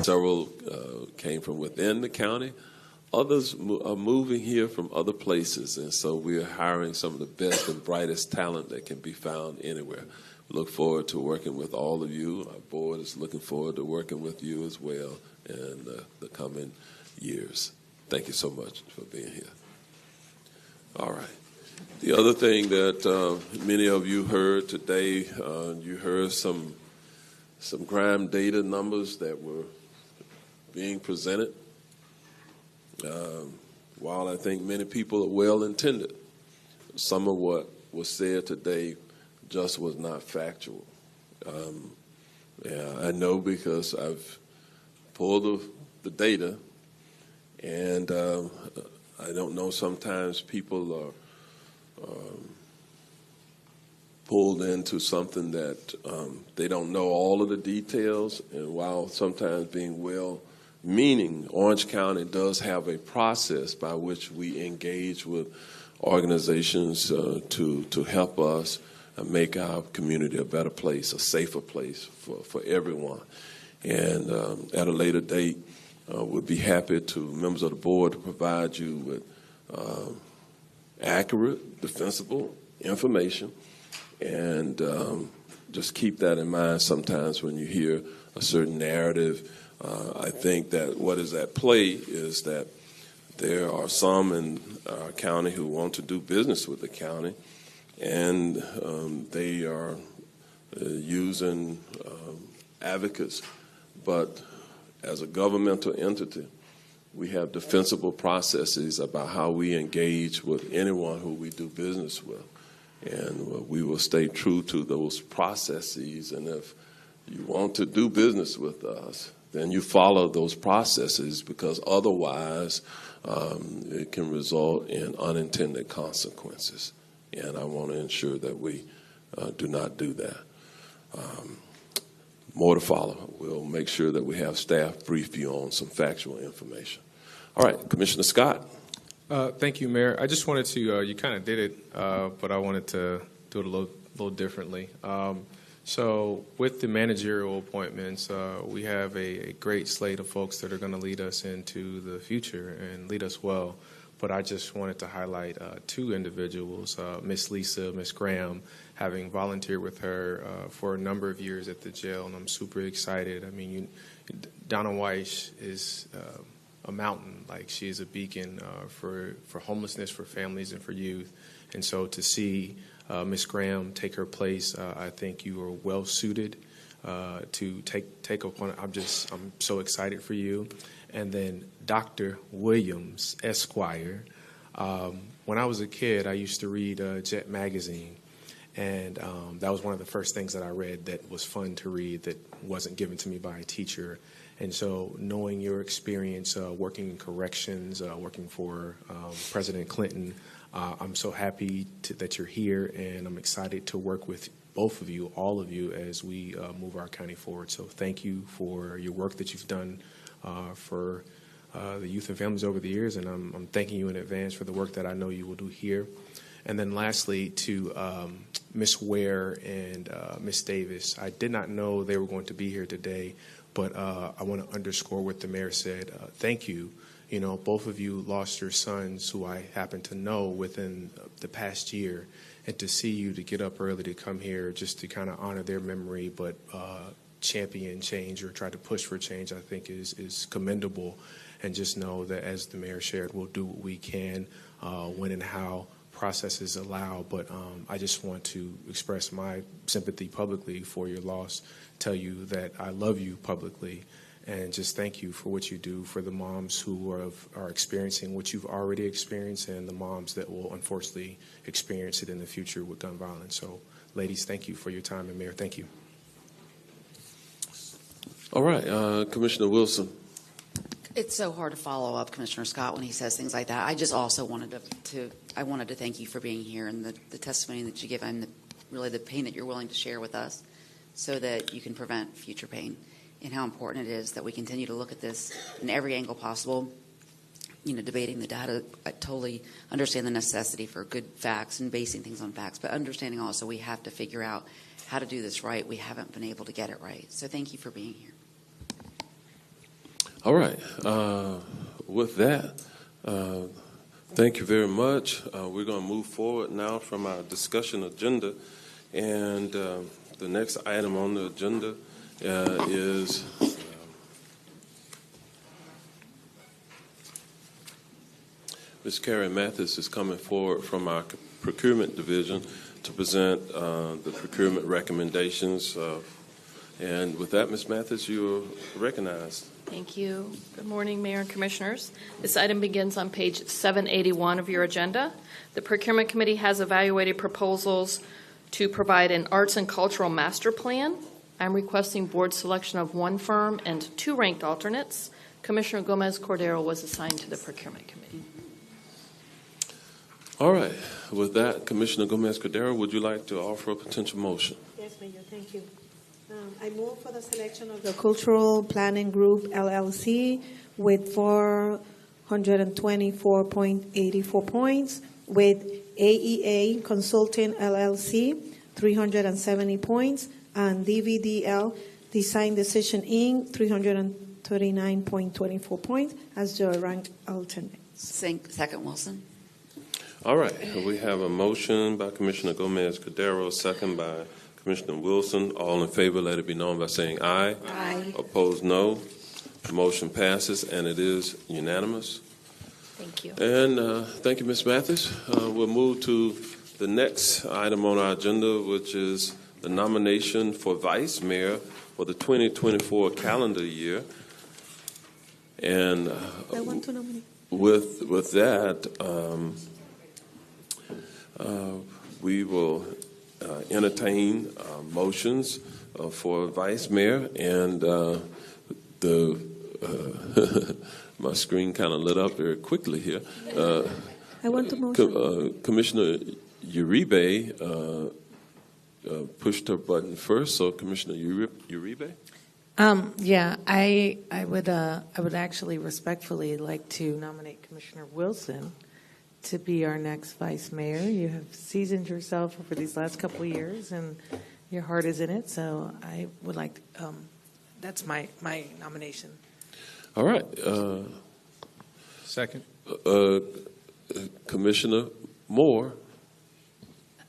Several came from within the county. Others are moving here from other places, and so we're hiring some of the best and brightest talent that can be found anywhere. We look forward to working with all of you. Our board is looking forward to working with you as well in the coming years. Thank you so much for being here. All right. The other thing that many of you heard today, you heard some crime data numbers that were being presented. While I think many people are well-intended, some of what was said today just was not factual. I know because I've pulled the data, and I don't know, sometimes people are pulled into something that they don't know all of the details, and while sometimes being well-meaning, Orange County does have a process by which we engage with organizations to help us make our community a better place, a safer place for everyone. And at a later date, we'll be happy to, members of the board, to provide you with accurate, defensible information. And just keep that in mind sometimes when you hear a certain narrative. I think that what is at play is that there are some in our county who want to do business with the county, and they are using advocates. But as a governmental entity, we have defensible processes about how we engage with anyone who we do business with. And we will stay true to those processes. And if you want to do business with us, then you follow those processes, because otherwise it can result in unintended consequences. And I want to ensure that we do not do that. More to follow. We'll make sure that we have staff brief you on some factual information. All right, Commissioner Scott. Thank you, Mayor. I just wanted to, you kind of did it, but I wanted to do it a little differently. So with the managerial appointments, we have a great slate of folks that are going to lead us into the future and lead us well. But I just wanted to highlight two individuals, Miss Lisa, Miss Graham, having volunteered with her for a number of years at the jail, and I'm super excited. I mean, Donna Weiss is a mountain. Like, she is a beacon for homelessness, for families, and for youth. And so to see Miss Graham take her place, I think you are well suited to take upon it. I'm so excited for you. And then Dr. Williams, Esquire. When I was a kid, I used to read Jet Magazine. And that was one of the first things that I read that was fun to read, that wasn't given to me by a teacher. And so knowing your experience working in corrections, working for President Clinton, I'm so happy that you're here, and I'm excited to work with both of you, all of you, as we move our county forward. So thank you for your work that you've done for the youth and families over the years, and I'm thanking you in advance for the work that I know you will do here. And then lastly, to Ms. Ware and Ms. Davis, I did not know they were going to be here today, but I want to underscore what the mayor said. Thank you. You know, both of you lost your sons, who I happen to know within the past year, and to see you to get up early to come here just to kind of honor their memory, but champion change or try to push for change, I think is commendable. And just know that, as the mayor shared, we'll do what we can when and how processes allow. But I just want to express my sympathy publicly for your loss, tell you that I love you publicly, and just thank you for what you do for the moms who are experiencing what you've already experienced, and the moms that will unfortunately experience it in the future with gun violence. So, ladies, thank you for your time, and Mayor, thank you. All right, Commissioner Wilson. It's so hard to follow up Commissioner Scott when he says things like that. I just also wanted to thank you for being here, and the testimony that you give, and really the pain that you're willing to share with us, so that you can prevent future pain, and how important it is that we continue to look at this in every angle possible. You know, debating the data, I totally understand the necessity for good facts and basing things on facts, but understanding also we have to figure out how to do this right. We haven't been able to get it right. So thank you for being here. All right. With that, thank you very much. We're going to move forward now from our discussion agenda. And the next item on the agenda is Ms. Carrie Mathis is coming forward from our procurement division to present the procurement recommendations. And with that, Ms. Mathis, you are recognized. Thank you. Good morning, Mayor and Commissioners. This item begins on page 781 of your agenda. The Procurement Committee has evaluated proposals to provide an arts and cultural master plan. I'm requesting board selection of one firm and 2 ranked alternates. Commissioner Gomez Cordero was assigned to the Procurement Committee. All right. With that, Commissioner Gomez Cordero, would you like to offer a potential motion? Yes, Mayor, thank you. I move for the selection of the Cultural Planning Group, LLC, with 424.84 points, with AEA Consulting, LLC, 370 points, and DVDL Design Decision, Inc., 339.24 points, as the ranked alternates. Second, Wilson. All right. We have a motion by Commissioner Gomez Cordero, second by Commissioner Wilson. All in favor, let it be known by saying aye. Aye. Opposed, no. The motion passes, and it is unanimous. Thank you. And thank you, Ms. Mathis. We'll move to the next item on our agenda, which is the nomination for Vice Mayor for the 2024 calendar year. And I want to nominate. with that, we will entertain motions for Vice Mayor, and my screen kind of lit up very quickly here. I want to motion. Commissioner Uribe pushed her button first, so Commissioner Uribe. Yeah, I would actually respectfully like to nominate Commissioner Wilson to be our next vice mayor. You have seasoned yourself over these last couple of years, and your heart is in it. So I would like to, that's my nomination. All right. Second. Commissioner Moore.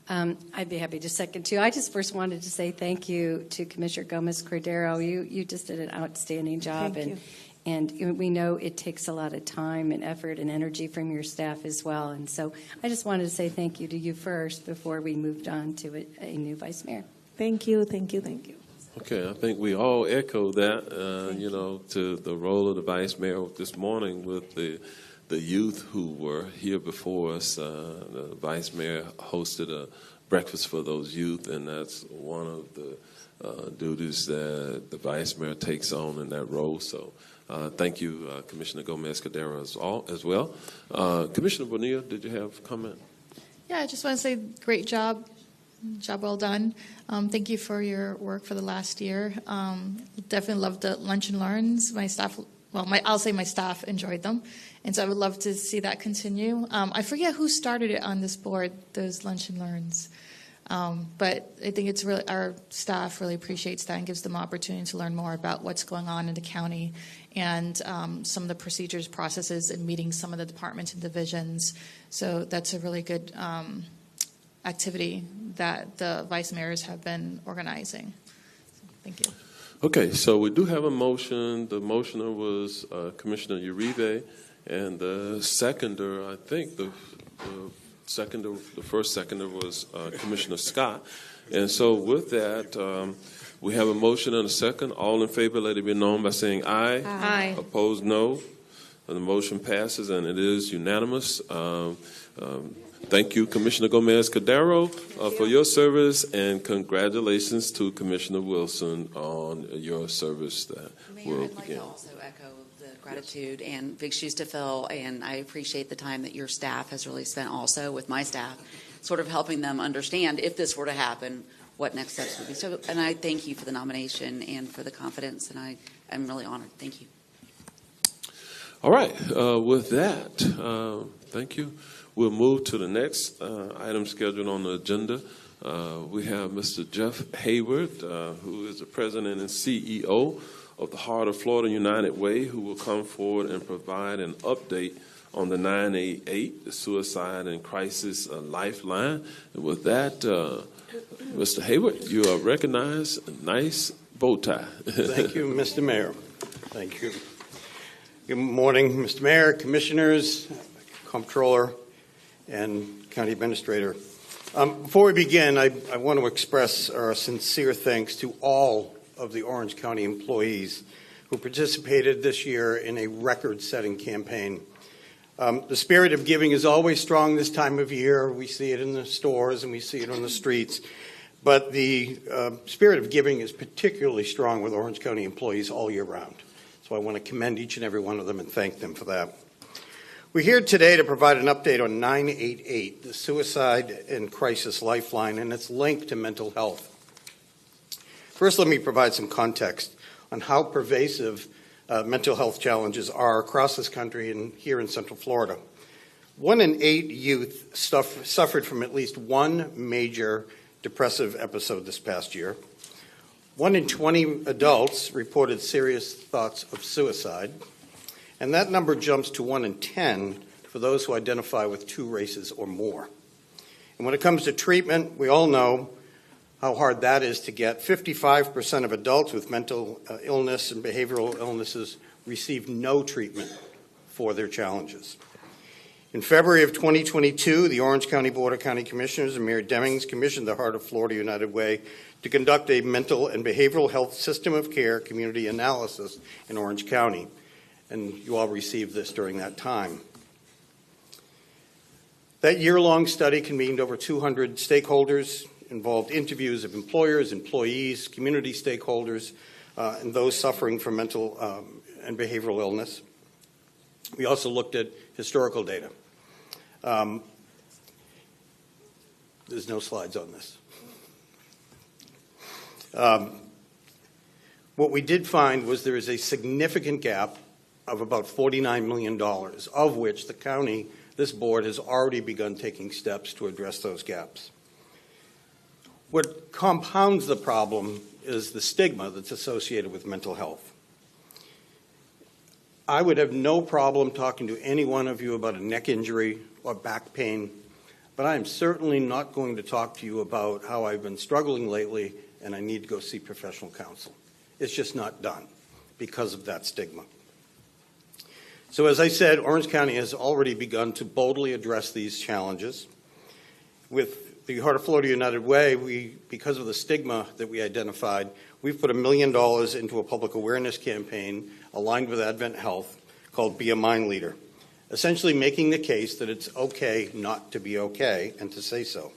I'd be happy to second too. I just first wanted to say thank you to Commissioner Gomez Cordero. You just did an outstanding job, Thank you. And we know it takes a lot of time and effort and energy from your staff as well. And so I just wanted to say thank you to you first before we moved on to a new vice mayor. Thank you, thank you, thank you. Okay, I think we all echo that, to the role of the vice mayor this morning with the youth who were here before us. The vice mayor hosted a breakfast for those youth, and that's one of the duties that the vice mayor takes on in that role. So thank you, Commissioner Gomez Cordero as well. Commissioner Bonilla, did you have a comment? Yeah, I just want to say great job. Job well done. Thank you for your work for the last year. Definitely loved the lunch and learns. My staff, I'll say my staff enjoyed them. And so I would love to see that continue. I forget who started it on this board, those lunch and learns. But I think it's really, our staff really appreciates that and gives them opportunity to learn more about what's going on in the county and some of the procedures, processes, and meeting some of the departments and divisions. So that's a really good activity that the vice mayors have been organizing. So, thank you. Okay, so we do have a motion. The motioner was Commissioner Uribe, and the seconder, I think the first seconder was Commissioner Scott. And so with that, we have a motion and a second. All in favor, let it be known by saying aye. Aye. Opposed, no. And the motion passes, and it is unanimous. Thank you, Commissioner Gomez Cordero, for your service, and congratulations to Commissioner Wilson on your service that Mayor, will I'd like begin. to also echo the gratitude and big shoes to fill, and I appreciate the time that your staff has really spent also with my staff, sort of helping them understand if this were to happen, what next steps would be. So, and I thank you for the nomination and for the confidence, and I'm really honored. Thank you. All right. With that, thank you. We'll move to the next item scheduled on the agenda. We have Mr. Jeff Hayward, who is the president and CEO of the Heart of Florida United Way, who will come forward and provide an update on the 988, the Suicide and Crisis Lifeline. And with that, Mr. Hayward, you are recognized. Nice bow tie. Thank you, Mr. Mayor. Thank you. Good morning, Mr. Mayor, Commissioners, Comptroller, and County Administrator. Before we begin, I want to express our sincere thanks to all of the Orange County employees who participated this year in a record-setting campaign. The spirit of giving is always strong this time of year. We see it in the stores and we see it on the streets. But the spirit of giving is particularly strong with Orange County employees all year round. So I want to commend each and every one of them and thank them for that. We're here today to provide an update on 988, the Suicide and Crisis Lifeline, and its link to mental health. First, let me provide some context on how pervasive mental health challenges are across this country and here in Central Florida. 1 in 8 youth suffered from at least one major depressive episode this past year. 1 in 20 adults reported serious thoughts of suicide. And that number jumps to 1 in 10 for those who identify with 2 races or more. And when it comes to treatment, we all know how hard that is to get. 55% of adults with mental illness and behavioral illnesses receive no treatment for their challenges. In February of 2022, the Orange County Board of County Commissioners and Mayor Demings commissioned the Heart of Florida United Way to conduct a mental and behavioral health system of care community analysis in Orange County. And you all received this during that time. That year-long study convened over 200 stakeholders, involved interviews of employers, employees, community stakeholders, and those suffering from mental and behavioral illness. We also looked at historical data. There's no slides on this. What we did find was there is a significant gap of about $49 million, of which the county, this board, has already begun taking steps to address those gaps. What compounds the problem is the stigma that's associated with mental health. I would have no problem talking to any one of you about a neck injury or back pain, but I am certainly not going to talk to you about how I've been struggling lately and I need to go see professional counsel. It's just not done because of that stigma. So as I said, Orange County has already begun to boldly address these challenges. With the Heart of Florida United Way, because of the stigma that we identified, we've put $1 million into a public awareness campaign aligned with Advent Health called Be a Mind Leader, essentially making the case that it's okay not to be okay and to say so.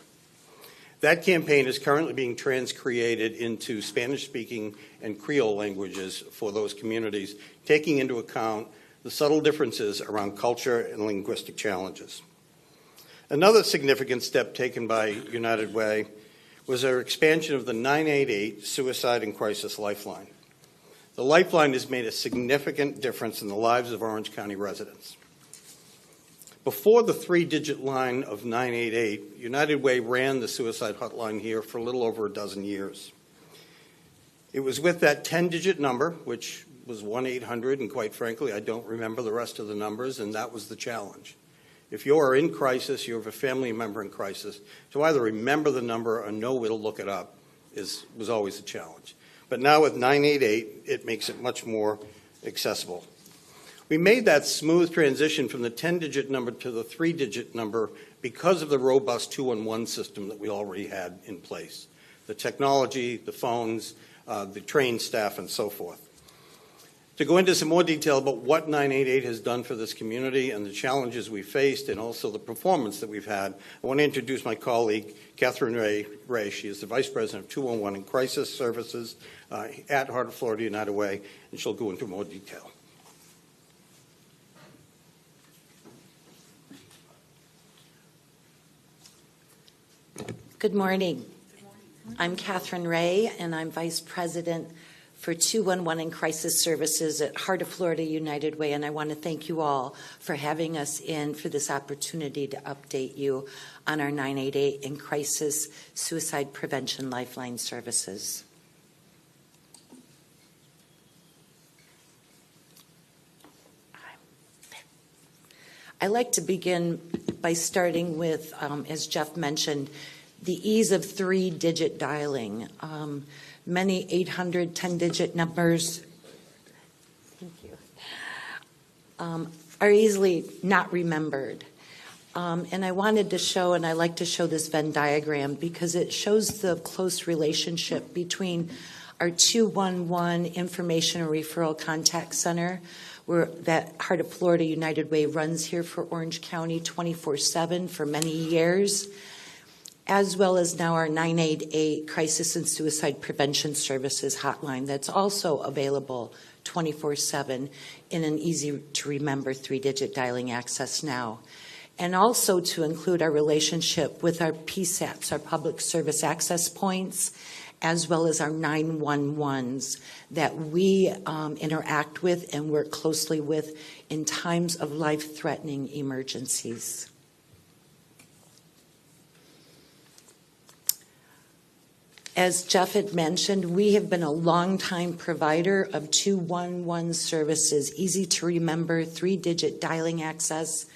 That campaign is currently being transcreated into Spanish-speaking and Creole languages for those communities, taking into account the subtle differences around culture and linguistic challenges. Another significant step taken by United Way was our expansion of the 988 Suicide and Crisis Lifeline. The Lifeline has made a significant difference in the lives of Orange County residents. Before the 3-digit line of 988, United Way ran the suicide hotline here for a little over a dozen years. It was with that 10-digit number, which was 1-800, and quite frankly, I don't remember the rest of the numbers, and that was the challenge. If you are in crisis, you have a family member in crisis, to either remember the number or know where to look it up was always a challenge. But now with 988, it makes it much more accessible. We made that smooth transition from the 10-digit number to the 3-digit number because of the robust 211 system that we already had in place. The technology, the phones, the trained staff, and so forth. To go into some more detail about what 988 has done for this community and the challenges we faced and also the performance that we've had, I want to introduce my colleague, Catherine Ray. She is the Vice President of 211 and Crisis Services at Heart of Florida United Way, and she'll go into more detail. Good morning. I'm Catherine Ray, and I'm Vice President for 211 and Crisis Services at Heart of Florida United Way, and I want to thank you all for having us in for this opportunity to update you on our 988 and Crisis Suicide Prevention Lifeline services. I like to begin by starting with, as Jeff mentioned, the ease of 3-digit dialing. Many 800, 10-digit numbers thank you, are easily not remembered. And I wanted to show, and I like to show this Venn diagram because it shows the close relationship between our 211 Information and Referral Contact Center, where that Heart of Florida United Way runs here for Orange County 24/7 for many years, as well as now our 988 Crisis and Suicide Prevention Services hotline that's also available 24/7 in an easy-to-remember 3-digit dialing access now. And also to include our relationship with our PSAPs, our Public Service Access Points, as well as our 911s that we interact with and work closely with in times of life-threatening emergencies. As Jeff had mentioned, we have been a longtime provider of 211 services, easy to remember, 3-digit dialing access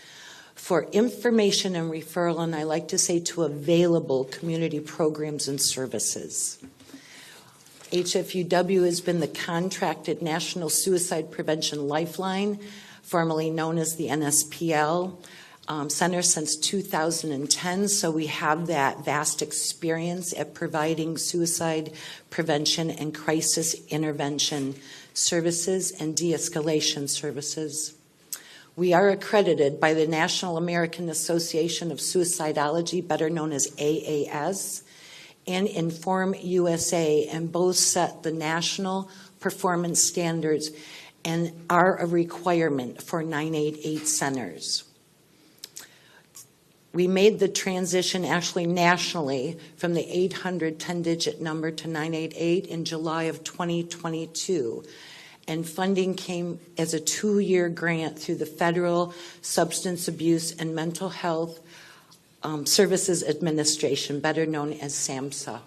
for information and referral, and I like to say to available community programs and services. HFUW has been the contracted National Suicide Prevention Lifeline, formerly known as the NSPL, Center since 2010, so we have that vast experience at providing suicide prevention and crisis intervention services and de-escalation services. We are accredited by the National American Association of Suicidology, better known as AAS, and Inform USA, and both set the national performance standards and are a requirement for 988 centers. We made the transition actually nationally from the 800 10-digit number to 988 in July of 2022. And funding came as a 2-year grant through the Federal Substance Abuse and Mental Health Services Administration, better known as SAMHSA.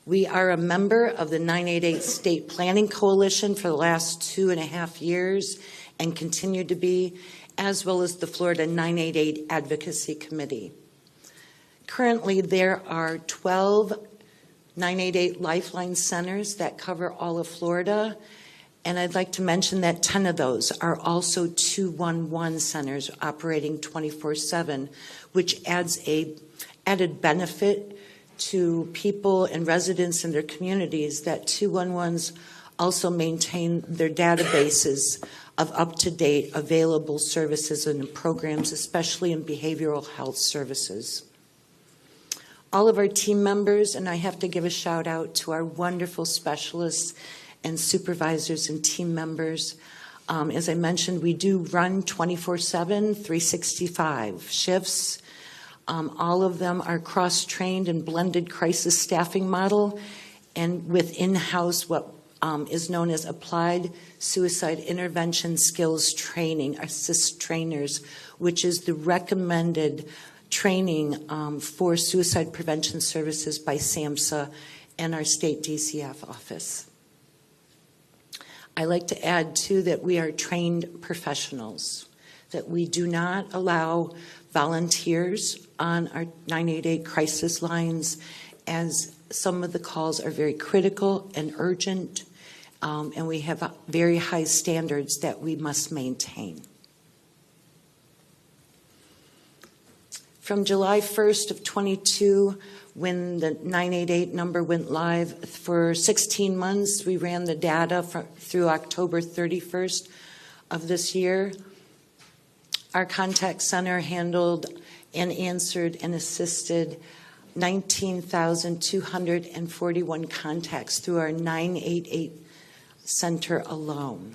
We are a member of the 988 State Planning Coalition for the last 2.5 years and continue to be, as well as the Florida 988 Advocacy Committee. Currently, there are 12 988 Lifeline centers that cover all of Florida, and I'd like to mention that 10 of those are also 211 centers operating 24/7, which adds a added benefit to people and residents in their communities that 211s also maintain their databases of up-to-date available services and programs, especially in behavioral health services. All of our team members, and I have to give a shout out to our wonderful specialists and supervisors and team members. As I mentioned, we do run 24/7, 365 shifts. All of them are cross-trained and blended crisis staffing model, and with in-house what is known as Applied Suicide Intervention Skills Training, ASSIST trainers, which is the recommended training for suicide prevention services by SAMHSA and our state DCF office. I like to add, too, that we are trained professionals, that we do not allow volunteers on our 988 crisis lines, as some of the calls are very critical and urgent, and we have very high standards that we must maintain. From July 1st of 22, when the 988 number went live, for 16 months, we ran the data through October 31st of this year. Our contact center handled and answered and assisted 19,241 contacts through our 988 center alone.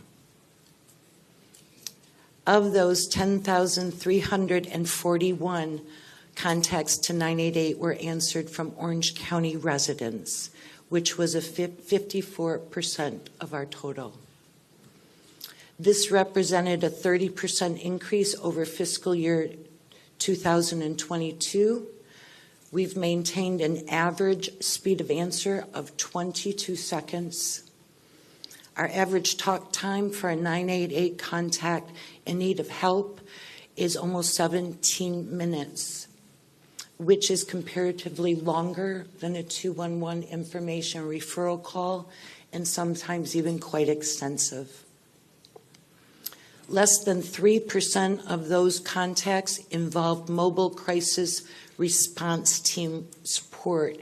Of those, 10,341 contacts to 988 were answered from Orange County residents, which was a 54% of our total. This represented a 30% increase over fiscal year 2022. We've maintained an average speed of answer of 22 seconds. Our average talk time for a 988 contact in need of help is almost 17 minutes, which is comparatively longer than a 211 information referral call, and sometimes even quite extensive. Less than 3% of those contacts involved mobile crisis response team support.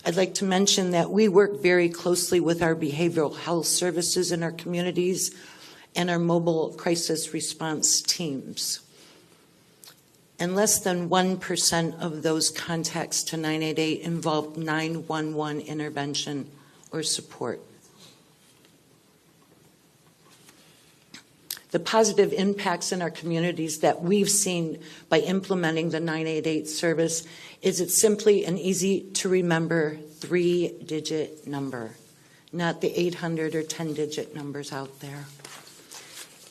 I'd like to mention that we work very closely with our behavioral health services in our communities and our mobile crisis response teams. And less than 1% of those contacts to 988 involved 911 intervention or support. The positive impacts in our communities that we've seen by implementing the 988 service is it's simply an easy to remember 3-digit number, not the 800 or 10-digit numbers out there.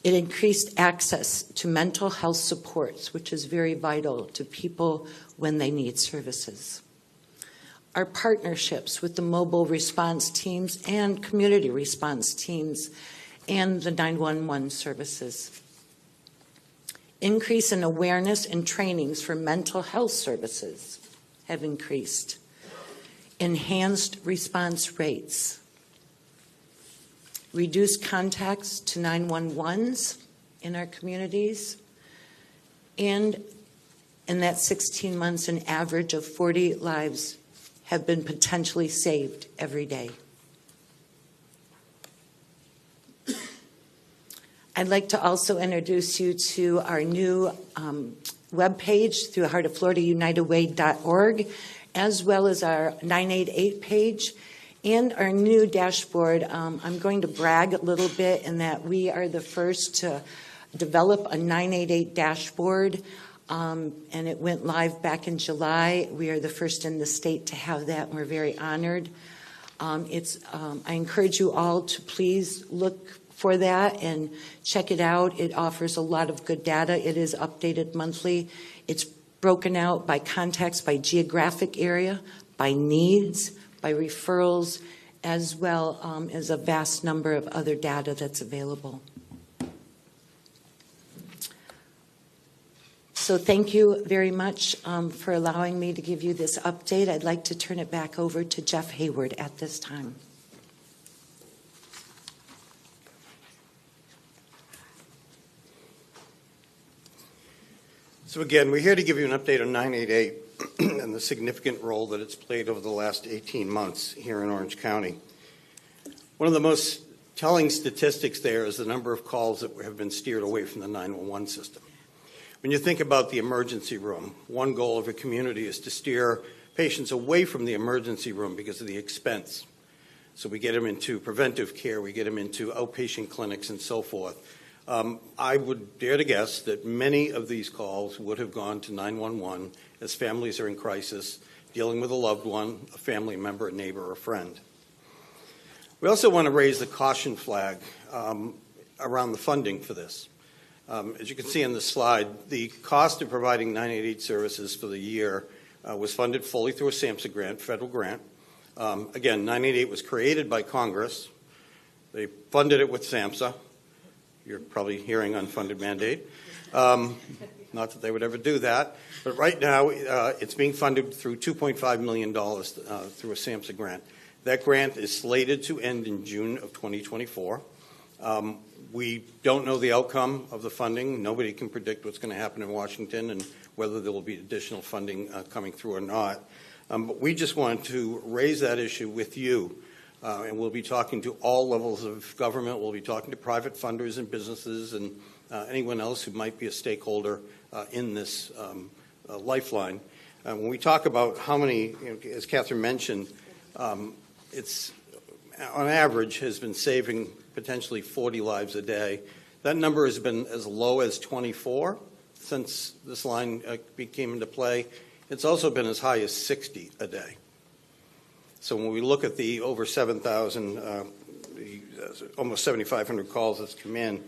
It increased access to mental health supports, which is very vital to people when they need services. Our partnerships with the mobile response teams and community response teams and the 911 services. Increase in awareness and trainings for mental health services have increased. Enhanced response rates. Reduced contacts to 911s in our communities. And in that 16 months, an average of 40 lives have been potentially saved every day. I'd like to also introduce you to our new webpage through heartoffloridaunitedway.org, as well as our 988 page and our new dashboard. I'm going to brag a little bit in that we are the first to develop a 988 dashboard, and it went live back in July. We are the first in the state to have that, and we're very honored. I encourage you all to please look for that and check it out. It offers a lot of good data. It is updated monthly. It's broken out by contacts, by geographic area, by needs, by referrals, as well as a vast number of other data that's available. So thank you very much for allowing me to give you this update. I'd like to turn it back over to Jeff Hayward at this time. So again, we're here to give you an update on 988 and the significant role that it's played over the last 18 months here in Orange County. One of the most telling statistics there is the number of calls that have been steered away from the 911 system. When you think about the emergency room, one goal of a community is to steer patients away from the emergency room because of the expense. So we get them into preventive care, we get them into outpatient clinics and so forth. I would dare to guess that many of these calls would have gone to 911 as families are in crisis, dealing with a loved one, a family member, a neighbor, or friend. We also want to raise the caution flag around the funding for this. As you can see on the slide, the cost of providing 988 services for the year was funded fully through a SAMHSA grant, federal grant. Again, 988 was created by Congress. They funded it with SAMHSA. You're probably hearing unfunded mandate. Not that they would ever do that. But right now, it's being funded through $2.5 million through a SAMHSA grant. That grant is slated to end in June of 2024. We don't know the outcome of the funding. Nobody can predict what's going to happen in Washington and whether there will be additional funding coming through or not. But we just want to raise that issue with you. And we'll be talking to all levels of government. We'll be talking to private funders and businesses and anyone else who might be a stakeholder in this lifeline. When we talk about how many, as Catherine mentioned, it's on average has been saving potentially 40 lives a day. That number has been as low as 24 since this line came into play. It's also been as high as 60 a day. So when we look at the over 7,000, almost 7,500 calls that's come in,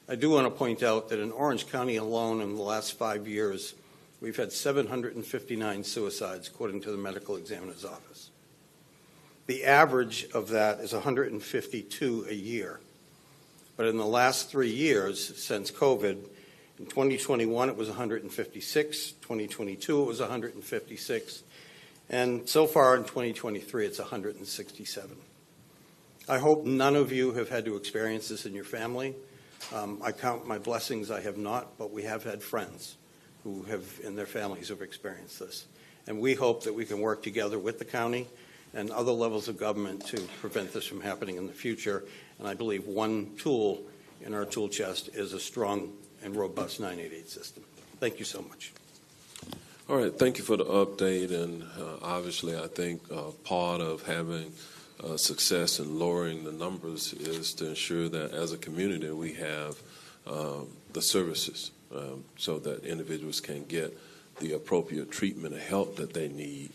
I do want to point out that in Orange County alone in the last 5 years, we've had 759 suicides, according to the medical examiner's office. The average of that is 152 a year. But in the last 3 years since COVID, in 2021 it was 156, 2022 it was 156, and so far in 2023 it's 167. I hope none of you have had to experience this in your family. I count my blessings I have not, but we have had friends who have, in their families, have experienced this. And we hope that we can work together with the county and other levels of government to prevent this from happening in the future. And I believe one tool in our tool chest is a strong and robust 988 system. Thank you so much. All right, thank you for the update. And obviously, I think part of having success in lowering the numbers is to ensure that as a community we have the services so that individuals can get the appropriate treatment and help that they need.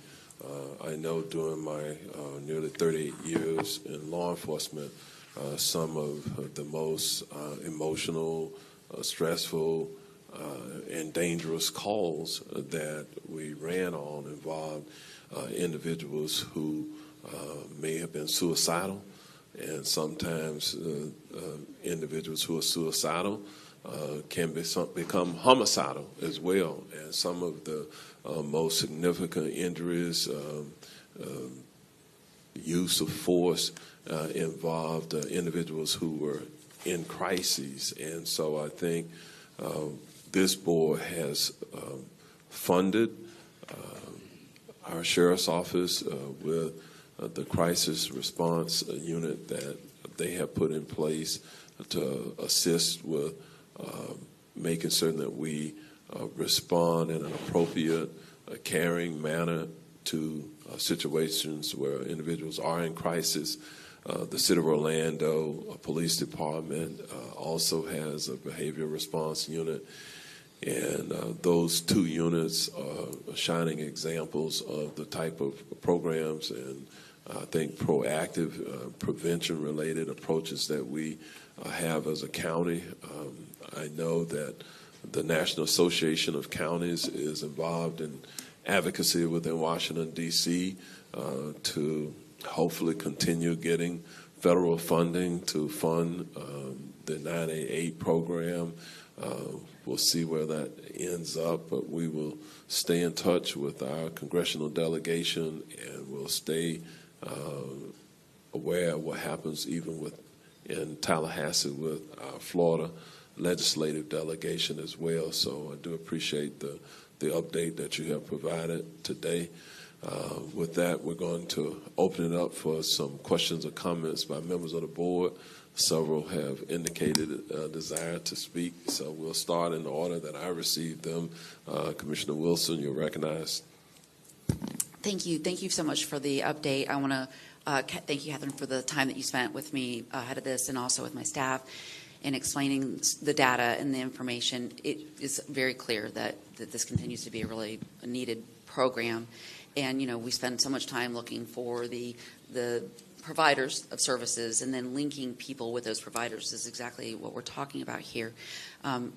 I know during my nearly 38 years in law enforcement, some of the most emotional, stressful, and dangerous calls that we ran on involved individuals who may have been suicidal, and sometimes individuals who are suicidal can become homicidal as well. And some of the most significant injuries, use of force involved individuals who were in crises. And so I think this board has funded our sheriff's office with the crisis response unit that they have put in place to assist with making certain that we respond in an appropriate, caring manner to situations where individuals are in crisis. The City of Orlando Police Department also has a behavioral response unit, and those two units are shining examples of the type of programs and I think proactive prevention-related approaches that we have as a county. I know that the National Association of Counties is involved in advocacy within Washington, D.C. To hopefully continue getting federal funding to fund the 988 program. We'll see where that ends up, but we will stay in touch with our congressional delegation, and we'll stay aware of what happens even in Tallahassee with our Florida legislative delegation as well. So I do appreciate the update that you have provided today. With that, we're going to open it up for some questions or comments by members of the board. Several have indicated a desire to speak, so we'll start in the order that I received them. Commissioner Wilson, you're recognized. Thank you. Thank you so much for the update. I want to thank you, Catherine, for the time that you spent with me ahead of this and also with my staff in explaining the data and the information. It is very clear that this continues to be a really needed program. And, you know, we spend so much time looking for the providers of services and then linking people with those providers is exactly what we're talking about here.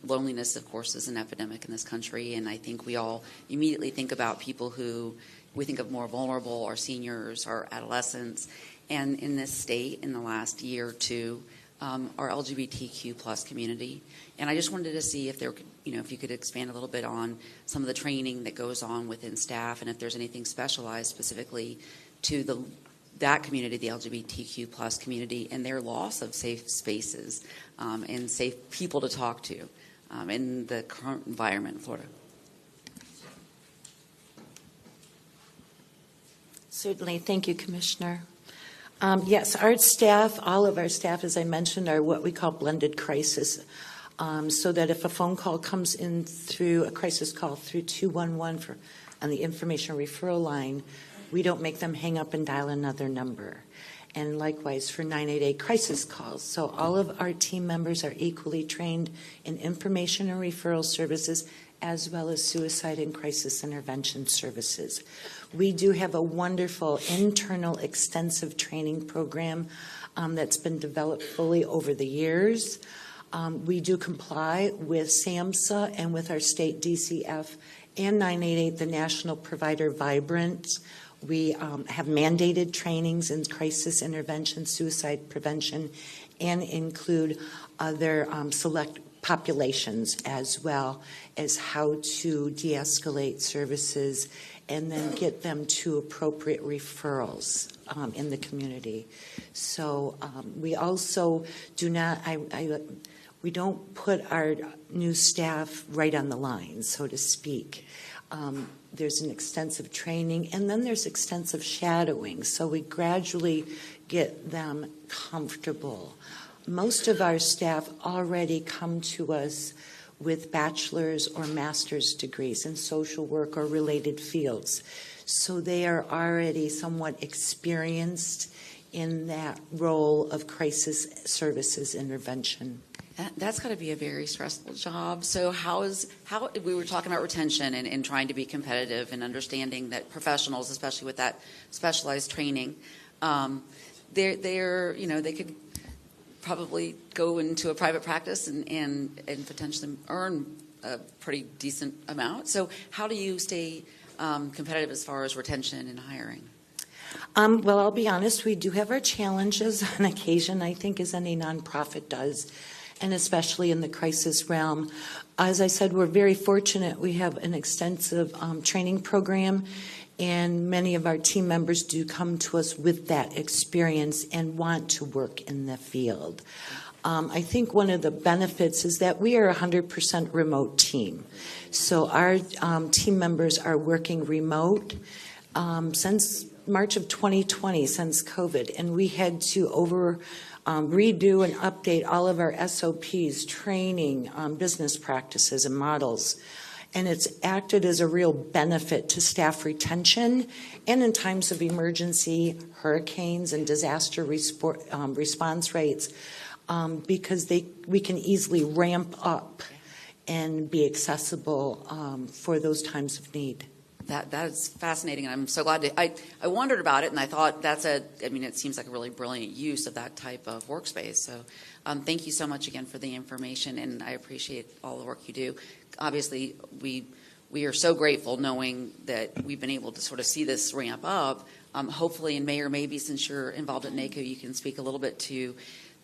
Loneliness, of course, is an epidemic in this country, and I think we all immediately think about people who we think of more vulnerable, our seniors, our adolescents. And in this state, in the last year or two, our LGBTQ plus community. And I just wanted to see if there, if you could expand a little bit on some of the training that goes on within staff, and if there's anything specialized specifically to that community, the LGBTQ plus community, and their loss of safe spaces and safe people to talk to in the current environment in Florida. Certainly. Thank you, Commissioner. Yes, our staff, all of our staff, as I mentioned, are what we call blended crisis, so that if a phone call comes in through a crisis call through 211 on the information referral line, we don't make them hang up and dial another number. And likewise for 988 crisis calls. So all of our team members are equally trained in information and referral services as well as suicide and crisis intervention services. We do have a wonderful internal extensive training program that's been developed fully over the years. We do comply with SAMHSA and with our state DCF and 988, the National Provider Vibrant. We have mandated trainings in crisis intervention, suicide prevention, and include other select populations as well as how to de-escalate services and then get them to appropriate referrals in the community. So we also do not, we don't put our new staff right on the line, so to speak. There's an extensive training, and then there's extensive shadowing, so we gradually get them comfortable. Most of our staff already come to us with bachelor's or master's degrees in social work or related fields, so they are already somewhat experienced in that role of crisis services intervention. That's got to be a very stressful job. So how we were talking about retention and trying to be competitive and understanding that professionals, especially with that specialized training, they could probably go into a private practice and potentially earn a pretty decent amount. So how do you stay competitive as far as retention and hiring? Well, I'll be honest, we do have our challenges on occasion, I think, as any nonprofit does, and especially in the crisis realm. As I said, we're very fortunate. We have an extensive training program, and many of our team members do come to us with that experience and want to work in the field. I think one of the benefits is that we are a 100% remote team. So our team members are working remote since March of 2020, since COVID, and we had to redo and update all of our SOPs, training, business practices, and models. And it's acted as a real benefit to staff retention and in times of emergency, hurricanes, and disaster response rates, because we can easily ramp up and be accessible for those times of need. That is fascinating, and I'm so glad I wondered about it, and I thought it seems like a really brilliant use of that type of workspace. So thank you so much again for the information, and I appreciate all the work you do. Obviously, we are so grateful knowing that we've been able to sort of see this ramp up. Hopefully, and Mayor, maybe since you're involved at NACO, you can speak a little bit to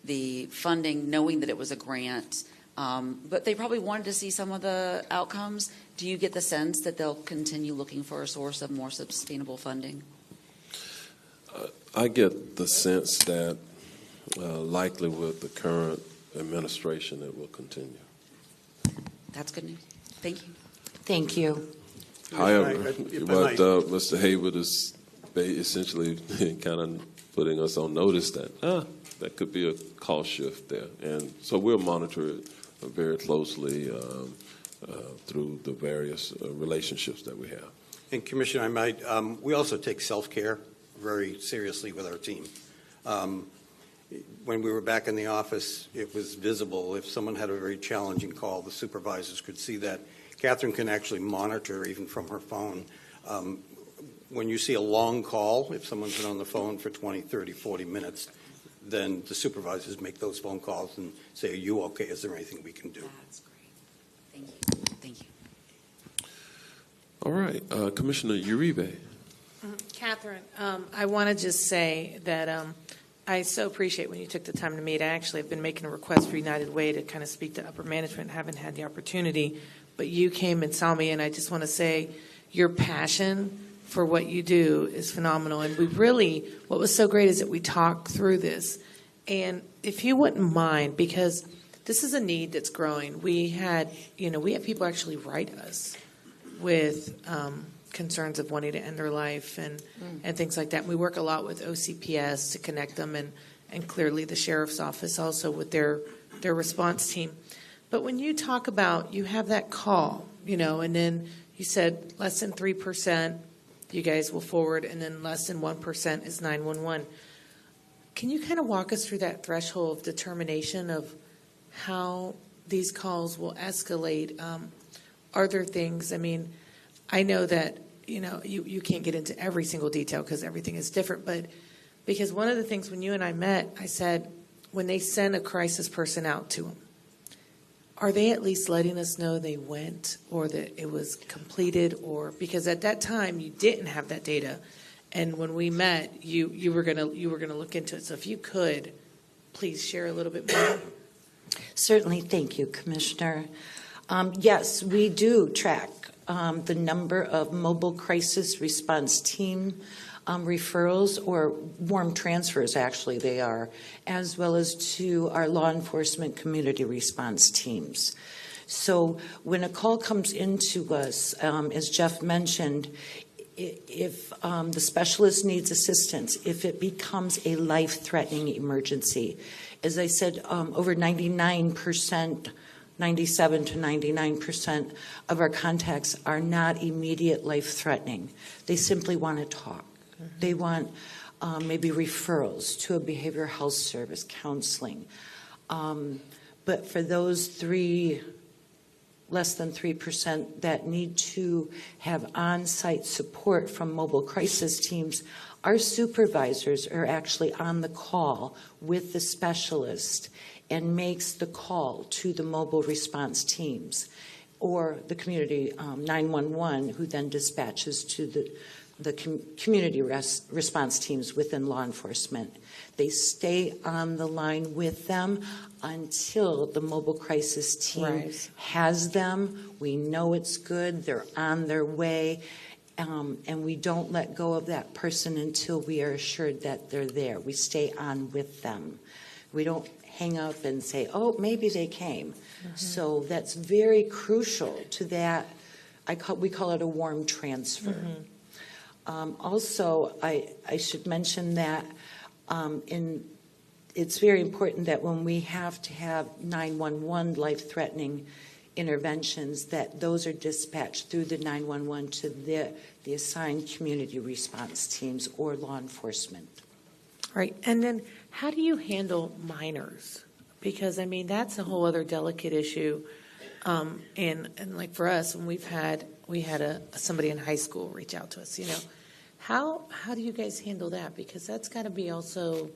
the funding, knowing that it was a grant, but they probably wanted to see some of the outcomes. Do you get the sense that they'll continue looking for a source of more sustainable funding? I get the sense that likely with the current administration it will continue. That's good news. Thank you. Thank you. However, If I what might- Mr. Haywood is essentially kind of putting us on notice that that could be a cost shift there. And so we'll monitor it very closely through the various relationships that we have. And Commissioner, we also take self-care very seriously with our team. When we were back in the office, it was visible. If someone had a very challenging call, the supervisors could see that. Catherine can actually monitor even from her phone. When you see a long call, if someone's been on the phone for 20, 30, 40 minutes, then the supervisors make those phone calls and say, are you okay? Is there anything we can do? That's great. Thank you. Thank you. All right, Commissioner Uribe. Catherine, I want to just say that I so appreciate when you took the time to meet. I actually have been making a request for United Way to kind of speak to upper management, haven't had the opportunity, but you came and saw me, and I just want to say your passion for what you do is phenomenal. And what was so great is that we talked through this. And if you wouldn't mind, because this is a need that's growing, we had people actually write us with concerns of wanting to end their life and things like that. And we work a lot with OCPS to connect them, and clearly the sheriff's office also with their response team. But when you talk about, you have that call, and then you said less than 3%, you guys will forward, and then less than 1% is 911. Can you kind of walk us through that threshold of determination of how these calls will escalate? Are there things, I know that, you can't get into every single detail because everything is different, but because one of the things when you and I met, I said, when they send a crisis person out to them, are they at least letting us know they went or that it was completed? Or because at that time you didn't have that data, and when we met, you were gonna look into it. So if you could, please share a little bit more? Certainly, thank you, Commissioner. Yes, we do track the number of mobile crisis response team referrals, or warm transfers, actually they are, as well as to our law enforcement community response teams. So when a call comes into us, as Jeff mentioned, if the specialist needs assistance, if it becomes a life-threatening emergency, as I said, over 99%, 97 to 99% of our contacts are not immediate life-threatening. They simply want to talk. They want maybe referrals to a behavioral health service, counseling. But for those less than 3% that need to have on-site support from mobile crisis teams, our supervisors are actually on the call with the specialist and makes the call to the mobile response teams or the community 911, who then dispatches to the community response teams within law enforcement. They stay on the line with them until the mobile crisis team has them. We know it's good. They're on their way. And we don't let go of that person until we are assured that they're there. We stay on with them. We don't hang up and say, oh, maybe they came. So that's very crucial to that. We call it a warm transfer. Also, I should mention that it's very important that when we have to have 911 life-threatening interventions, that those are dispatched through the 911 to the assigned community response teams or law enforcement. Right. And then how do you handle minors? Because, I mean, that's a whole other delicate issue. And like for us, when we had somebody in high school reach out to us, how do you guys handle that? Because that's got to be also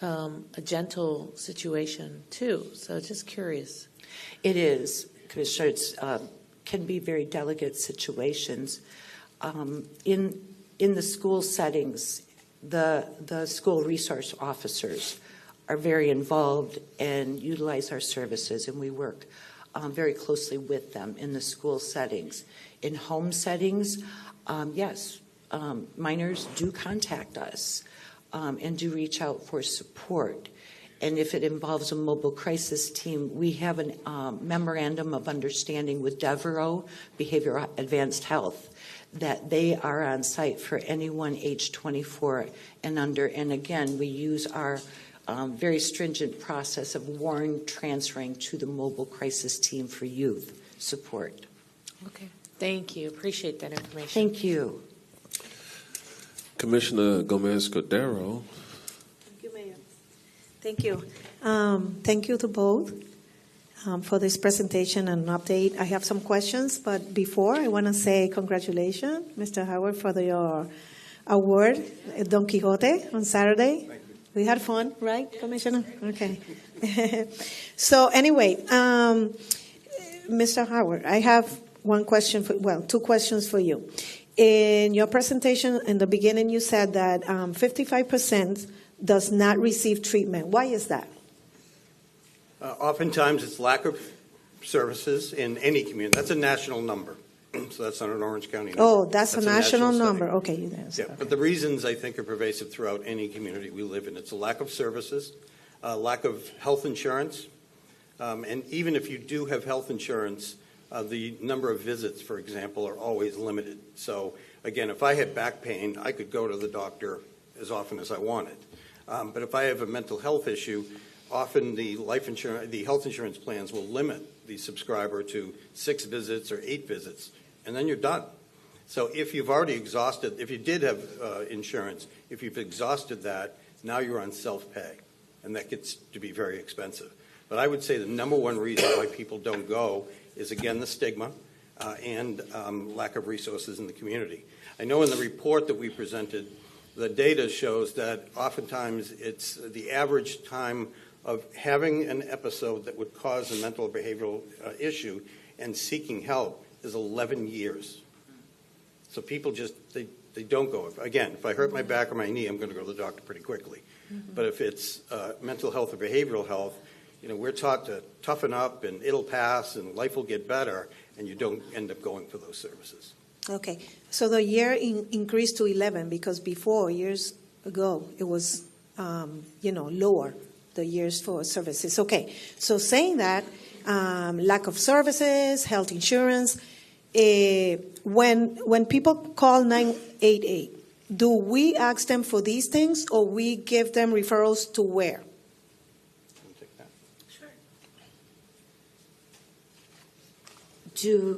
a gentle situation too. So just curious. It is, Commissioner. It can be very delicate situations. In the school settings, the school resource officers are very involved and utilize our services, and we work very closely with them in the school settings. In home settings, yes, minors do contact us and do reach out for support. And if it involves a mobile crisis team, we have a memorandum of understanding with Devereaux Behavioral Advanced Health that they are on site for anyone age 24 and under. And again, we use our very stringent process of warn transferring to the mobile crisis team for youth support. Okay. Thank you. Appreciate that information. Thank you. Commissioner Gomez-Cordero. Thank you, Mayor. Thank you. Thank you to both for this presentation and update. I have some questions, but before, I want to say congratulations, Mr. Howard, for your award at Don Quixote on Saturday. Thank you. We had fun, right, Commissioner? Okay. So anyway, Mr. Howard, I have two questions for you. In your presentation in the beginning, you said that 55% does not receive treatment. Why is that? Oftentimes, it's lack of services in any community. That's a national number, so that's not an Orange County number. Oh, that's a national study. number. Okay, yes. Yeah, but the reasons, I think, are pervasive throughout any community we live in. It's a lack of services, lack of health insurance, and even if you do have health insurance, the number of visits, for example, are always limited. So, again, if I had back pain, I could go to the doctor as often as I wanted. But if I have a mental health issue, often the health insurance plans will limit the subscriber to 6 visits or 8 visits, and then you're done. So if you've already exhausted, if you did have insurance, if you've exhausted that, now you're on self-pay, and that gets to be very expensive. But I would say the number one reason why people don't go is, again, the stigma and lack of resources in the community. I know in the report that we presented, the data shows that oftentimes it's the average time of having an episode that would cause a mental or behavioral issue and seeking help is 11 years. So people just, they don't go. Again, if I hurt my back or my knee, I'm going to go to the doctor pretty quickly. But if it's mental health or behavioral health, we're taught to toughen up and it'll pass and life will get better, and you don't end up going for those services. Okay, so the year increased to 11 because before, years ago, it was, lower, the years for services. Okay, so saying that, lack of services, health insurance, when people call 988, do we ask them for these things or we give them referrals to where? I'll take that.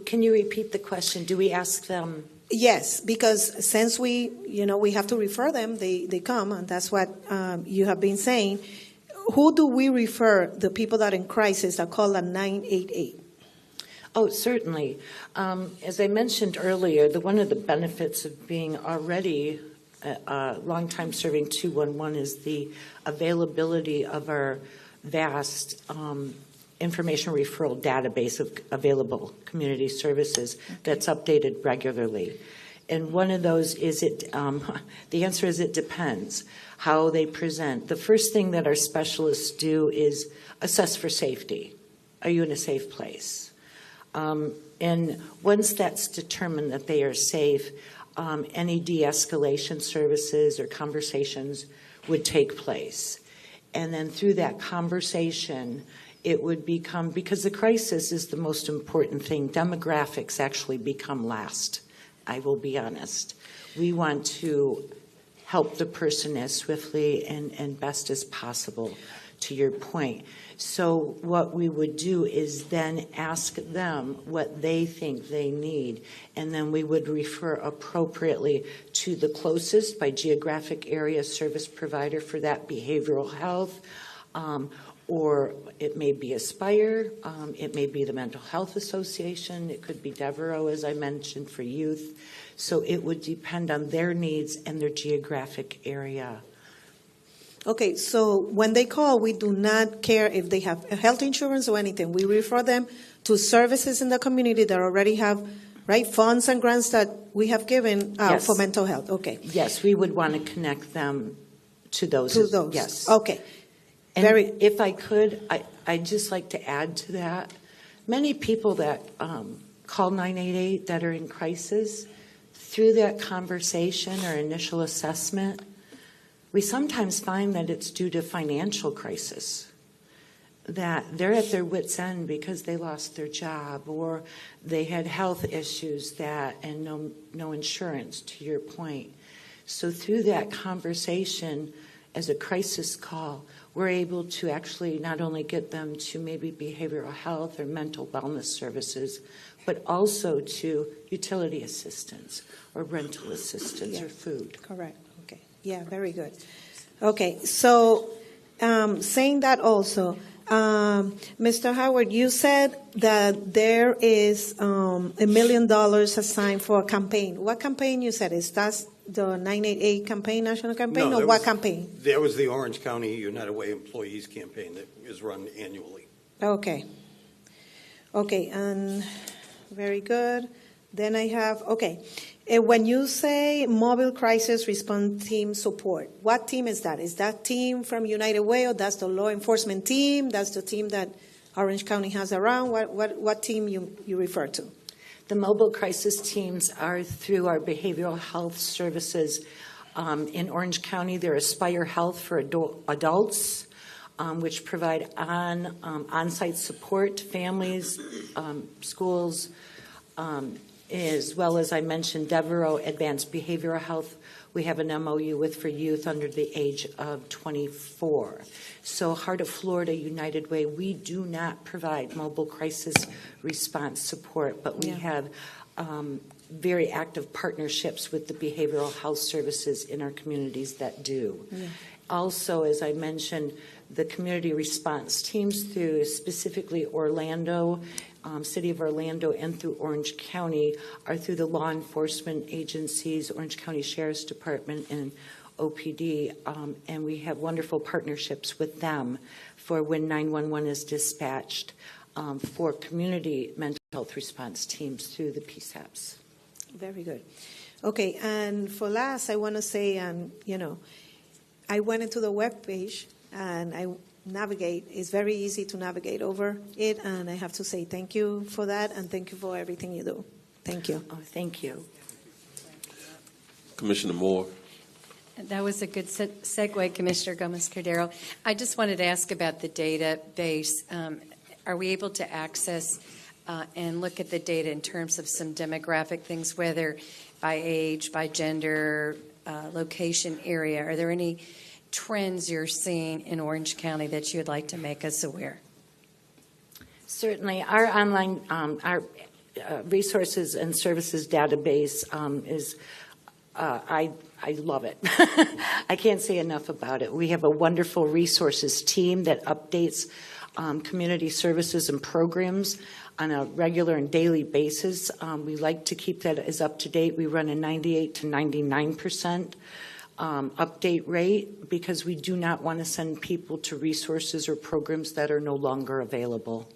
Can you repeat the question? Do we ask them? Yes, because since we have to refer them, they come, and that's what you have been saying. Who do we refer the people that are in crisis that call at 988? Oh, certainly. As I mentioned earlier, one of the benefits of being already a long-time serving 211 is the availability of our vast information referral database of available community services that's updated regularly. And one of those is the answer is it depends how they present. The first thing that our specialists do is assess for safety. Are you in a safe place? And once that's determined that they are safe, any de-escalation services or conversations would take place. And then through that conversation, it would become, because the crisis is the most important thing, demographics actually become last, I will be honest. We want to help the person as swiftly and best as possible, to your point. So what we would do is then ask them what they think they need, and then we would refer appropriately to the closest by geographic area service provider for that behavioral health, or it may be Aspire, it may be the Mental Health Association, it could be Devereaux, as I mentioned, for youth. So it would depend on their needs and their geographic area. Okay, so when they call, we do not care if they have health insurance or anything. We refer them to services in the community that already have, right, funds and grants that we have given Yes. for mental health. Okay. Yes, we would want to connect them to those. To those. Yes. Okay. And if I could, I'd just like to add to that. Many people that call 988 that are in crisis, through that conversation or initial assessment, we sometimes find that it's due to financial crisis, that they're at their wits' end because they lost their job or they had health issues and no insurance, to your point. So through that conversation, as a crisis call, we're able to actually not only get them to maybe behavioral health or mental wellness services, but also to utility assistance or rental assistance or food. Correct. Okay. Yeah, very good. Okay, so saying that also, Mr. Howard, you said that there is $1 million assigned for a campaign. What campaign you said? Is that the 988 campaign, national campaign, No, or that what was- campaign? That was the Orange County United Way Employees Campaign that is run annually. Okay. Okay, and very good. Then I have, okay. When you say mobile crisis response team support, what team is that? Is that team from United Way, or that's the law enforcement team? That's the team that Orange County has around? What team you refer to? The mobile crisis teams are through our behavioral health services. In Orange County, they're Aspire Health for adults, which provide on-site support to families, schools, as well as I mentioned, Devereaux Advanced Behavioral Health. We have an MOU with for youth under the age of 24. So Heart of Florida United Way, we do not provide mobile crisis response support, but we have very active partnerships with the behavioral health services in our communities that do. Yeah. Also, as I mentioned, the community response teams through specifically Orlando, City of Orlando, and through Orange County are through the law enforcement agencies, Orange County Sheriff's Department and OPD, and we have wonderful partnerships with them for when 911 is dispatched for community mental health response teams through the PSAPs. Very good. Okay, and for last, I want to say, I went into the web page and I navigate. It's very easy to navigate over it, and I have to say thank you for that, and thank you for everything you do. Thank you. Oh, thank you. Commissioner Moore. That was a good segue, Commissioner Gomez-Cordero. I just wanted to ask about the database. Are we able to access and look at the data in terms of some demographic things, whether by age, by gender, location, area? Are there any trends you're seeing in Orange County that you would like to make us aware? Certainly, our online, our resources and services database is, I love it. I can't say enough about it. We have a wonderful resources team that updates community services and programs on a regular and daily basis. We like to keep that as up to date. We run a 98 to 99% update rate because we do not want to send people to resources or programs that are no longer available.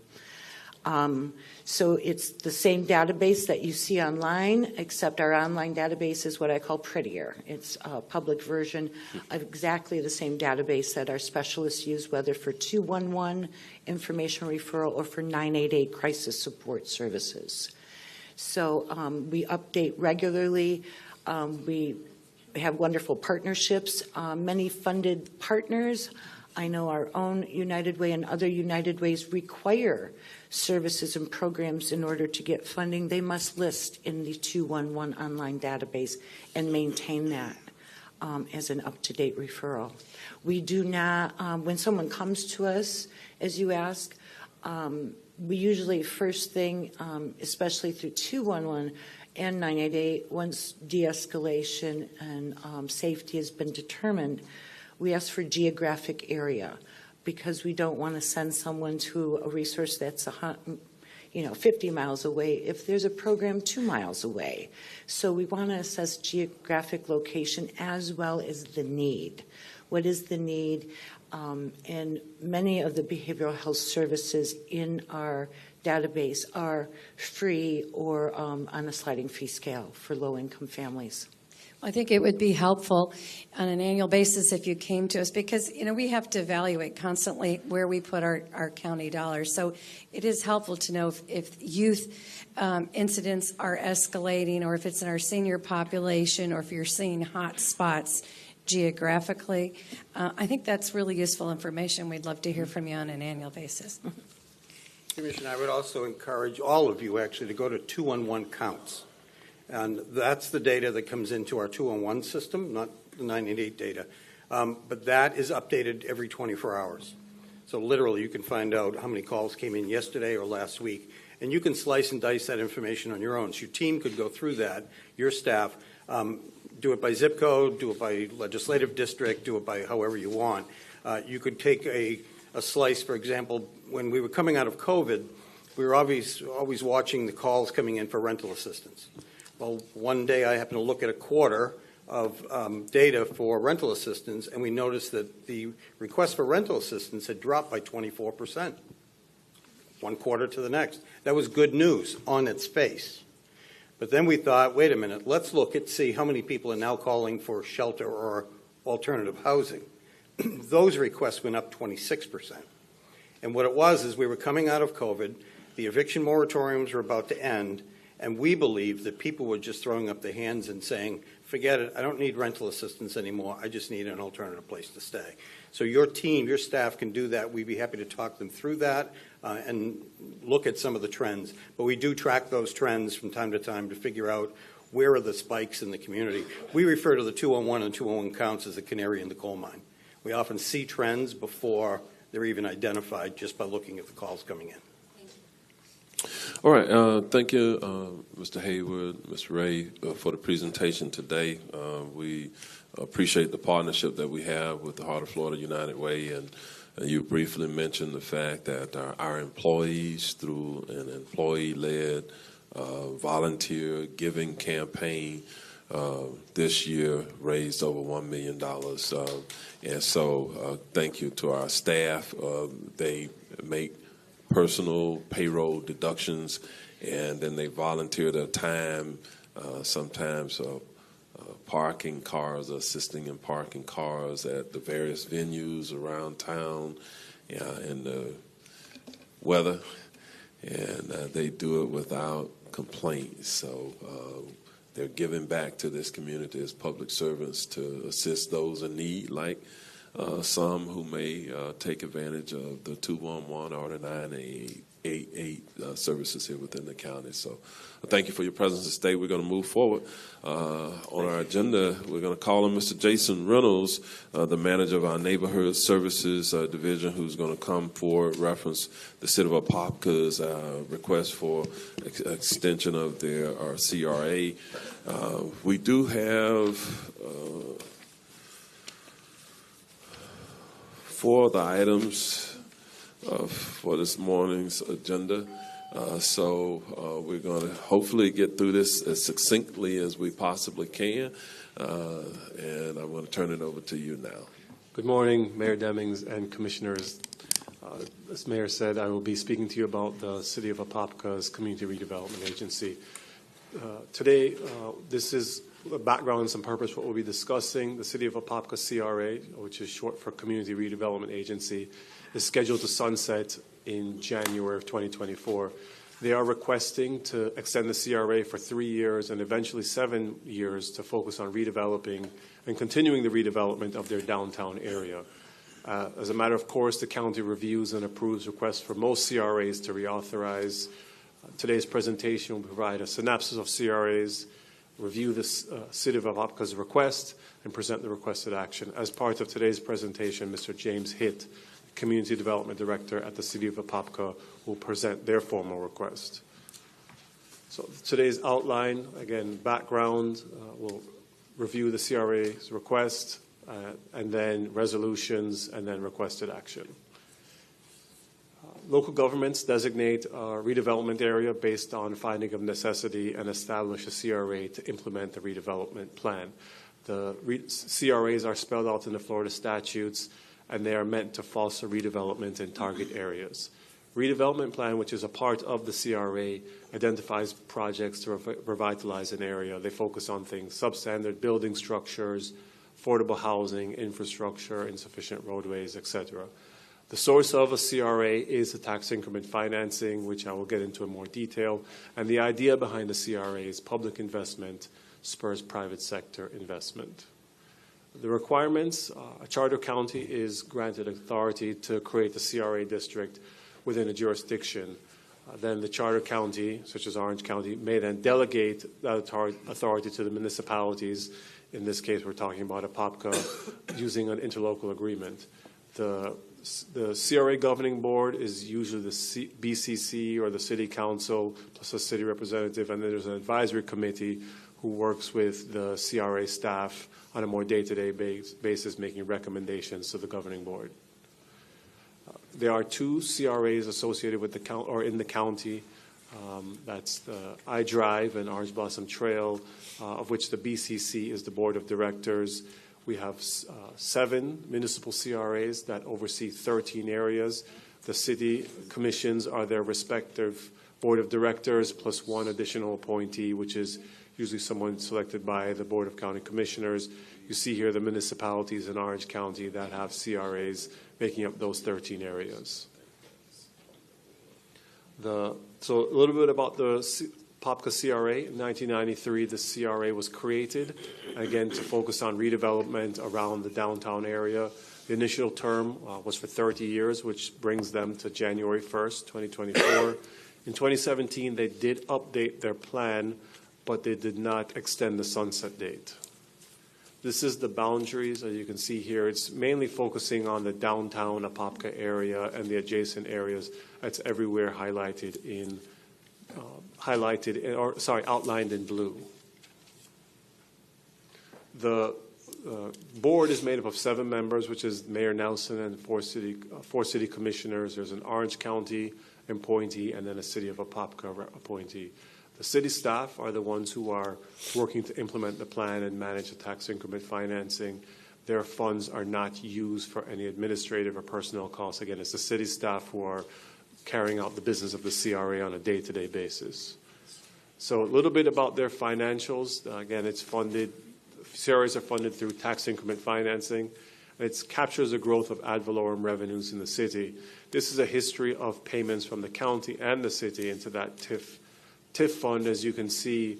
So it's the same database that you see online, except our online database is what I call prettier. It's a public version of exactly the same database that our specialists use, whether for 211 information referral or for 988 crisis support services. So we update regularly. We have wonderful partnerships, many funded partners. I know our own United Way and other United Ways require services and programs in order to get funding. They must list in the 211 online database and maintain that as an up-to-date referral. We do not, when someone comes to us, as you ask, we usually first thing, especially through 211 and 988, once de-escalation and safety has been determined, we ask for geographic area because we don't want to send someone to a resource that's 50 miles away if there's a program 2 miles away. So we want to assess geographic location as well as the need. What is the need? And many of the behavioral health services in our database are free or on a sliding fee scale for low-income families. I think it would be helpful on an annual basis if you came to us because, we have to evaluate constantly where we put our county dollars. So it is helpful to know if youth incidents are escalating or if it's in our senior population or if you're seeing hot spots geographically. I think that's really useful information. We'd love to hear from you on an annual basis. Commissioner, I would also encourage all of you actually to go to 211 Counts. And that's the data that comes into our 211 system, not the 988 data. But that is updated every 24 hours. So literally you can find out how many calls came in yesterday or last week. And you can slice and dice that information on your own. So your team could go through that, your staff, do it by zip code, do it by legislative district, do it by however you want. You could take a slice, for example, when we were coming out of COVID, we were always watching the calls coming in for rental assistance. Well, one day I happened to look at a quarter of data for rental assistance, and we noticed that the request for rental assistance had dropped by 24%, one quarter to the next. That was good news on its face. But then we thought, wait a minute, let's look and see how many people are now calling for shelter or alternative housing. Those requests went up 26%. And what it was is we were coming out of COVID, the eviction moratoriums were about to end, and we believed that people were just throwing up their hands and saying, forget it, I don't need rental assistance anymore, I just need an alternative place to stay. So your team, your staff can do that. We'd be happy to talk them through that and look at some of the trends. But we do track those trends from time to time to figure out where are the spikes in the community. We refer to the 211 and 201 counts as the canary in the coal mine. We often see trends before they're even identified just by looking at the calls coming in. All right. Thank you, Mr. Haywood, Mr. Ray, for the presentation today. We appreciate the partnership that we have with the Heart of Florida United Way, and you briefly mentioned the fact that our employees, through an employee-led volunteer giving campaign, this year raised over $1 million. And so thank you to our staff. They make personal payroll deductions, and then they volunteer their time, sometimes parking cars, assisting in parking cars at the various venues around town, in the weather, and they do it without complaint. So they're giving back to this community as public servants to assist those in need, like some who may take advantage of the 211 or the 988 services here within the county. So thank you for your presence this day. We're going to move forward. On our agenda, we're going to call on Mr. Jason Reynolds, the manager of our Neighborhood Services Division, who's going to come forward, reference the City of Apopka's request for extension of their CRA. We do have 4 of the items for this morning's agenda. So we're going to hopefully get through this as succinctly as we possibly can. And I'm going to turn it over to you now. Good morning, Mayor Demings and Commissioners. As Mayor said, I will be speaking to you about the City of Apopka's Community Redevelopment Agency. Today, this is the background and some purpose what we'll be discussing. The City of Apopka CRA, which is short for Community Redevelopment Agency, is scheduled to sunset in January of 2024. They are requesting to extend the CRA for 3 years and eventually 7 years to focus on redeveloping and continuing the redevelopment of their downtown area. As a matter of course, the county reviews and approves requests for most CRAs to reauthorize. Today's presentation will provide a synopsis of CRAs, review the City of Apopka's request, and present the requested action. As part of today's presentation, Mr. James Hitt, Community Development Director at the City of Apopka, will present their formal request. So today's outline, again, background, we'll review the CRA's request, and then resolutions, and then requested action. Local governments designate a redevelopment area based on finding of necessity and establish a CRA to implement the redevelopment plan. The CRAs are spelled out in the Florida statutes, and they are meant to foster redevelopment in target areas. Redevelopment plan, which is a part of the CRA, identifies projects to revitalize an area. They focus on things, substandard building structures, affordable housing, infrastructure, insufficient roadways, etc. The source of a CRA is the tax increment financing, which I will get into in more detail. And the idea behind the CRA is public investment spurs private sector investment. The requirements, a charter county is granted authority to create the CRA district within a jurisdiction. Then the charter county, such as Orange County, may then delegate that authority to the municipalities. In this case, we're talking about Apopka, using an interlocal agreement. The CRA governing board is usually the BCC or the city council plus a city representative, and then there's an advisory committee who works with the CRA staff on a more day-to-day basis, making recommendations to the governing board. There are 2 CRAs associated with the or in the county. That's the iDrive and Orange Blossom Trail, of which the BCC is the board of directors. We have 7 municipal CRAs that oversee 13 areas. The city commissions are their respective board of directors plus 1 additional appointee, which is usually someone selected by the Board of County Commissioners. You see here the municipalities in Orange County that have CRAs making up those 13 areas. So a little bit about the Apopka CRA. In 1993, the CRA was created, again, to focus on redevelopment around the downtown area. The initial term was for 30 years, which brings them to January 1st, 2024. In 2017, they did update their plan, but they did not extend the sunset date. This is the boundaries, as you can see here. It's mainly focusing on the downtown Apopka area and the adjacent areas. That's everywhere highlighted outlined in blue. The board is made up of 7 members, which is Mayor Nelson and 4 city commissioners. There's an Orange County appointee and then a City of Apopka appointee. The city staff are the ones who are working to implement the plan and manage the tax increment financing. Their funds are not used for any administrative or personnel costs. Again, it's the city staff who are carrying out the business of the CRA on a day-to-day basis. So a little bit about their financials. Again, it's funded CRAs are funded through tax increment financing. It captures the growth of ad valorem revenues in the city. This is a history of payments from the county and the city into that TIF fund. As you can see,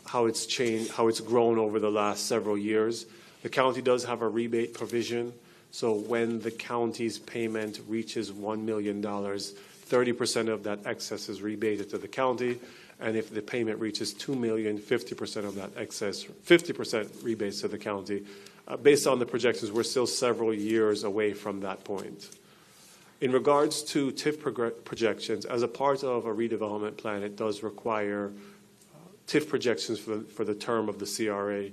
how it's changed, how it's grown over the last several years. The county does have a rebate provision, so when the county's payment reaches $1 million, 30% of that excess is rebated to the county, and if the payment reaches $2 million, 50% of that excess, 50% rebates to the county. Based on the projections, we're still several years away from that point. In regards to TIF projections, as a part of a redevelopment plan, it does require TIF projections for the term of the CRA.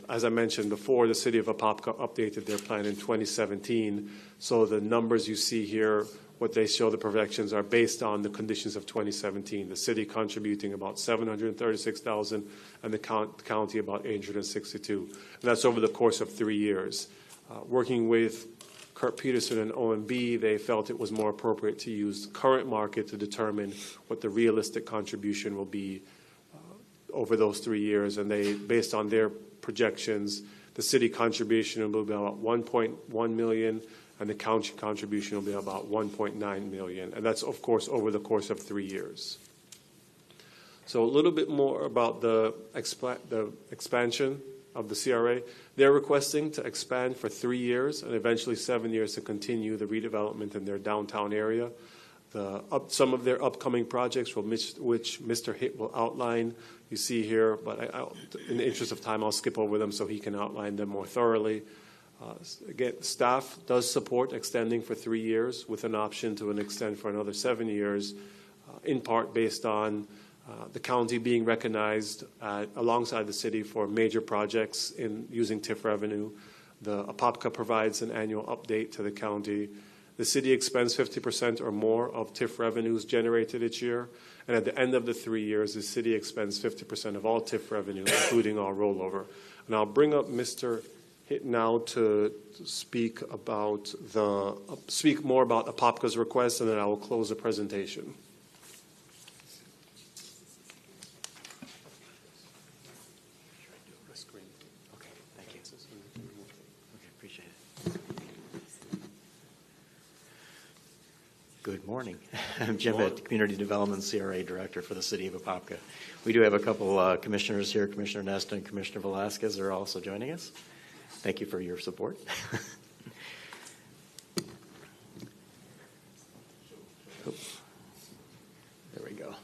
As I mentioned before, the City of Apopka updated their plan in 2017. So the numbers you see here, what they show the projections are based on the conditions of 2017. The city contributing about $736,000 and the county about $862,000. And that's over the course of 3 years. Working with Kurt Peterson and OMB, they felt it was more appropriate to use the current market to determine what the realistic contribution will be over those 3 years. And they, based on their projections, the city contribution will be about $1.1 million, and the county contribution will be about $1.9 million. And that's, of course, over the course of 3 years. So a little bit more about the expansion of the CRA. They're requesting to expand for 3 years and eventually 7 years to continue the redevelopment in their downtown area. Some of their upcoming projects, which Mr. Hitt will outline, you see here, but in the interest of time, I'll skip over them so he can outline them more thoroughly. Again, staff does support extending for 3 years with an option to extend for another 7 years, in part based on the county being recognized alongside the city for major projects in using TIF revenue. The Apopka provides an annual update to the county. The city expends 50% or more of TIF revenues generated each year. And at the end of the 3 years, the city expends 50% of all TIF revenue, including all rollover. And I'll bring up Mr. Hitt now to speak more about Apopka's request, and then I will close the presentation. Good morning. I'm Jim Hitt, Community Development CRA Director for the City of Apopka. We do have a couple commissioners here. Commissioner Nesta and Commissioner Velasquez are also joining us. Thank you for your support. There we go.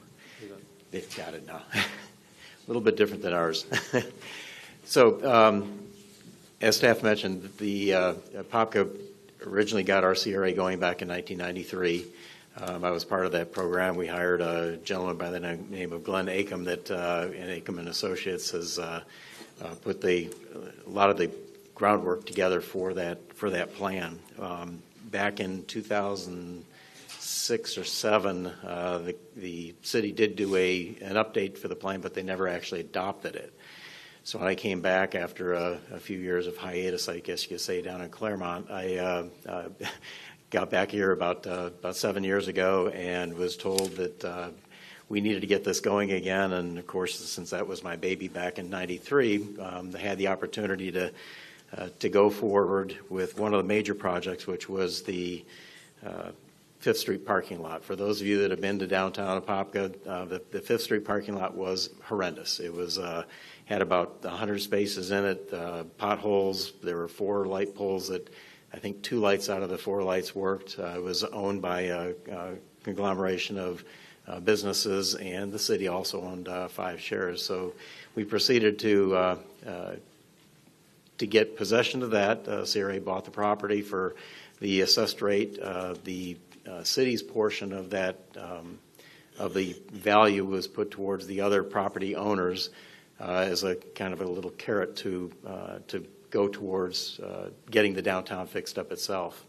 They've got it now. A little bit different than ours. So, as staff mentioned, the Apopka originally got our CRA going back in 1993. I was part of that program. We hired a gentleman by the name of Glenn Acom and Acom & Associates has put a lot of the groundwork together for that plan. Back in 2006 or 7, the city did do an update for the plan, but they never actually adopted it. So when I came back after a few years of hiatus, I guess you could say, down in Claremont, I got back here about 7 years ago and was told that we needed to get this going again. And of course, since that was my baby back in '93, I had the opportunity to go forward with one of the major projects, which was the Fifth Street parking lot. For those of you that have been to downtown Apopka, the Fifth Street parking lot was horrendous. It was had about 100 spaces in it, potholes. There were 4 light poles that I think 2 lights out of the 4 lights worked. It was owned by a conglomeration of businesses, and the city also owned 5 shares. So we proceeded to get possession of that. CRA bought the property for the assessed rate. The city's portion of that of the value was put towards the other property owners as a kind of a little carrot to go towards getting the downtown fixed up itself.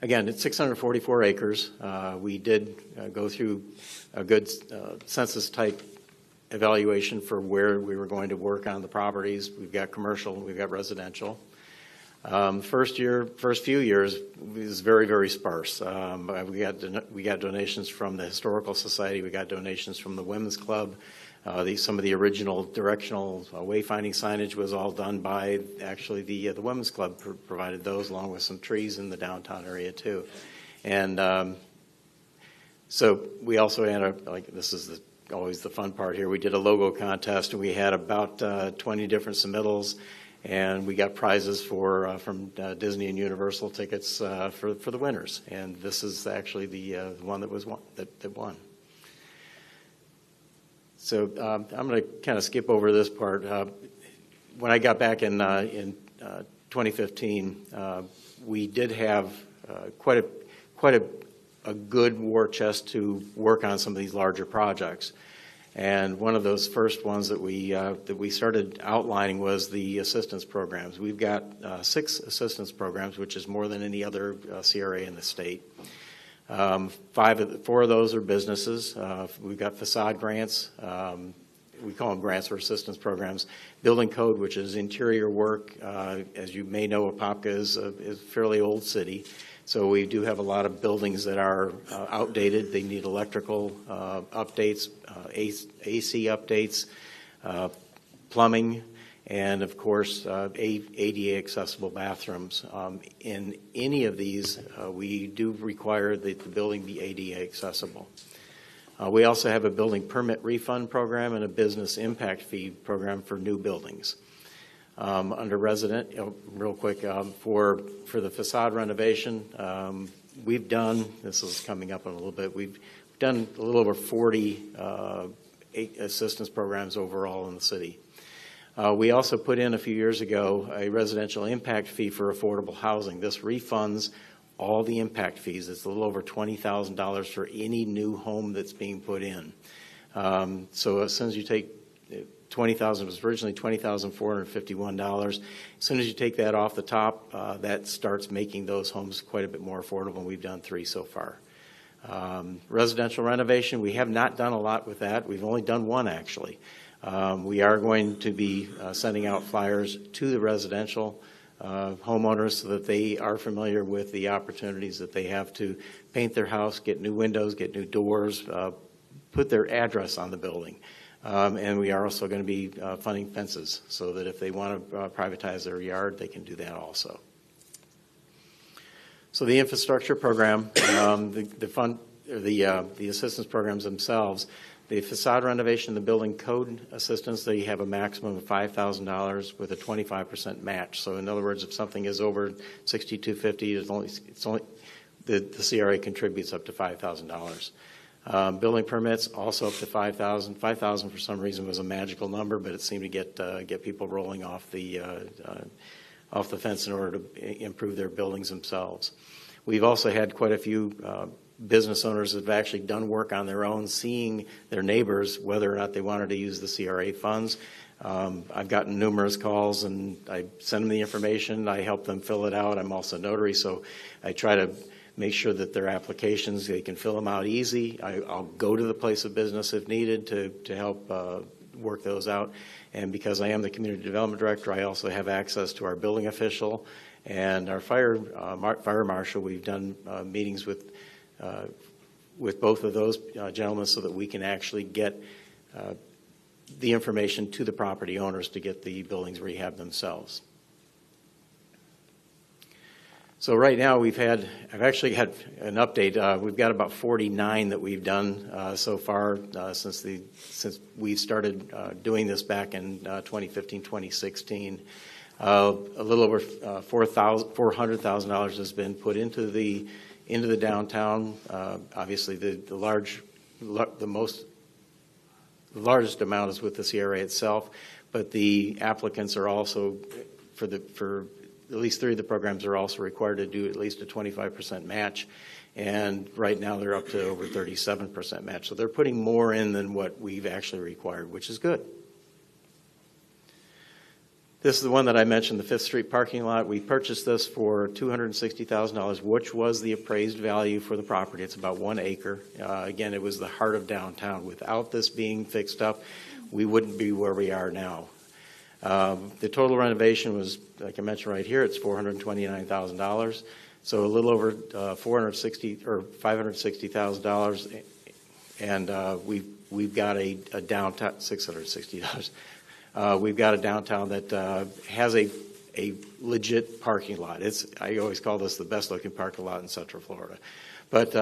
Again, it's 644 acres. We did go through a good census-type evaluation for where we were going to work on the properties. We've got commercial, we've got residential. First few years was very, very sparse. We got donations from the Historical Society, we got donations from the Women's Club, Some of the original directional wayfinding signage was all done by actually the Women's Club provided those, along with some trees in the downtown area too. And so we also had this is always the fun part here. We did a logo contest, and we had about 20 different submittals, and we got prizes from Disney and Universal tickets for the winners. And this is actually the one that won. So I'm going to kind of skip over this part. When I got back in 2015, we did have quite a good war chest to work on some of these larger projects. And one of those first ones that we started outlining was the assistance programs. We've got 6 assistance programs, which is more than any other CRA in the state. 4 of those are businesses. We've got facade grants. We call them grants for assistance programs. Building code, which is interior work. As you may know, Apopka is a fairly old city. So we do have a lot of buildings that are outdated. They need electrical updates, AC updates, plumbing, and of course ADA accessible bathrooms. In any of these, we do require that the building be ADA accessible. We also have a building permit refund program and a business impact fee program for new buildings. Under resident, real quick, for the facade renovation, we've done, this is coming up in a little bit, we've done a little over 40 assistance programs overall in the city. We also put in a few years ago a residential impact fee for affordable housing. This refunds all the impact fees. It's a little over $20,000 for any new home that's being put in. So as soon as you take $20,000, was originally $20,451. As soon as you take that off the top, that starts making those homes quite a bit more affordable, and we've done 3 so far. Residential renovation, we have not done a lot with that. We've only done 1 actually. We are going to be sending out flyers to the residential homeowners so that they are familiar with the opportunities that they have to paint their house, get new windows, get new doors, put their address on the building. And we are also going to be funding fences so that if they want to privatize their yard, they can do that also. So the infrastructure program, the assistance programs themselves, the facade renovation, the building code assistance, they have a maximum of $5,000 with a 25% match. So in other words, if something is over $6,250, it's only the CRA contributes up to $5,000. Building permits also up to $5,000. $5,000 for some reason was a magical number, but it seemed to get people rolling off the fence in order to improve their buildings themselves. We've also had quite a few business owners that have actually done work on their own, seeing their neighbors whether or not they wanted to use the CRA funds. I've gotten numerous calls, and I send them the information. I help them fill it out. I'm also a notary, so I try to make sure that their applications, they can fill them out easy. I'll go to the place of business if needed to help work those out. And because I am the community development director, I also have access to our building official and our fire marshal. We've done meetings with both of those gentlemen so that we can actually get the information to the property owners to get the buildings rehabbed themselves. So right now I've actually had an update. We've got about 49 that we've done so far since we started doing this back in 2015, 2016. A little over $400,000 has been put into the downtown. Obviously, the largest amount is with the CRA itself, but the applicants are also for at least 3 of the programs are also required to do at least a 25% match, and right now they're up to over 37% match. So they're putting more in than what we've actually required, which is good. This is the one that I mentioned, the 5th Street parking lot. We purchased this for $260,000, which was the appraised value for the property. It's about 1 acre. Again, it was the heart of downtown. Without this being fixed up, we wouldn't be where we are now. The total renovation was, like I mentioned right here, it's $429,000. So a little over $560,000 And we've got a downtown, $660. We've got a downtown that has a legit parking lot. I always call this the best looking parking lot in Central Florida. But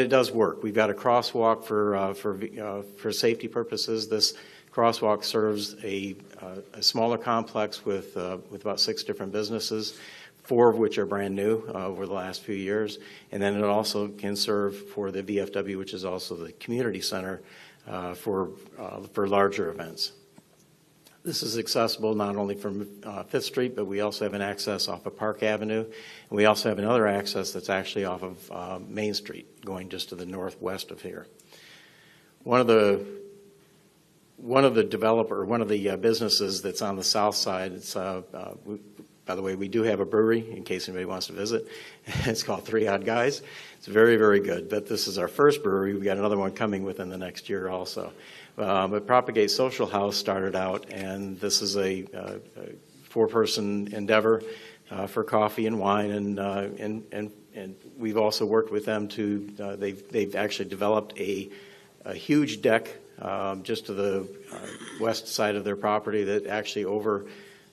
it does work. We've got a crosswalk for safety purposes. This crosswalk serves a smaller complex with about 6 different businesses, 4 of which are brand new over the last few years. And then it also can serve for the VFW, which is also the community center for larger events. This is accessible not only from 5th Street, but we also have an access off of Park Avenue. And we also have another access that's actually off of Main Street, going just to the northwest of here. One of the businesses that's on the south side, by the way, we do have a brewery in case anybody wants to visit. It's called 3 Odd Guys. It's very, very good. But this is our first brewery. We've got another one coming within the next year also. But Propagate Social House started out, and this is a 4-person endeavor for coffee and wine, and we've also worked with them to. They've actually developed a huge deck just to the west side of their property that actually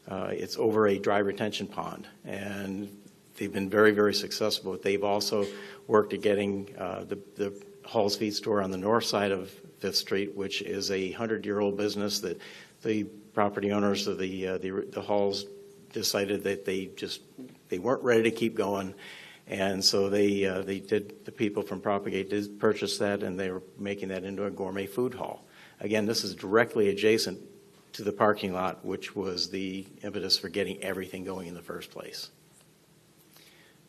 it's over a dry retention pond, and they've been very, very successful. They've also worked at getting the Hall's Feed store on the north side of 5th Street, which is a 100-year-old business that the property owners of the Halls decided that they weren't ready to keep going, and so the people from Propagate did purchase that, and they were making that into a gourmet food hall. Again, this is directly adjacent to the parking lot, which was the impetus for getting everything going in the first place.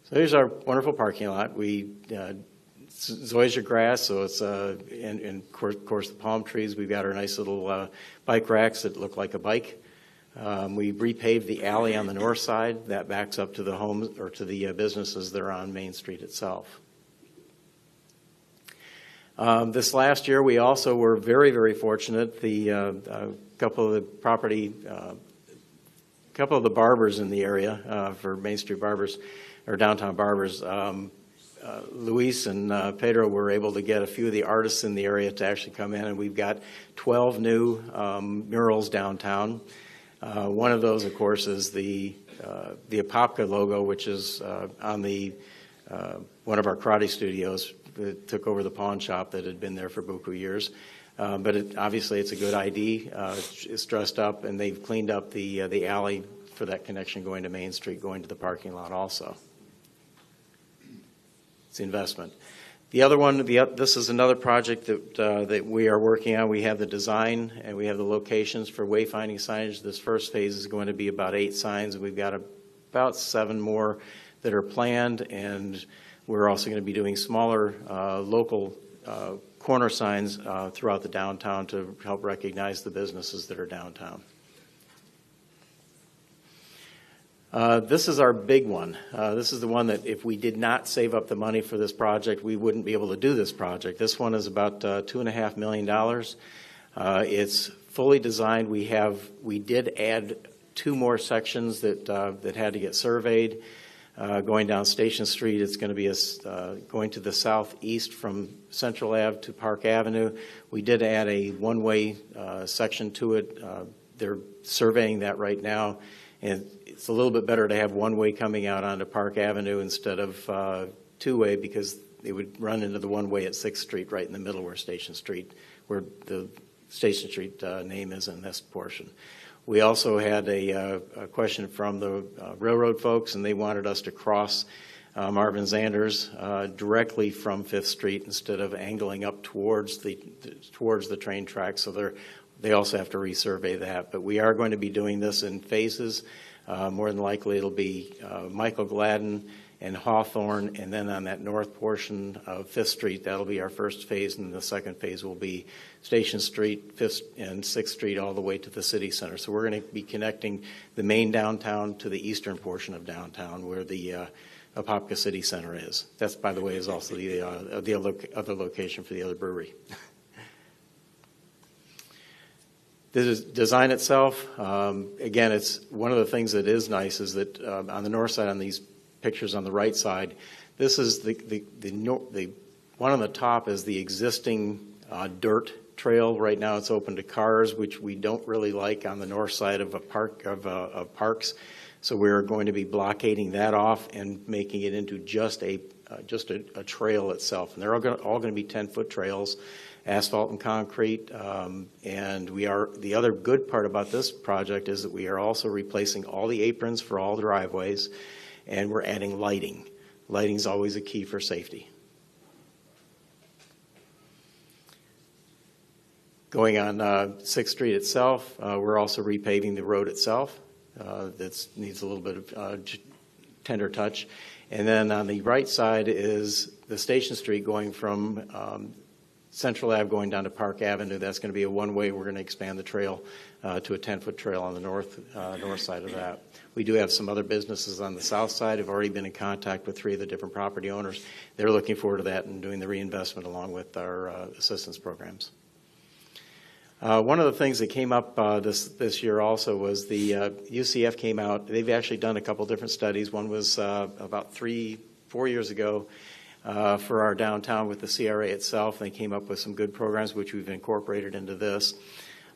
So here's our wonderful parking lot. It's zoysia grass, so it's and of course the palm trees. We've got our nice little bike racks that look like a bike. We repaved the alley on the north side that backs up to the homes or to the businesses that are on Main Street itself. This last year, we also were very, very fortunate. The couple of the barbers in the area for Main Street barbers or downtown barbers. Luis and Pedro were able to get a few of the artists in the area to actually come in, and we've got 12 new murals downtown. One of those, of course, is the Apopka logo, which is on one of our karate studios that took over the pawn shop that had been there for buku years. But obviously it's a good ID. It's dressed up, and they've cleaned up the alley for that connection going to Main Street, going to the parking lot also. It's investment. The other one, this is another project that we are working on. We have the design and we have the locations for wayfinding signage. This first phase is going to be about 8 signs, and we've got about 7 more that are planned, and we're also going to be doing smaller local corner signs throughout the downtown to help recognize the businesses that are downtown. This is our big one. This is the one that if we did not save up the money for this project, we wouldn't be able to do this project. This one is about $2.5 million. It's fully designed. We did add 2 more sections that had to get surveyed. Going down Station Street, it's going to be going to the southeast from Central Ave to Park Avenue. We did add a one-way section to it. They're surveying that right now, and it's a little bit better to have one-way coming out onto Park Avenue instead of two-way, because they would run into the one-way at 6th Street right in the middle where the Station Street name is in this portion. We also had a question from the railroad folks, and they wanted us to cross Marvin Zanders directly from 5th Street instead of angling up towards the train track. So they also have to resurvey that. But we are going to be doing this in phases. More than likely, it'll be Michael Gladden and Hawthorne, and then on that north portion of 5th Street, that'll be our first phase, and the second phase will be Station Street, 5th and 6th Street, all the way to the city center. So we're going to be connecting the main downtown to the eastern portion of downtown, where the Apopka City Center is. That's, by the way, is also the other location for the other brewery. The design itself, again, it's one of the things that is nice is that on the north side, on these pictures on the right side, this is the one on the top is the existing dirt trail. Right now it's open to cars, which we don't really like on the north side of a park of parks. So we're going to be blockading that off and making it into just a trail itself. And they're all going to be 10-foot trails, asphalt and concrete. And the other good part about this project is that we are also replacing all the aprons for all driveways, and we're adding lighting. Lighting is always a key for safety. Going on 6th Street itself, we're also repaving the road itself. That needs a little bit of tender touch. And then on the right side is the Station Street going from Central Ave going down to Park Avenue. That's going to be a one-way. We're going to expand the trail to a 10-foot trail on the north side of that. We do have some other businesses on the south side. I've already been in contact with 3 of the different property owners. They're looking forward to that and doing the reinvestment along with our assistance programs. One of the things that came up this year also was the UCF came out. They've actually done a couple different studies. One was about 3-4 years ago for our downtown with the CRA itself. They came up with some good programs which we've incorporated into this.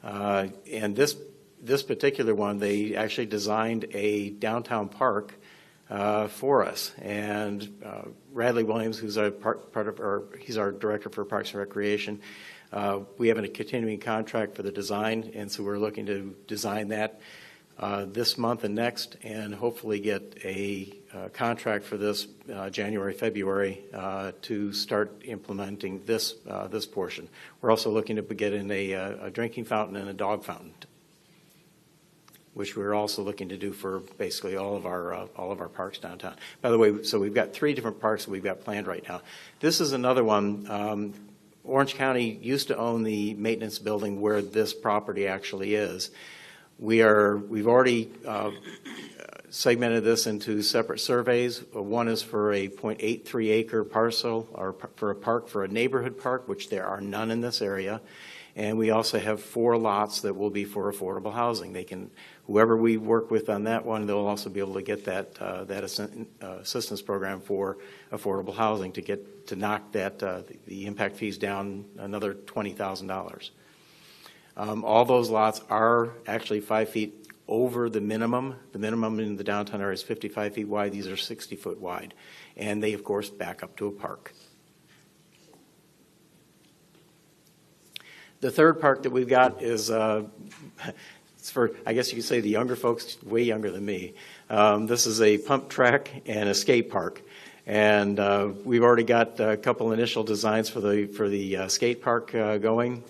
And this particular one, they actually designed a downtown park for us. And Radley Williams, who's he's our director for Parks and Recreation. We have a continuing contract for the design, and so we're looking to design that this month and next, and hopefully get a contract for this January, February to start implementing this portion. We're also looking to get in a drinking fountain and a dog fountain, which we're also looking to do for basically all of our parks downtown. By the way, so we've got 3 different parks that we've got planned right now. This is another one. Orange County used to own the maintenance building where this property actually is. We've already segmented this into separate surveys. One is for a 0.83 acre parcel, or for a park, for a neighborhood park, which there are none in this area. And we also have 4 lots that will be for affordable housing. Whoever we work with on that one, they'll also be able to get that assistance program for affordable housing to knock the impact fees down another $20,000. All those lots are actually 5 feet over the minimum. The minimum in the downtown area is 55 feet wide. These are 60 foot wide, and they of course back up to a park. The third park that we've got is it's for, I guess you could say, the younger folks, way younger than me. This is a pump track and a skate park, and we've already got a couple initial designs for the skate park going.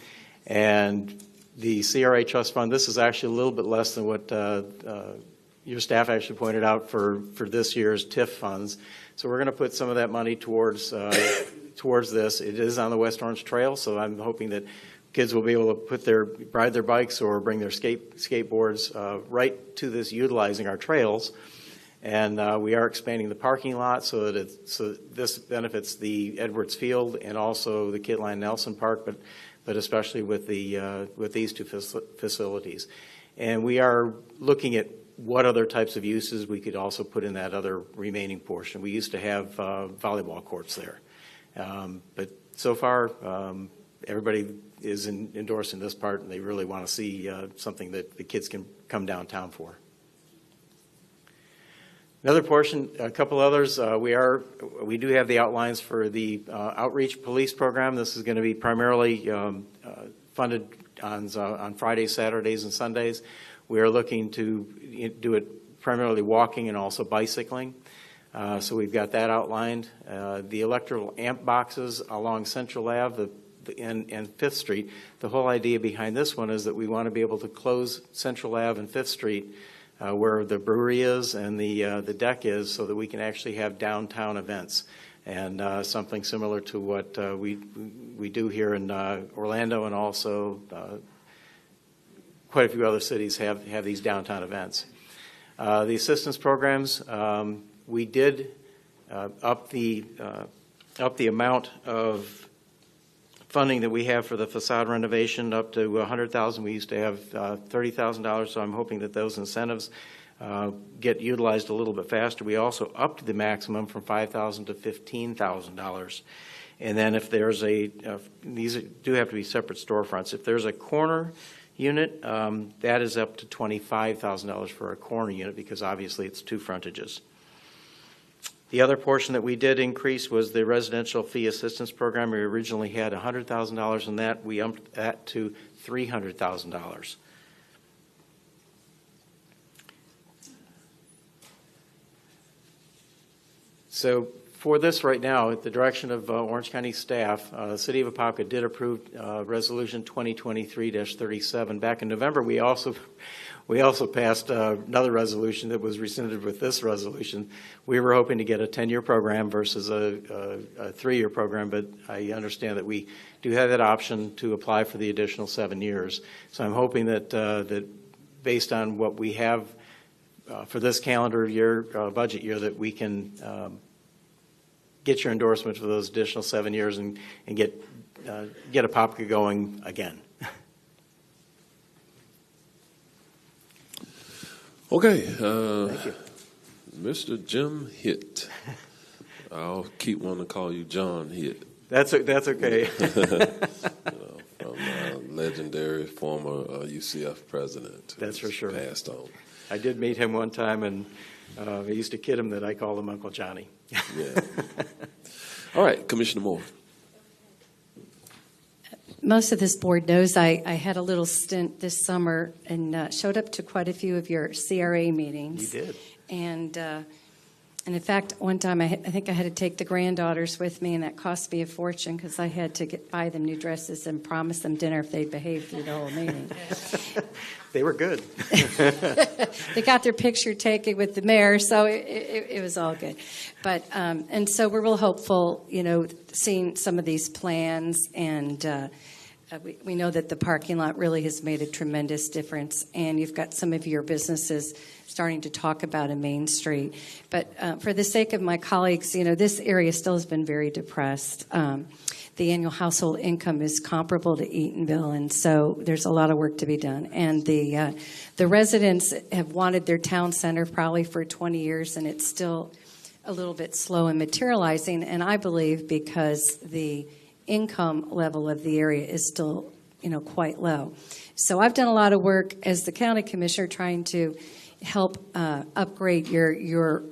And the CRA Trust Fund, this is actually a little bit less than what your staff actually pointed out for this year's TIF funds. So we're going to put some of that money towards this. It is on the West Orange Trail, so I'm hoping that kids will be able to ride their bikes or bring their skateboards right to this, utilizing our trails. And we are expanding the parking lot so this benefits the Edwards Field and also the Kitline Nelson Park, but especially with these 2 facilities. And we are looking at what other types of uses we could also put in that other remaining portion. We used to have volleyball courts there, but so far everybody is endorsing this part, and they really want to see something that the kids can come downtown for. Another portion, a couple others, we do have the outlines for the outreach police program. This is going to be primarily funded on Fridays, Saturdays, and Sundays. We are looking to do it primarily walking and also bicycling. So we've got that outlined. The electrical amp boxes along Central Ave, and 5th Street. The whole idea behind this one is that we want to be able to close Central Ave and 5th Street where the brewery is and the deck is, so that we can actually have downtown events, and something similar to what we do here in Orlando, and also quite a few other cities have these downtown events. The assistance programs, we did up the amount of funding that we have for the facade renovation up to $100,000. We used to have $30,000, so I'm hoping that those incentives get utilized a little bit faster. We also upped the maximum from $5,000 to $15,000. And then if there's these do have to be separate storefronts. If there's a corner unit, that is up to $25,000 for a corner unit because obviously it's two frontages. The other portion that we did increase was the residential fee assistance program. We originally had $100,000 in that. We upped that to $300,000. So for this right now, at the direction of Orange County staff, the City of Apopka did approve Resolution 2023-37. Back in November, we also passed another resolution that was rescinded with this resolution. We were hoping to get a 10-year program versus a 3-year program, but I understand that we do have that option to apply for the additional 7 years. So I'm hoping that based on what we have for this calendar year, budget year, that we can get your endorsement for those additional 7 years and get Apopka going again. Okay, Thank you. Mr. Jim Hitt. I'll keep wanting to call you John Hitt. That's okay. From legendary former UCF president. That's for sure. Passed on. I did meet him one time, and I used to kid him that I called him Uncle Johnny. Yeah. All right, Commissioner Moore. Most of this board knows I had a little stint this summer and showed up to quite a few of your CRA meetings. You did. And in fact, one time I think I had to take the granddaughters with me, and that cost me a fortune because I had to buy them new dresses and promise them dinner if they'd behave through the whole meeting. They were good. They got their picture taken with the mayor, so it was all good. But and so we're real hopeful, seeing some of these plans, and we know that the parking lot really has made a tremendous difference, and you've got some of your businesses starting to talk about a Main Street. But for the sake of my colleagues, this area still has been very depressed. The annual household income is comparable to Eatonville, and so there's a lot of work to be done. And the residents have wanted their town center probably for 20 years, and it's still a little bit slow in materializing. And I believe because the income level of the area is still, quite low. So I've done a lot of work as the county commissioner trying to help upgrade your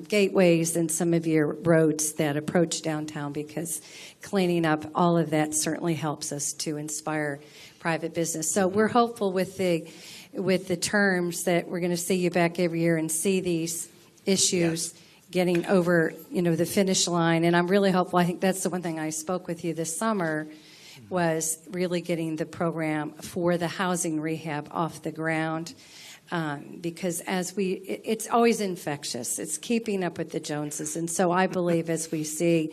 gateways and some of your roads that approach downtown, because cleaning up all of that certainly helps us to inspire private business. So we're hopeful with the terms that we're going to see you back every year and see these issues getting over the finish line. And I'm really hopeful. I think that's the one thing I spoke with you this summer, was really getting the program for the housing rehab off the ground. Because it's always infectious. It's keeping up with the Joneses. And so I believe as we see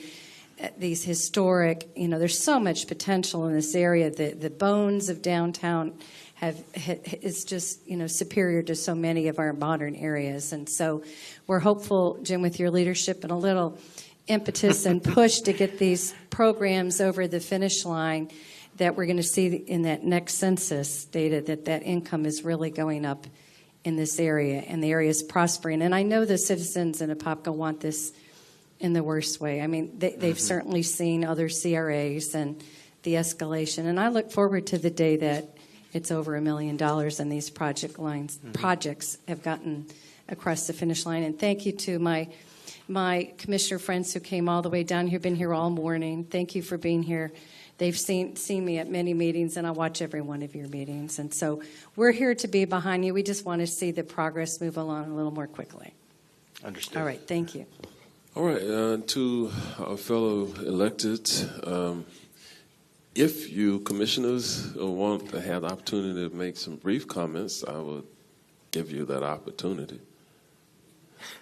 these historic, there's so much potential in this area. The bones of downtown is just, superior to so many of our modern areas. And so we're hopeful, Jim, with your leadership and a little impetus and push to get these programs over the finish line, that we're going to see in that next census data that income is really going up in this area, and the area is prospering. And I know the citizens in Apopka want this in the worst way. I mean, they've certainly seen other CRAs and the escalation, and I look forward to the day that it's over $1 million and these projects have gotten across the finish line. And thank you to my commissioner friends who came all the way down here, been here all morning. Thank you for being here. They've seen me at many meetings, and I watch every one of your meetings. And so we're here to be behind you. We just want to see the progress move along a little more quickly. Understood. All right. Thank you. All right, to our fellow electeds, if you commissioners want to have the opportunity to make some brief comments, I will give you that opportunity.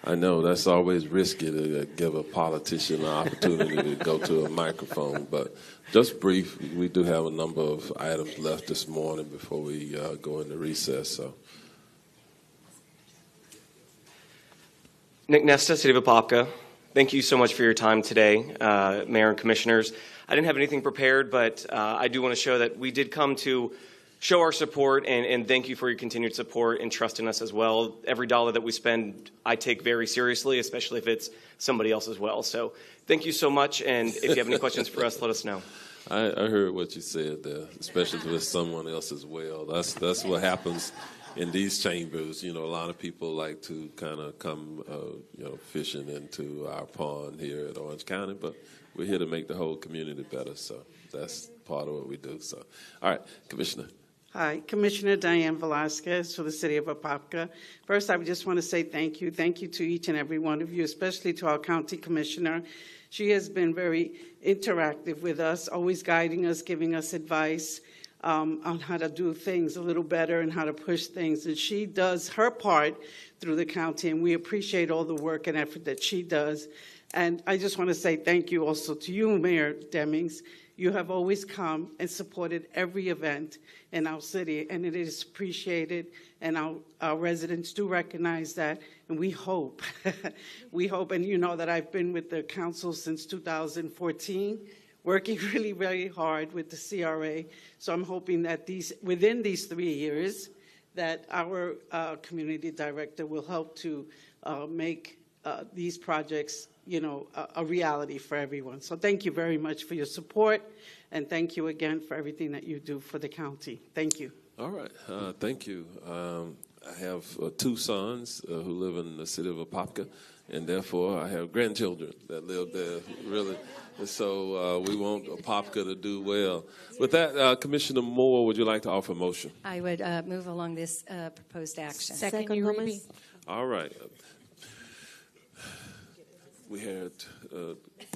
I know that's always risky to give a politician an opportunity to go to a microphone, but just brief. We do have a number of items left this morning before we go into recess. So, Nick Nesta, City of Apopka. Thank you so much for your time today, Mayor and Commissioners. I didn't have anything prepared, but I do want to show that we did come to show our support, and thank you for your continued support and trust in us as well. Every dollar that we spend, I take very seriously, especially if it's somebody else as well. So thank you so much, and if you have any questions for us, let us know. I heard what you said there, especially with someone else as well. That's what happens in these chambers. You know, a lot of people like to kind of come, fishing into our pond here at Orange County, but we're here to make the whole community better. So that's part of what we do. So, all right, Commissioner. Hi, Commissioner Diane Velasquez for the City of Apopka. First, I just want to say thank you. Thank you to each and every one of you, especially to our County Commissioner. She has been very interactive with us, always guiding us, giving us advice on how to do things a little better and how to push things. And she does her part through the county, and we appreciate all the work and effort that she does. And I just want to say thank you also to you, Mayor Demings. You have always come and supported every event in our city, and it is appreciated, and our residents do recognize that, and we hope, and you know that I've been with the council since 2014, working really, very hard with the CRA, so I'm hoping that within these 3 years, that our community director will help to make these projects a reality for everyone. So thank you very much for your support, and thank you again for everything that you do for the county. Thank you. All right, thank you. I have 2 sons who live in the city of Apopka, and therefore I have grandchildren that live there, really. And so we want Apopka to do well. With that, Commissioner Moore, would you like to offer a motion? I would move along this proposed action. Second, Uribe. All right. We had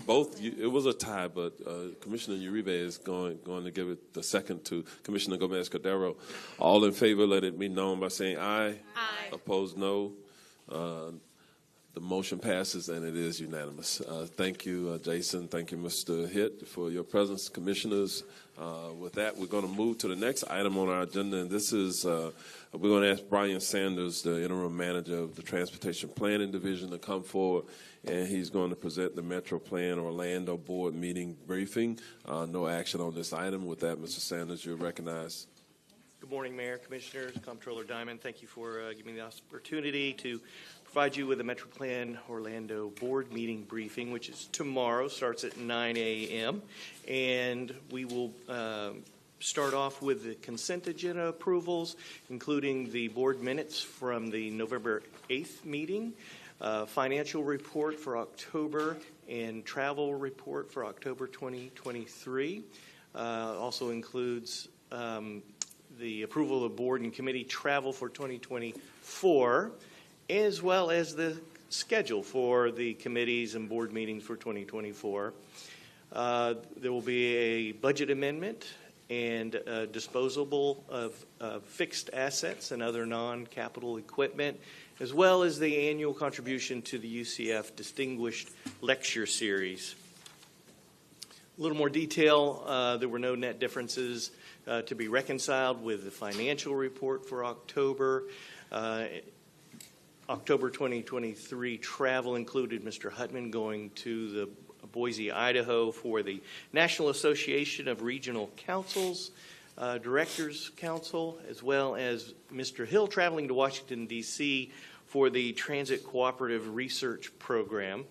both. It was a tie, but Commissioner Uribe is going to give it the second to Commissioner Gomez-Cordero. All in favor, let it be known by saying aye. Aye. Opposed, no. The motion passes, and it is unanimous. Thank you, Jason. Thank you, Mr. Hitt, for your presence, commissioners. With that, we're going to move to the next item on our agenda, and this is we're going to ask Brian Sanders, the interim manager of the Transportation Planning Division, to come forward, and he's going to present the Metro Plan Orlando Board meeting briefing. No action on this item. With that, Mr. Sanders, you're recognized. Good morning, Mayor, Commissioners, Comptroller Diamond. Thank you for giving me the opportunity to provide you with a Metro Plan Orlando Board meeting briefing, which is tomorrow, starts at 9 a.m. And we will start off with the consent agenda approvals, including the board minutes from the November 8th meeting, financial report for October, and travel report for October 2023. Also includes the approval of board and committee travel for 2024, as well as the schedule for the committees and board meetings for 2024. There will be a budget amendment and disposable of fixed assets and other non-capital equipment, as well as the annual contribution to the UCF Distinguished Lecture Series. A little more detail, there were no net differences to be reconciled with the financial report for October. October 2023 travel included Mr. Hutman going to the Boise, Idaho for the National Association of Regional Councils, Directors Council, as well as Mr. Hill traveling to Washington, D.C. for the Transit Cooperative Research Program.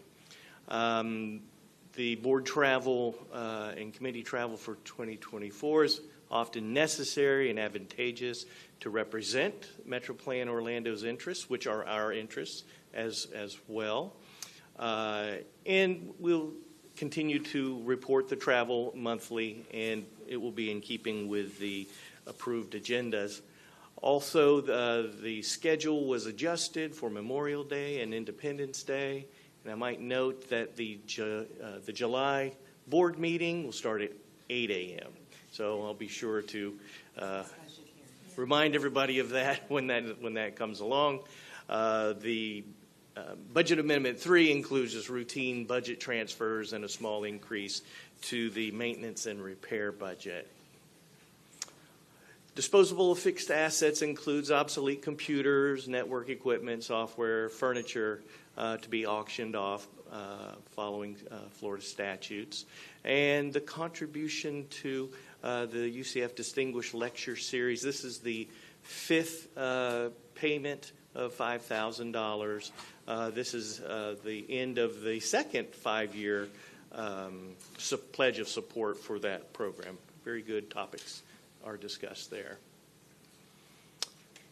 The board travel and committee travel for 2024 is often necessary and advantageous to represent Metro Plan Orlando's interests, which are our interests as well. And we'll continue to report the travel monthly, and it will be in keeping with the approved agendas. Also, the schedule was adjusted for Memorial Day and Independence Day. And I might note that the July board meeting will start at 8 a.m. So I'll be sure to remind everybody of that when that comes along. The Budget Amendment 3 includes just routine budget transfers and a small increase to the maintenance and repair budget. Disposable of fixed assets includes obsolete computers, network equipment, software, furniture to be auctioned off following Florida statutes. And the contribution to the UCF Distinguished Lecture Series. This is the fifth payment of $5,000. This is the end of the second 5-year pledge of support for that program. Very good topics are discussed there.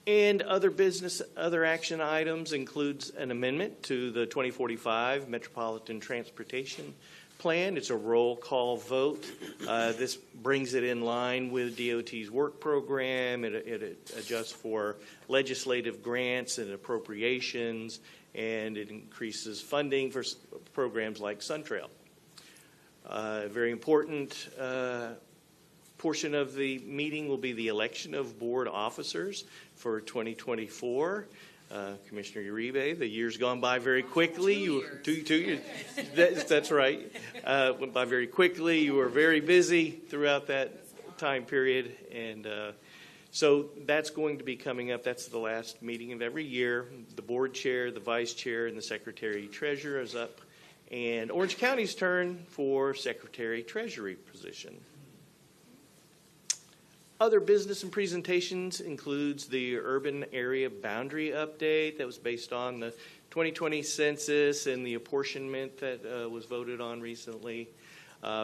And other business, other action items includes an amendment to the 2045 Metropolitan Transportation Plan. It's a roll call vote. This brings it in line with DOT's work program. It adjusts for legislative grants and appropriations, and it increases funding for programs like SunTrail. Very important portion of the meeting will be the election of board officers for 2024. Commissioner Uribe, the year's gone by very quickly. 2 years. That's right. Went by very quickly. You were very busy throughout that time period. And so that's going to be coming up. That's the last meeting of every year. The board chair, the vice chair, and the secretary treasurer is up. And Orange County's turn for secretary treasury position. Other business and presentations includes the urban area boundary update that was based on the 2020 census and the apportionment that was voted on recently.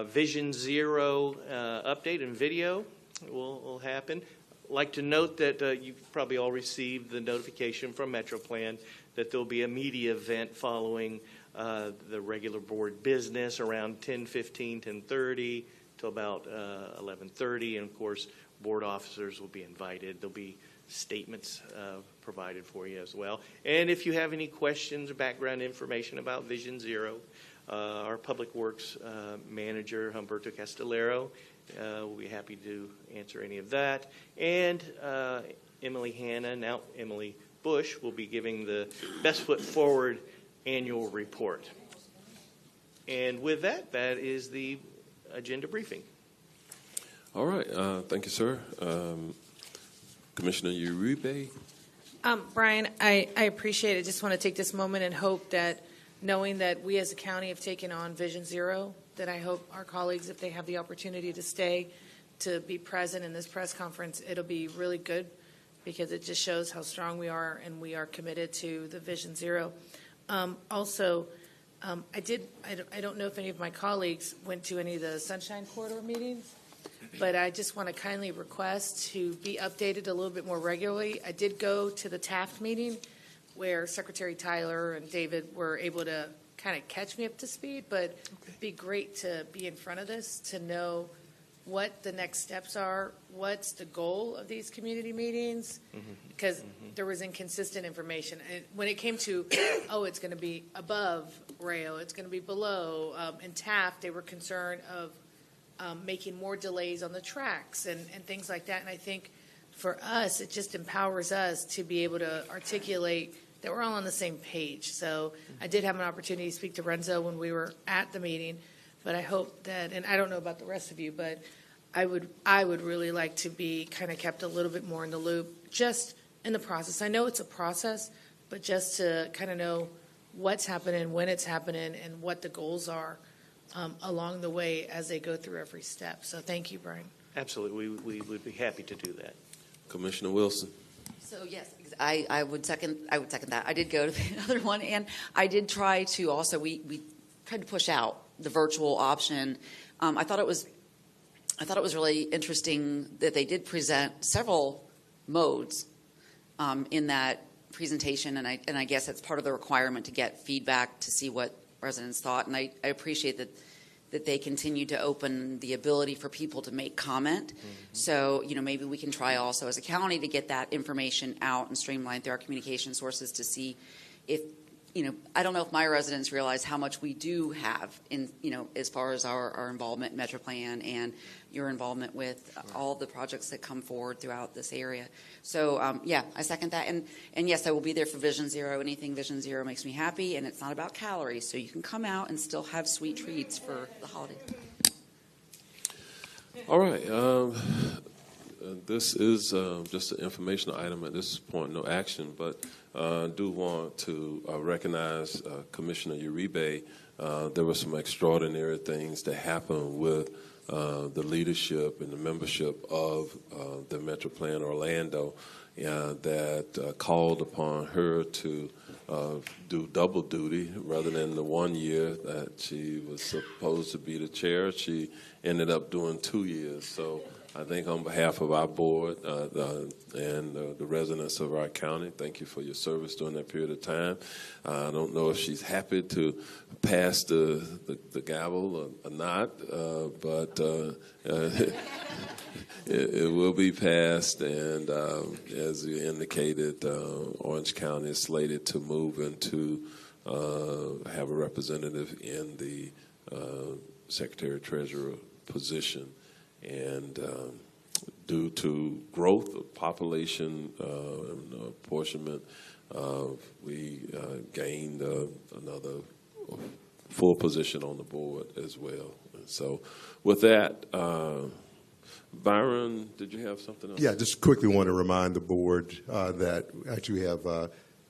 Vision Zero update and video will happen. I'd like to note that you've probably all received the notification from MetroPlan that there'll be a media event following the regular board business around 10:15, 10:30 till about 11:30, and of course board officers will be invited. There'll be statements provided for you as well. And if you have any questions or background information about Vision Zero, our Public Works manager, Humberto Castellero, will be happy to answer any of that. And Emily Hanna, now Emily Bush, will be giving the Best Foot Forward annual report. And with that, that is the agenda briefing. All right. Thank you, sir. Commissioner Uribe. Brian, I appreciate it. Just want to take this moment and hope that, knowing that we as a county have taken on Vision Zero, that I hope our colleagues, if they have the opportunity to stay, to be present in this press conference, it'll be really good, because it just shows how strong we are, and we are committed to the Vision Zero. Also, I don't know if any of my colleagues went to any of the Sunshine Corridor meetings, but I just want to kindly request to be updated a little bit more regularly. I did go to the Taft meeting where Secretary Tyler and David were able to kind of catch me up to speed, but it'd be great to be in front of this, to know what the next steps are, what's the goal of these community meetings, because there was inconsistent information. And when it came to, it's going to be above rail, it's going to be below, in Taft, they were concerned of making more delays on the tracks and things like that. And I think for us, it just empowers us to be able to articulate that we're all on the same page. So I did have an opportunity to speak to Renzo when we were at the meeting, but I hope that, and I don't know about the rest of you, but I would really like to be kind of kept a little bit more in the loop, just in the process. I know it's a process, but just to kind of know what's happening, when it's happening, and what the goals are along the way as they go through every step. So thank you, Brian. Absolutely. We would be happy to do that. Commissioner Wilson. So yes, I would second that. I did go to the other one, and I did try to also, we tried to push out the virtual option. I thought it was really interesting that they did present several modes in that presentation, and I guess that's part of the requirement to get feedback to see what residents thought. And I appreciate that they continue to open the ability for people to make comment. So, maybe we can try also as a county to get that information out and streamline through our communication sources to see if, I don't know if my residents realize how much we do have in, as far as our involvement in MetroPlan and your involvement with all the projects that come forward throughout this area. So, I second that. And yes, I will be there for Vision Zero. Anything Vision Zero makes me happy, and it's not about calories, so you can come out and still have sweet treats for the holidays. All right. This is just an informational item at this point, no action, but I do want to recognize Commissioner Uribe. There were some extraordinary things that happened with the leadership and the membership of the Metro Plan Orlando that called upon her to do double duty rather than the 1 year that she was supposed to be the chair. She ended up doing 2 years. So I think on behalf of our board and the residents of our county, thank you for your service during that period of time. I don't know if she's happy to pass the gavel or not, but it will be passed. And as you indicated, Orange County is slated to move into have a representative in the Secretary-Treasurer position. And due to growth of population and apportionment, we gained another full position on the board as well. And so with that, Byron, did you have something else? Yeah, just quickly want to remind the board that actually we have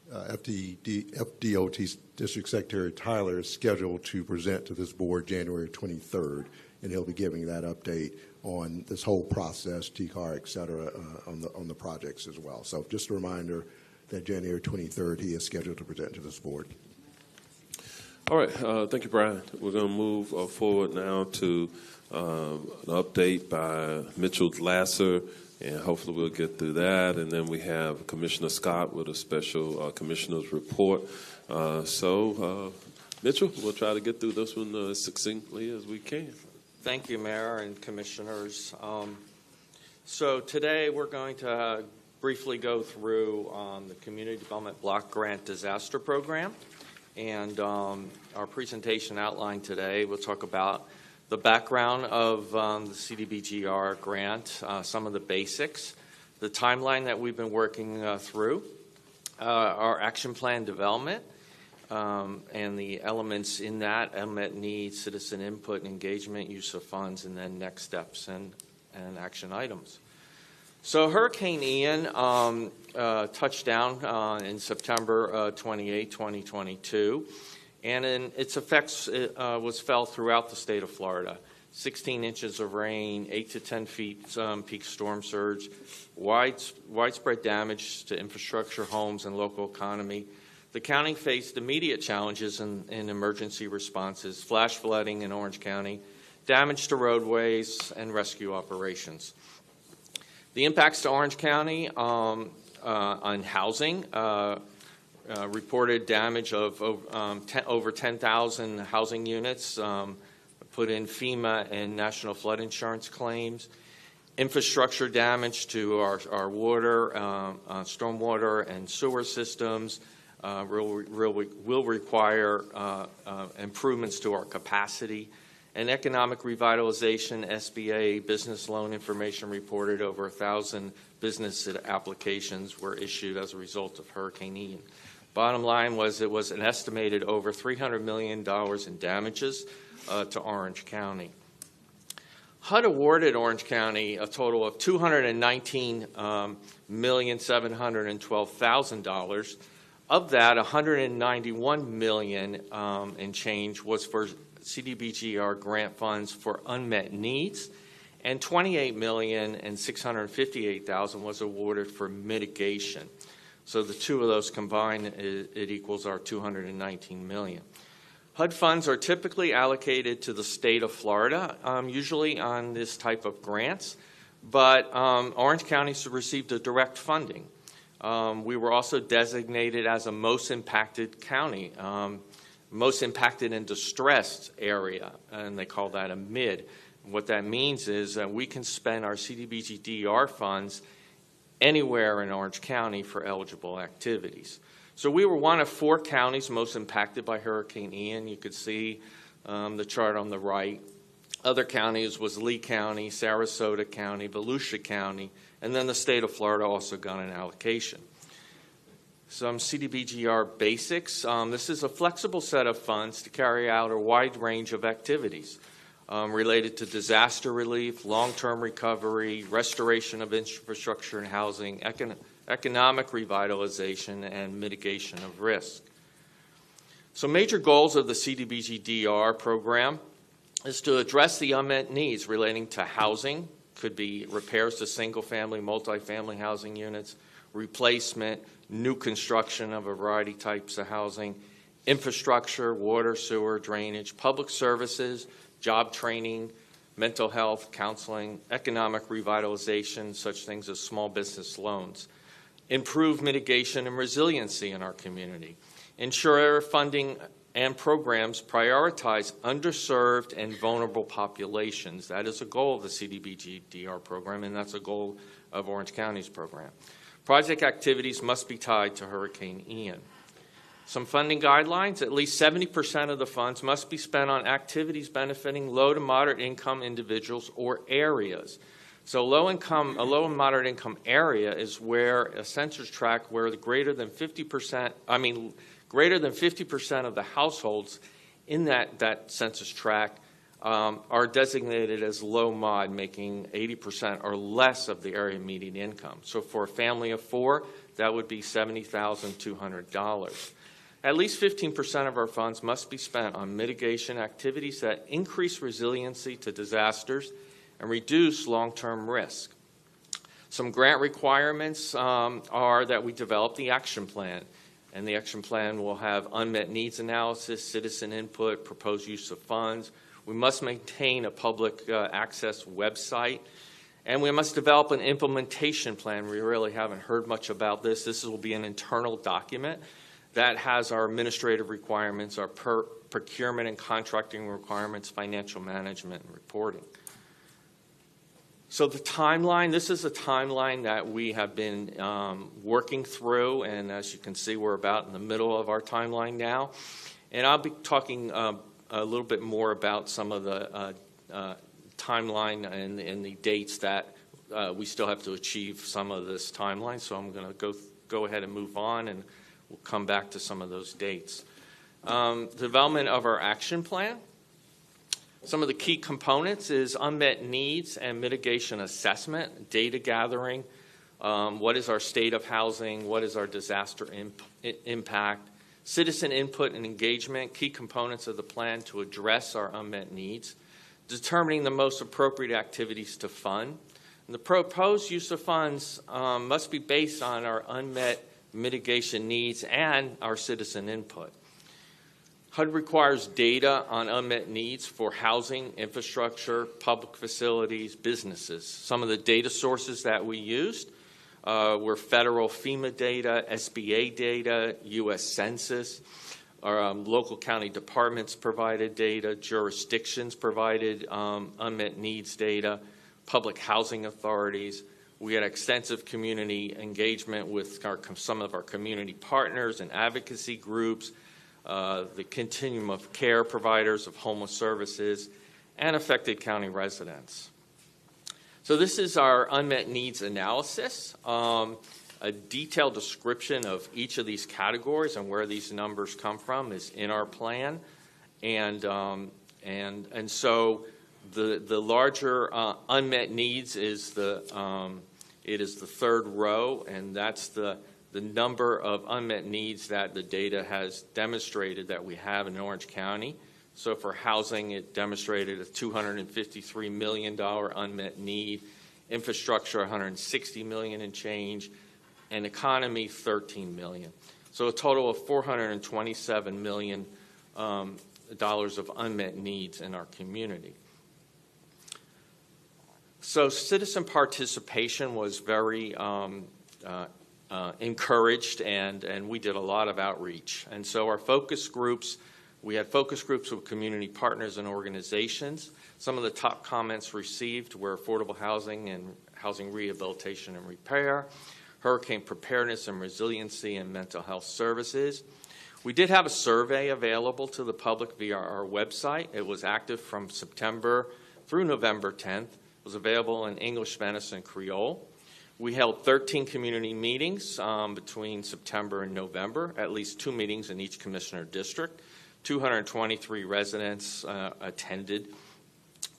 FDOT District Secretary Tyler is scheduled to present to this board January 23rd, and he'll be giving that update on this whole process, TCAR, et cetera, on the projects as well. So just a reminder that January 23rd he is scheduled to present to this board. All right, thank you, Brian. We're going to move forward now to an update by Mitchell Lasser, and hopefully we'll get through that. And then we have Commissioner Scott with a special commissioner's report. Mitchell, we'll try to get through this one as succinctly as we can. Thank you, Mayor and Commissioners. So today we're going to briefly go through the Community Development Block Grant Disaster Program. And our presentation outline today, we'll talk about the background of the CDBGR grant, some of the basics, the timeline that we've been working through, our action plan development, and the elements in that, unmet needs, citizen input and engagement, use of funds, and then next steps and action items. So Hurricane Ian touched down in September 28, 2022, and in its effects was felt throughout the state of Florida. 16 inches of rain, 8 to 10 feet peak storm surge, widespread damage to infrastructure, homes, and local economy. The county faced immediate challenges in emergency responses, flash flooding in Orange County, damage to roadways, and rescue operations. The impacts to Orange County on housing, reported damage of over 10,000 housing units, put in FEMA and National Flood Insurance claims, infrastructure damage to our water, stormwater and sewer systems, will require improvements to our capacity. And economic revitalization, SBA business loan information reported over 1,000 business applications were issued as a result of Hurricane Ian. Bottom line was it was an estimated over $300 million in damages to Orange County. HUD awarded Orange County a total of $219,712,000. Of that, $191 million in change was for CDBGR grant funds for unmet needs, and $28,658,000 was awarded for mitigation. So the two of those combined, it equals our $219 million. HUD funds are typically allocated to the state of Florida, usually on this type of grants, but Orange County received a direct funding. We were also designated as a most impacted county, most impacted and distressed area, and they call that a MID. What that means is that we can spend our CDBG-DR funds anywhere in Orange County for eligible activities. So we were one of 4 counties most impacted by Hurricane Ian. You could see the chart on the right. Other counties was Lee County, Sarasota County, Volusia County, and then the state of Florida also got an allocation. Some CDBGR basics. This is a flexible set of funds to carry out a wide range of activities related to disaster relief, long-term recovery, restoration of infrastructure and housing, economic revitalization, and mitigation of risk. So major goals of the CDBG-DR program is to address the unmet needs relating to housing, could be repairs to single-family, multifamily housing units, replacement, new construction of a variety of types of housing, infrastructure, water, sewer, drainage, public services, job training, mental health, counseling, economic revitalization, such things as small business loans, improve mitigation and resiliency in our community, ensure funding and programs prioritize underserved and vulnerable populations. That is a goal of the CDBG-DR program, and that's a goal of Orange County's program. Project activities must be tied to Hurricane Ian. Some funding guidelines: at least 70% of the funds must be spent on activities benefiting low to moderate income individuals or areas. So a low and moderate income area is where a census tract where the greater than 50% of the households in that census tract are designated as low mod, making 80% or less of the area median income. So for a family of 4, that would be $70,200. At least 15% of our funds must be spent on mitigation activities that increase resiliency to disasters and reduce long-term risk. Some grant requirements are that we develop the action plan, and the action plan will have unmet needs analysis, citizen input, proposed use of funds. We must maintain a public access website, and we must develop an implementation plan. We really haven't heard much about this. This will be an internal document that has our administrative requirements, our procurement and contracting requirements, financial management, and reporting. So the timeline, this is a timeline that we have been working through, and as you can see, we're about in the middle of our timeline now. And I'll be talking a little bit more about some of the timeline and the dates that we still have to achieve some of this timeline. So I'm going to go ahead and move on, and we'll come back to some of those dates. Development of our action plan. Some of the key components is unmet needs and mitigation assessment, data gathering, what is our state of housing, what is our disaster impact, citizen input and engagement, key components of the plan to address our unmet needs, determining the most appropriate activities to fund. And the proposed use of funds must be based on our unmet mitigation needs and our citizen input. HUD requires data on unmet needs for housing, infrastructure, public facilities, businesses. Some of the data sources that we used were federal FEMA data, SBA data, U.S. Census, local county departments provided data, jurisdictions provided unmet needs data, public housing authorities. We had extensive community engagement with some of our community partners and advocacy groups, the continuum of care providers of homeless services, and affected county residents. So this is our unmet needs analysis. A detailed description of each of these categories and where these numbers come from is in our plan. And so the larger unmet needs is it is the third row, and that's the number of unmet needs that the data has demonstrated that we have in Orange County. So for housing, it demonstrated a $253 million unmet need, infrastructure $160 million and change, and economy $13 million. So a total of $427 million of unmet needs in our community. So citizen participation was very encouraged, and we did a lot of outreach. And so our focus groups, we had focus groups with community partners and organizations. Some of the top comments received were affordable housing and housing rehabilitation and repair, hurricane preparedness and resiliency, and mental health services. We did have a survey available to the public via our website. It was active from September through November 10th. It was available in English, Spanish, and Creole. We held 13 community meetings between September and November, at least 2 meetings in each commissioner district. 223 residents attended.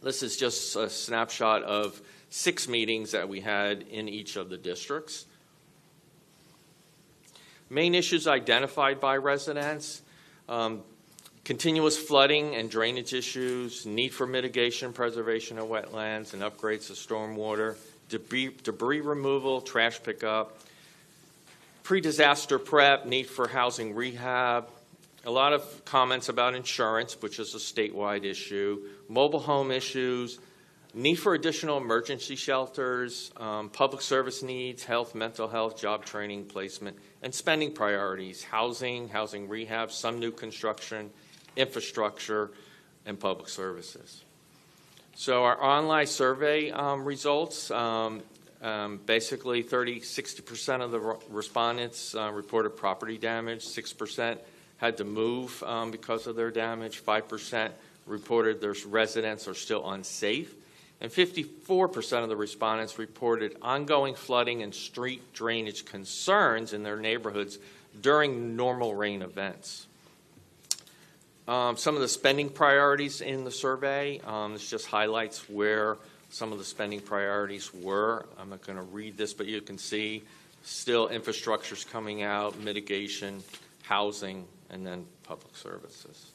This is just a snapshot of 6 meetings that we had in each of the districts. Main issues identified by residents. Continuous flooding and drainage issues, need for mitigation, preservation of wetlands, and upgrades to stormwater, debris removal, trash pickup, pre-disaster prep, need for housing rehab, a lot of comments about insurance, which is a statewide issue, mobile home issues, need for additional emergency shelters, public service needs, health, mental health, job training, placement, and spending priorities, housing, housing rehab, some new construction, infrastructure, and public services. So our online survey results, basically 60% of the respondents reported property damage, 6% had to move because of their damage, 5% reported their residents are still unsafe, and 54% of the respondents reported ongoing flooding and street drainage concerns in their neighborhoods during normal rain events. Some of the spending priorities in the survey, this just highlights where some of the spending priorities were. I'm not going to read this, but you can see still infrastructure's coming out, mitigation, housing, and then public services.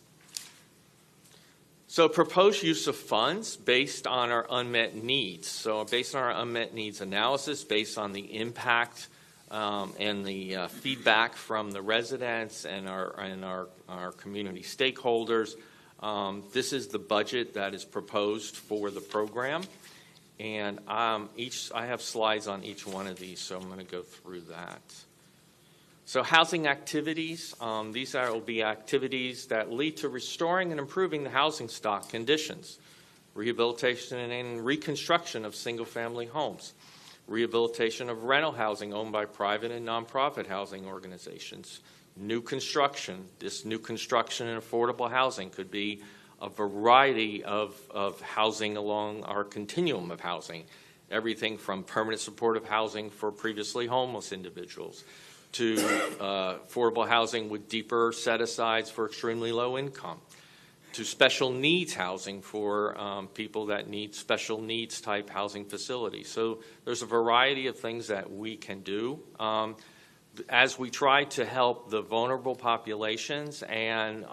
So proposed use of funds based on our unmet needs. So based on our unmet needs analysis, based on the impact and the feedback from the residents and our community stakeholders, this is the budget that is proposed for the program. And I have slides on each one of these, so I'm going to go through that. So housing activities, these will be activities that lead to restoring and improving the housing stock conditions, rehabilitation and reconstruction of single-family homes, rehabilitation of rental housing owned by private and nonprofit housing organizations, new construction. This new construction and affordable housing could be a variety of housing along our continuum of housing, everything from permanent supportive housing for previously homeless individuals to affordable housing with deeper set-asides for extremely low income, to special needs housing for people that need special needs type housing facilities. So there's a variety of things that we can do as we try to help the vulnerable populations and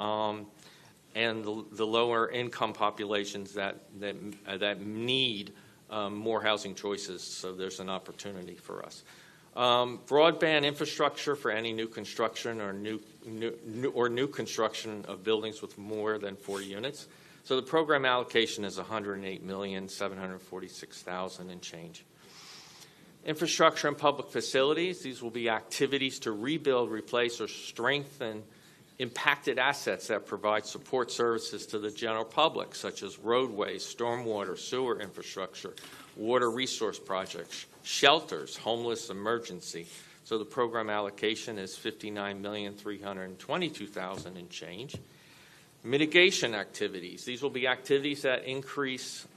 the lower income populations that need more housing choices. So there's an opportunity for us. Broadband infrastructure for any new construction or new construction of buildings with more than 4 units. So the program allocation is $108,746,000 and change. Infrastructure and public facilities. These will be activities to rebuild, replace, or strengthen impacted assets that provide support services to the general public, such as roadways, stormwater, sewer infrastructure, water resource projects, shelters, homeless emergency. So the program allocation is $59,322,000 and change. Mitigation activities. These will be activities that increase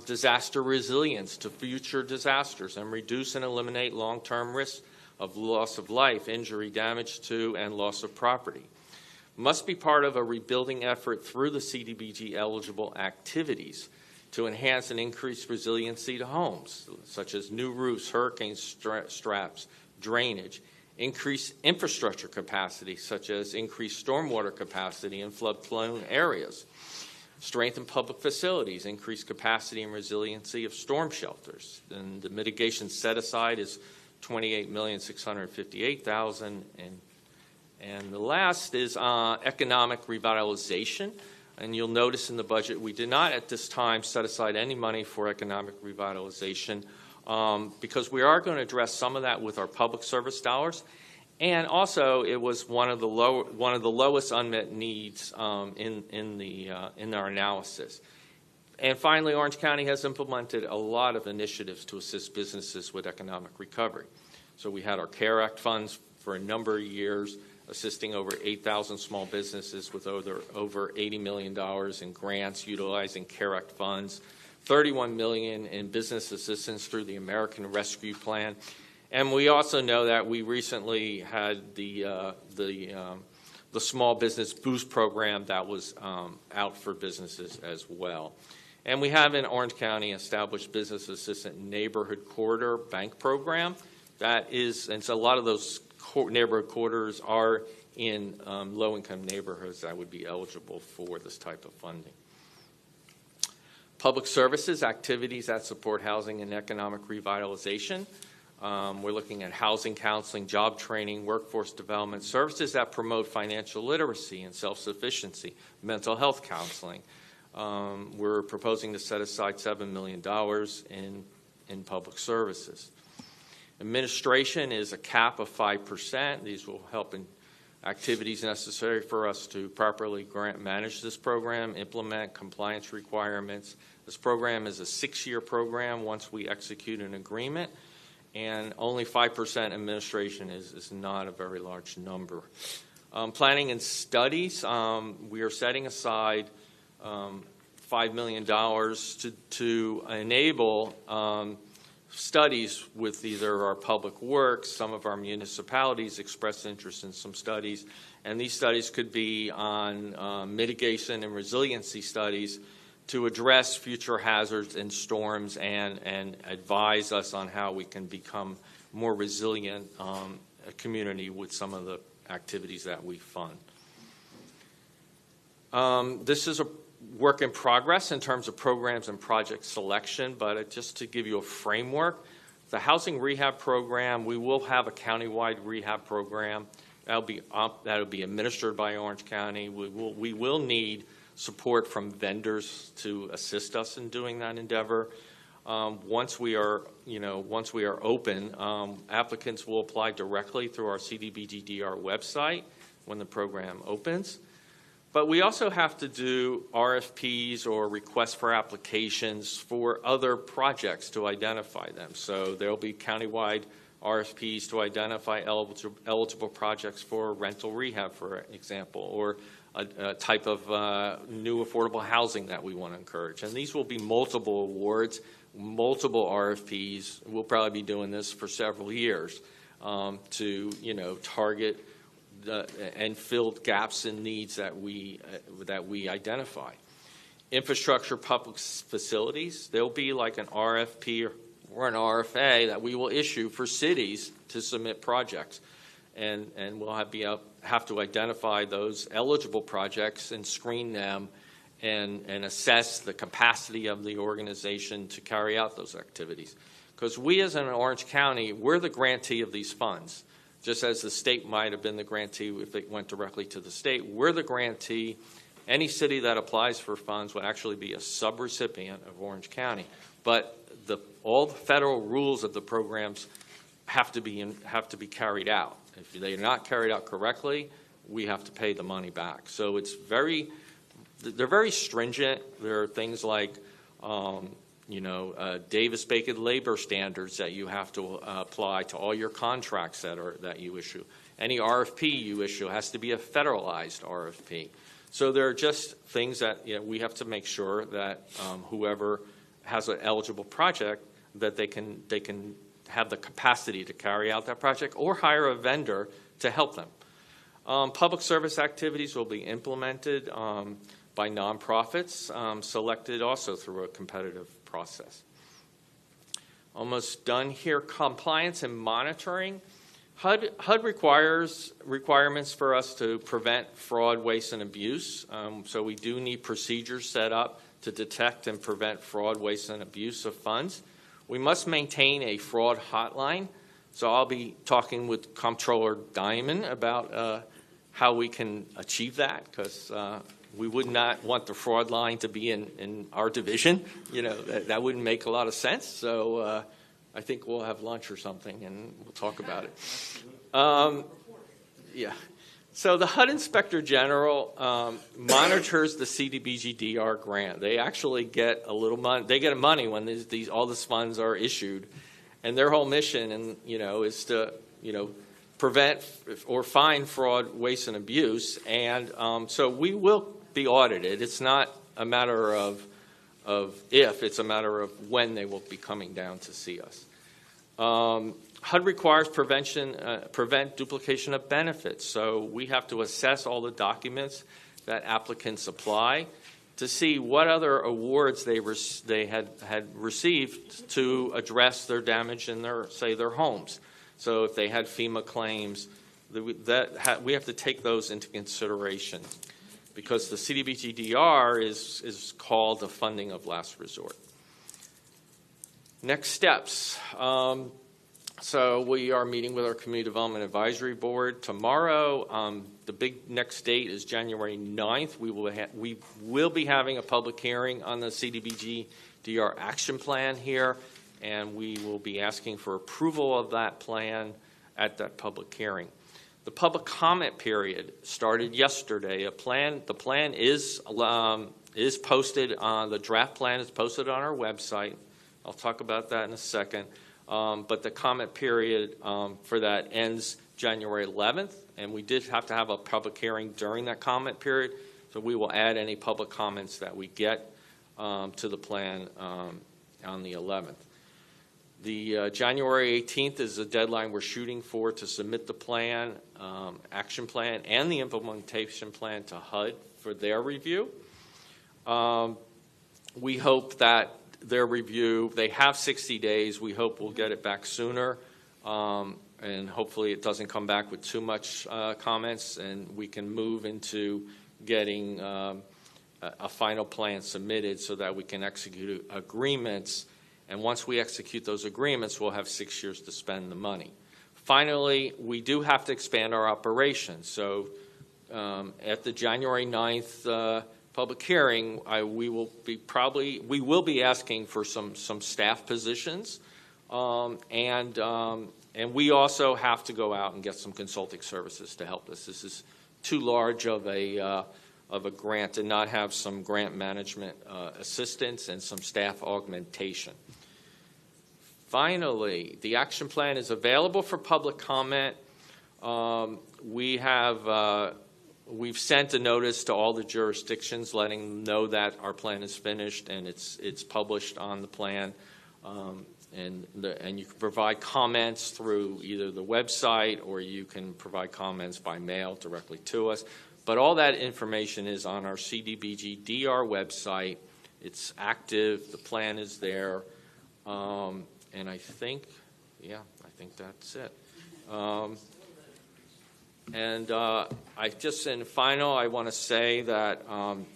disaster resilience to future disasters and reduce and eliminate long-term risks of loss of life, injury, damage to, and loss of property. Must be part of a rebuilding effort through the CDBG eligible activities to enhance and increase resiliency to homes, such as new roofs, hurricane straps, drainage, increase infrastructure capacity, such as increased stormwater capacity in flood-prone areas, strengthen public facilities, increase capacity and resiliency of storm shelters. And the mitigation set aside is $28,658,000, and the last is economic revitalization. And you'll notice in the budget we did not at this time set aside any money for economic revitalization because we are going to address some of that with our public service dollars. And also it was one of the lowest unmet needs in our analysis. And finally, Orange County has implemented a lot of initiatives to assist businesses with economic recovery. So we had our CARE Act funds for a number of years, assisting over 8,000 small businesses with over $80 million in grants utilizing CARE Act funds, $31 million in business assistance through the American Rescue Plan. And we also know that we recently had the Small Business Boost program that was out for businesses as well. And we have in Orange County established Business Assistant Neighborhood Corridor Bank Program. That is, and so a lot of those neighborhood quarters are in low-income neighborhoods that would be eligible for this type of funding. Public services, activities that support housing and economic revitalization. We're looking at housing counseling, job training, workforce development, services that promote financial literacy and self-sufficiency, mental health counseling. We're proposing to set aside $7 million in public services. Administration is a cap of 5%. These will help in activities necessary for us to properly manage this program, implement compliance requirements. This program is a 6-year program once we execute an agreement, and only 5% administration is not a very large number. Planning and studies, we are setting aside $5 million to enable studies with either our public works, some of our municipalities express interest in some studies, and these studies could be on mitigation and resiliency studies to address future hazards and storms and advise us on how we can become more resilient a community with some of the activities that we fund. This is a work in progress in terms of programs and project selection, but just to give you a framework, the housing rehab program, we will have a countywide rehab program that'll be administered by Orange County. We will need support from vendors to assist us in doing that endeavor. Once we are open, applicants will apply directly through our CDBG-DR website when the program opens. But we also have to do RFPs or requests for applications for other projects to identify them. So there will be countywide RFPs to identify eligible projects for rental rehab, for example, or a type of new affordable housing that we want to encourage. And these will be multiple awards, multiple RFPs. We'll probably be doing this for several years to target and fill gaps and needs that we identify. Infrastructure, public facilities, there'll be like an RFP or an RFA that we will issue for cities to submit projects, and we'll have to identify those eligible projects and screen them and assess the capacity of the organization to carry out those activities. Because we as an Orange County, we're the grantee of these funds. Just as the state might have been the grantee if it went directly to the state, we're the grantee. Any city that applies for funds would actually be a subrecipient of Orange County. But all the federal rules of the programs have to be carried out. If they're not carried out correctly, we have to pay the money back. So they're very stringent. There are things like Davis-Bacon labor standards that you have to apply to all your contracts that you issue. Any RFP you issue has to be a federalized RFP. So there are just things that we have to make sure that whoever has an eligible project, that they can have the capacity to carry out that project or hire a vendor to help them. Public service activities will be implemented by nonprofits, selected also through a competitive process. Almost done here. Compliance and monitoring. HUD requires requirements for us to prevent fraud, waste, and abuse. So we do need procedures set up to detect and prevent fraud, waste, and abuse of funds. We must maintain a fraud hotline. So I'll be talking with Comptroller Diamond about how we can achieve that, because we would not want the fraud line to be in our division. That wouldn't make a lot of sense. So I think we'll have lunch or something and we'll talk about it. Yeah. So the HUD Inspector General monitors the CDBG-DR grant. They actually get a little money. They get money when all these funds are issued, and their whole mission is to prevent or find fraud, waste, and abuse. And so we will be audited. It's not a matter of if, it's a matter of when they will be coming down to see us. HUD requires prevent duplication of benefits. So we have to assess all the documents that applicants apply to see what other awards they had received to address their damage in their homes. So if they had FEMA claims, we have to take those into consideration, because the CDBG-DR is called the funding of last resort. Next steps. So we are meeting with our Community Development Advisory Board tomorrow. The big next date is January 9th. We will be having a public hearing on the CDBG-DR action plan here, and we will be asking for approval of that plan at that public hearing. The public comment period started yesterday. The plan is posted on the draft plan is posted on our website. I'll talk about that in a second. But the comment period for that ends January 11th, and we did have to have a public hearing during that comment period. So we will add any public comments that we get to the plan on the 11th. The January 18th is the deadline we're shooting for to submit the plan, action plan, and the implementation plan to HUD for their review. We hope that their review, they have 60 days. We hope we'll get it back sooner, and hopefully it doesn't come back with too much comments, and we can move into getting a final plan submitted so that we can execute agreements. And once we execute those agreements, we'll have 6 years to spend the money. Finally, we do have to expand our operations. So at the January 9th public hearing, we will be asking for some staff positions, and we also have to go out and get some consulting services to help us. This is too large of a grant and not have some grant management assistance and some staff augmentation. Finally, the action plan is available for public comment. We've sent a notice to all the jurisdictions letting them know that our plan is finished and it's published on the plan. And you can provide comments through either the website or you can provide comments by mail directly to us. But all that information is on our CDBG-DR website. It's active. The plan is there. And I think that's it. In final, I want to say that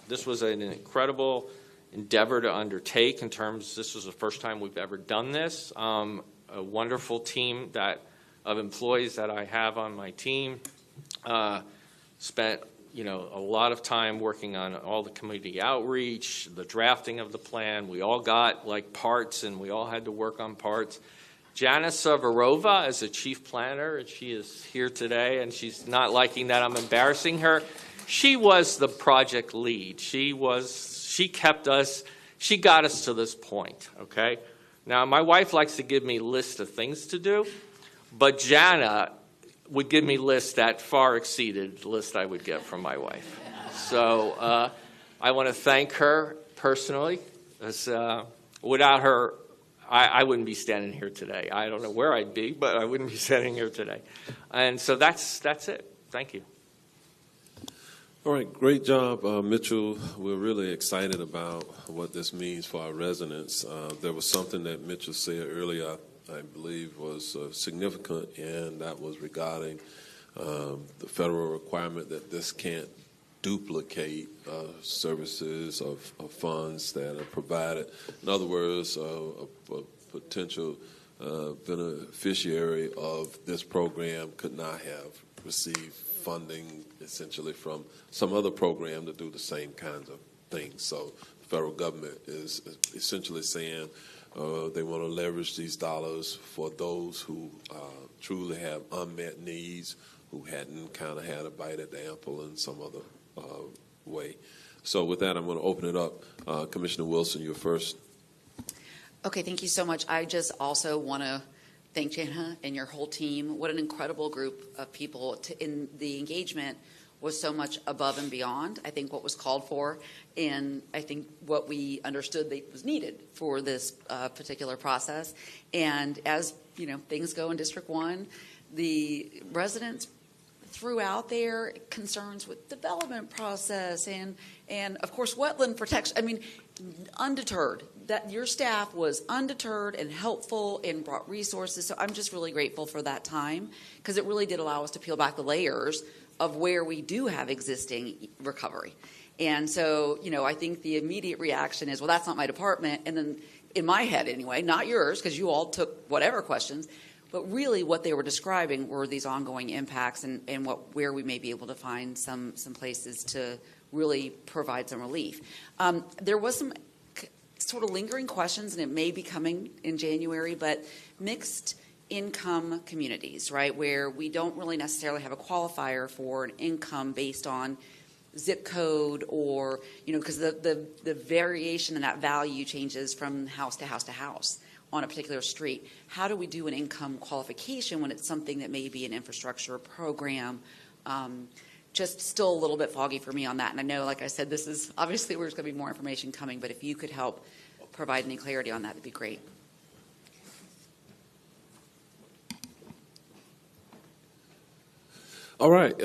this was an incredible endeavor to undertake in terms, this was the first time we've ever done this. A wonderful team of employees that I have on my team spent a lot of time working on all the community outreach, the drafting of the plan. We all got parts, and we all had to work on parts. Jana Savarova is a chief planner, and she is here today, and she's not liking that I'm embarrassing her. She was the project lead. She got us to this point, okay? Now, my wife likes to give me lists of things to do, but Jana would give me lists that far exceeded the list I would get from my wife. So I want to thank her personally. Without her, I wouldn't be standing here today. I don't know where I'd be, but I wouldn't be standing here today. And so that's it. Thank you. All right, great job, Mitchell. We're really excited about what this means for our residents. There was something that Mitchell said earlier I believe was significant, and that was regarding the federal requirement that this can't duplicate services of funds that are provided. In other words, a potential beneficiary of this program could not have received funding essentially from some other program to do the same kinds of things. So the federal government is essentially saying they want to leverage these dollars for those who truly have unmet needs, who hadn't kind of had a bite at the apple in some other way. So with that, I'm going to open it up. Commissioner Wilson, you're first. Okay, thank you so much. I just also want to thank Jana and your whole team. What an incredible group of people. In the engagement was so much above and beyond, I think, what was called for, and I think what we understood that was needed for this particular process. And as things go in District 1, the residents threw out their concerns with development process and of course wetland protection. I mean, undeterred, that your staff was undeterred and helpful and brought resources. So I'm just really grateful for that time, because it really did allow us to peel back the layers of where we do have existing recovery. And so, I think the immediate reaction is, well, that's not my department. And then in my head anyway, not yours, because you all took whatever questions, but really what they were describing were these ongoing impacts and where we may be able to find some places to really provide some relief. There was some sort of lingering questions, and it may be coming in January, but mixed income communities, right, where we don't really necessarily have a qualifier for an income based on zip code, or because the variation in that value changes from house to house to house on a particular street. How do we do an income qualification when it's something that may be an infrastructure program? Just still a little bit foggy for me on that. And I know, like I said, this is obviously there's going to be more information coming, but if you could help provide any clarity on that, that'd be great. All right.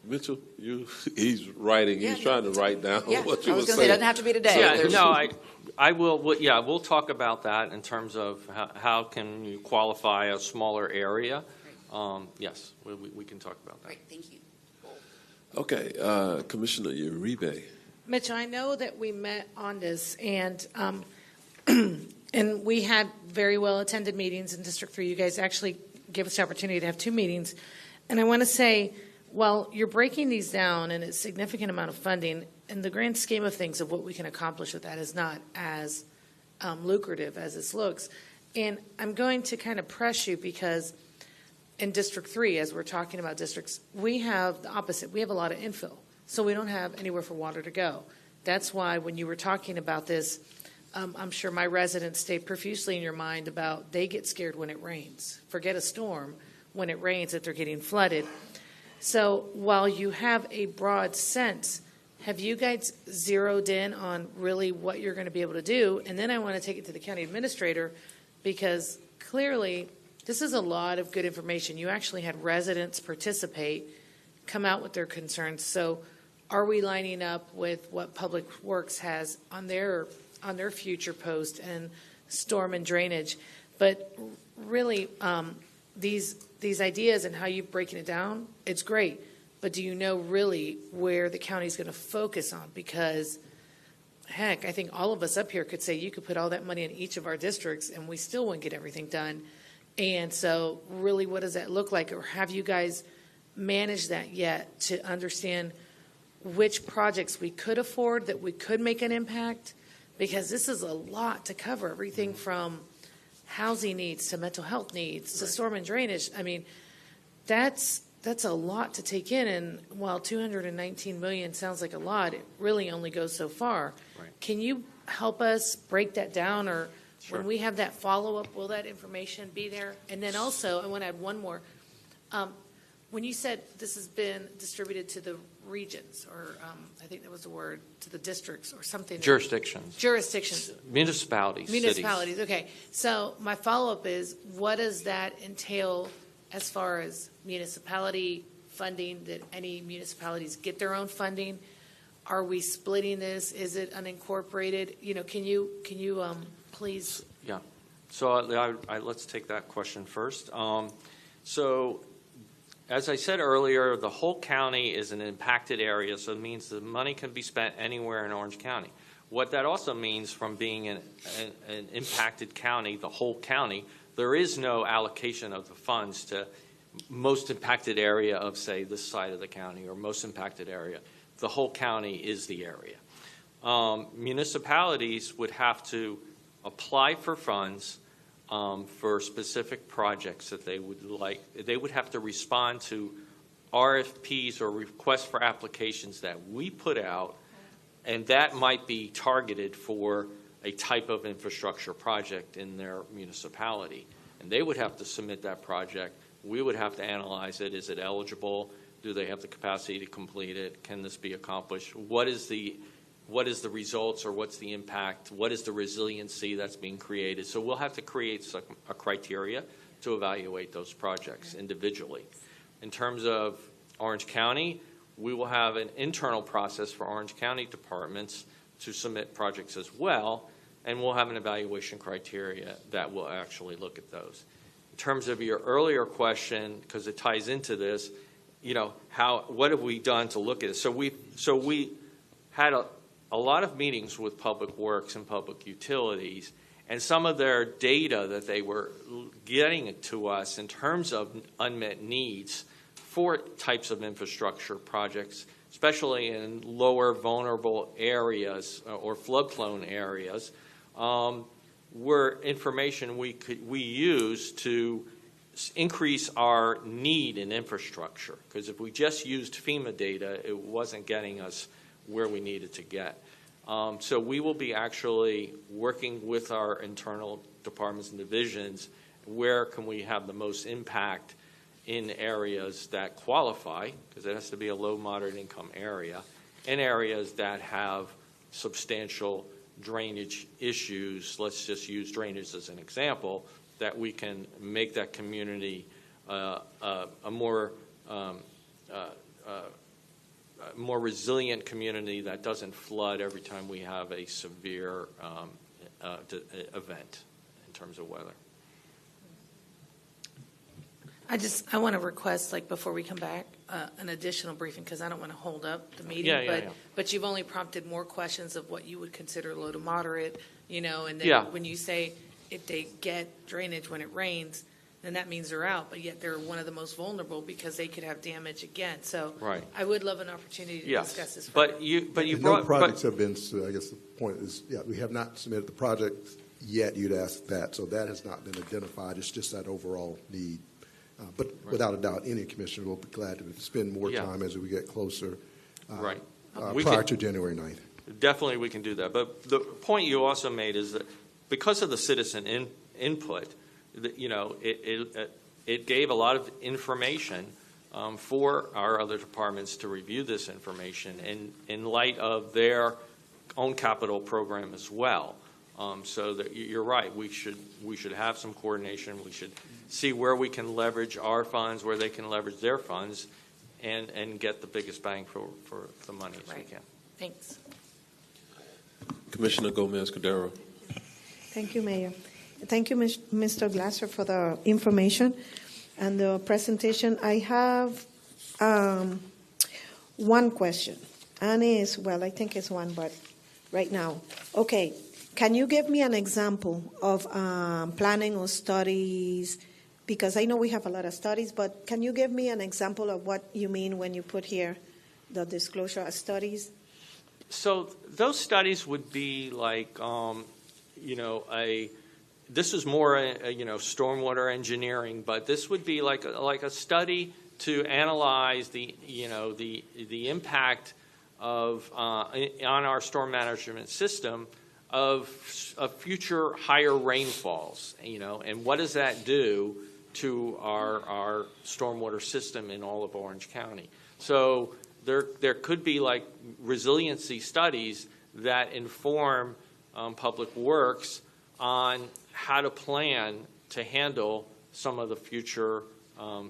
Mitchell, he's writing. He's trying to write down what you were saying. I was going to say, it doesn't have to be today. Yeah, no, I will. Yeah, we'll talk about that in terms of how can you qualify a smaller area. Yes, we can talk about that. Great, thank you. Okay, Commissioner Uribe. Mitchell, I know that we met on this, and and we had very well attended meetings in District 3. You guys actually gave us the opportunity to have 2 meetings, and I want to say, well, you're breaking these down, and it's a significant amount of funding. In the grand scheme of things, of what we can accomplish with that is not as lucrative as this looks. And I'm going to kind of press you, because in District 3, as we're talking about districts, we have the opposite. We have a lot of infill, so we don't have anywhere for water to go. That's why when you were talking about this, I'm sure my residents stay profusely in your mind about they get scared when it rains. Forget a storm. When it rains, that they're getting flooded. So while you have a broad sense, have you guys zeroed in on really what you're going to be able to do? And then I want to take it to the county administrator, because clearly this is a lot of good information. You actually had residents participate, come out with their concerns. So are we lining up with what Public Works has on their future post and storm and drainage? But really, these ideas and how you're breaking it down, it's great. But do you know really where the county's going to focus on? Because, heck, I think all of us up here could say you could put all that money in each of our districts and we still wouldn't get everything done. And so really, what does that look like? Or have you guys managed that yet to understand which projects we could afford, that we could make an impact? Because this is a lot to cover, everything from housing needs to mental health needs to storm and drainage. I mean, that's a lot to take in. And while $219 million sounds like a lot, it really only goes so far. Right. Can you help us break that down, or Sure. when we have that follow-up, will that information be there? And then also, I want to add one more. When you said this has been distributed to the regions, or I think that was the word, to the districts or something. Jurisdictions. Municipalities, Municipalities. cities. Okay. So my follow-up is, what does that entail as far as municipality funding? Did any municipalities get their own funding? Are we splitting this? Is it unincorporated? Can you please? Yeah. So let's take that question first. So as I said earlier, the whole county is an impacted area, so it means the money can be spent anywhere in Orange County. What that also means, from being an impacted county, the whole county, there is no allocation of the funds to most impacted area of, say, this side of the county, or most impacted area. The whole county is the area. Municipalities would have to apply for funds for specific projects that they would like. They would have to respond to RFPs or requests for applications that we put out, and that might be targeted for a type of infrastructure project in their municipality. And they would have to submit that project. We would have to analyze it. Is it eligible? Do they have the capacity to complete it? Can this be accomplished? What is the results, or what's the impact? What is the resiliency that's being created? So we'll have to create a criteria to evaluate those projects individually. In terms of Orange County, we will have an internal process for Orange County departments to submit projects as well, and we'll have an evaluation criteria that will actually look at those. In terms of your earlier question, because it ties into this, what have we done to look at it? So we had a lot of meetings with Public Works and Public Utilities, and some of their data that they were getting to us in terms of unmet needs for types of infrastructure projects, especially in lower vulnerable areas or flood-prone areas, were information we use to increase our need in infrastructure. Because if we just used FEMA data, it wasn't getting us where we needed to get. So we will be actually working with our internal departments and divisions. Where can we have the most impact in areas that qualify, because it has to be a low, moderate income area, in areas that have substantial drainage issues. Let's just use drainage as an example, that we can make that community a more resilient community that doesn't flood every time we have a severe event in terms of weather. I want to request, before we come back, an additional briefing, because I don't want to hold up the meeting. Yeah. But you've only prompted more questions of what you would consider low to moderate, and then when you say if they get drainage when it rains, then that means they're out, but yet they're one of the most vulnerable because they could have damage again. So right. I would love an opportunity to discuss this further. But you brought... No projects have been, I guess the point is, we have not submitted the project yet. You'd ask that. So that has not been identified. It's just that overall need. But without a doubt, any commissioner will be glad to spend more time as we get closer prior to January 9th. Definitely we can do that. But the point you also made is that because of the citizen input, it gave a lot of information for our other departments to review this information in light of their own capital program as well. So that you're right, we should have some coordination. We should see where we can leverage our funds, where they can leverage their funds, and get the biggest bang for the money as we can. Thanks. Commissioner Gomez-Cordero. Thank you, Mayor. Thank you, Mr. Glasser, for the information and the presentation. I have one question, and I think it's one, but right now. Okay, can you give me an example of planning or studies? Because I know we have a lot of studies, but can you give me an example of what you mean when you put here the disclosure of studies? So those studies would be like, this is more, stormwater engineering, but this would be like a study to analyze the impact of on our storm management system of future higher rainfalls, and what does that do to our stormwater system in all of Orange County. So there could be like resiliency studies that inform Public Works on how to plan to handle some of the future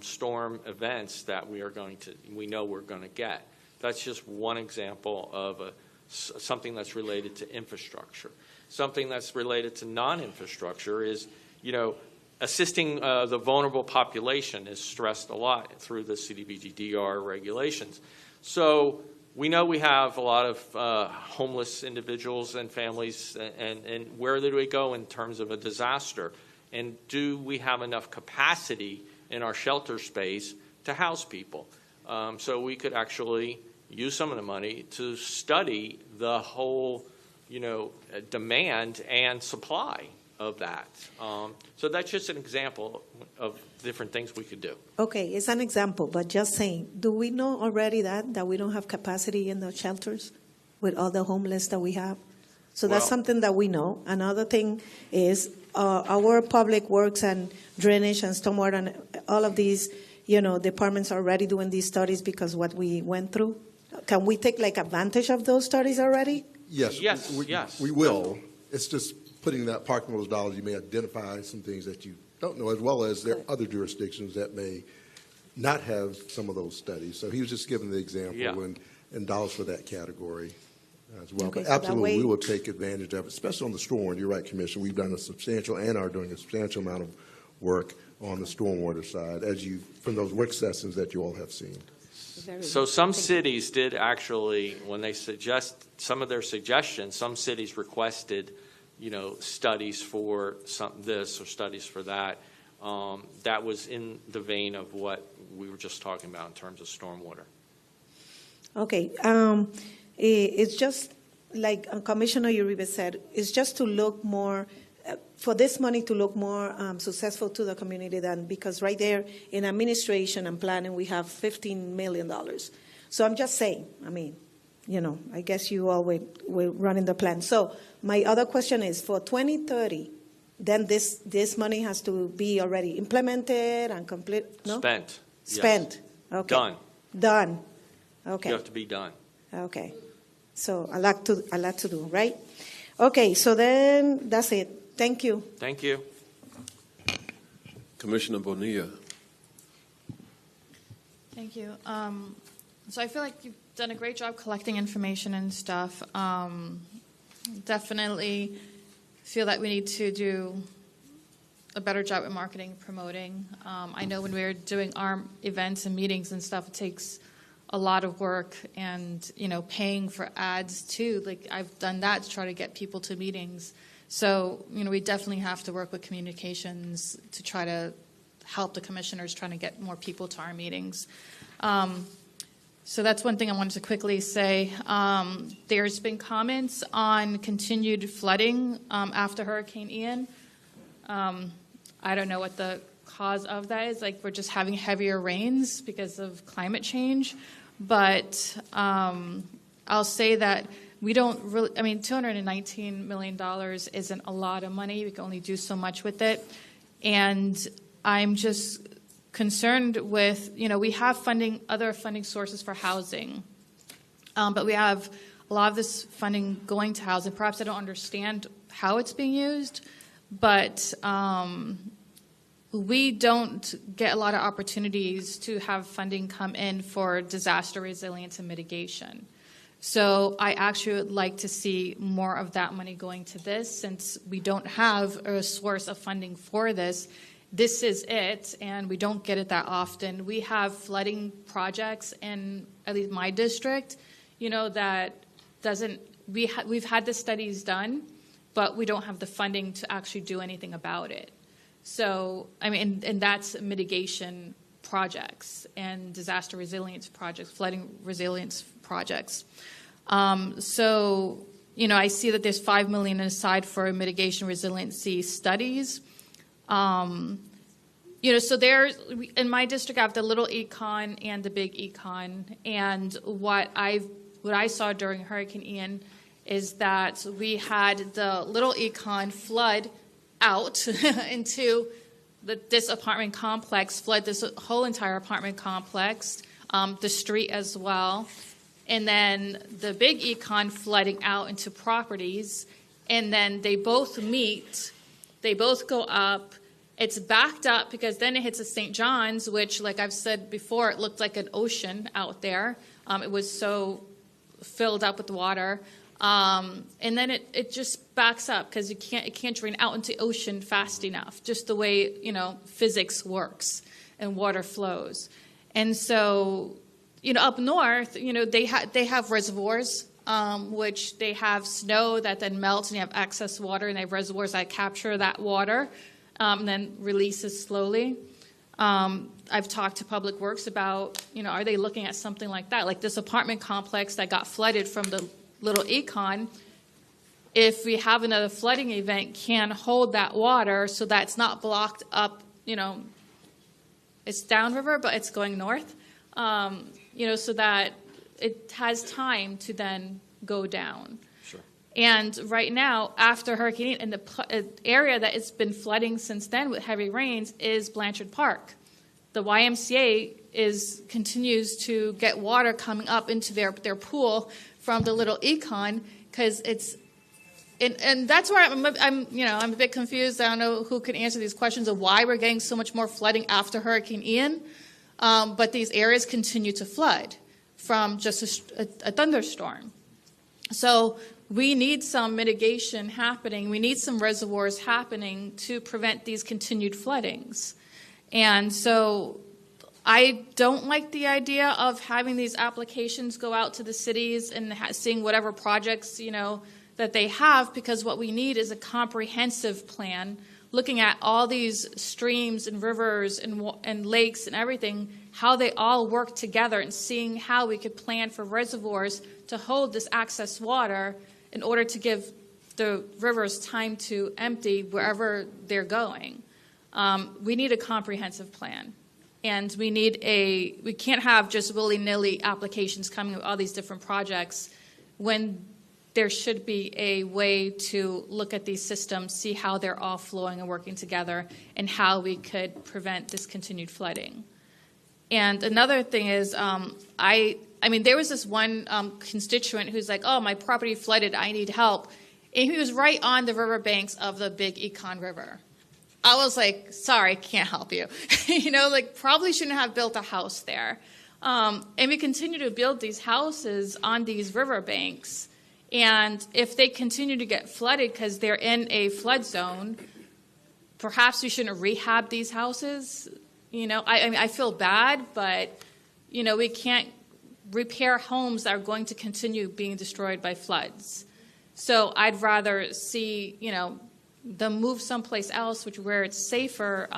storm events that we know we're going to get. That's just one example of something that's related to infrastructure. Something that's related to non-infrastructure is, assisting the vulnerable population is stressed a lot through the CDBG-DR regulations. So we know we have a lot of homeless individuals and families, and where do we go in terms of a disaster? And do we have enough capacity in our shelter space to house people? So we could actually use some of the money to study the whole, demand and supply of that. So that's just an example of different things we could do. Okay, it's an example, but just saying, do we know already that we don't have capacity in the shelters with all the homeless that we have? So that's something that we know. Another thing is our Public Works and drainage and stormwater and all of these, departments are already doing these studies because what we went through. Can we take advantage of those studies already? Yes. Yes. We will. It's just putting that parking those dollars. You may identify some things that you don't know, as well as there are other jurisdictions that may not have some of those studies. So he was just giving the example and dollars for that category. as well. Okay, But so that absolutely, way- we will take advantage of it, especially on the storm. You're right, Commissioner. We've done a substantial and are doing a substantial amount of work on the stormwater side, as you from those work sessions that you all have seen. So some cities did actually, when they suggest some of their suggestions, some cities requested, studies for this or studies for that. That was in the vein of what we were just talking about in terms of stormwater. Okay, it's just like Commissioner Uribe said, it's just to look more, for this money to look more successful to the community than, because right there in administration and planning, we have $15 million. So I'm just saying, I guess you all were running the plan. So my other question is, for 2030, then this money has to be already implemented and complete, no? Spent. Spent, Yes. okay. Done, okay. You have to be done. Okay, so a lot to do, right? Okay, so then that's it. Thank you. Thank you. Commissioner Bonilla. Thank you. So I feel like you've done a great job collecting information and stuff. Definitely feel that we need to do a better job at marketing, promoting. I know when we're doing our events and meetings and stuff, it takes a lot of work and, paying for ads too. Like I've done that to try to get people to meetings. So, we definitely have to work with communications to try to help the commissioners trying to get more people to our meetings. So that's one thing I wanted to quickly say. There's been comments on continued flooding after Hurricane Ian. I don't know what the cause of that is. Like we're just having heavier rains because of climate change. But I'll say that we don't really, $219 million isn't a lot of money. We can only do so much with it. And I'm just concerned with, we have other funding sources for housing. But we have a lot of this funding going to housing. Perhaps I don't understand how it's being used, but we don't get a lot of opportunities to have funding come in for disaster resilience and mitigation. So I actually would like to see more of that money going to this, since we don't have a source of funding for this. This is it, and we don't get it that often. We have flooding projects in at least my district, that doesn't. We've had the studies done, but we don't have the funding to actually do anything about it. So and that's mitigation projects and disaster resilience projects, flooding resilience projects. So I see that there's $5 million aside for mitigation resiliency studies. So there's, in my district, I have the little econ and the big econ. And what I saw during Hurricane Ian is that we had the little econ flood out into this apartment complex, flood this whole entire apartment complex, the street as well. And then the big econ flooding out into properties. And then they both meet. They both go up. It's backed up because then it hits a St. John's, which, like I've said before, it looked like an ocean out there. It was so filled up with water. And then it just backs up because it can't drain out into the ocean fast enough, just the way, physics works and water flows. And so, up north, they have reservoirs, which they have snow that then melts and you have excess water, and they have reservoirs that capture that water and then releases slowly. I've talked to Public Works about, are they looking at something like that? Like this apartment complex that got flooded from the little econ, if we have another flooding event, can hold that water so that it's not blocked up, it's downriver, but it's going north, so that it has time to then go down. Sure. And right now, after Hurricane Ian, and the area that it's been flooding since then with heavy rains is Blanchard Park. The YMCA continues to get water coming up into their pool from the little econ, because it's, and that's where I'm a bit confused. I don't know who can answer these questions of why we're getting so much more flooding after Hurricane Ian, but these areas continue to flood from just a thunderstorm. So we need some mitigation happening. We need some reservoirs happening to prevent these continued floodings. And so I don't like the idea of having these applications go out to the cities and seeing whatever projects, that they have, because what we need is a comprehensive plan looking at all these streams and rivers and lakes and everything, how they all work together, and seeing how we could plan for reservoirs to hold this excess water in order to give the rivers time to empty wherever they're going. We need a comprehensive plan. And we can't have just willy-nilly applications coming with all these different projects when there should be a way to look at these systems, see how they're all flowing and working together, and how we could prevent this continued flooding. And another thing is, there was this one constituent who's like, oh, my property flooded, I need help. And he was right on the riverbanks of the big Econ River. I was like, sorry, can't help you. Probably shouldn't have built a house there. And we continue to build these houses on these riverbanks. And if they continue to get flooded because they're in a flood zone, perhaps we shouldn't rehab these houses. I feel bad, but, we can't repair homes that are going to continue being destroyed by floods. So I'd rather see, them move someplace else, where it's safer.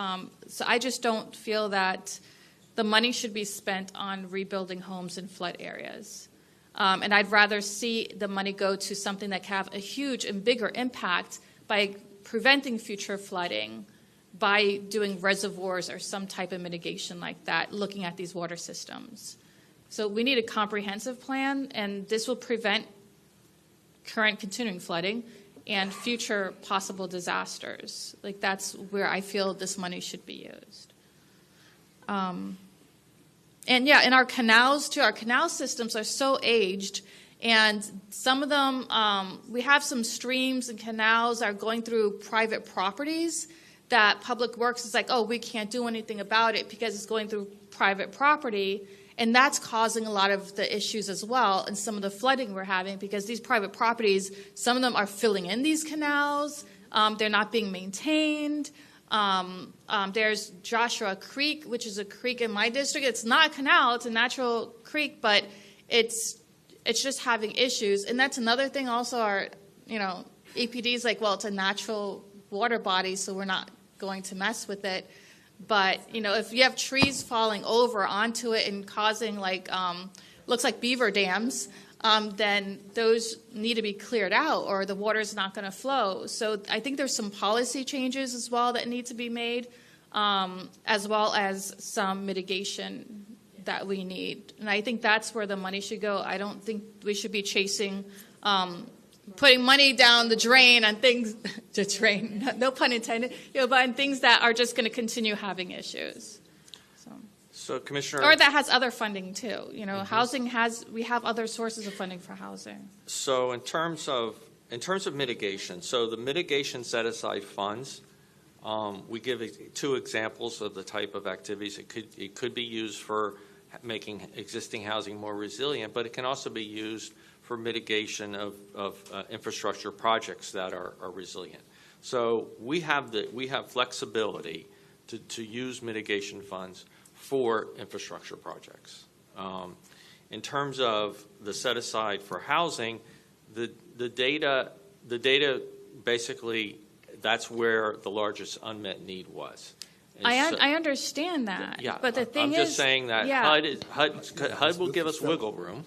So I just don't feel that the money should be spent on rebuilding homes in flood areas. And I'd rather see the money go to something that can have a huge and bigger impact by preventing future flooding, by doing reservoirs or some type of mitigation like that, looking at these water systems. So we need a comprehensive plan, and this will prevent current continuing flooding and future possible disasters. That's where I feel this money should be used. And in our canals too, our canal systems are so aged, and some of them, we have some streams and canals that are going through private properties that Public Works is like, oh, we can't do anything about it because it's going through private property. And that's causing a lot of the issues as well, and some of the flooding we're having, because these private properties, some of them are filling in these canals. They're not being maintained. There's Joshua Creek, which is a creek in my district. It's not a canal, it's a natural creek, but it's just having issues. And that's another thing also, our, EPD is like, well, it's a natural water body, so we're not going to mess with it. But, if you have trees falling over onto it and causing looks like beaver dams, then those need to be cleared out or the water's not going to flow. So I think there's some policy changes as well that need to be made, as well as some mitigation that we need. And I think that's where the money should go. I don't think we should be chasing, putting money down the drain on things, the drain, no pun intended, but on things that are just going to continue having issues. So, Commissioner, or that has other funding too. Housing we have other sources of funding for housing. So in terms of mitigation, so the mitigation set aside funds, we give 2 examples of the type of activities. It could be used for making existing housing more resilient, but it can also be used for mitigation of infrastructure projects that are resilient. So we have flexibility to use mitigation funds for infrastructure projects. In terms of the set aside for housing, the data basically, that's where the largest unmet need was. I understand that. Yeah, but the thing I'm just saying that yeah. HUD will give us wiggle room,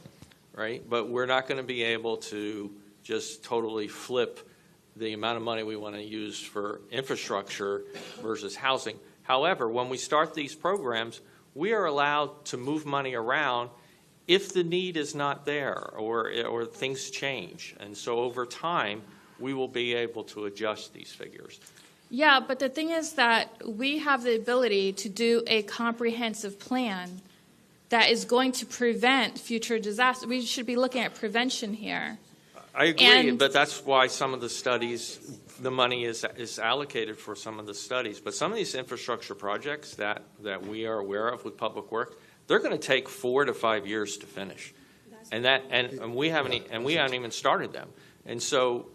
right? But we're not going to be able to just totally flip the amount of money we want to use for infrastructure versus housing. However, when we start these programs, we are allowed to move money around if the need is not there or things change. And so over time, we will be able to adjust these figures. Yeah, but the thing is that we have the ability to do a comprehensive plan that is going to prevent future disasters. We should be looking at prevention here. I agree, but that's why some of the studies, the money is allocated for some of the studies. But some of these infrastructure projects that we are aware of with Public Works, they're going to take 4 to 5 years to finish. and we haven't even started them. And so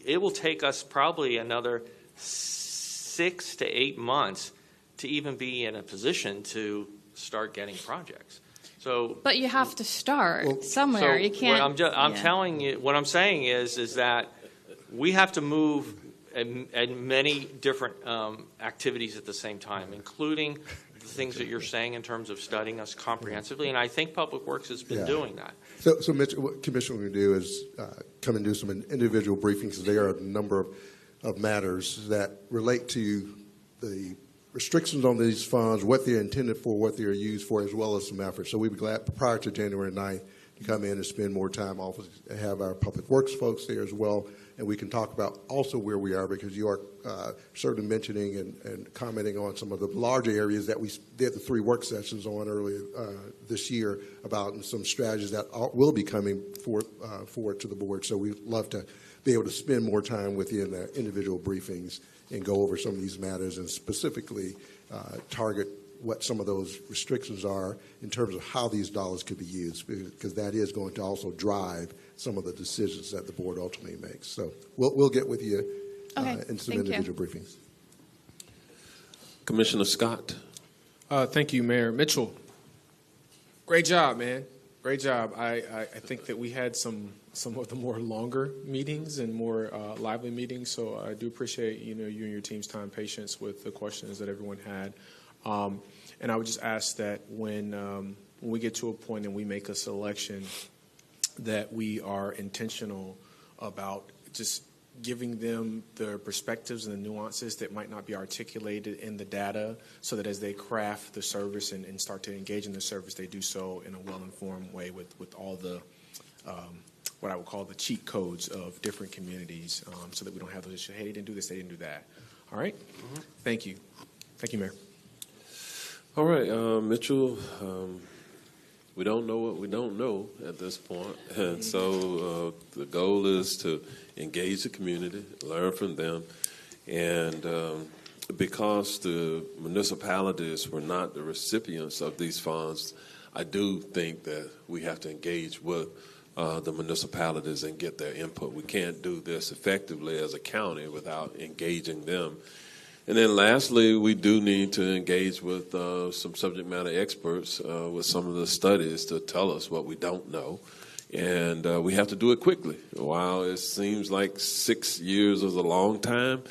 it will take us probably another 6 to 8 months to even be in a position to start getting projects. So, But you have to start somewhere. You can't. I'm telling you, what I'm saying is that we have to move at many different activities at the same time, including the things that you're saying in terms of studying us comprehensively. And I think Public Works has been doing that. So Mitch, what Commissioner will do is come and do some individual briefings. There are a number of matters that relate to the restrictions on these funds, what they're intended for, what they're used for, as well as some efforts. So we'd be glad prior to January 9th to come in and spend more time off, have our Public Works folks there as well, and we can talk about also where we are, because you are certainly mentioning and commenting on some of the larger areas that we did the 3 work sessions on earlier this year about some strategies that will be coming forward to the board. So we'd love to be able to spend more time with you in the individual briefings and go over some of these matters and specifically target what some of those restrictions are in terms of how these dollars could be used, because that is going to also drive some of the decisions that the board ultimately makes. So we'll get with you in some individual briefings. Commissioner Scott. Thank you, Mayor Mitchell. Great job, man. Great job. I think that we had some of the more longer meetings and more lively meetings, so I do appreciate you and your team's time, patience with the questions that everyone had. And I would just ask that when we get to a point and we make a selection, that we are intentional about just giving them the perspectives and the nuances that might not be articulated in the data, so that as they craft the service and start to engage in the service, they do so in a well-informed way with all the what I would call the cheat codes of different communities, so that we don't have those issues. Hey, they didn't do this, they didn't do that. All right? Mm-hmm. Thank you. Thank you, Mayor. All right, Mitchell, we don't know what we don't know at this point. And so the goal is to engage the community, learn from them. And because the municipalities were not the recipients of these funds, I do think that we have to engage with the municipalities and get their input. We can't do this effectively as a county without engaging them. And then lastly, we do need to engage with some subject matter experts with some of the studies to tell us what we don't know. And we have to do it quickly. While it seems like 6 years is a long time,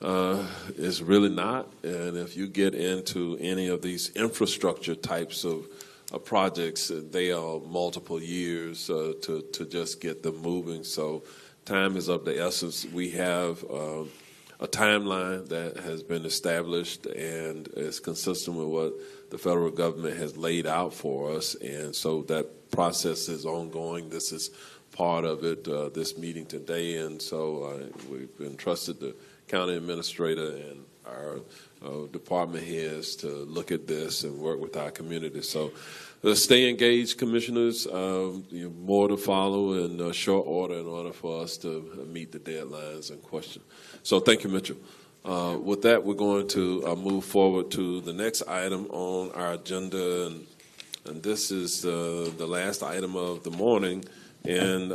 it's really not. And if you get into any of these infrastructure types of projects, they are multiple years to just get them moving. So time is of the essence. We have a timeline that has been established and is consistent with what the federal government has laid out for us. And so that process is ongoing. This is part of it, this meeting today. And so we've entrusted the county administrator and our department heads to look at this and work with our community. So stay engaged, commissioners. More to follow in short order in order for us to meet the deadlines in question. So thank you, Mitchell. With that, we're going to move forward to the next item on our agenda, and this is the last item of the morning and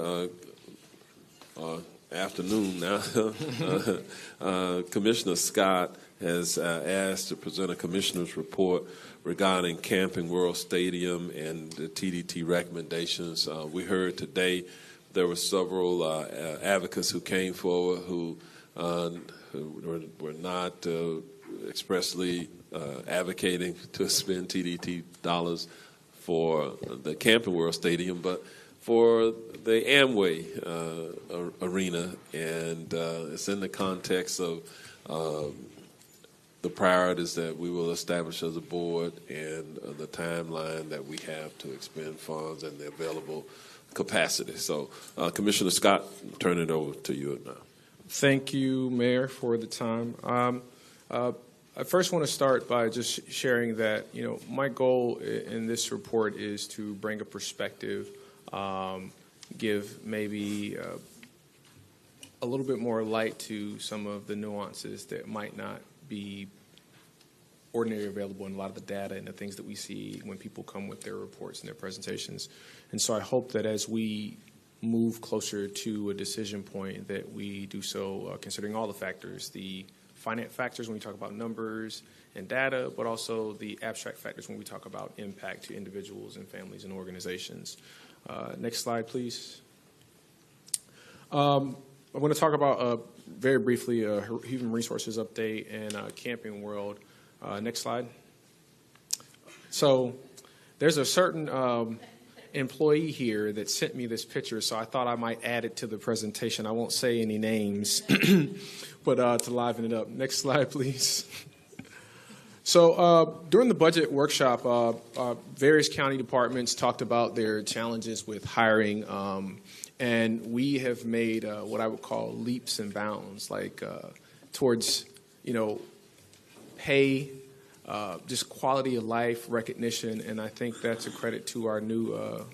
afternoon now. Commissioner Scott has asked to present a commissioner's report regarding Camping World Stadium and the TDT recommendations. We heard today there were several advocates who came forward who were not expressly advocating to spend TDT dollars for the Camping World Stadium, but for the Amway arena, and it's in the context of the priorities that we will establish as a board and the timeline that we have to expend funds and the available capacity. So, Commissioner Scott, I'll turn it over to you now. Thank you, Mayor, for the time. I first want to start by just sharing that, my goal in this report is to bring a perspective, give maybe a little bit more light to some of the nuances that might not be ordinarily available in a lot of the data and the things that we see when people come with their reports and their presentations. And so I hope that as we move closer to a decision point that we do so considering all the factors, the finite factors when we talk about numbers and data, but also the abstract factors when we talk about impact to individuals and families and organizations. Next slide, please. I want to talk about very briefly human resources update and Camping World. Next slide. So there's a certain employee here that sent me this picture, so I thought I might add it to the presentation. I won't say any names, but to liven it up. Next slide, please. So during the budget workshop, various county departments talked about their challenges with hiring, and we have made what I would call leaps and bounds, like towards, pay, just quality of life recognition, and I think that's a credit to our new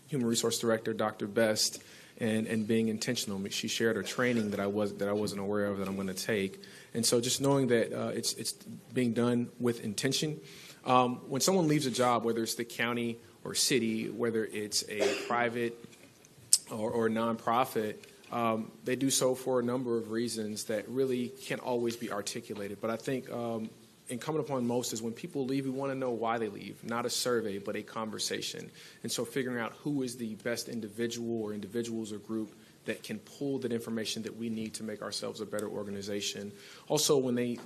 Human Resource Director, Dr. Best, and being intentional. She shared a training that I wasn't aware of that I'm going to take, and so just knowing that it's being done with intention. When someone leaves a job, whether it's the county or city, whether it's a private or nonprofit, they do so for a number of reasons that really can't always be articulated. But I think incumbent upon most is when people leave, we want to know why they leave, not a survey, but a conversation. And so figuring out who is the best individual or individuals or group that can pull that information that we need to make ourselves a better organization. Also, when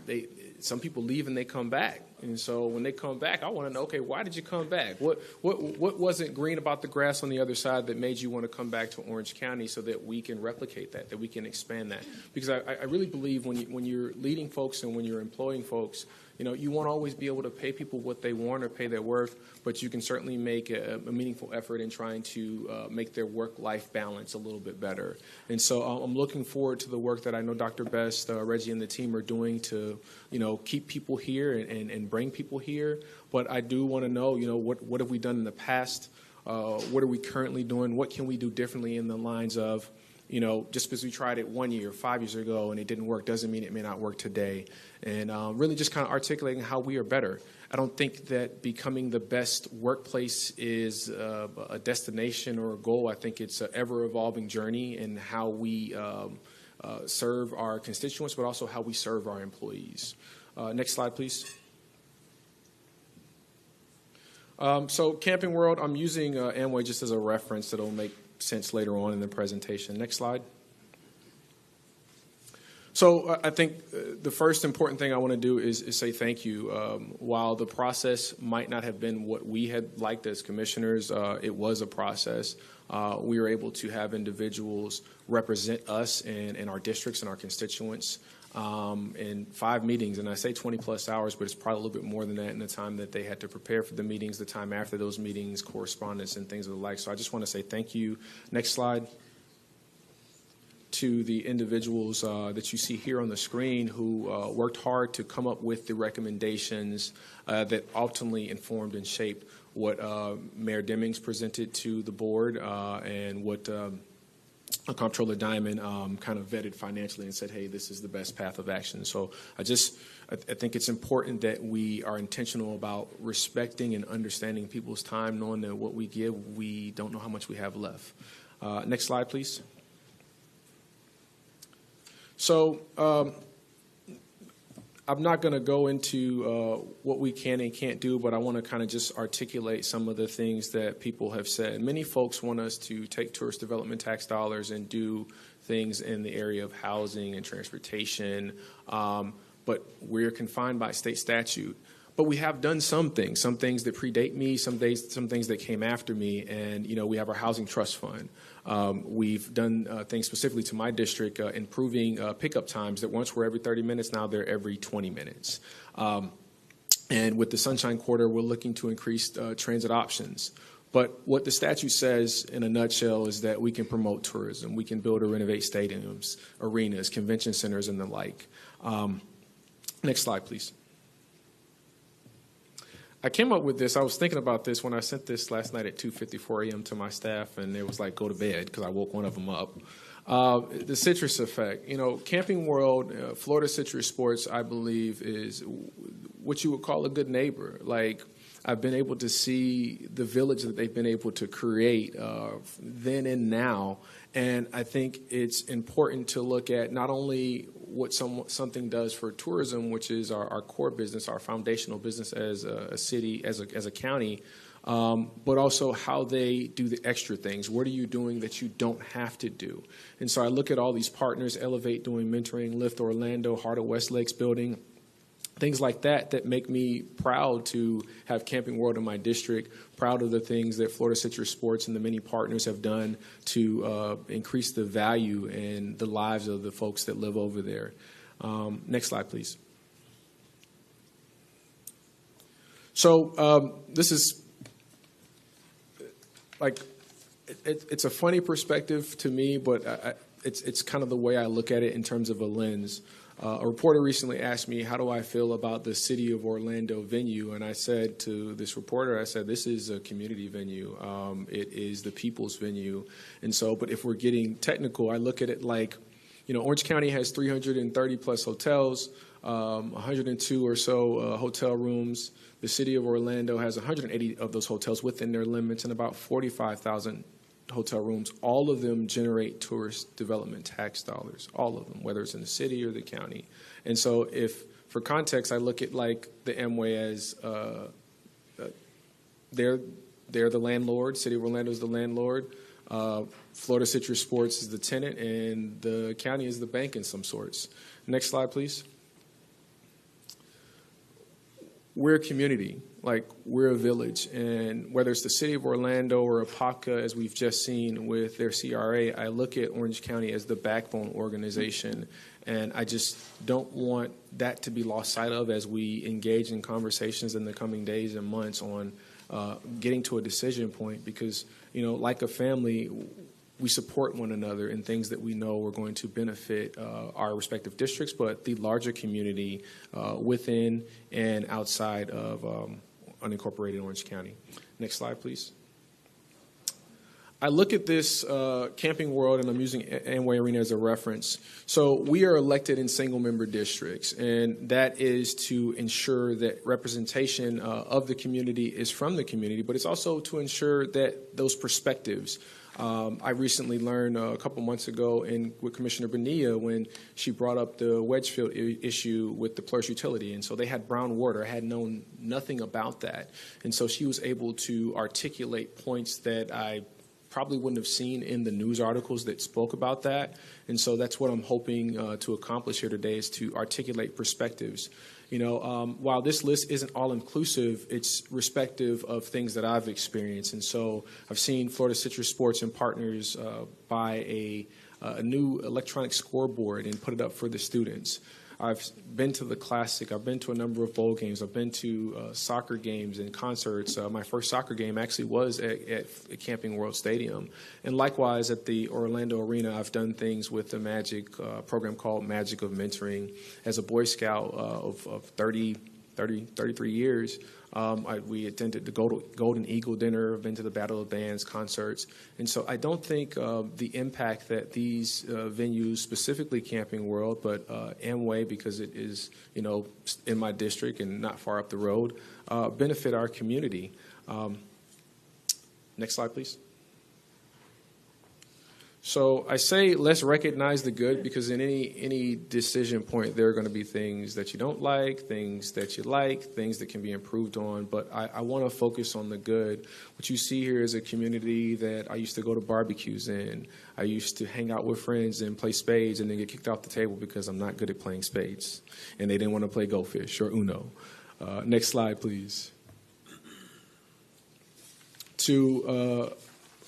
some people leave and they come back. And so when they come back, I want to know, okay, why did you come back? What wasn't green about the grass on the other side that made you want to come back to Orange County so that we can replicate that we can expand that? Because I really believe when you're leading folks and when you're employing folks, you won't always be able to pay people what they want or pay their worth, but you can certainly make a meaningful effort in trying to make their work-life balance a little bit better. And so I'm looking forward to the work that I know Dr. Best, Reggie, and the team are doing to, keep people here and bring people here. But I do want to know, what have we done in the past? What are we currently doing? What can we do differently in the lines of, just because we tried it 1 year, 5 years ago, and it didn't work doesn't mean it may not work today. And really just kind of articulating how we are better. I don't think that becoming the best workplace is a destination or a goal. I think it's an ever-evolving journey in how we serve our constituents, but also how we serve our employees. Next slide, please. So Camping World, I'm using Amway just as a reference that'll make sense later on in the presentation. Next slide. So I think the first important thing I want to do is say thank you. While the process might not have been what we had liked as commissioners, it was a process. We were able to have individuals represent us in our districts and our constituents in 5 meetings. And I say 20-plus hours, but it's probably a little bit more than that in the time that they had to prepare for the meetings, the time after those meetings, correspondence, and things of the like. So I just want to say thank you. Next slide. To the individuals that you see here on the screen who worked hard to come up with the recommendations that ultimately informed and shaped what Mayor Demings presented to the board and what Comptroller Diamond kind of vetted financially and said, hey, this is the best path of action. So I think it's important that we are intentional about respecting and understanding people's time, knowing that what we give, we don't know how much we have left. Next slide, please. So I'm not going to go into what we can and can't do, but I want to kind of just articulate some of the things that people have said. Many folks want us to take tourist development tax dollars and do things in the area of housing and transportation, but we're confined by state statute. But we have done some things that predate me, some things that came after me, and we have our housing trust fund. We've done things specifically to my district, improving pickup times that once were every 30 minutes, now they're every 20 minutes. And with the Sunshine Quarter, we're looking to increase transit options. But what the statute says in a nutshell is that we can promote tourism, we can build or renovate stadiums, arenas, convention centers, and the like. Next slide, please. I came up with this. I was thinking about this when I sent this last night at 2:54 a.m. to my staff, and it was like, go to bed, because I woke one of them up. The citrus effect. Camping World, Florida Citrus Sports, I believe, is what you would call a good neighbor. Like, I've been able to see the village that they've been able to create then and now. And I think it's important to look at not only what something does for tourism, which is our core business, our foundational business as a city, as a county, but also how they do the extra things. What are you doing that you don't have to do? And so I look at all these partners, Elevate doing mentoring, Lift Orlando, Heart of West Lakes building, things like that make me proud to have Camping World in my district, proud of the things that Florida Citrus Sports and the many partners have done to increase the value and the lives of the folks that live over there. Next slide, please. So this is like, it's a funny perspective to me, but it's kind of the way I look at it in terms of a lens. A reporter recently asked me, how do I feel about the City of Orlando venue? And I said to this reporter, I said, this is a community venue. It is the people's venue. And so, but if we're getting technical, I look at it like, Orange County has 330 plus hotels, 102 or so hotel rooms. The City of Orlando has 180 of those hotels within their limits and about 45,000 hotel rooms. All of them generate tourist development tax dollars, all of them, whether it's in the city or the county. And so if, for context, I look at like the Amway as they're the landlord, City of Orlando is the landlord, Florida Citrus Sports is the tenant, and the county is the bank in some sorts. Next slide, please. We're a community, like we're a village, and whether it's the City of Orlando or Apopka, as we've just seen with their CRA, I look at Orange County as the backbone organization, and I just don't want that to be lost sight of as we engage in conversations in the coming days and months on getting to a decision point, because, like a family, we support one another in things that we know are going to benefit our respective districts, but the larger community within and outside of unincorporated Orange County. Next slide, please. I look at this Camping World, and I'm using Amway Arena as a reference. So we are elected in single-member districts, and that is to ensure that representation of the community is from the community, but it's also to ensure that those perspectives. I recently learned a couple months ago with Commissioner Bonilla when she brought up the Wedgefield issue with the Plurus utility. And so they had brown water. I had known nothing about that. And so she was able to articulate points that I probably wouldn't have seen in the news articles that spoke about that. And so that's what I'm hoping to accomplish here today, is to articulate perspectives. While this list isn't all-inclusive, it's respective of things that I've experienced. And so I've seen Florida Citrus Sports and partners buy a new electronic scoreboard and put it up for the students. I've been to the Classic. I've been to a number of bowl games. I've been to soccer games and concerts. My first soccer game actually was at Camping World Stadium. And likewise, at the Orlando Arena, I've done things with the Magic program called Magic of Mentoring. As a Boy Scout of 33 years, we attended the Golden Eagle Dinner, been to the Battle of Bands, concerts. And so I don't think the impact that these venues, specifically Camping World, but Amway, because it is, in my district and not far up the road, benefit our community. Next slide, please. So I say let's recognize the good, because in any decision point, there are going to be things that you don't like, things that you like, things that can be improved on. But I want to focus on the good. What you see here is a community that I used to go to barbecues in. I used to hang out with friends and play spades and then get kicked off the table because I'm not good at playing spades. And they didn't want to play Go Fish or Uno. Next slide, please. To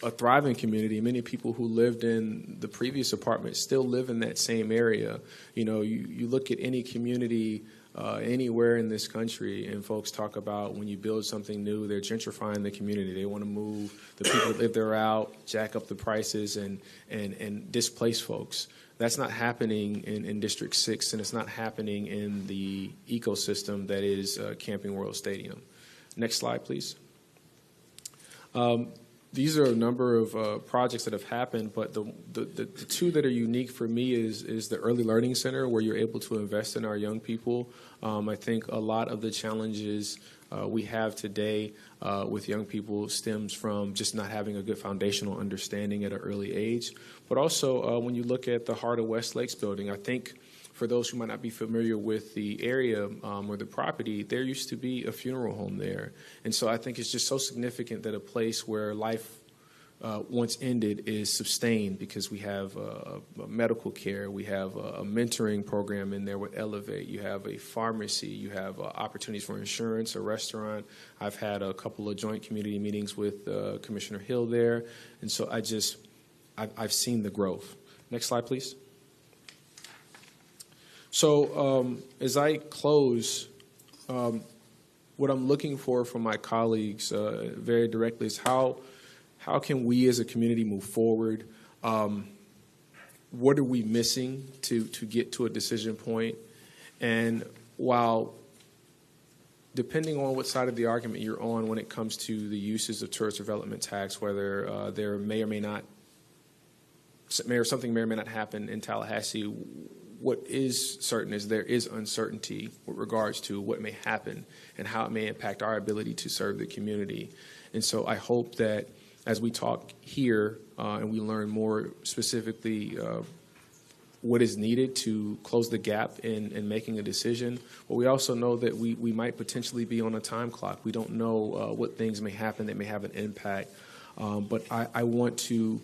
a thriving community. Many people who lived in the previous apartment still live in that same area. You look at any community anywhere in this country, and folks talk about when you build something new, they're gentrifying the community. They want to move the people that live there out, jack up the prices, and displace folks. That's not happening in District 6, and it's not happening in the ecosystem that is Camping World Stadium. Next slide, please. these are a number of projects that have happened, but the two that are unique for me is the Early Learning Center, where you're able to invest in our young people. I think a lot of the challenges we have today with young people stems from just not having a good foundational understanding at an early age. But also, when you look at the Heart of West Lakes building, I think for those who might not be familiar with the area or the property, there used to be a funeral home there. And so I think it's just so significant that a place where life once ended is sustained, because we have medical care, we have a mentoring program in there with Elevate, you have a pharmacy, you have opportunities for insurance, a restaurant. I've had a couple of joint community meetings with Commissioner Hill there. And so I've seen the growth. Next slide, please. So as I close, what I'm looking for from my colleagues very directly is how can we as a community move forward? What are we missing to get to a decision point? And while, depending on what side of the argument you're on when it comes to the uses of tourist development tax, whether there may or may not happen in Tallahassee, what is certain is there is uncertainty with regards to what may happen and how it may impact our ability to serve the community. And so I hope that as we talk here and we learn more specifically what is needed to close the gap in making a decision, but we also know that we might potentially be on a time clock. We don't know what things may happen that may have an impact. But I want to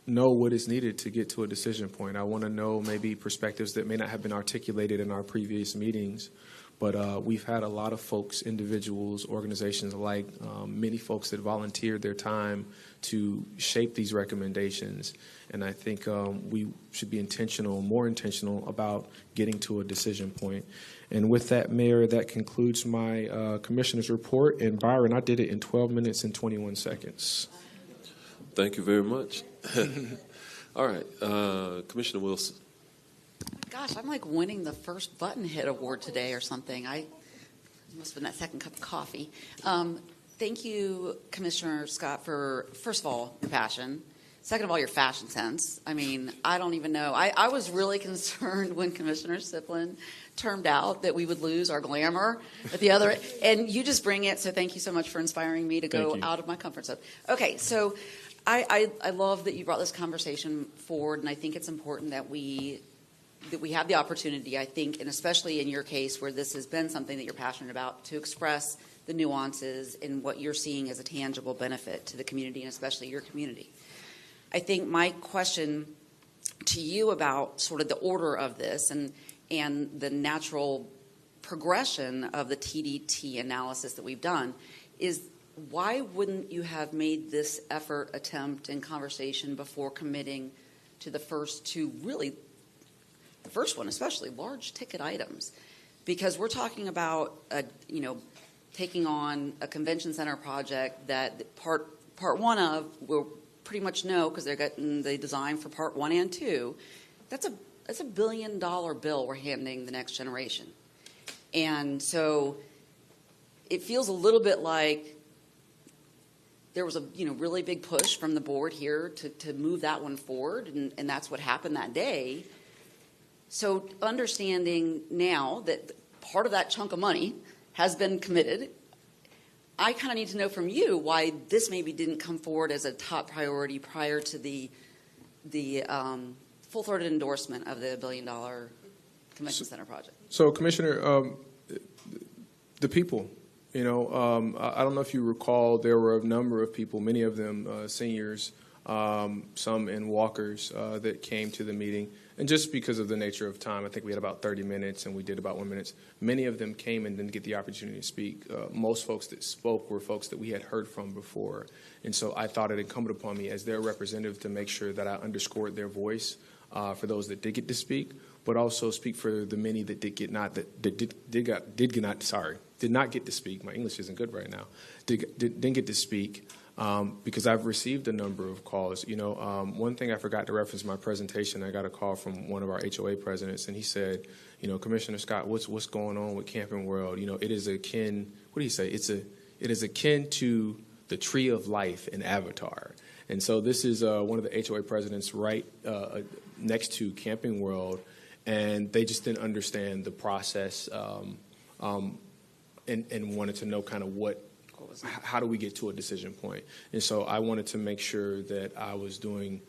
know what is needed to get to a decision point. I want to know maybe perspectives that may not have been articulated in our previous meetings, but we've had a lot of folks, individuals, organizations alike, many folks that volunteered their time to shape these recommendations. And I think we should be more intentional about getting to a decision point. And with that, Mayor, that concludes my commissioner's report. And Byron, I did it in 12 minutes and 21 seconds. Thank you very much. All right, Commissioner Wilson. Gosh, I'm like winning the first button hit award today or something. I must have been that second cup of coffee. Thank you, Commissioner Scott, for, first of all, your passion. Second of all, your fashion sense. I mean, I don't even know. I was really concerned when Commissioner Siplin termed out that we would lose our glamour at the other, and you just bring it, so thank you so much for inspiring me to go out of my comfort zone. Okay, so I love that you brought this conversation forward, and I think it's important that we have the opportunity, I think, and especially in your case where this has been something that you're passionate about, to express the nuances in what you're seeing as a tangible benefit to the community, and especially your community. I think my question to you about sort of the order of this and the natural progression of the TDT analysis that we've done is, why wouldn't you have made this effort, attempt, and conversation before committing to the first two, really, the first one especially, large ticket items? Because we're talking about, taking on a convention center project that part one of we'll pretty much know, because they're getting the design for part 1 and 2. That's a $1 billion bill we're handing the next generation. And so it feels a little bit like there was a really big push from the board here to move that one forward, and that's what happened that day. So understanding now that part of that chunk of money has been committed, I kind of need to know from you why this maybe didn't come forward as a top priority prior to the full-throated endorsement of the $1 billion convention center project. So, Commissioner, the people, I don't know if you recall, there were a number of people, many of them seniors, some in walkers that came to the meeting. And just because of the nature of time, I think we had about 30 minutes and we did about 1 minute. Many of them came and didn't get the opportunity to speak. Most folks that spoke were folks that we had heard from before. And so I thought it incumbent upon me as their representative to make sure that I underscored their voice for those that did get to speak, but also speak for the many that did not get to speak. My English isn't good right now. Didn't get to speak. Because I've received a number of calls. One thing I forgot to reference in my presentation, I got a call from one of our HOA presidents, and he said, Commissioner Scott, what's going on with Camping World? It is akin, what do you say? It is akin to the tree of life in Avatar. And so this is one of the HOA presidents right next to Camping World, and they just didn't understand the process and wanted to know kind of how do we get to a decision point. And so I wanted to make sure that I was doing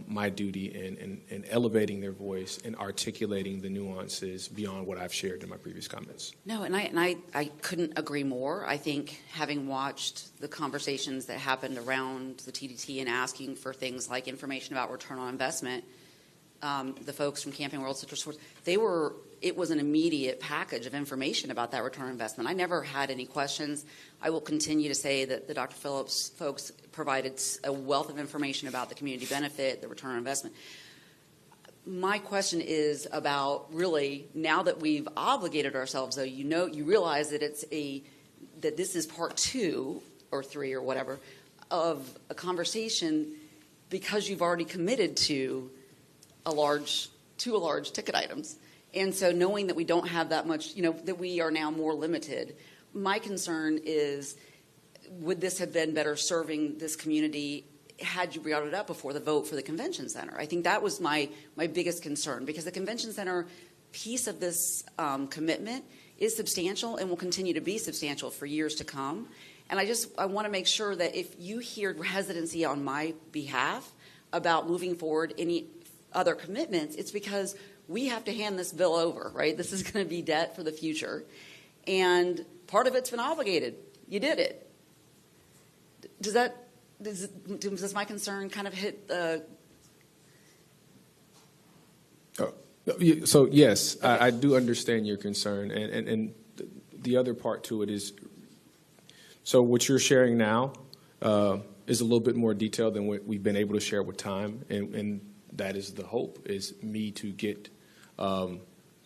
my duty in elevating their voice and articulating the nuances beyond what I've shared in my previous comments. No, and I couldn't agree more. I think having watched the conversations that happened around the TDT and asking for things like information about return on investment, the folks from Camping World Citrus Sports, it was an immediate package of information about that return on investment. I never had any questions. I will continue to say that the Dr. Phillips folks provided a wealth of information about the community benefit, the return on investment. My question is about really, now that we've obligated ourselves, though, you realize that that this is part 2 or 3 or whatever of a conversation because you've already committed to a large ticket items. And so knowing that we don't have that much, that we are now more limited, my concern is, would this have been better serving this community had you brought it up before the vote for the convention center? I think that was my biggest concern, because the convention center piece of this commitment is substantial and will continue to be substantial for years to come. And I want to make sure that if you hear hesitancy on my behalf about moving forward any other commitments, it's because we have to hand this bill over, right? This is going to be debt for the future. And part of it's been obligated. You did it. Does my concern kind of hit the... So, yes, okay. I do understand your concern. And the other part to it is, so what you're sharing now is a little bit more detailed than what we've been able to share with time. And that is the hope, is me to get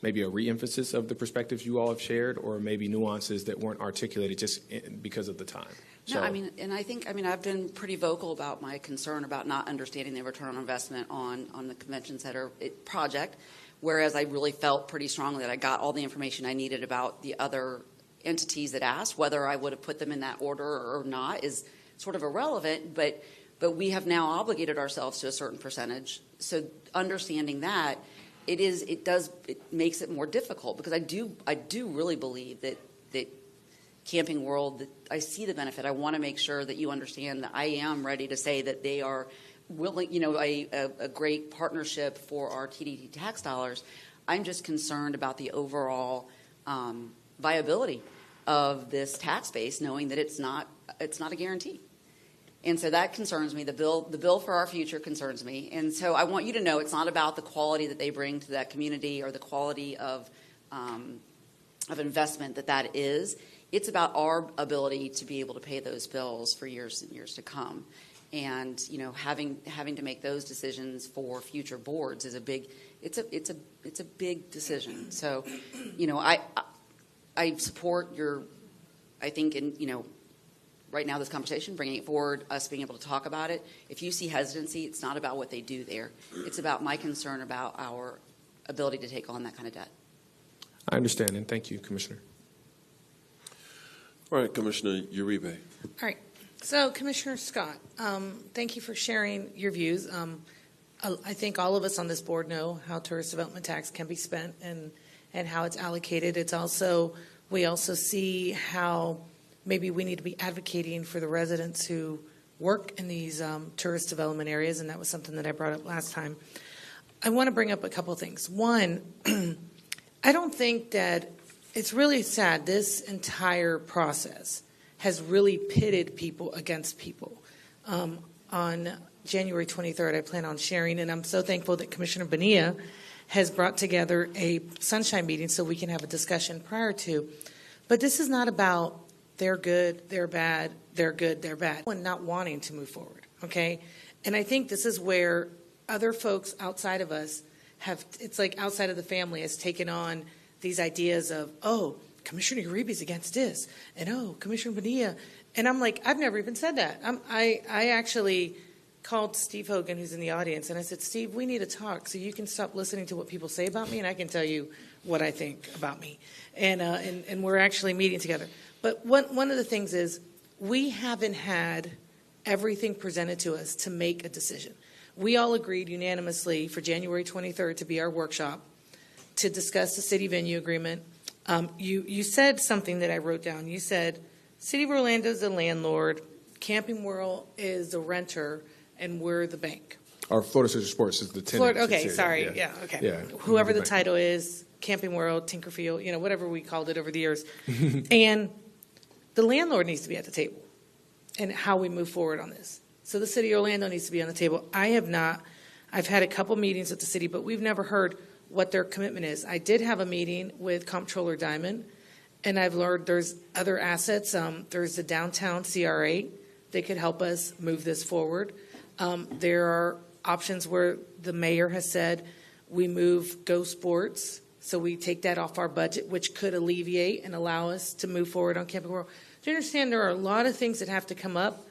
maybe a re-emphasis of the perspectives you all have shared, or maybe nuances that weren't articulated just because of the time. No, I've been pretty vocal about my concern about not understanding the return on investment on the convention center project, whereas I really felt pretty strongly that I got all the information I needed about the other entities that asked. Whether I would have put them in that order or not is sort of irrelevant, but we have now obligated ourselves to a certain percentage. So understanding that, it makes it more difficult, because I do really believe that Camping World, that I see the benefit. I want to make sure that you understand that I am ready to say that they are willing, a great partnership for our TDT tax dollars. I'm just concerned about the overall viability of this tax base, knowing that it's not a guarantee. And so that concerns me. The bill for our future concerns me. And so I want you to know it's not about the quality that they bring to that community or the quality of investment that is. It's about our ability to be able to pay those bills for years and years to come. And having to make those decisions for future boards is a big big decision. So, I support your, I think right now this conversation, bringing it forward, us being able to talk about it. If you see hesitancy, it's not about what they do there. It's about my concern about our ability to take on that kind of debt. I understand, and thank you, Commissioner. All right, Commissioner Uribe. All right. So, Commissioner Scott, thank you for sharing your views. I think all of us on this board know how tourist development tax can be spent and how it's allocated. We also see how maybe we need to be advocating for the residents who work in these tourist development areas, and that was something that I brought up last time. I want to bring up a couple of things. One, I don't think that it's really sad. This entire process has really pitted people against people. On January 23rd, I plan on sharing, and I'm so thankful that Commissioner Bonilla has brought together a sunshine meeting so we can have a discussion prior to. But this is not about they're good, they're bad, they're good, they're bad, and not wanting to move forward, okay? And I think this is where other folks outside of us it's like outside of the family has taken on these ideas of, oh, Commissioner Uribe's against this, and oh, Commissioner Bonilla. And I'm like, I've never even said that. I actually called Steve Hogan, who's in the audience, and I said, Steve, we need to talk so you can stop listening to what people say about me, and I can tell you what I think about me. And we're actually meeting together. But one of the things is, we haven't had everything presented to us to make a decision. We all agreed unanimously for January 23rd to be our workshop to discuss the city venue agreement. You said something that I wrote down. You said, City of Orlando is the landlord, Camping World is the renter, and we're the bank. Our Florida Central Sports is the tenant. Florida, okay, sorry, yeah, okay. Yeah. Whoever the bank. title is, Camping World, Tinkerfield, whatever we called it over the years. And the landlord needs to be at the table and how we move forward on this. So the City of Orlando needs to be on the table. I've had a couple meetings with the city, but we've never heard what their commitment is. I did have a meeting with Comptroller Diamond, and I've learned there's other assets. There's the downtown CRA. They could help us move this forward. There are options where the mayor has said we move Go Sports, so we take that off our budget, which could alleviate and allow us to move forward on Camping World. Do you understand there are a lot of things that have to come up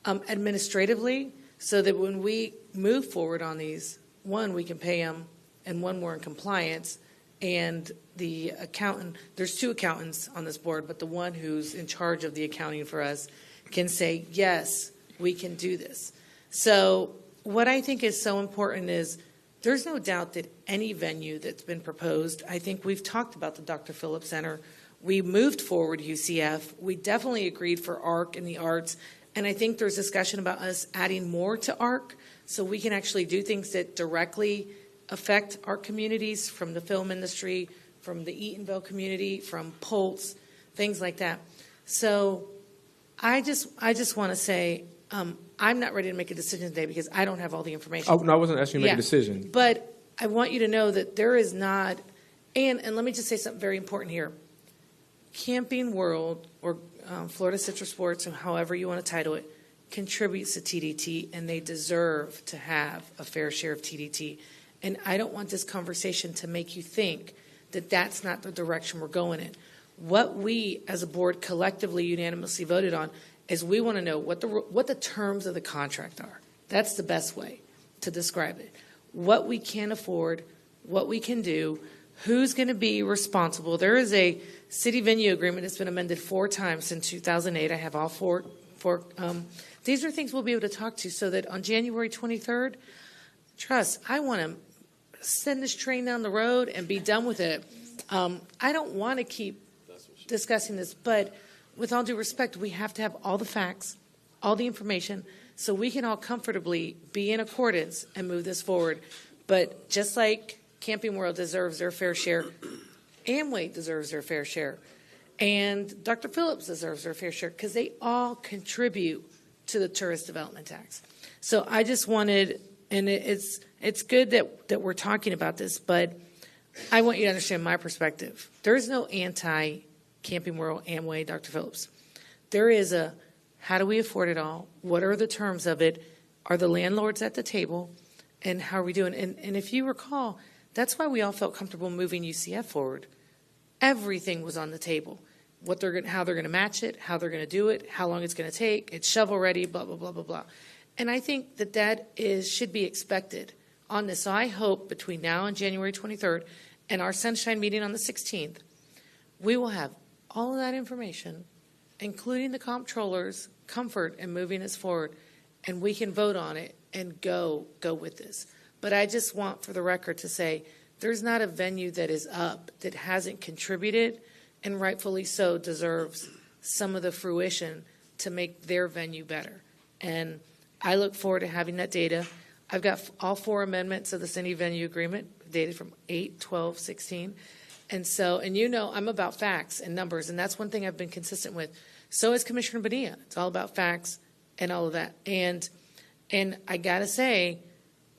administratively so that when we move forward on these, one, we can pay them, and one, we're in compliance. And the accountant, there's two accountants on this board, but the one who's in charge of the accounting for us can say, yes, we can do this. So what I think is so important is there's no doubt that any venue that's been proposed, I think we've talked about the Dr. Phillips Center. We moved forward UCF. We definitely agreed for ARC and the arts. And I think there's discussion about us adding more to ARC so we can actually do things that directly affect our communities, from the film industry, from the Eatonville community, from Pulse, things like that. So I just want to say I'm not ready to make a decision today because I don't have all the information. Oh, no, I wasn't asking you to make a decision. But I want you to know that there is not, and let me just say something very important here. Camping World, or Florida Central Sports, or however you want to title it, contributes to TDT, and they deserve to have a fair share of TDT. And I don't want this conversation to make you think that that's not the direction we're going in. What we, as a board, collectively, unanimously voted on is we want to know what the terms of the contract are. That's the best way to describe it. What we can afford, what we can do, who's going to be responsible. There is a city venue agreement that's been amended 4 times since 2008. I have all four. These are things we'll be able to talk to so that on January 23rd, trust, I want to send this train down the road and be done with it. I don't want to keep discussing this, but with all due respect, we have to have all the facts, all the information, so we can all comfortably be in accordance and move this forward. But just like Camping World deserves their fair share, Amway deserves their fair share, and Dr. Phillips deserves their fair share, because they all contribute to the tourist development tax. So I just wanted, and it's good that we're talking about this, but I want you to understand my perspective. There's no anti-Camping World, Amway, Dr. Phillips. There is a, how do we afford it all? What are the terms of it? Are the landlords at the table? And how are we doing? And if you recall, that's why we all felt comfortable moving UCF forward. Everything was on the table. How they're going to match it, how they're going to do it, how long it's going to take. It's shovel ready, blah, blah, blah, blah, blah. And I think that should be expected on this. So I hope between now and January 23rd and our Sunshine meeting on the 16th, we will have all of that information, including the comptroller's comfort in moving us forward, and we can vote on it and go with this. But I just want for the record to say there's not a venue that is up that hasn't contributed and rightfully so deserves some of the fruition to make their venue better. And I look forward to having that data. I've got all 4 amendments of the city venue agreement dated from 8/12/16. And so, and I'm about facts and numbers, and that's one thing I've been consistent with. So is Commissioner Bonilla. It's all about facts and all of that. And I got to say,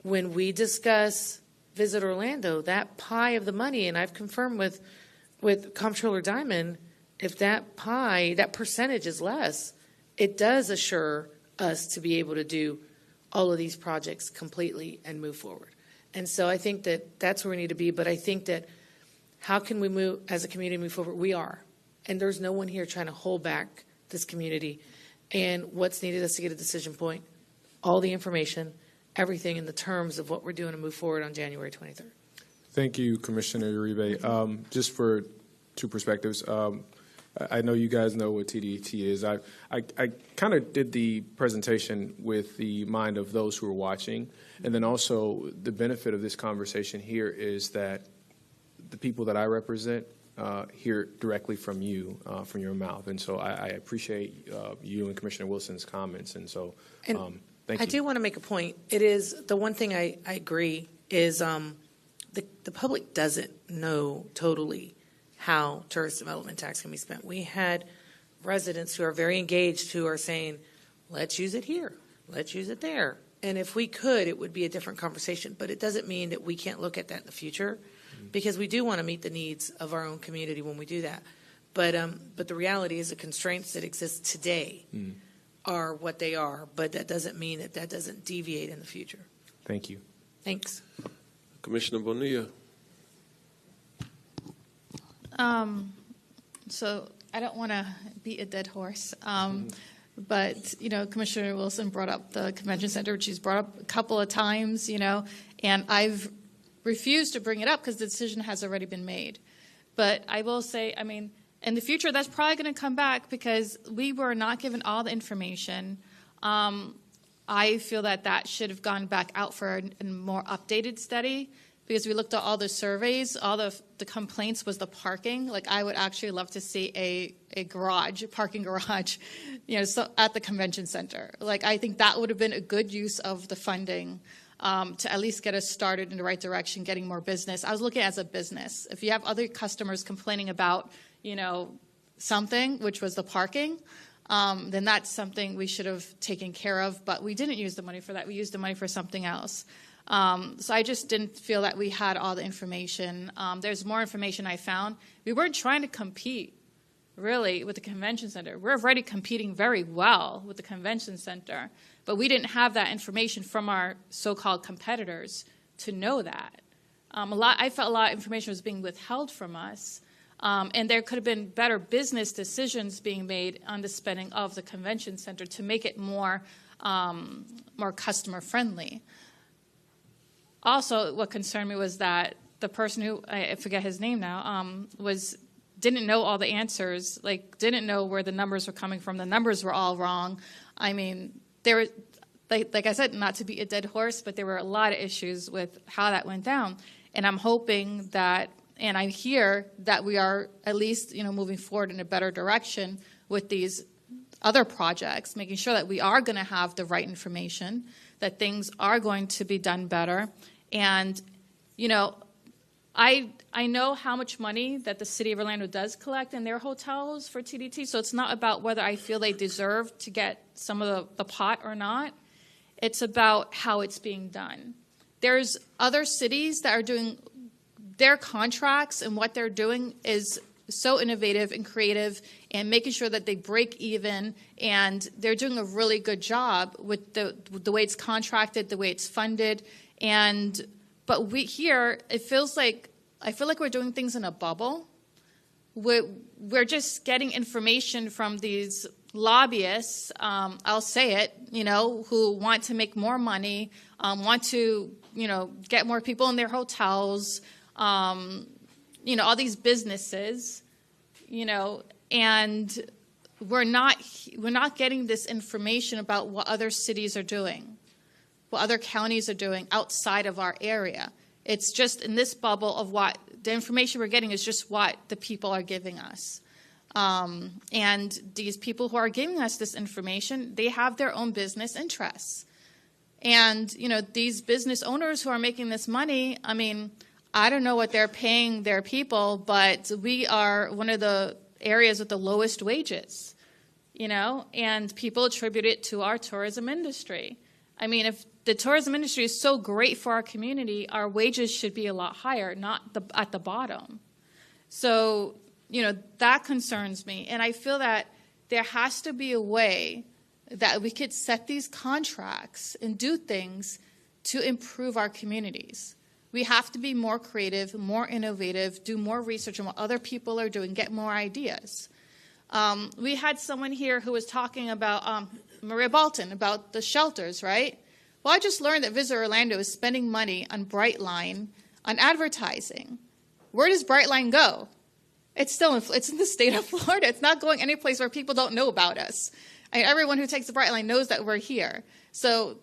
when we discuss Visit Orlando, that pie of the money, and I've confirmed with Comptroller Diamond, if that pie, that percentage is less, it does assure us to be able to do all of these projects completely and move forward. And so I think that that's where we need to be. But I think that how can we move as a community, move forward? We are. And there's no one here trying to hold back this community. And what's needed is to get a decision point, all the information, everything in the terms of what we're doing to move forward on January 23rd. Thank you, Commissioner Uribe. Just for 2 perspectives, I know you guys know what TDT is. I kind of did the presentation with the mind of those who are watching, and then also the benefit of this conversation here is that the people that I represent hear directly from you, from your mouth, and so I appreciate you and Commissioner Wilson's comments, and so thank you. I do want to make a point. It is the one thing I agree is the public doesn't know totally how tourist development tax can be spent. We had residents who are very engaged who are saying, let's use it here, let's use it there. And if we could, it would be a different conversation. But it doesn't mean that we can't look at that in the future, because we do want to meet the needs of our own community when we do that. But the reality is the constraints that exist today are what they are, but that doesn't mean that that doesn't deviate in the future. Thank you. Thanks. Commissioner Bonilla. So I don't want to beat a dead horse, but, Commissioner Wilson brought up the convention center, which she's brought up a couple of times, and I've refused to bring it up because the decision has already been made. But I will say, in the future, that's probably going to come back because we were not given all the information. I feel that should have gone back out for a more updated study because we looked at all the surveys, all the complaints was the parking. Like, I would actually love to see a parking garage, at the convention center. Like, I think that would have been a good use of the funding to at least get us started in the right direction, getting more business. I was looking at it as a business. If you have other customers complaining about, something, which was the parking, then that's something we should have taken care of. But we didn't use the money for that. We used the money for something else. So I just didn't feel that we had all the information. There's more information I found. We weren't trying to compete, really, with the convention center. We're already competing very well with the convention center. But we didn't have that information from our so-called competitors to know that. I felt a lot of information was being withheld from us. And there could have been better business decisions being made on the spending of the convention center to make it more customer friendly. Also, what concerned me was that the person who, I forget his name now, didn't know all the answers, didn't know where the numbers were coming from. The numbers were all wrong. There were, like I said, not to be a dead horse, but there were a lot of issues with how that went down. And I'm hoping that, and I hear that we are at least, moving forward in a better direction with these other projects, making sure that we are going to have the right information, that things are going to be done better. And, I know how much money that the city of Orlando does collect in their hotels for TDT, so it's not about whether I feel they deserve to get some of the pot or not. It's about how it's being done. There's other cities that are doing their contracts, and what they're doing is so innovative and creative and making sure that they break even, and they're doing a really good job with the way it's contracted, the way it's funded. But we here, I feel like we're doing things in a bubble. We're just getting information from these lobbyists, I'll say it, who want to make more money, want to, get more people in their hotels, all these businesses, and we're not getting this information about what other cities are doing, what other counties are doing outside of our area. It's just in this bubble of what the information we're getting is just what the people are giving us. And these people who are giving us this information, they have their own business interests. And, these business owners who are making this money, I don't know what they're paying their people, but we are one of the areas with the lowest wages, and people attribute it to our tourism industry. If the tourism industry is so great for our community, our wages should be a lot higher, not at the bottom. So, that concerns me. And I feel that there has to be a way that we could set these contracts and do things to improve our communities. We have to be more creative, more innovative, do more research on what other people are doing, get more ideas. We had someone here who was talking about Maria Bolton, about the shelters, right? Well, I just learned that Visit Orlando is spending money on Brightline on advertising. Where does Brightline go? It's in the state of Florida. It's not going any place where people don't know about us. Everyone who takes the Brightline knows that we're here. So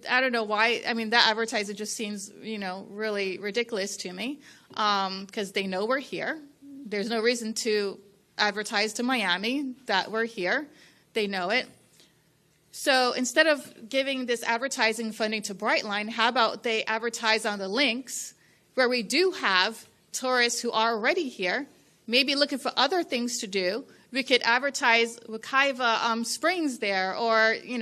I don't know why. I mean, that advertising just seems, really ridiculous to me because they know we're here. There's no reason to advertise to Miami that we're here. They know it. So instead of giving this advertising funding to Brightline, how about they advertise on the links where we do have tourists who are already here, maybe looking for other things to do. We could advertise Wekiva Springs there, or I don't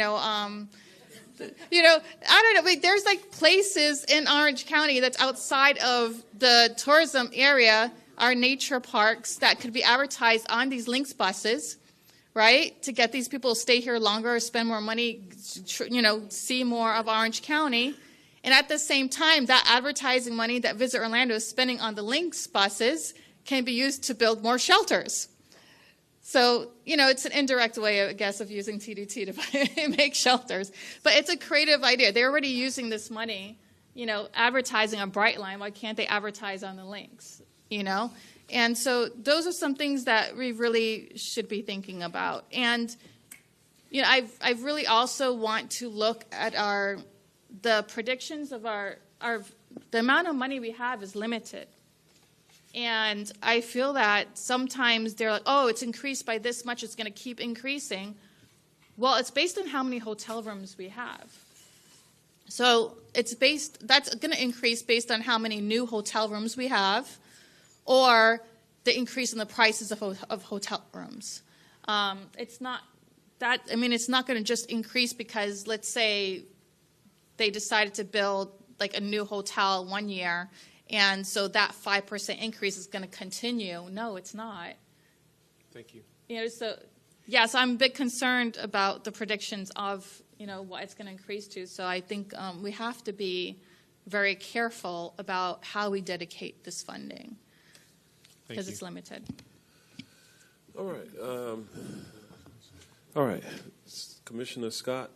know. There's like places in Orange County that's outside of the tourism area, our nature parks, that could be advertised on these links buses, right? To get these people to stay here longer, spend more money, see more of Orange County. And at the same time, that advertising money that Visit Orlando is spending on the links buses can be used to build more shelters. So, it's an indirect way, I guess, of using TDT to make shelters. But it's a creative idea. They're already using this money, advertising on Brightline. Why can't they advertise on the links, And so those are some things that we really should be thinking about. And, I really also want to look at the predictions of the amount of money we have is limited. And I feel that sometimes they're like, oh, it's increased by this much, it's going to keep increasing. Well, it's based on how many hotel rooms we have. So that's going to increase based on how many new hotel rooms we have, or the increase in the prices of hotel rooms. It's not going to just increase because, let's say, they decided to build like a new hotel one year, and so that 5% increase is going to continue. No, it's not. Thank you. So I'm a bit concerned about the predictions of, what it's going to increase to. So I think we have to be very careful about how we dedicate this funding because it's limited. All right. Commissioner Scott,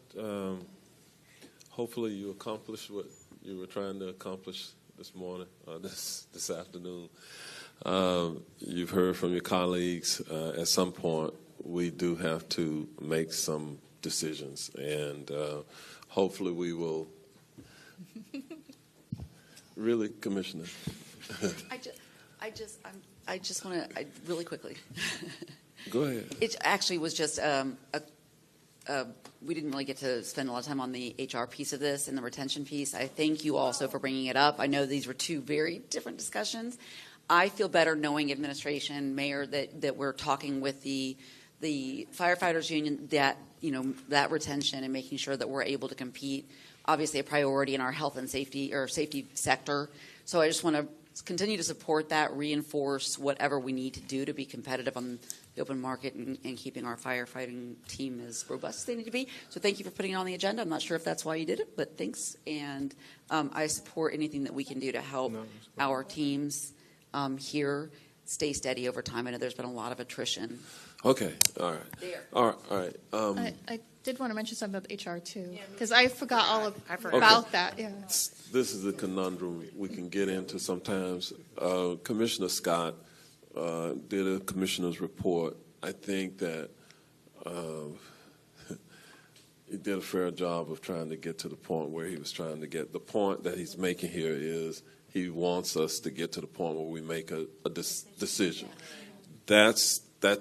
hopefully you accomplished what you were trying to accomplish this morning, this afternoon. You've heard from your colleagues. At some point, we do have to make some decisions, and hopefully we will. Really, Commissioner? I just want to really quickly. Go ahead. It actually was just we didn't really get to spend a lot of time on the HR piece of this and the retention piece. I thank you also for bringing it up. I know these were two very different discussions. I feel better knowing administration, Mayor, that we're talking with the firefighters union that that retention and making sure that we're able to compete. Obviously, a priority in our health and safety sector. So I just want to continue to support that, reinforce whatever we need to do to be competitive on the open market and keeping our firefighting team as robust as they need to be. So thank you for putting it on the agenda. I'm not sure if that's why you did it, but thanks. And I support anything that we can do to help our teams here stay steady over time. I know there's been a lot of attrition. Okay. All right. There. All right. I did want to mention something about the HR too, because I forgot Okay. about that. Yeah. This is a conundrum we can get into sometimes. Commissioner Scott did a commissioner's report. I think that he did a fair job of trying to get to the point where he was trying to get. The point that he's making here is he wants us to get to the point where we make a decision. That's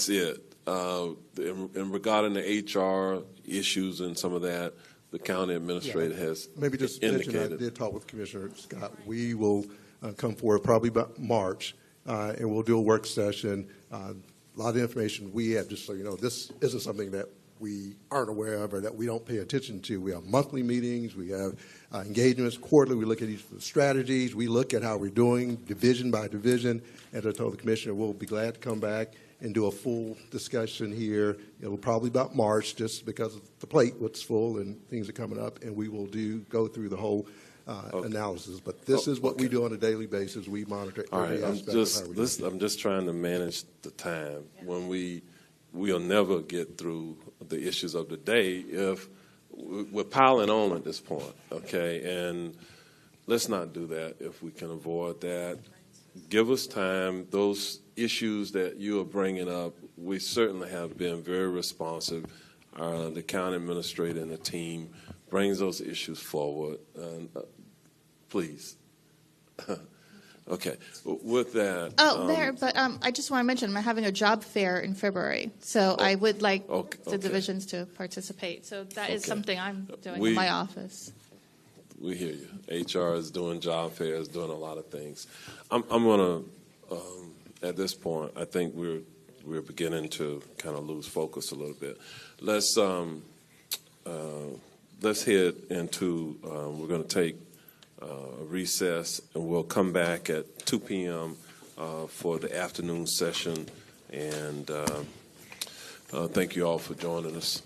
it. And regarding the HR issues and some of that, the county administrator has maybe just indicated. mention I did talk with Commissioner Scott. We will come forward probably about March, and we'll do a work session. A lot of the information we have, just so you know, this isn't something that we aren't aware of or that we don't pay attention to. We have monthly meetings. We have engagements quarterly. We look at each of the strategies. We look at how we're doing division by division. As I told the Commissioner, we'll be glad to come back and do a full discussion here. It'll probably about March, just because of the plate, what's full and things are coming up, and we will go through the whole analysis. But this is what we do on a daily basis. We monitor every aspect of how we do it. I'm just trying to manage the time. When we'll never get through the issues of the day if we're piling on at this point, okay? And let's not do that if we can avoid that. Give us time. Those issues that you are bringing up, we certainly have been very responsive. The county administrator and the team brings those issues forward. Please. Okay. With that. Mayor, but I just want to mention I'm having a job fair in February, so I would like the divisions to participate. So that is something I'm doing in my office. We hear you. HR is doing job fairs, doing a lot of things. I'm going to, at this point, I think we're beginning to kind of lose focus a little bit. Let's head into. We're going to take a recess, and we'll come back at 2 p.m. For the afternoon session. And thank you all for joining us.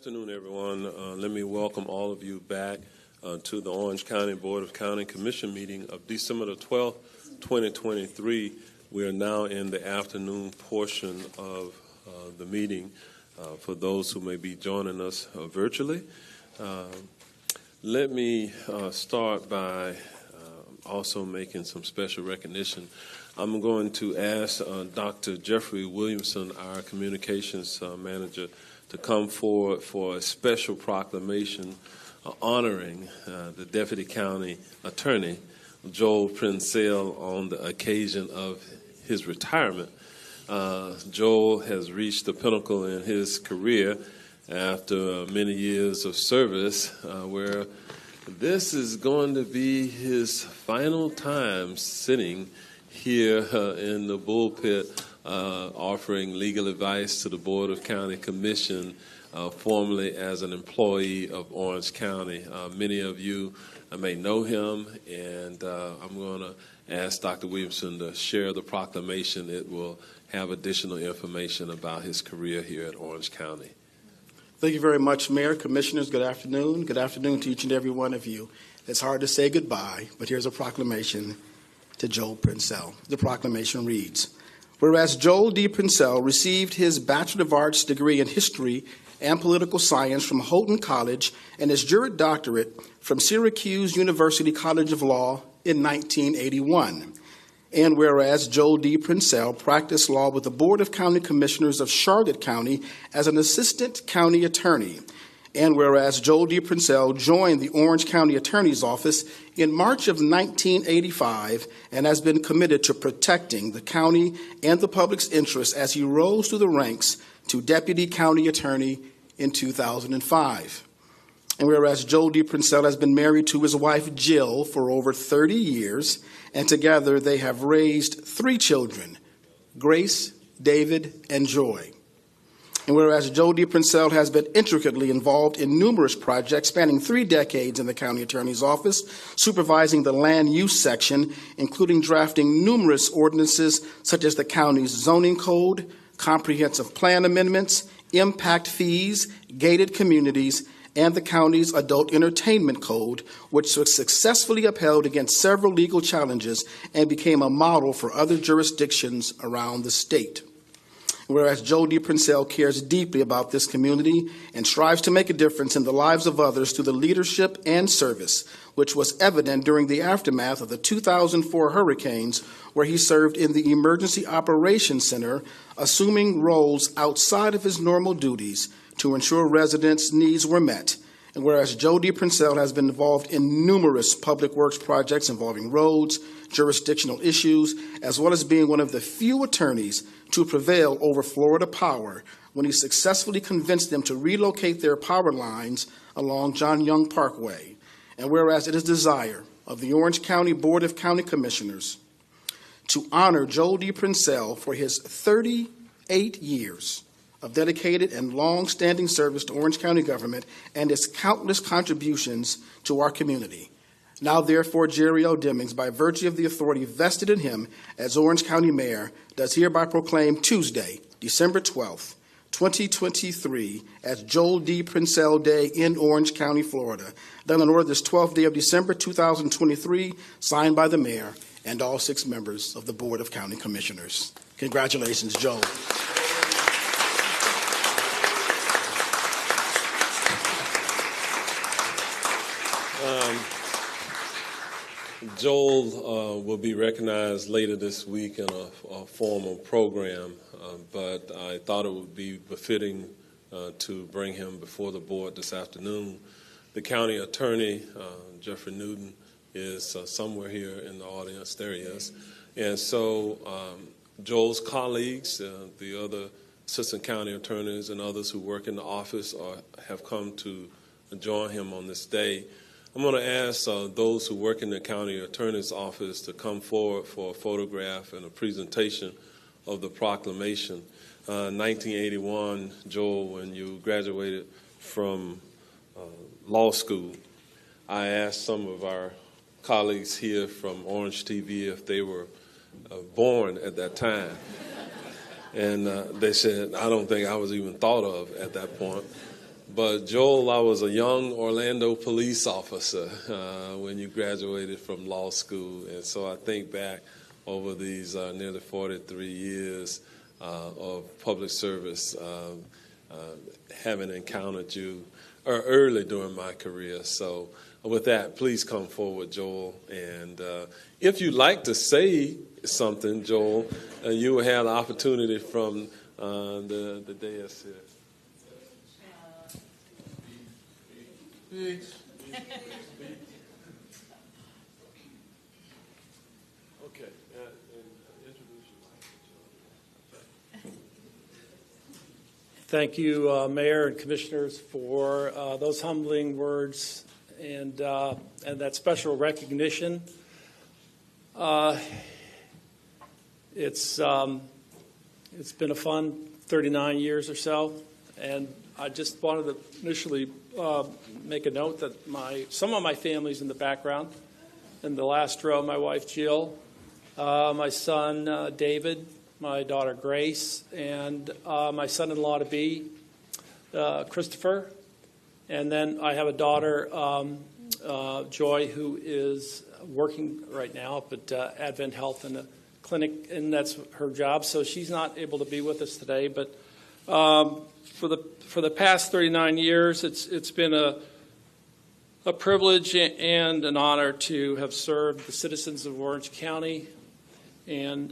afternoon, everyone. Let me welcome all of you back to the Orange County Board of County Commission meeting of December the 12th, 2023. We are now in the afternoon portion of the meeting for those who may be joining us virtually. Let me start by also making some special recognition. I'm going to ask Dr. Jeffrey Williamson, our communications manager, to come forward for a special proclamation honoring the Deputy County Attorney, Joel Prinsell, on the occasion of his retirement. Joel has reached the pinnacle in his career after many years of service, where this is going to be his final time sitting here in the pulpit offering legal advice to the Board of County Commission, formerly as an employee of Orange County. Many of you may know him, and I'm going to ask Dr. Williamson to share the proclamation. It will have additional information about his career here at Orange County. Thank you very much, Mayor, Commissioners. Good afternoon. Good afternoon to each and every one of you. It's hard to say goodbye, but here's a proclamation to Joel Prinsell. The proclamation reads, whereas Joel D. Prinsell received his Bachelor of Arts degree in History and Political Science from Houghton College and his Juris Doctorate from Syracuse University College of Law in 1981. And whereas Joel D. Prinsell practiced law with the Board of County Commissioners of Charlotte County as an assistant county attorney. And whereas Joel D. Prinsell joined the Orange County Attorney's Office in March of 1985 and has been committed to protecting the county and the public's interests as he rose through the ranks to Deputy County Attorney in 2005. And whereas Joel D. Prinsell has been married to his wife Jill for over 30 years, and together they have raised 3 children, Grace, David, and Joy. And whereas Joel D. Prinsell has been intricately involved in numerous projects spanning 3 decades in the county attorney's office, supervising the land use section, including drafting numerous ordinances such as the county's zoning code, comprehensive plan amendments, impact fees, gated communities, and the county's adult entertainment code, which was successfully upheld against several legal challenges and became a model for other jurisdictions around the state. Whereas Joel D. Prinsell cares deeply about this community and strives to make a difference in the lives of others through the leadership and service, which was evident during the aftermath of the 2004 hurricanes, where he served in the Emergency Operations Center, assuming roles outside of his normal duties to ensure residents' needs were met. And whereas Joel D. Prinsell has been involved in numerous public works projects involving roads, jurisdictional issues, as well as being one of the few attorneys to prevail over Florida Power when he successfully convinced them to relocate their power lines along John Young Parkway. And whereas it is desire of the Orange County Board of County Commissioners to honor Joel D. Prinsell for his 38 years of dedicated and long-standing service to Orange County government and his countless contributions to our community. Now, therefore, Jerry O. Demings, by virtue of the authority vested in him as Orange County Mayor, does hereby proclaim Tuesday, December 12th, 2023, as Joel D. Prinsell Day in Orange County, Florida. Done on order this 12th day of December 2023, signed by the Mayor and all 6 members of the Board of County Commissioners. Congratulations, Joel. Joel will be recognized later this week in a formal program, but I thought it would be befitting to bring him before the board this afternoon. The county attorney, Jeffrey Newton, is somewhere here in the audience. There he is. And so Joel's colleagues, the other assistant county attorneys and others who work in the office have come to join him on this day. I'm going to ask those who work in the county attorney's office to come forward for a photograph and a presentation of the proclamation. 1981, Joel, when you graduated from law school, I asked some of our colleagues here from Orange TV if they were born at that time. And they said, I don't think I was even thought of at that point. But Joel, I was a young Orlando police officer when you graduated from law school. And so I think back over these nearly 43 years of public service, having encountered you early during my career. So with that, please come forward, Joel. And if you'd like to say something, Joel, you will have the opportunity from the dais here. Okay, introduce Thank you, Mayor and Commissioners, for those humbling words and that special recognition. It's been a fun 39 years or so, and I just wanted to initially make a note that some of my family's in the background. In the last row, my wife Jill, my son David, my daughter Grace, and my son-in-law to be Christopher. And then I have a daughter, Joy, who is working right now up at Advent Health in a clinic, and that's her job. So she's not able to be with us today. But for the past 39 years, it's been a privilege and an honor to have served the citizens of Orange County, and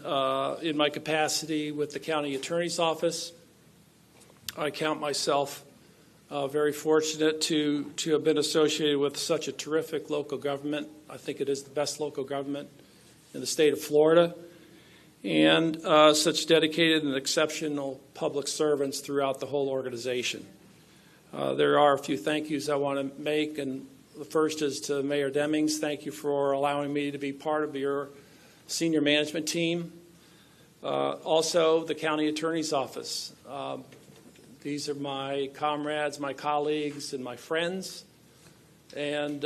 in my capacity with the County Attorney's Office, I count myself very fortunate to have been associated with such a terrific local government. I think it is the best local government in the state of Florida, and such dedicated and exceptional public servants throughout the whole organization. There are a few thank yous I want to make, and the first is to Mayor Demings. Thank you for allowing me to be part of your senior management team. Also, the County Attorney's Office. These are my comrades, my colleagues, and my friends. And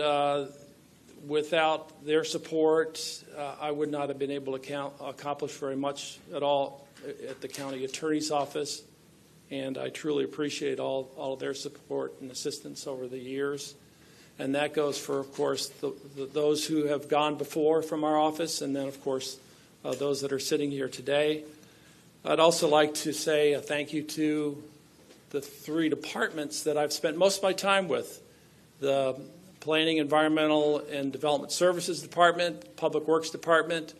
without their support, I would not have been able to accomplish very much at all at the County Attorney's Office. And I truly appreciate all of their support and assistance over the years. And that goes for, of course, those who have gone before from our office, and then, of course, those that are sitting here today. I'd also like to say a thank you to the three departments that I've spent most of my time with: the Planning, Environmental, and Development Services Department, Public Works Department,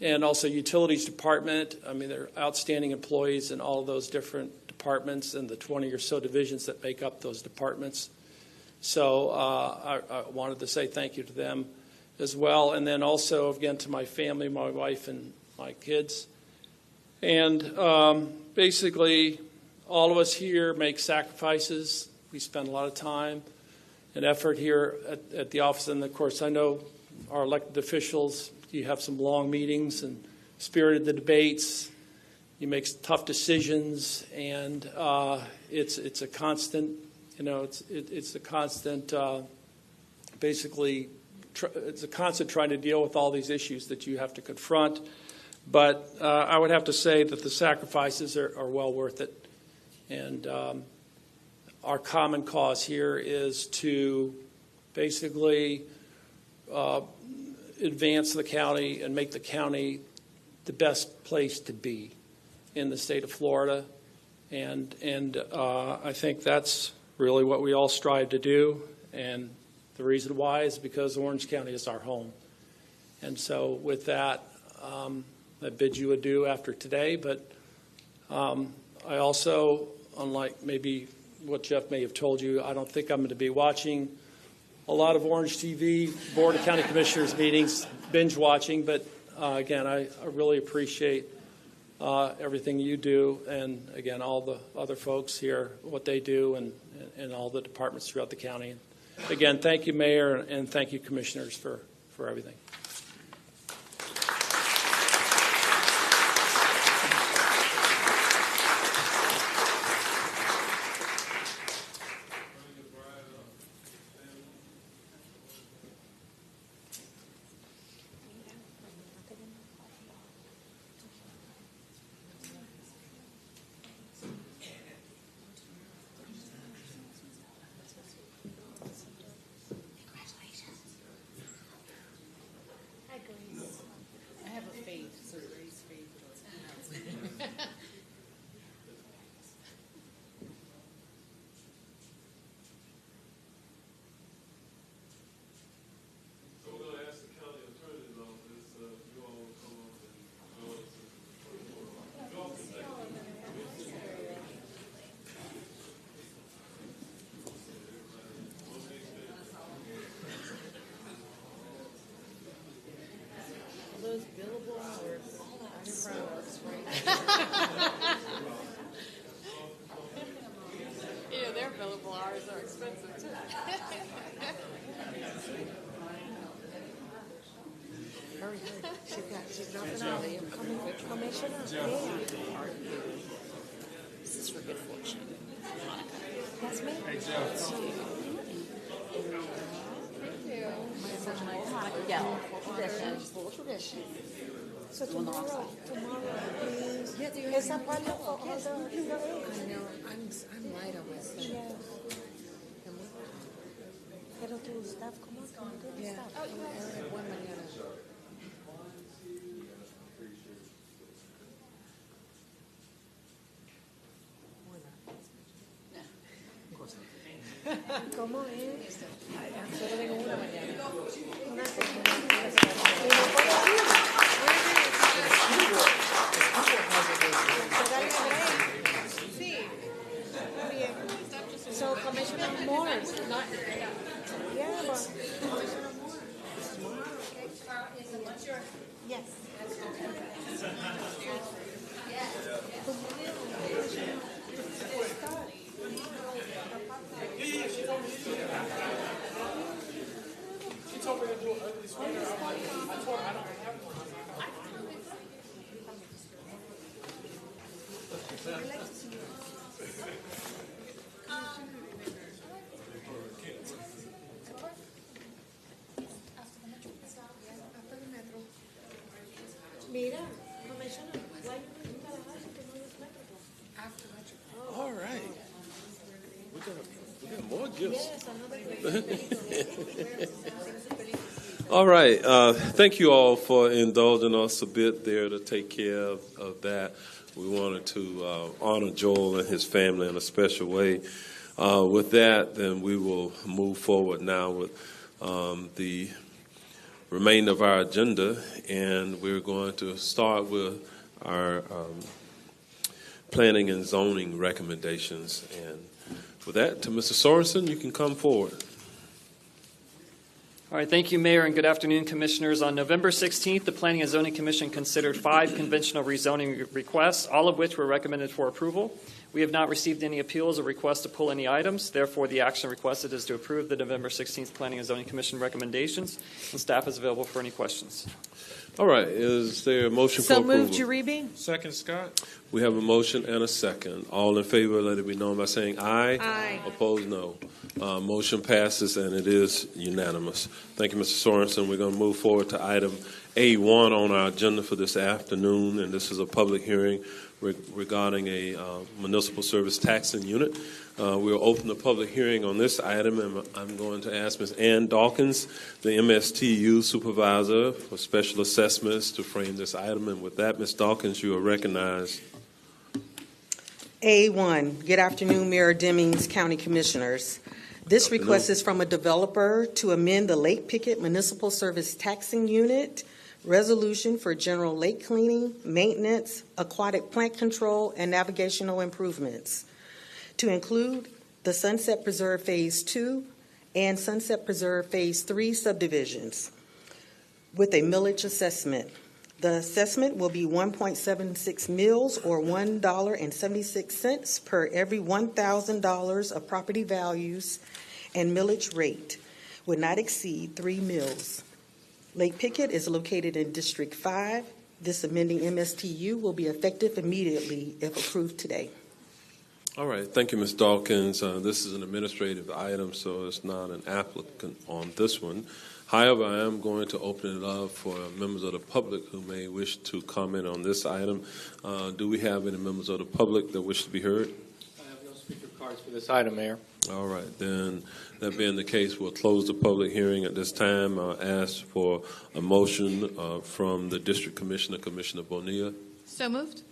and also Utilities Department. I mean, they're outstanding employees in all of those different departments and the 20 or so divisions that make up those departments. So I wanted to say thank you to them as well. And then also, again, to my family, my wife and my kids. And basically, all of us here make sacrifices. We spend a lot of time and effort here at the office. And, of course, I know our elected officials, you have some long meetings and spirited debates. You make tough decisions, and it's a constant. It's a constant, basically, it's a constant trying to deal with all these issues that you have to confront. But I would have to say that the sacrifices are well worth it. And our common cause here is to basically advance the county and make the county the best place to be in the state of Florida. And I think that's really what we all strive to do, and the reason why is because Orange County is our home. And so with that, I bid you adieu after today, but I also, unlike maybe what Jeff may have told you, I don't think I'm going to be watching a lot of Orange TV, Board of County Commissioners meetings, binge watching, but again, I really appreciate everything you do, and again, all the other folks here, what they do, and all the departments throughout the county. Again, thank you, Mayor, and thank you, Commissioners, for everything. those billable hours? Yeah, their billable hours are expensive too. Hurry. She's dropping out. Commissioner. This is for good fortune. That's me. Hey, Joe. Yeah, tradition. Just a little tradition. So tomorrow, please. Yeah, do you Is have that part of all the? I know. I'm light on my sleep. Yeah. Pero tu staff, ¿cómo tu Yeah. staff? One mañana. ¿Cómo es? Solo tengo una mañana. Sí. Bien. So Commissioner Moore. Yeah, but Commissioner Moore. Yes. Mira, Commissioner, why you in Tallahassee que no use Metro? All right. We got more gifts. All right. Thank you all for indulging us a bit there to take care of that. We wanted to honor Joel and his family in a special way. With that, then we will move forward now with the remainder of our agenda, and we're going to start with our planning and zoning recommendations. And with that, to Mr. Sorensen, you can come forward. All right, thank you, Mayor, and good afternoon, Commissioners. On November 16th, the Planning and Zoning Commission considered 5 conventional rezoning requests, all of which were recommended for approval. We have not received any appeals or requests to pull any items. Therefore, the action requested is to approve the November 16th Planning and Zoning Commission recommendations, and staff is available for any questions. All right, is there a motion for approval? So moved, Uribe. Second, Scott. We have a motion and a second. All in favor, let it be known by saying aye. Aye. Opposed, no. Motion passes, and it is unanimous. Thank you, Mr. Sorensen. We're going to move forward to item A1 on our agenda for this afternoon, and this is a public hearing regarding a municipal service taxing unit. We'll open the public hearing on this item, and I'm going to ask Ms. Ann Dawkins, the MSTU Supervisor for Special Assessments, to frame this item. And with that, Ms. Dawkins, you are recognized. A1, good afternoon, Mayor Demings, County Commissioners. This request is from a developer to amend the Lake Pickett Municipal Service Taxing Unit resolution for general lake cleaning, maintenance, aquatic plant control, and navigational improvements to include the Sunset Preserve Phase 2 and Sunset Preserve Phase 3 subdivisions with a millage assessment. The assessment will be 1.76 mills or $1.76 per every $1,000 of property values, and millage rate would not exceed 3 mills. Lake Pickett is located in District 5. This amending MSTU will be effective immediately if approved today. All right. Thank you, Ms. Dawkins. This is an administrative item, so it's not an applicant on this one. However, I am going to open it up for members of the public who may wish to comment on this item. Do we have any members of the public that wish to be heard? I have no speaker cards for this item, Mayor. All right. Then, that being the case, we'll close the public hearing at this time. I'll ask for a motion from the District Commissioner, Commissioner Bonilla. So moved.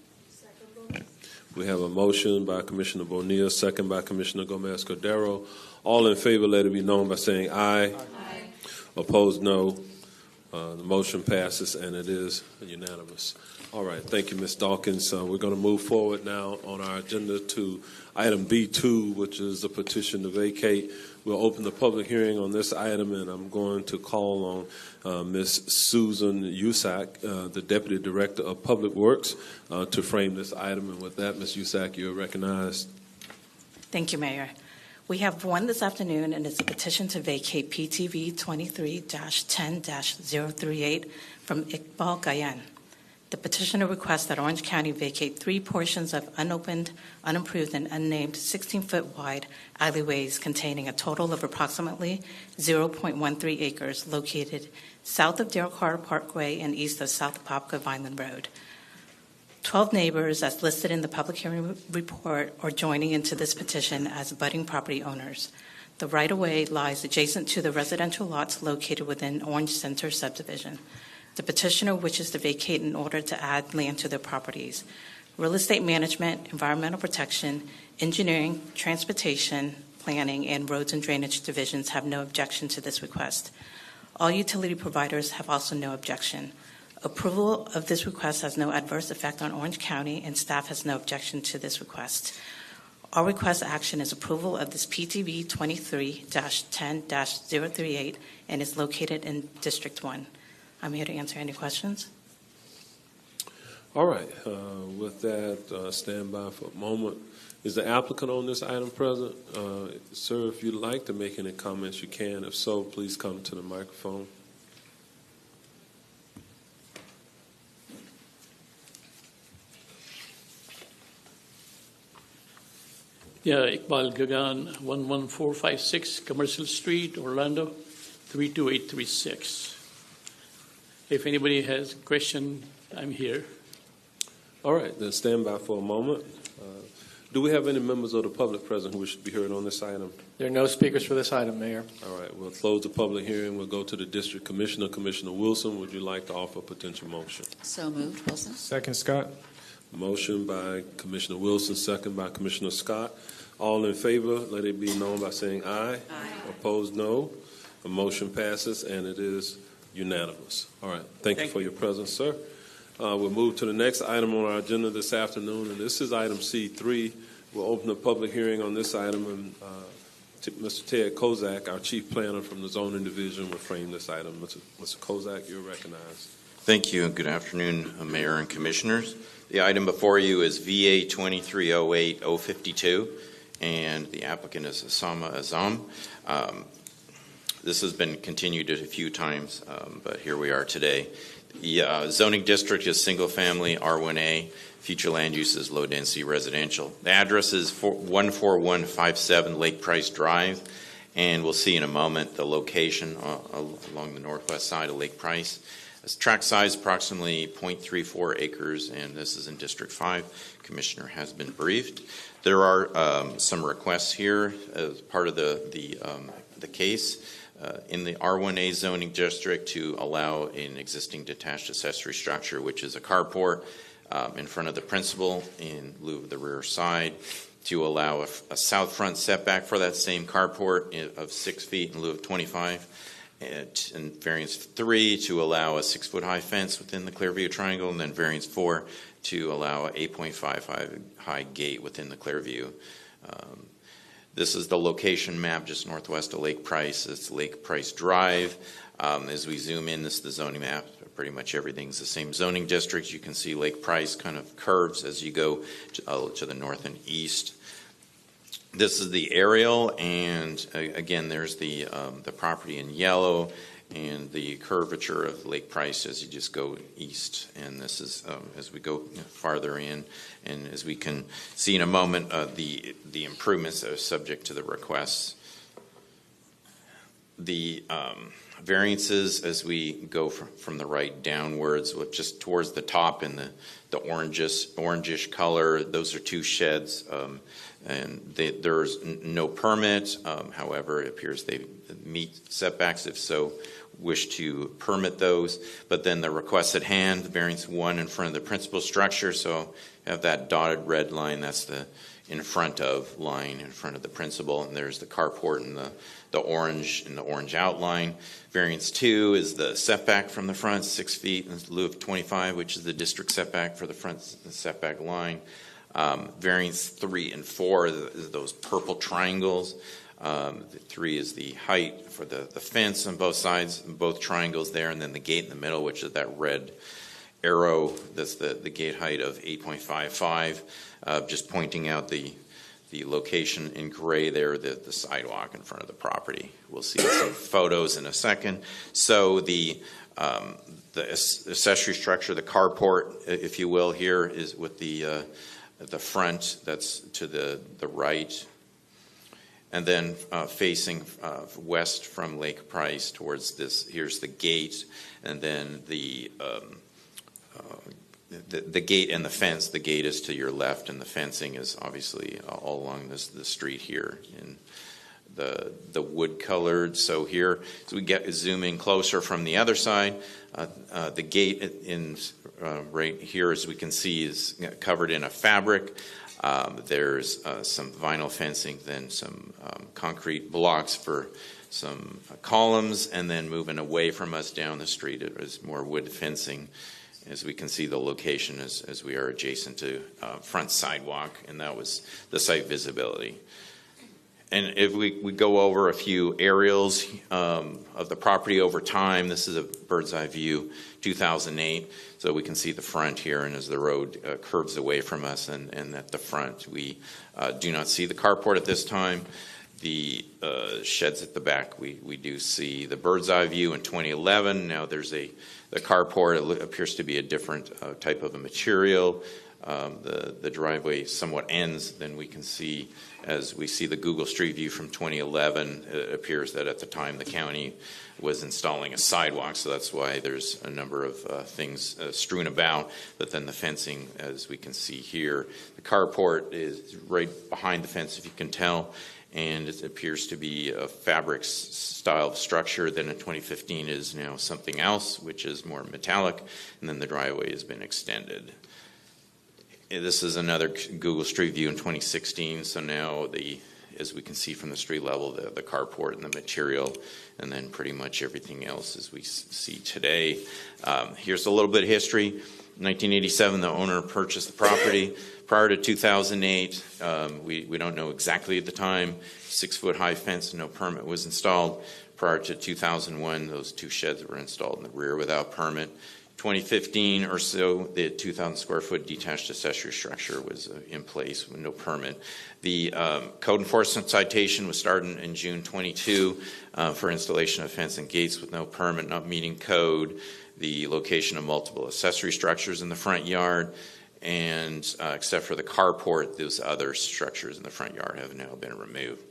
We have a motion by Commissioner Bonilla, second by Commissioner Gomez-Cordero. All in favor, let it be known by saying aye. Aye. Opposed, no. The motion passes, and it is unanimous. All right, thank you, Ms. Dawkins. We're going to move forward now on our agenda to item B2, which is the petition to vacate. We'll open the public hearing on this item, and I'm going to call on Ms. Susan Usack, the Deputy Director of Public Works, to frame this item. And with that, Ms. Usack, you're recognized. Thank you, Mayor. We have one this afternoon, and it's a petition to vacate PTV 23-10-038 from Iqbal Gayan. The petitioner requests that Orange County vacate 3 portions of unopened, unimproved, and unnamed 16-foot wide alleyways containing a total of approximately 0.13 acres located south of Darrell Carter Parkway and east of South Apopka Vineland Road. 12 neighbors, as listed in the public hearing report, are joining into this petition as budding property owners. The right-of-way lies adjacent to the residential lots located within Orange Center subdivision. The petitioner wishes to vacate in order to add land to their properties. Real estate management, environmental protection, engineering, transportation, planning, and roads and drainage divisions have no objection to this request. All utility providers have also no objection. Approval of this request has no adverse effect on Orange County, and staff has no objection to this request. Our request action is approval of this PTV 23-10-038 and is located in District 1. I'm here to answer any questions. All right. With that, stand by for a moment. Is the applicant on this item present? Sir, if you'd like to make any comments, you can. If so, please come to the microphone. Yeah, Iqbal Gagan, 11456 Commercial Street, Orlando, 32836. If anybody has a question, I'm here. All right, then stand by for a moment. Do we have any members of the public present who wish to be heard on this item? There are no speakers for this item, Mayor. All right, we'll close the public hearing. We'll go to the District Commissioner. Commissioner Wilson, would you like to offer a potential motion? So moved, Wilson. Second, Scott. Motion by Commissioner Wilson, second by Commissioner Scott. All in favor, let it be known by saying aye. Aye. Opposed, no. The motion passes, and it is unanimous. All right. Thank you for your presence, sir. We'll move to the next item on our agenda this afternoon, and this is item C3. We'll open the public hearing on this item, and Mr. Ted Kozak, our Chief Planner from the Zoning Division, will frame this item. Mr. Kozak, you're recognized. Thank you. Good afternoon, Mayor and Commissioners. The item before you is VA 2308-052, and the applicant is Osama Azam. This has been continued a few times, but here we are today. The zoning district is single-family R1A. Future land use is low-density residential. The address is 14157 Lake Price Drive, and we'll see in a moment the location along the northwest side of Lake Price. Tract size approximately 0.34 acres, and this is in District 5. Commissioner has been briefed. There are some requests here as part of the case in the R1A zoning district to allow an existing detached accessory structure, which is a carport in front of the principal in lieu of the rear side, to allow a south front setback for that same carport of 6 feet in lieu of 25. And variance 3 to allow a 6-foot high fence within the Clearview Triangle, and then variance 4 to allow a 8.55 high gate within the Clearview. This is the location map just northwest of Lake Price. It's Lake Price Drive. As we zoom in, this is the zoning map. Pretty much everything's the same zoning district. You can see Lake Price kind of curves as you go to the north and east. This is the aerial, and again, there's the property in yellow and the curvature of Lake Price as you just go east. And this is as we go farther in, and as we can see in a moment, the improvements that are subject to the requests. The variances as we go from the right downwards, just towards the top in the orangish color, those are 2 sheds. And there's no permit. However, it appears they meet setbacks, if so wish to permit those. But then the request at hand, variance 1 in front of the principal structure. So have that dotted red line, that's the in front of line in front of the principal, and there's the carport and the the orange in the orange outline. Variance 2 is the setback from the front, 6 feet in lieu of 25, which is the district setback for the front setback line. Variance 3 and 4 is those purple triangles. The 3 is the height for the fence on both sides, both triangles there, and then the gate in the middle, which is that red arrow. That's the gate height of 8.55. Just pointing out the location in gray there, the sidewalk in front of the property. We'll see some photos in a second. So the accessory structure, the carport, if you will, here is with the front that's to the right, and then facing west from Lake Price towards this. Here's the gate, and then the gate and the fence. The gate is to your left, and the fencing is obviously all along the street here in the wood colored. So here, as we get zooming closer from the other side, the gate in right here, as we can see, is covered in a fabric. There's some vinyl fencing, then some concrete blocks for some columns, and then moving away from us down the street, it is more wood fencing. As we can see the location as we are adjacent to front sidewalk, and that was the site visibility. And if we go over a few aerials of the property over time, this is a bird's eye view, 2008. So we can see the front here, and as the road curves away from us, and at the front, we do not see the carport at this time. The sheds at the back, we do see the bird's eye view in 2011. Now there's the carport. It appears to be a different type of a material. The driveway somewhat ends. Then we can see, as we see the Google Street View from 2011, it appears that at the time the county was installing a sidewalk, so that's why there's a number of things strewn about. But then the fencing, as we can see here, the carport is right behind the fence, if you can tell, and it appears to be a fabric style structure. Then in 2015 is now something else, which is more metallic, and then the driveway has been extended. This is another Google Street View in 2016. So now as we can see from the street level, the carport and the material, and then pretty much everything else as we see today. Here's a little bit of history. In 1987, the owner purchased the property. Prior to 2008, we don't know exactly at the time, 6-foot high fence, no permit was installed. Prior to 2001, those 2 sheds were installed in the rear without permit. 2015 or so, the 2,000 square foot detached accessory structure was in place with no permit. The code enforcement citation was started in June 22 for installation of fence and gates with no permit, not meeting code, the location of multiple accessory structures in the front yard, and except for the carport, those other structures in the front yard have now been removed.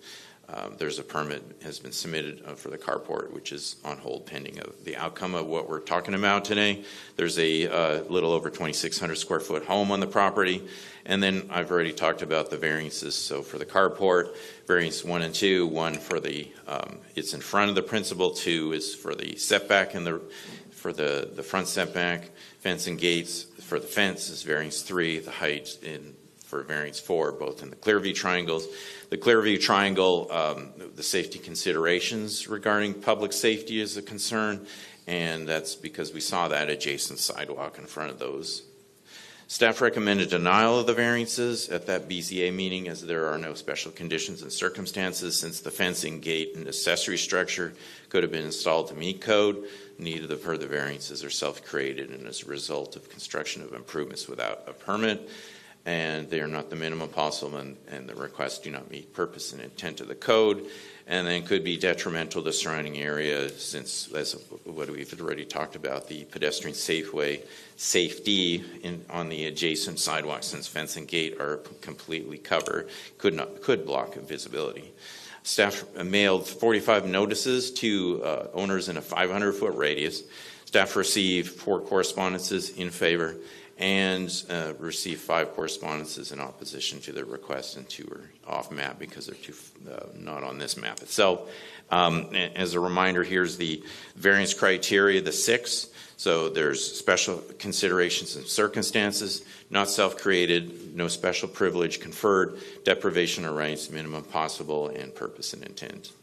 There's a permit has been submitted for the carport, which is on hold pending the outcome of what we're talking about today. There's a little over 2,600 square foot home on the property. And then I've already talked about the variances. So for the carport, variance 1 and 2, 1 for the, it's in front of the principal, 2 is for the setback and for the front setback. Fence and gates for the fence is variance 3, the height for variance 4, both in the Clearview triangles. The Clearview triangle, the safety considerations regarding public safety is a concern, and that's because we saw that adjacent sidewalk in front of those. Staff recommended denial of the variances at that BZA meeting, as there are no special conditions and circumstances since the fencing, gate, and accessory structure could have been installed to meet code. Neither of the further variances are self-created and as a result of construction of improvements without a permit, and they are not the minimum possible, and the requests do not meet purpose and intent of the code, and then could be detrimental to surrounding area since, as what we've already talked about, the pedestrian safety on the adjacent sidewalk, since fence and gate are completely covered, could block visibility. Staff mailed 45 notices to owners in a 500-foot radius. Staff received 4 correspondences in favor and received 5 correspondences in opposition to the request, and 2 are off map because they're not on this map itself. As a reminder, here's the variance criteria, the 6. So there's special considerations and circumstances, not self-created, no special privilege conferred, deprivation of rights, minimum possible, and purpose and intent.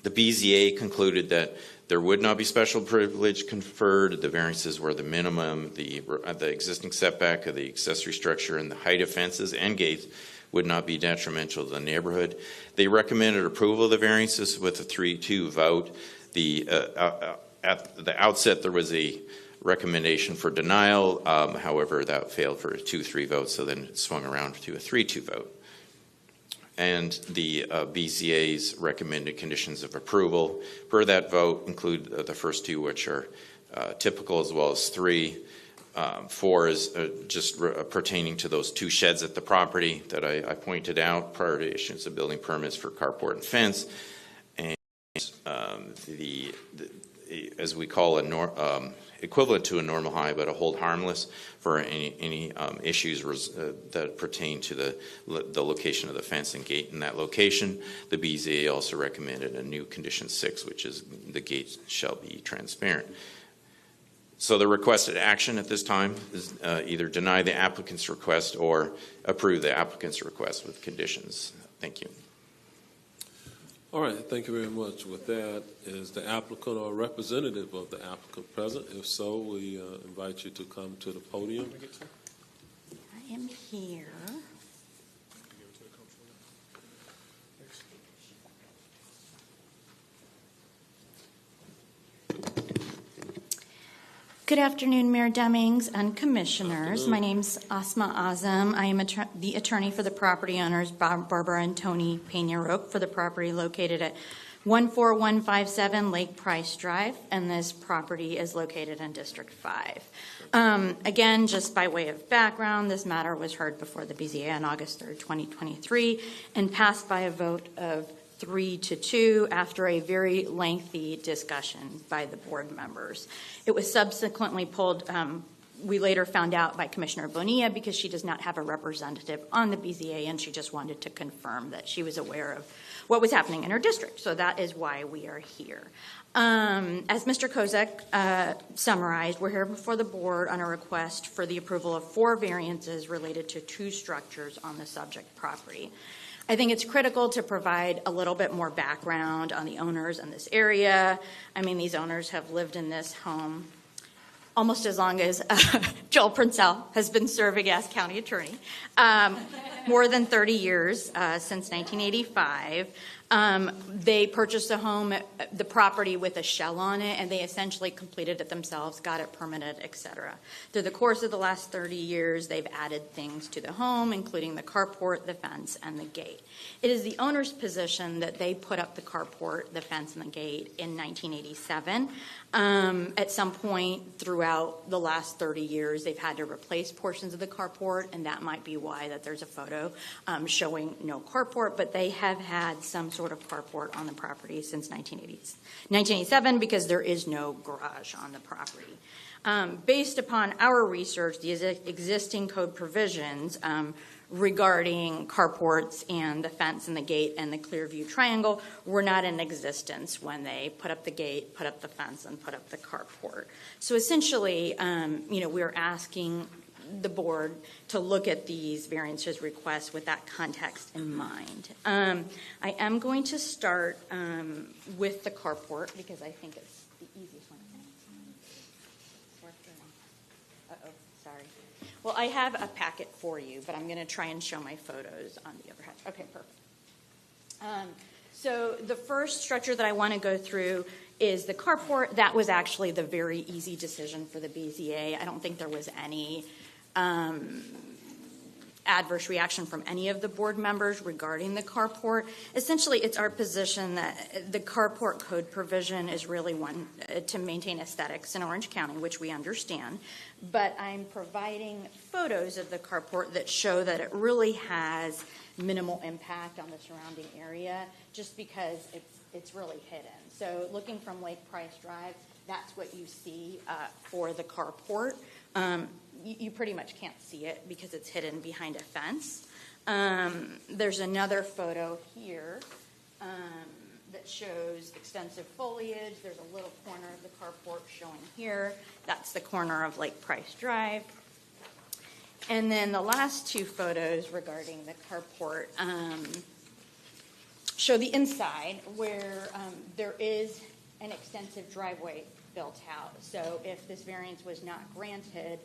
The BZA concluded that there would not be special privilege conferred. The variances were the minimum. The existing setback of the accessory structure and the height of fences and gates would not be detrimental to the neighborhood. They recommended approval of the variances with a 3-2 vote. At the outset, there was a recommendation for denial. However, that failed for a 2-3 vote, so then it swung around to a 3-2 vote. And the BZA's recommended conditions of approval per that vote include the first two, which are typical, as well as 3. 4 is just pertaining to those 2 sheds at the property that I pointed out prior to issuance of building permits for carport and fence. And as we call equivalent to a normal high, but a hold harmless for any issues that pertain to the location of the fence and gate in that location. The BZA also recommended a new condition 6, which is the gate shall be transparent. So the requested action at this time is either deny the applicant's request or approve the applicant's request with conditions. Thank you. All right, thank you very much. With that, is the applicant or representative of the applicant present? If so, we invite you to come to the podium. I am here. Good afternoon, Mayor Demings and Commissioners. My name's Asma Azam. I am the attorney for the property owners, Barbara and Tony Peña-Roque, for the property located at 14157 Lake Price Drive, and this property is located in District 5. Again, just by way of background, this matter was heard before the BZA on August 3rd, 2023, and passed by a vote of 3-2 after a very lengthy discussion by the board members. It was subsequently pulled, we later found out, by Commissioner Bonilla, because she does not have a representative on the BZA, and she just wanted to confirm that she was aware of what was happening in her district. So that is why we are here. As Mr. Kozak summarized, we're here before the board on a request for the approval of 4 variances related to 2 structures on the subject property. I think it's critical to provide a little bit more background on the owners in this area. I mean, these owners have lived in this home almost as long as Joel Princell has been serving as county attorney, more than 30 years, since 1985. They purchased the home, the property with a shell on it, and they essentially completed it themselves, got it permitted, etc. Through the course of the last 30 years, they've added things to the home, including the carport, the fence, and the gate. It is the owner's position that they put up the carport, the fence, and the gate in 1987. At some point throughout the last 30 years, they've had to replace portions of the carport, and that might be why that there's a photo showing no carport, but they have had some sort of carport on the property since 1987 because there is no garage on the property. Based upon our research, the existing code provisions regarding carports and the fence and the gate and the clear view triangle were not in existence when they put up the gate, put up the fence, and put up the carport. So essentially, we're asking the board to look at these variances requests with that context in mind. I am going to start with the carport because I think it's the easiest one. Uh-oh, sorry. Well, I have a packet for you, but I'm going to try and show my photos on the overhead. Okay, perfect. So the first structure that I want to go through is the carport. That was actually the very easy decision for the BZA. I don't think there was any adverse reaction from any of the board members regarding the carport. Essentially, it's our position that the carport code provision is really one to maintain aesthetics in Orange County, which we understand. But I'm providing photos of the carport that show that it really has minimal impact on the surrounding area just because it's really hidden. So looking from Lake Price Drive, that's what you see for the carport. You pretty much can't see it because it's hidden behind a fence. There's another photo here that shows extensive foliage. There's a little corner of the carport showing here. That's the corner of Lake Price Drive. And then the last 2 photos regarding the carport show the inside where there is an extensive driveway built out. So if this variance was not granted,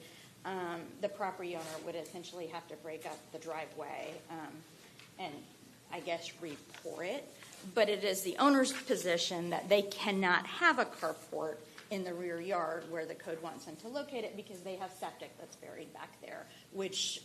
the property owner would essentially have to break up the driveway and, I guess, re-pour it. But it is the owner's position that they cannot have a carport in the rear yard where the code wants them to locate it because they have septic that's buried back there, which,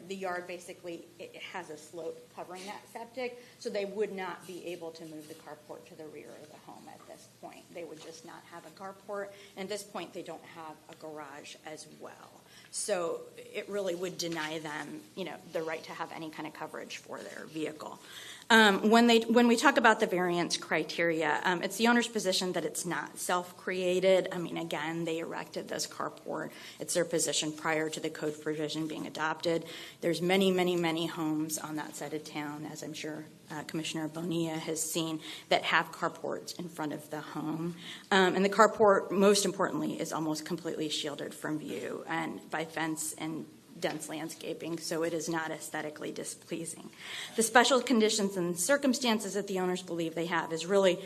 the yard basically it has a slope covering that septic, so they would not be able to move the carport to the rear of the home at this point. They would just not have a carport, and at this point they don't have a garage as well. So it really would deny them, the right to have any kind of coverage for their vehicle. When we talk about the variance criteria, it's the owner's position that it's not self-created. I mean, again, they erected this carport. It's their position prior to the code provision being adopted. There's many, many, many homes on that side of town, as I'm sure Commissioner Bonilla has seen, that have carports in front of the home. And the carport, most importantly, is almost completely shielded from view and by fence and dense landscaping, so it is not aesthetically displeasing. The special conditions and circumstances that the owners believe they have is really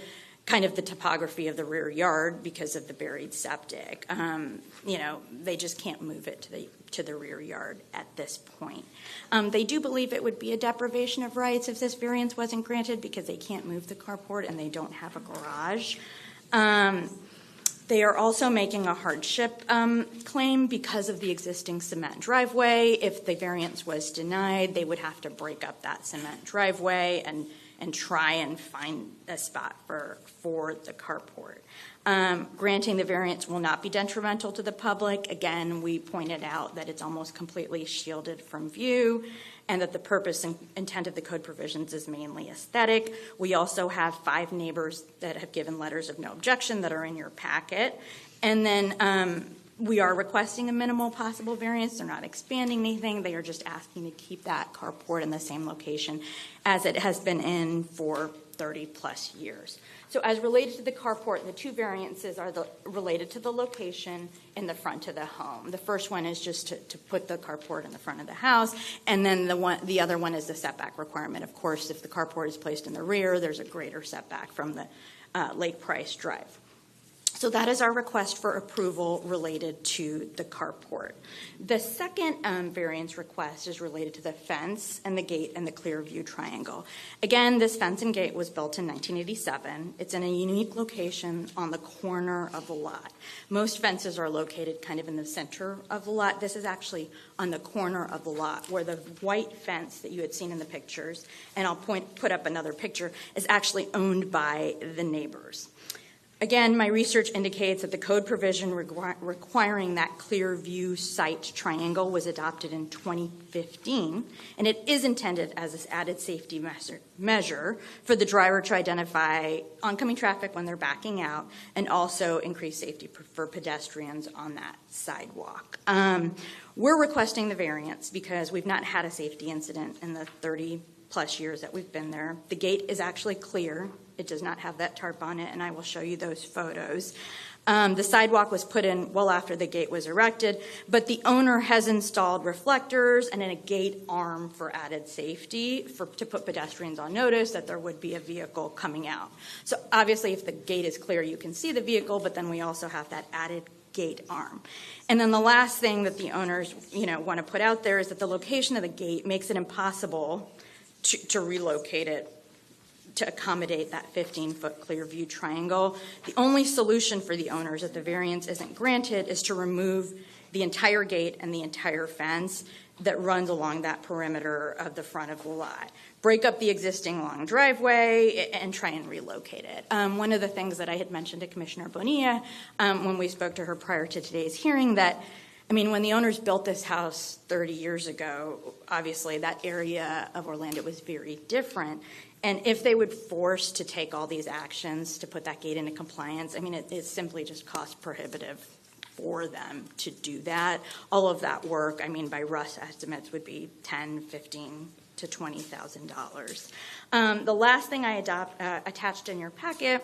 kind of the topography of the rear yard because of the buried septic. They just can't move it to the rear yard at this point. They do believe it would be a deprivation of rights if this variance wasn't granted because they can't move the carport and they don't have a garage. They are also making a hardship claim because of the existing cement driveway. If the variance was denied, they would have to break up that cement driveway and try and find a spot for the carport. Granting the variance will not be detrimental to the public. Again, we pointed out that it's almost completely shielded from view and that the purpose and intent of the code provisions is mainly aesthetic. We also have 5 neighbors that have given letters of no objection that are in your packet. And then we are requesting a minimal possible variance. They're not expanding anything. They are just asking to keep that carport in the same location as it has been in for 30 plus years. So as related to the carport, the 2 variances are related to the location in the front of the home. The first one is just to put the carport in the front of the house, and then the other one is the setback requirement. Of course, if the carport is placed in the rear, there's a greater setback from the Lake Price Drive. So that is our request for approval related to the carport. The second variance request is related to the fence and the gate and the clear view triangle. Again, this fence and gate was built in 1987. It's in a unique location on the corner of the lot. Most fences are located kind of in the center of the lot. This is actually on the corner of the lot where the white fence that you had seen in the pictures, and I'll put up another picture, is actually owned by the neighbors. Again, my research indicates that the code provision requiring that clear view sight triangle was adopted in 2015, and it is intended as this added safety measure for the driver to identify oncoming traffic when they're backing out and also increase safety for pedestrians on that sidewalk. We're requesting the variance because we've not had a safety incident in the 30 plus years that we've been there. The gate is actually clear. It does not have that tarp on it, and I will show you those photos. The sidewalk was put in well after the gate was erected, but the owner has installed reflectors and a gate arm for added safety to put pedestrians on notice that there would be a vehicle coming out. So obviously if the gate is clear, you can see the vehicle, but then we also have that added gate arm. And then the last thing that the owners want to put out there is that the location of the gate makes it impossible to relocate it to accommodate that 15-foot clear view triangle. The only solution for the owners if the variance isn't granted is to remove the entire gate and the entire fence that runs along that perimeter of the front of the lot. Break up the existing long driveway and try and relocate it. One of the things that I had mentioned to Commissioner Bonilla when we spoke to her prior to today's hearing that when the owners built this house 30 years ago, obviously that area of Orlando was very different. And if they would force to take all these actions to put that gate into compliance, it's simply just cost prohibitive for them to do that. All of that work, by rough estimates, would be $10,000, $15,000 to $20,000. The last thing I attached in your packet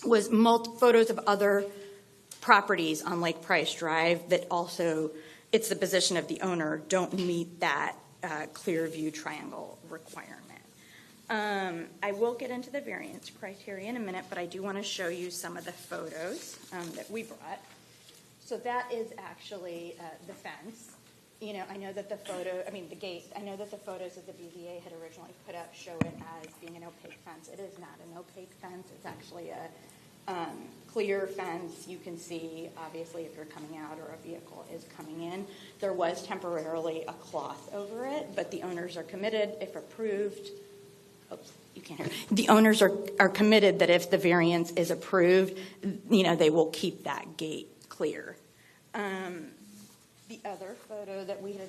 was photos of other properties on Lake Price Drive that also, it's the position of the owner, don't meet that clear view triangle requirement. I will get into the variance criteria in a minute, but I do want to show you some of the photos that we brought. So that is actually the fence. You know, I know that the gate, I know that the photos that the BZA had originally put up show it as being an opaque fence. It is not an opaque fence. It's actually a clear fence. You can see, obviously, if you're coming out or a vehicle is coming in. There was temporarily a cloth over it, but the owners are committed, if approved. Oops, you can't hear. The owners are committed that if the variance is approved, you know, they will keep that gate clear. The other photo that we had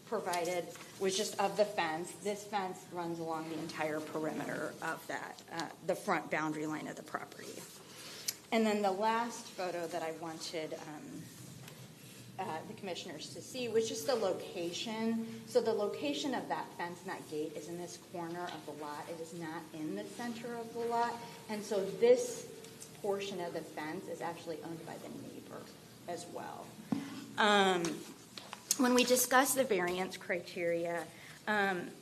provided was just of the fence. This fence runs along the entire perimeter of that, the front boundary line of the property. And then the last photo that I wanted the commissioners to see was just the location. So the location of that fence and that gate is in this corner of the lot. It is not in the center of the lot. And so this portion of the fence is actually owned by the neighbor as well. When we discuss the variance criteria,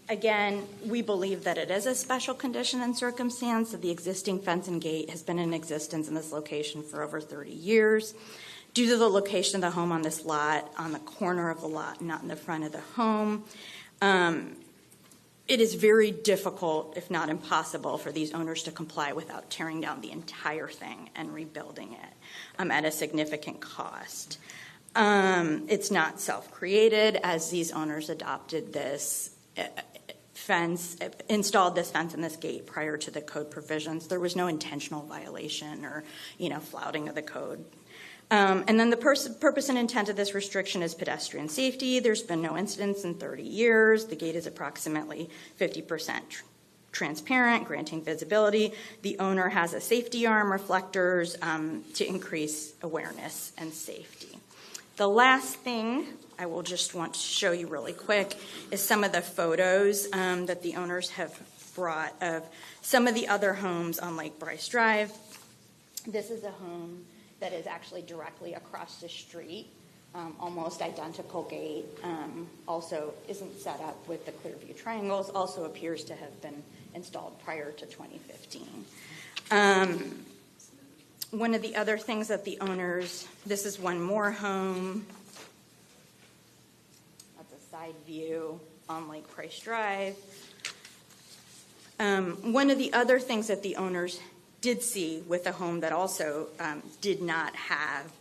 again, we believe that it is a special condition and circumstance, that the existing fence and gate has been in existence in this location for over 30 years. Due to the location of the home on this lot, on the corner of the lot, not in the front of the home, it is very difficult, if not impossible, for these owners to comply without tearing down the entire thing and rebuilding it at a significant cost. It's not self-created, as these owners adopted this fence, installed this fence and this gate prior to the code provisions. There was no intentional violation or, you know, flouting of the code. And then the purpose and intent of this restriction is pedestrian safety. There's been no incidents in 30 years. The gate is approximately 50% transparent, granting visibility. The owner has a safety arm, reflectors, to increase awareness and safety. The last thing I will just want to show you really quick is some of the photos that the owners have brought of some of the other homes on Lake Bryce Drive. This is a home that is actually directly across the street, almost identical gate, also isn't set up with the Clearview triangles, also appears to have been installed prior to 2015. One of the other things that the owners, this is one more home. That's a side view on Lake Bryce Drive. One of the other things that the owners did see with a home that also did not have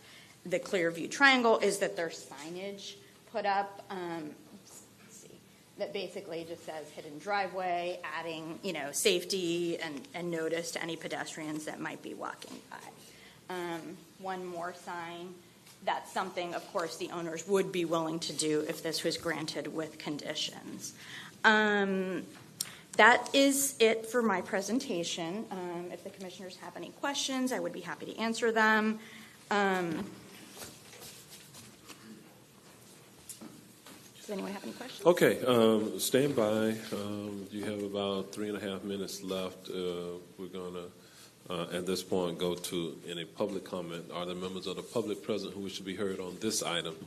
the Clearview triangle is that there's signage put up, that basically just says hidden driveway, adding, you know, safety and notice to any pedestrians that might be walking by. One more sign. That's something, of course, the owners would be willing to do if this was granted with conditions. That is it for my presentation. If the commissioners have any questions, I would be happy to answer them. Does anyone have any questions? Okay, stand by. You have about 3.5 minutes left. We're going to, at this point, go to any public comment. Are there members of the public present who wish to be heard on this item?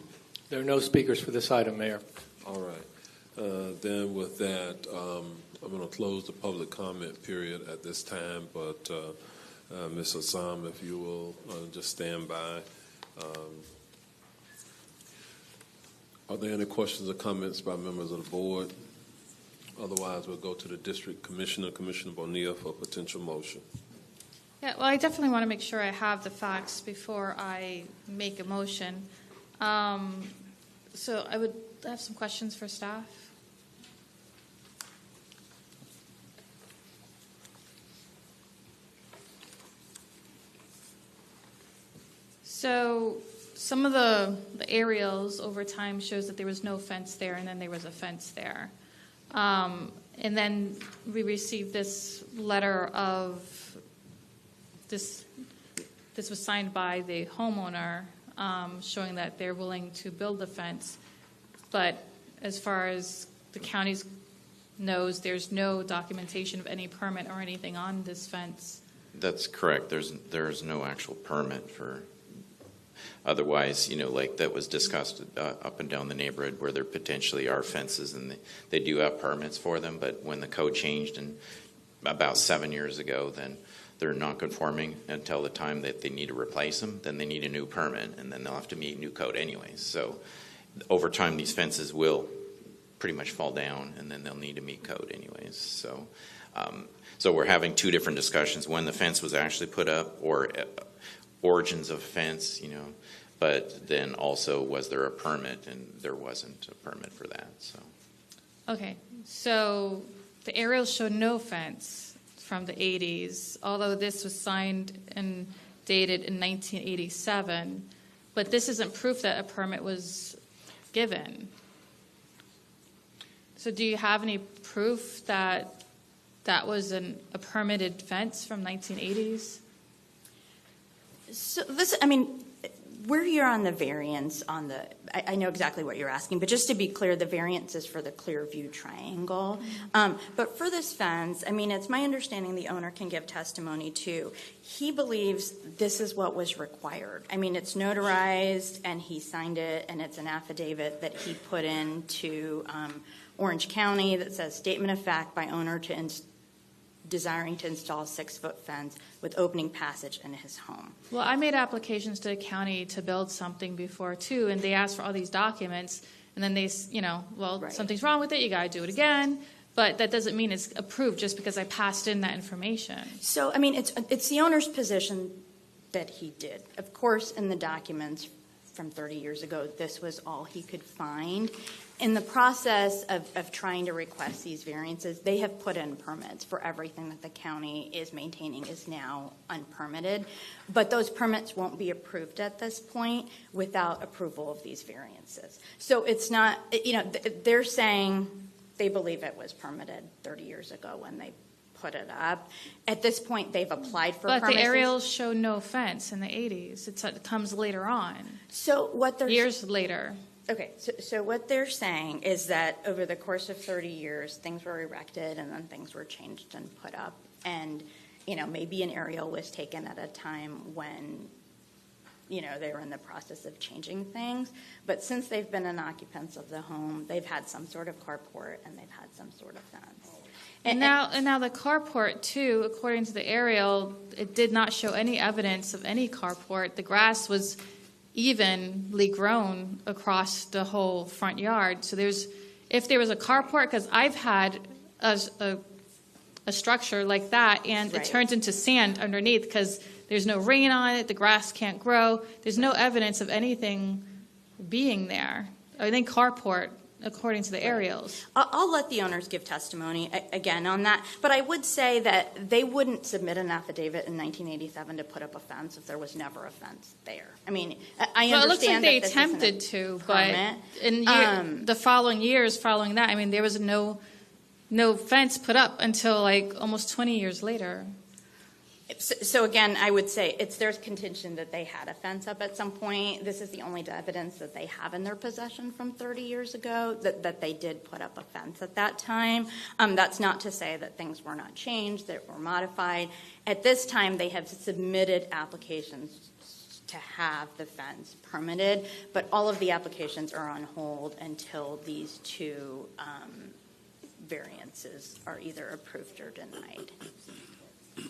There are no speakers for this item, Mayor. All right. Then with that, I'm going to close the public comment period at this time, but Ms. Assam, if you will just stand by. Are there any questions or comments by members of the board? Otherwise, we'll go to the district commissioner, Commissioner Bonilla, for a potential motion. Yeah, well, I definitely want to make sure I have the facts before I make a motion. So I would have some questions for staff. So some of the aerials over time shows that there was no fence there, and then there was a fence there. And then we received this letter of this was signed by the homeowner, showing that they're willing to build the fence. But as far as the county knows, there's no documentation of any permit or anything on this fence. That's correct. There's no actual permit for Otherwise, like that was discussed up and down the neighborhood where there potentially are fences and they do have permits for them, but when the code changed about 7 years ago, then they're non-conforming until the time that they need to replace them. Then they need a new permit, and then they'll have to meet new code anyways. So over time, these fences will pretty much fall down, and then they'll need to meet code anyways. So we're having two different discussions: when the fence was actually put up, or origins of fence, but then also was there a permit, and there wasn't a permit for that. So Okay, so the aerials show no fence from the 80s, although this was signed and dated in 1987, but this isn't proof that a permit was given. So do you have any proof that that was a permitted fence from 1980s? So this, we're here on the variance on the, I know exactly what you're asking, but just to be clear, the variance is for the Clearview Triangle. But for this fence, it's my understanding the owner can give testimony too. He believes this is what was required. It's notarized and he signed it, and it's an affidavit that he put into Orange County that says statement of fact by owner to desiring to install a 6-foot fence with opening passage in his home. Well, I made applications to the county to build something before too, and they asked for all these documents, and then they, Right. something's wrong with it, you got to do it again. But that doesn't mean it's approved just because I passed in that information. So, it's the owner's position that he did. Of course, in the documents from 30 years ago, this was all he could find. In the process of trying to request these variances, they have put in permits for everything that the county is maintaining is now unpermitted. But those permits won't be approved at this point without approval of these variances. So it's not, they're saying they believe it was permitted 30 years ago when they put it up. At this point, they've applied for permits. But the aerials show no fence in the 80s. It comes later on. So what they're years later. Okay, so what they're saying is that over the course of 30 years, things were erected and then things were changed and put up. And, maybe an aerial was taken at a time when, they were in the process of changing things. But since they've been an occupants of the home, they've had some sort of carport and they've had some sort of fence. And now the carport, too, according to the aerial, it did not show any evidence of any carport. The grass was evenly grown across the whole front yard. So if there was a carport, because I've had a structure like that, and Right. it turns into sand underneath because there's no rain on it, the grass can't grow. There's no evidence of anything being there. I think carport, according to the aerials. I'll let the owners give testimony again on that, but I would say that they wouldn't submit an affidavit in 1987 to put up a fence if there was never a fence there. I Well, it looks like understand they that this isn't a attempted to, but permit. in the following years following that, there was no fence put up until almost 20 years later. So again, I would say there's contention that they had a fence up at some point. This is the only evidence that they have in their possession from 30 years ago, that they did put up a fence at that time. That's not to say that things were not changed, that were modified. At this time, they have submitted applications to have the fence permitted, but all of the applications are on hold until these two variances are either approved or denied.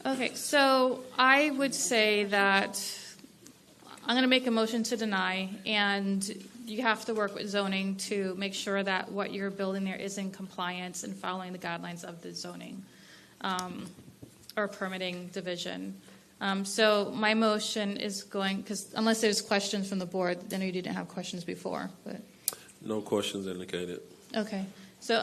Okay, so I would say that I'm going to make a motion to deny, and you have to work with zoning to make sure that what you're building there is in compliance and following the guidelines of the zoning or permitting division. So my motion is going, because unless there's questions from the board, I know you didn't have questions before. But No questions indicated. okay, so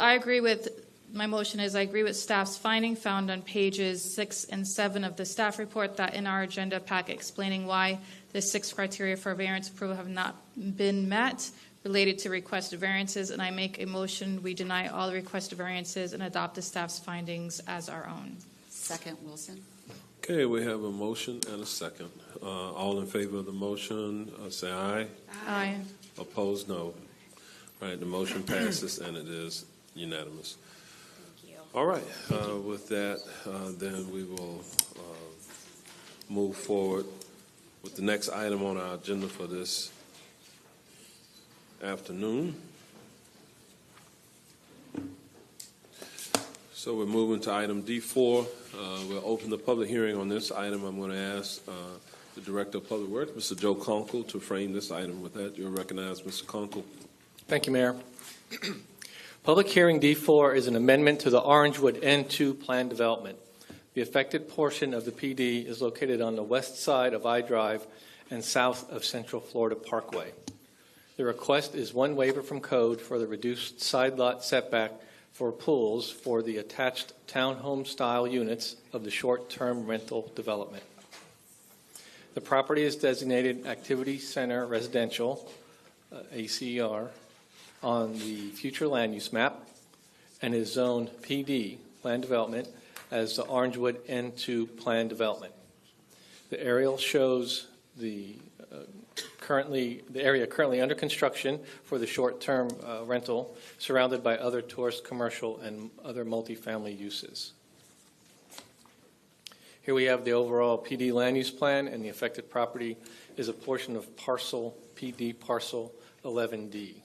my motion is I agree with staff's finding found on pages 6 and 7 of the staff report that in our agenda packet explaining why the 6 criteria for variance approval have not been met related to requested variances, and I make a motion we deny all the requested variances and adopt the staff's findings as our own. Second, Wilson. Okay, we have a motion and a second. All in favor of the motion, say aye. Aye. Opposed, no. All right, the motion passes and it is unanimous. All right, with that, then we will move forward with the next item on our agenda for this afternoon. So we're moving to item D4. We'll open the public hearing on this item. I'm going to ask the Director of Public Works, Mr. Joe Conkle, to frame this item. With that, you're recognized, Mr. Conkle. Thank you, Mayor. Public hearing D4 is an amendment to the Orangewood N2 plan development. The affected portion of the PD is located on the west side of I-Drive and south of Central Florida Parkway. The request is one waiver from code for the reduced side lot setback for pools for the attached townhome-style units of the short-term rental development. The property is designated Activity Center Residential, ACR, on the future land use map and is zoned PD, Plan Development, as the Orangewood N2 Plan Development. The aerial shows the area currently under construction for the short-term rental, surrounded by other tourist, commercial, and other multifamily uses. Here we have the overall PD land use plan, and the affected property is a portion of PD parcel 11D.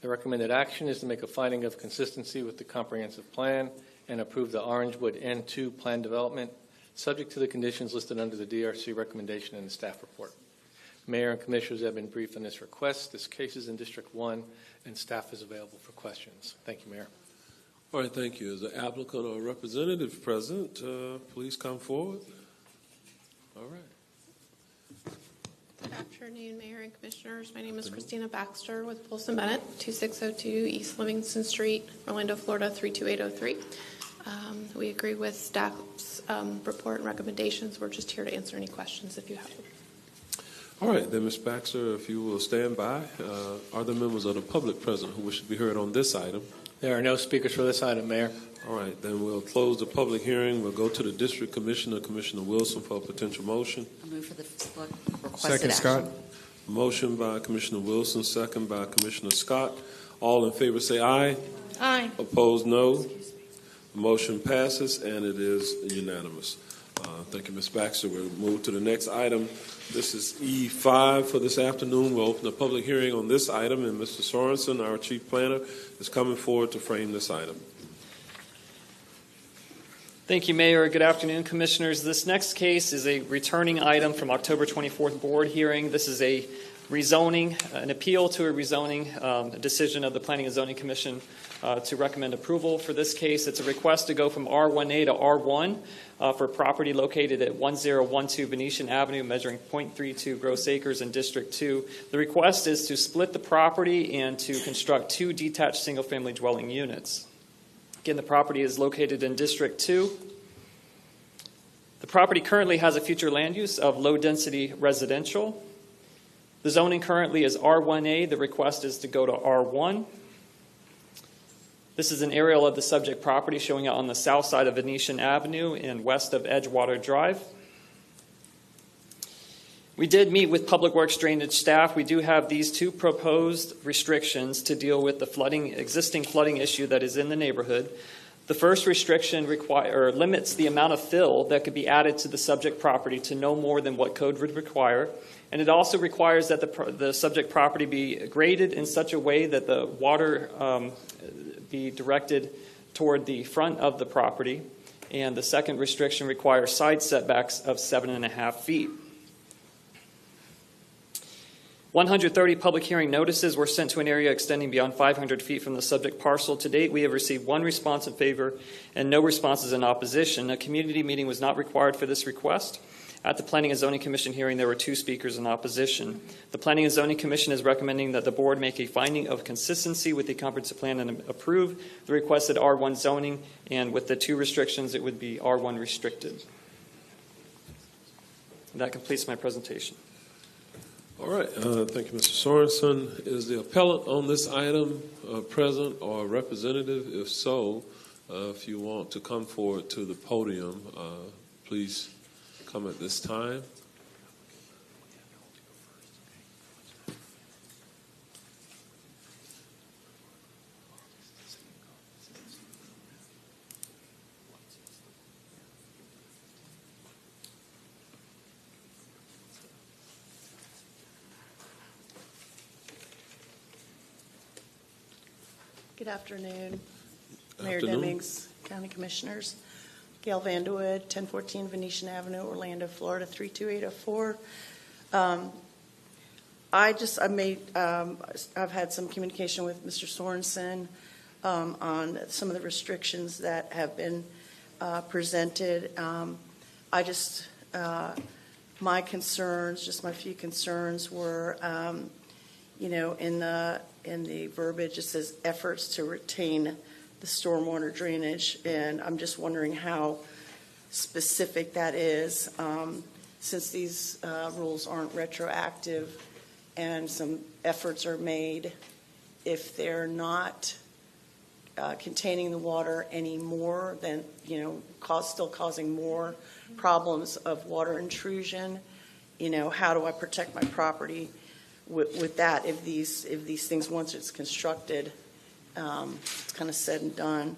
The recommended action is to make a finding of consistency with the comprehensive plan and approve the Orangewood N2 plan development, subject to the conditions listed under the DRC recommendation in the staff report. Mayor and Commissioners have been briefed on this request. This case is in District 1, and staff is available for questions. Thank you, Mayor. All right, thank you. Is the applicant or representative present? Please come forward. All right. Good afternoon, Mayor and Commissioners. My name is Christina Baxter with Polson Bennett, 2602 East Livingston Street, Orlando, Florida, 32803. We agree with staff's report and recommendations. We're just here to answer any questions if you have them. All right, then, Ms. Baxter, if you will stand by. Are there members of the public present who wish to be heard on this item? There are no speakers for this item, Mayor. All right, then we'll close the public hearing. We'll go to the District Commissioner, Commissioner Wilson, for a potential motion. I move for the requested Second, action. Scott. Motion by Commissioner Wilson, second by Commissioner Scott. All in favor say aye. Aye. Opposed, no. Motion passes, and it is unanimous. Thank you, Ms. Baxter. We'll move to the next item. This is E5 for this afternoon. We'll open the public hearing on this item, and Mr. Sorensen, our Chief Planner, is coming forward to frame this item. Thank you, Mayor. Good afternoon, Commissioners. This next case is a returning item from October 24th board hearing. This is a rezoning, an appeal to a rezoning, a decision of the Planning and Zoning Commission to recommend approval for this case. It's a request to go from R1A to R1 for property located at 1012 Venetian Avenue, measuring 0.32 gross acres in District 2. The request is to split the property and to construct 2 detached single-family dwelling units. Again, the property is located in District 2. The property currently has a future land use of low-density residential. The zoning currently is R1A. The request is to go to R1. This is an aerial of the subject property showing it on the south side of Venetian Avenue and west of Edgewater Drive. We did meet with Public Works Drainage staff. We do have these 2 proposed restrictions to deal with the existing flooding issue that is in the neighborhood. The first restriction limits the amount of fill that could be added to the subject property to no more than what code would require. And it also requires that the subject property be graded in such a way that the water be directed toward the front of the property. And the second restriction requires side setbacks of 7.5 feet. 130 public hearing notices were sent to an area extending beyond 500 feet from the subject parcel. To date, we have received 1 response in favor and no responses in opposition. A community meeting was not required for this request. At the Planning and Zoning Commission hearing, there were 2 speakers in opposition. The Planning and Zoning Commission is recommending that the board make a finding of consistency with the comprehensive plan and approve the requested R1 zoning, and with the 2 restrictions, it would be R1 restricted. And that completes my presentation. All right, thank you, Mr. Sorensen. Is the appellant on this item present or representative? If so, if you want to come forward to the podium, please come at this time. Good afternoon, Mayor Afternoon. Demings, County Commissioners. Gail Vanderwood, 1014 Venetian Avenue, Orlando, Florida, 32804. I've had some communication with Mr. Sorensen on some of the restrictions that have been presented. My concerns, just my few concerns were, in the verbiage, it says efforts to retain the stormwater drainage, and I'm just wondering how specific that is, since these rules aren't retroactive and some efforts are made. If they're not containing the water any more than, still causing more problems of water intrusion, how do I protect my property with that if these things, once it's constructed, it's kind of said and done.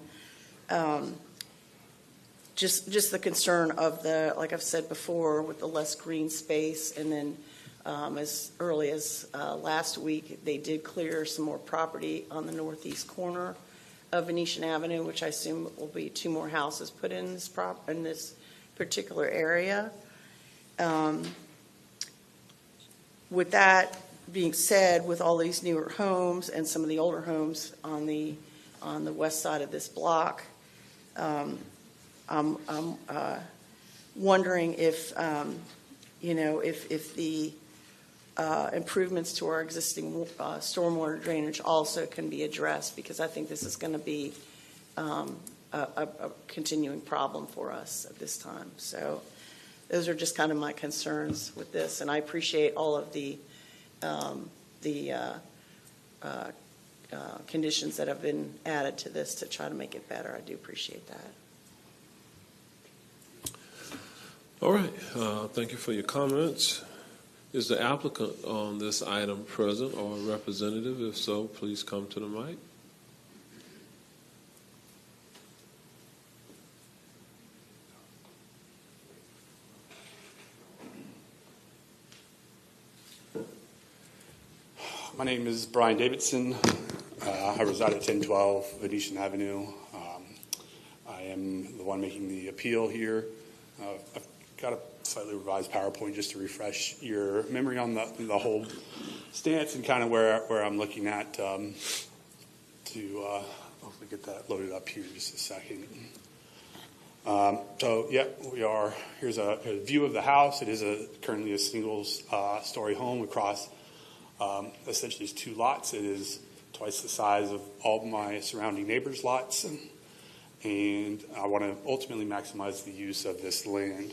Just the concern of like I've said before, with the less green space, and then as early as last week, they did clear some more property on the northeast corner of Venetian Avenue, which I assume will be 2 more houses put in this particular area. With that being said, with all these newer homes and some of the older homes on the west side of this block, I'm wondering if the improvements to our existing stormwater drainage also can be addressed, because I think this is going to be a continuing problem for us at this time. So those are just kind of my concerns with this, and I appreciate all of the conditions that have been added to this to try to make it better. I do appreciate that. All right, thank you for your comments. Is the applicant on this item present or a representative? If so, please come to the mic. My name is Brian Davidson. I reside at 1012 Venetian Avenue. I am the one making the appeal here. I've got a slightly revised PowerPoint just to refresh your memory on the whole stance and kind of where I'm looking at to hopefully get that loaded up here in just a second. We are. Here's a view of the house. It is currently a single story home across essentially it's 2 lots. It is twice the size of all my surrounding neighbors' lots, and I want to ultimately maximize the use of this land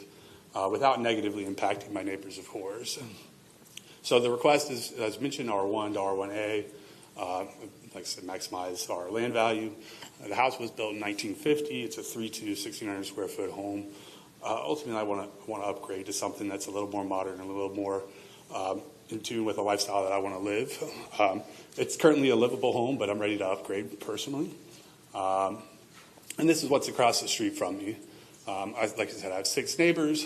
without negatively impacting my neighbors, of course. So the request is, as mentioned, R1 to R1A. Like I said, maximize our land value. The house was built in 1950. It's a 1,600 square foot home. Ultimately, I want to upgrade to something that's a little more modern and a little more in tune with the lifestyle that I want to live. It's currently a livable home, but I'm ready to upgrade personally. And this is what's across the street from me. Like I said, I have 6 neighbors.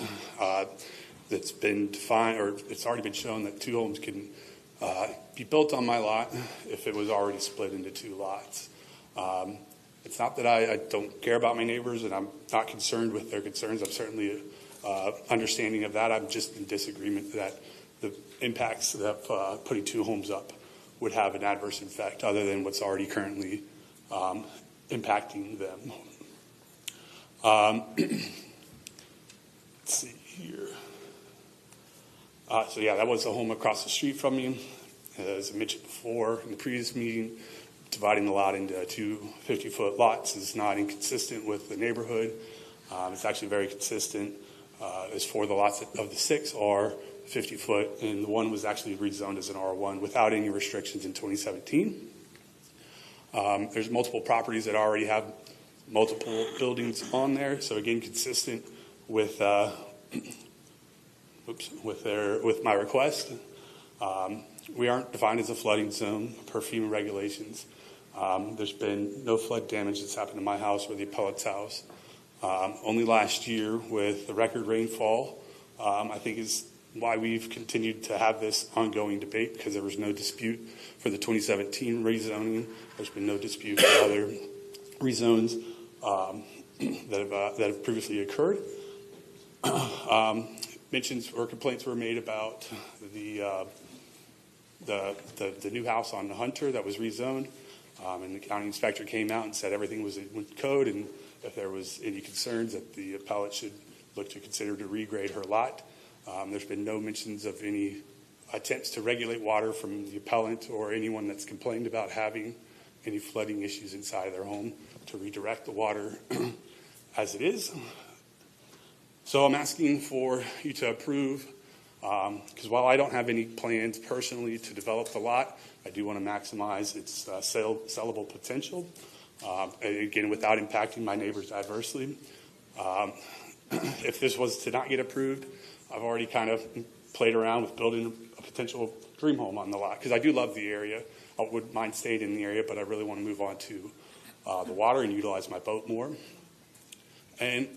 It's been defined, or it's already been shown that 2 homes can be built on my lot if it was already split into 2 lots. It's not that I don't care about my neighbors and I'm not concerned with their concerns. I'm certainly understanding of that. I'm just in disagreement that the impacts that putting 2 homes up would have an adverse effect other than what's already currently impacting them. Let's see here. That was a home across the street from me. As I mentioned before in the previous meeting, dividing the lot into 2 50-foot lots is not inconsistent with the neighborhood. It's actually very consistent. As 4 of the lots of the 6 are 50-foot, and the one was actually rezoned as an R1 without any restrictions in 2017. There's multiple properties that already have multiple buildings on there, so again, consistent with with my request. We aren't defined as a flooding zone per FEMA regulations. There's been no flood damage that's happened to my house or the appellate's house. Only last year, with the record rainfall, I think is why we've continued to have this ongoing debate, because there was no dispute for the 2017 rezoning. There's been no dispute for other rezones that have previously occurred. Mentions or complaints were made about the new house on the Hunter that was rezoned, and the county inspector came out and said everything was in code, and if there was any concerns that the appellate should look to consider to regrade her lot. There's been no mentions of any attempts to regulate water from the appellant or anyone that's complained about having any flooding issues inside of their home to redirect the water as it is. So I'm asking for you to approve, because while I don't have any plans personally to develop the lot, I do want to maximize its sellable potential, again, without impacting my neighbors adversely. If this was to not get approved, I've already kind of played around with building a potential dream home on the lot, because I do love the area. I wouldn't mind staying in the area, but I really want to move on to the water and utilize my boat more. And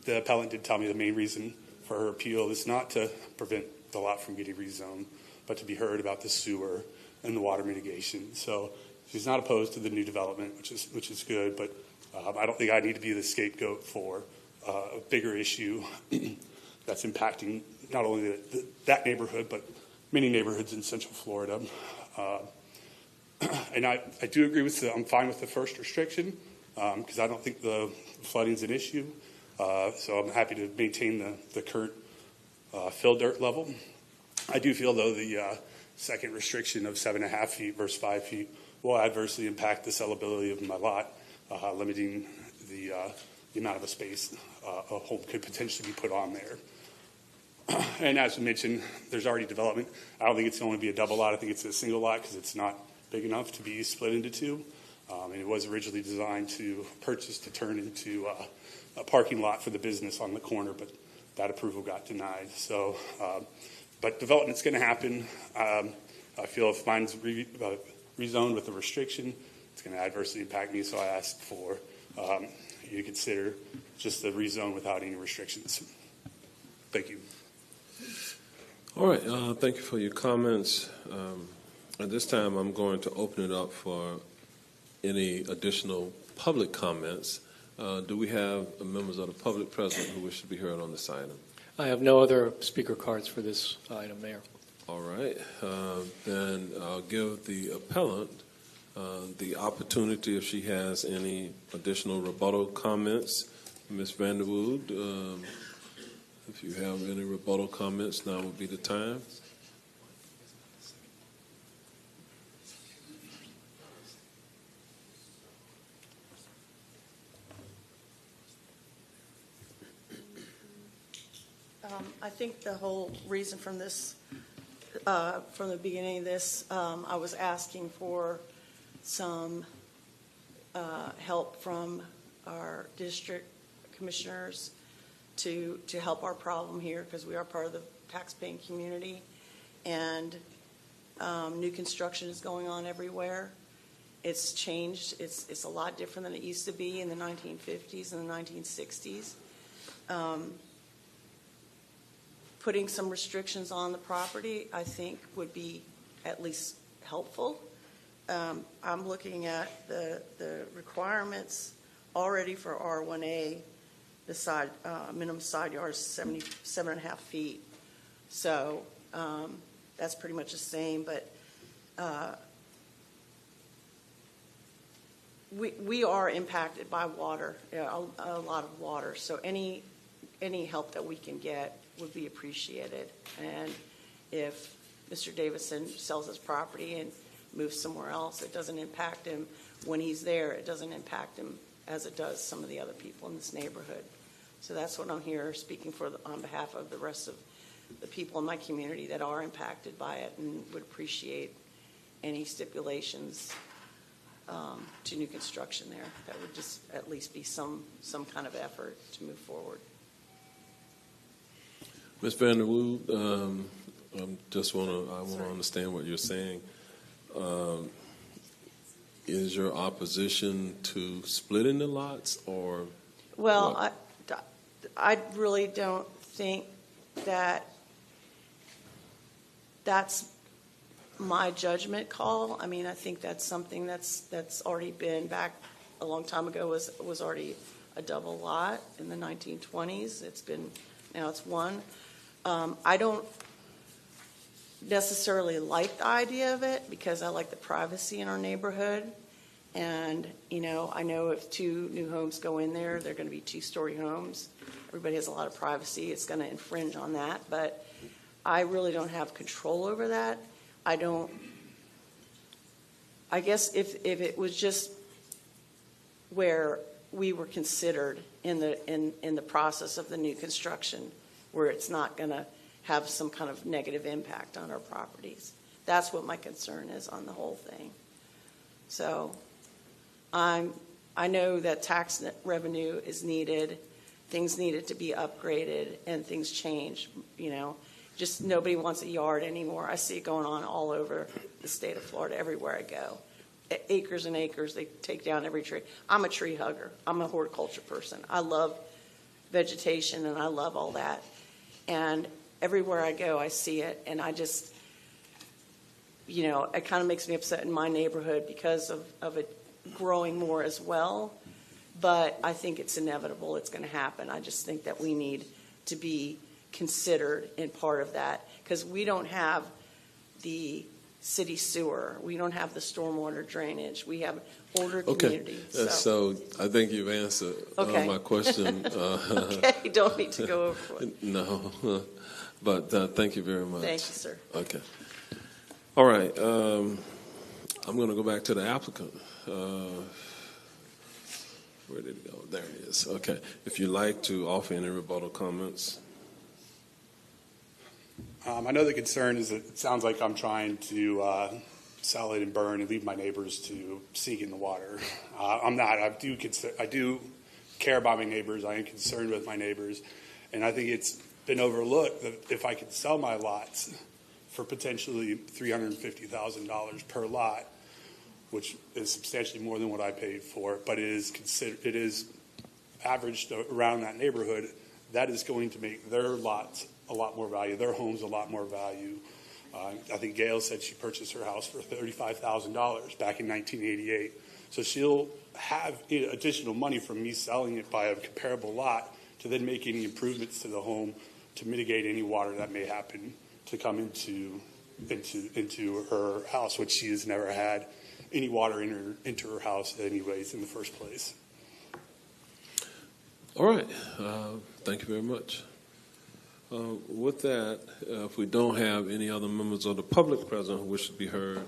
the appellant did tell me the main reason for her appeal is not to prevent the lot from getting rezoned, but to be heard about the sewer and the water mitigation. So she's not opposed to the new development, which is good, but I don't think I need to be the scapegoat for a bigger issue that's impacting not only that neighborhood, but many neighborhoods in Central Florida. And I do agree with I'm fine with the first restriction, because I don't think the flooding is an issue. So I'm happy to maintain the current fill dirt level. I do feel, though, the second restriction of 7.5 feet versus 5 feet will adversely impact the sellability of my lot, limiting the amount of a space a home could potentially be put on there. And as we mentioned, there's already development. I don't think it's going to be a double lot. I think it's a single lot because it's not big enough to be split into two. And it was originally designed to turn into a parking lot for the business on the corner, but that approval got denied. So, but development's going to happen. I feel if mine's rezoned with a restriction, it's going to adversely impact me. So I asked for you to consider just the rezone without any restrictions. Thank you. All right, thank you for your comments. At this time, I'm going to open it up for any additional public comments. Do we have members of the public present who wish to be heard on this item? I have no other speaker cards for this item, Mayor. All right, then I'll give the appellant the opportunity if she has any additional rebuttal comments. Ms. Vanderwood, if you have any rebuttal comments, now would be the time. I think the whole reason from this, from the beginning of this, I was asking for some help from our district commissioners to help our problem here, because we are part of the tax-paying community, and new construction is going on everywhere. It's changed. It's a lot different than it used to be in the 1950s and the 1960s. Putting some restrictions on the property, I think, would be at least helpful. I'm looking at the requirements already for R1A. The minimum side yard is 7.5 feet. So that's pretty much the same, but we are impacted by water, a lot of water. So any help that we can get would be appreciated. And if Mr. Davidson sells his property and moves somewhere else, it doesn't impact him. When he's there, it doesn't impact him as it does some of the other people in this neighborhood. So that's what I'm here speaking for on behalf of the rest of the people in my community that are impacted by it, and would appreciate any stipulations to new construction there. That would just at least be some kind of effort to move forward. Ms. Vanderwood, I want to understand what you're saying. Is your opposition to splitting the lots, or? Well, I really don't think that that's my judgment call. I mean, I think that's something that's already been back a long time ago, was already a double lot in the 1920s. Now it's one. I don't necessarily like the idea of it because I like the privacy in our neighborhood. And, I know if 2 new homes go in there, they're going to be 2-story homes. Everybody has a lot of privacy. It's going to infringe on that. But I really don't have control over that. I guess if it was just where we were considered in the process of the new construction, where it's not going to have some kind of negative impact on our properties. That's what my concern is on the whole thing. So I know that tax revenue is needed, things needed to be upgraded, and things change, Just nobody wants a yard anymore. I see it going on all over the state of Florida, everywhere I go. Acres and acres, they take down every tree. I'm a tree hugger. I'm a horticulture person. I love vegetation and I love all that. And everywhere I go, I see it. And I just, it kind of makes me upset in my neighborhood because of it growing more as well. But I think it's inevitable. It's going to happen. I just think that we need to be considered in part of that because we don't have the city sewer. We don't have the stormwater drainage. We have older communities. Okay, so I think you've answered my question. Okay, don't need to go over it. No, but thank you very much. Thank you, sir. Okay. All right. I'm going to go back to the applicant. Where did it go? There it is. Okay. If you'd like to offer any rebuttal comments. I know the concern is that it sounds like I'm trying to sell it and burn and leave my neighbors to sink in the water. I'm not. I do care about my neighbors. I am concerned with my neighbors. And I think it's been overlooked that if I could sell my lots for potentially $350,000 per lot, which is substantially more than what I paid for, but it is averaged around that neighborhood, that is going to make their lots a lot more value, their homes a lot more value. I think Gail said she purchased her house for $35,000 back in 1988. So she'll have additional money from me selling it by a comparable lot to then make any improvements to the home to mitigate any water that may happen to come into her house, which she has never had any water into her house anyways in the first place. All right. Thank you very much. With that, if we don't have any other members of the public present who wish to be heard,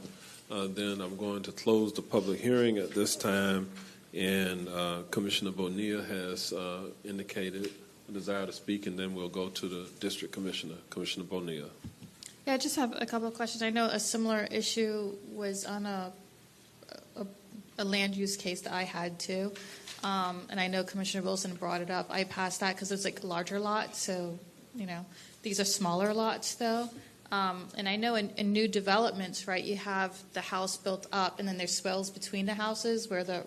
then I'm going to close the public hearing at this time. And Commissioner Bonilla has indicated a desire to speak, and then we'll go to the district commissioner, Commissioner Bonilla. Yeah, I just have a couple of questions. I know a similar issue was on a land use case that I had too. And I know Commissioner Wilson brought it up. I passed that because it's like a larger lot, so these are smaller lots though. And I know in new developments, right, you have the house built up and then there's swells between the houses where the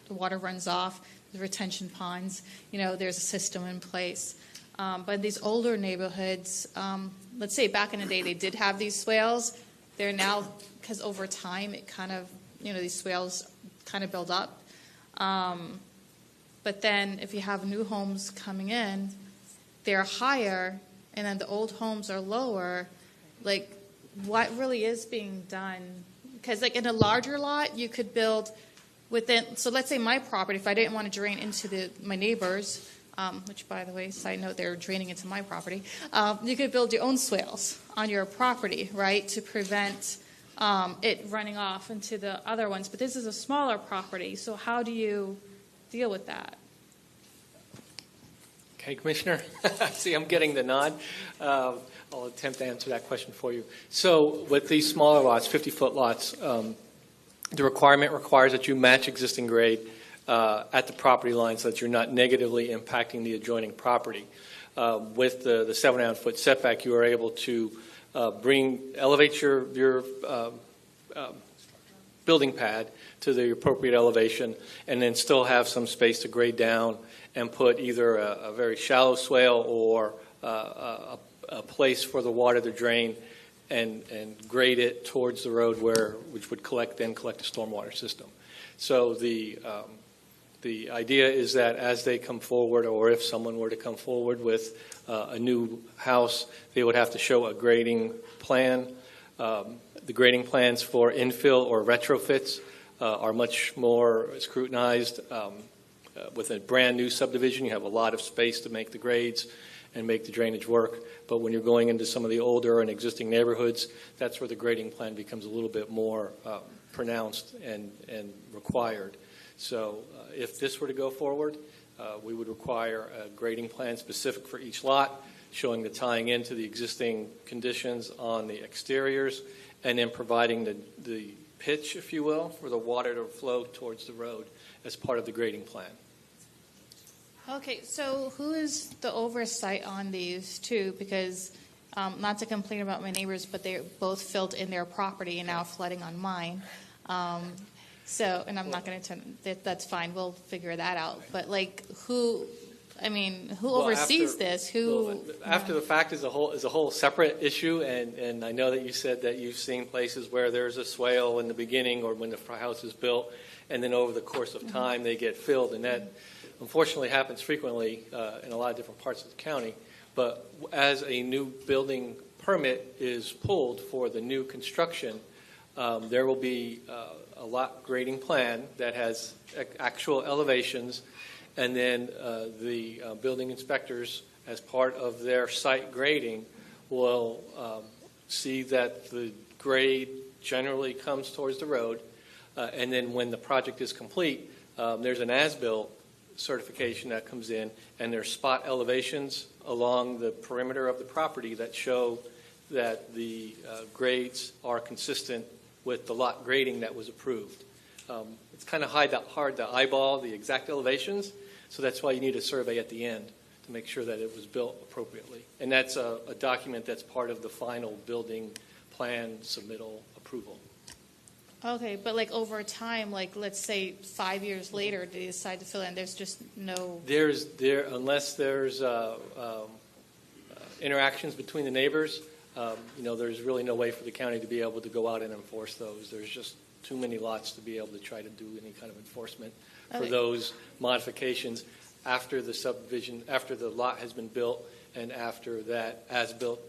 water runs off, the retention ponds, there's a system in place. But these older neighborhoods, let's say back in the day they did have these swales. They're now, because over time it kind of, these swales kind of build up. But then if you have new homes coming in, they're higher, and then the old homes are lower. Like, what really is being done? Because, like, in a larger lot, you could build within. So, let's say my property, if I didn't want to drain into my neighbors, which, by the way, side note, they're draining into my property. You could build your own swales on your property, right, to prevent it running off into the other ones. But this is a smaller property, so how do you deal with that? Okay, Commissioner. See, I'm getting the nod. I'll attempt to answer that question for you. So with these smaller lots, 50-foot lots, the requirement requires that you match existing grade at the property line so that you're not negatively impacting the adjoining property. With the 7.5-foot setback, you are able to elevate your building pad to the appropriate elevation and then still have some space to grade down and put either a very shallow swale or a place for the water to drain and grade it towards the road which would collect the stormwater system. So the idea is that as they come forward, or if someone were to come forward with a new house, they would have to show a grading plan. The grading plans for infill or retrofits are much more scrutinized. With a brand new subdivision, you have a lot of space to make the grades and make the drainage work. But when you're going into some of the older and existing neighborhoods, that's where the grading plan becomes a little bit more pronounced and required. So if this were to go forward, we would require a grading plan specific for each lot, showing the tying into the existing conditions on the exteriors, and then providing the pitch, if you will, for the water to flow towards the road as part of the grading plan. Okay, so who is the oversight on these two? Because not to complain about my neighbors, but they're both filled in their property and now flooding on mine. And I'm not going to turn, that's fine, we'll figure that out. But like who oversees this? After the fact is a whole separate issue, and I know that you said that you've seen places where there's a swale in the beginning or when the house is built, and then over the course of time they get filled, and that unfortunately happens frequently in a lot of different parts of the county. But as a new building permit is pulled for the new construction, there will be a lot grading plan that has actual elevations, and then the building inspectors, as part of their site grading, will see that the grade generally comes towards the road, and then when the project is complete, there's an as-built certification that comes in, and there's spot elevations along the perimeter of the property that show that the grades are consistent with the lot grading that was approved. It's kind of hard to eyeball the exact elevations, so that's why you need a survey at the end to make sure that it was built appropriately. And that's a document that's part of the final building plan submittal approval. Okay, but like over time, like let's say 5 years later, they decide to fill in. There's just no. Unless there's interactions between the neighbors, there's really no way for the county to be able to go out and enforce those. There's just too many lots to be able to try to do any kind of enforcement for those modifications after the subdivision, after the lot has been built, and after that as-built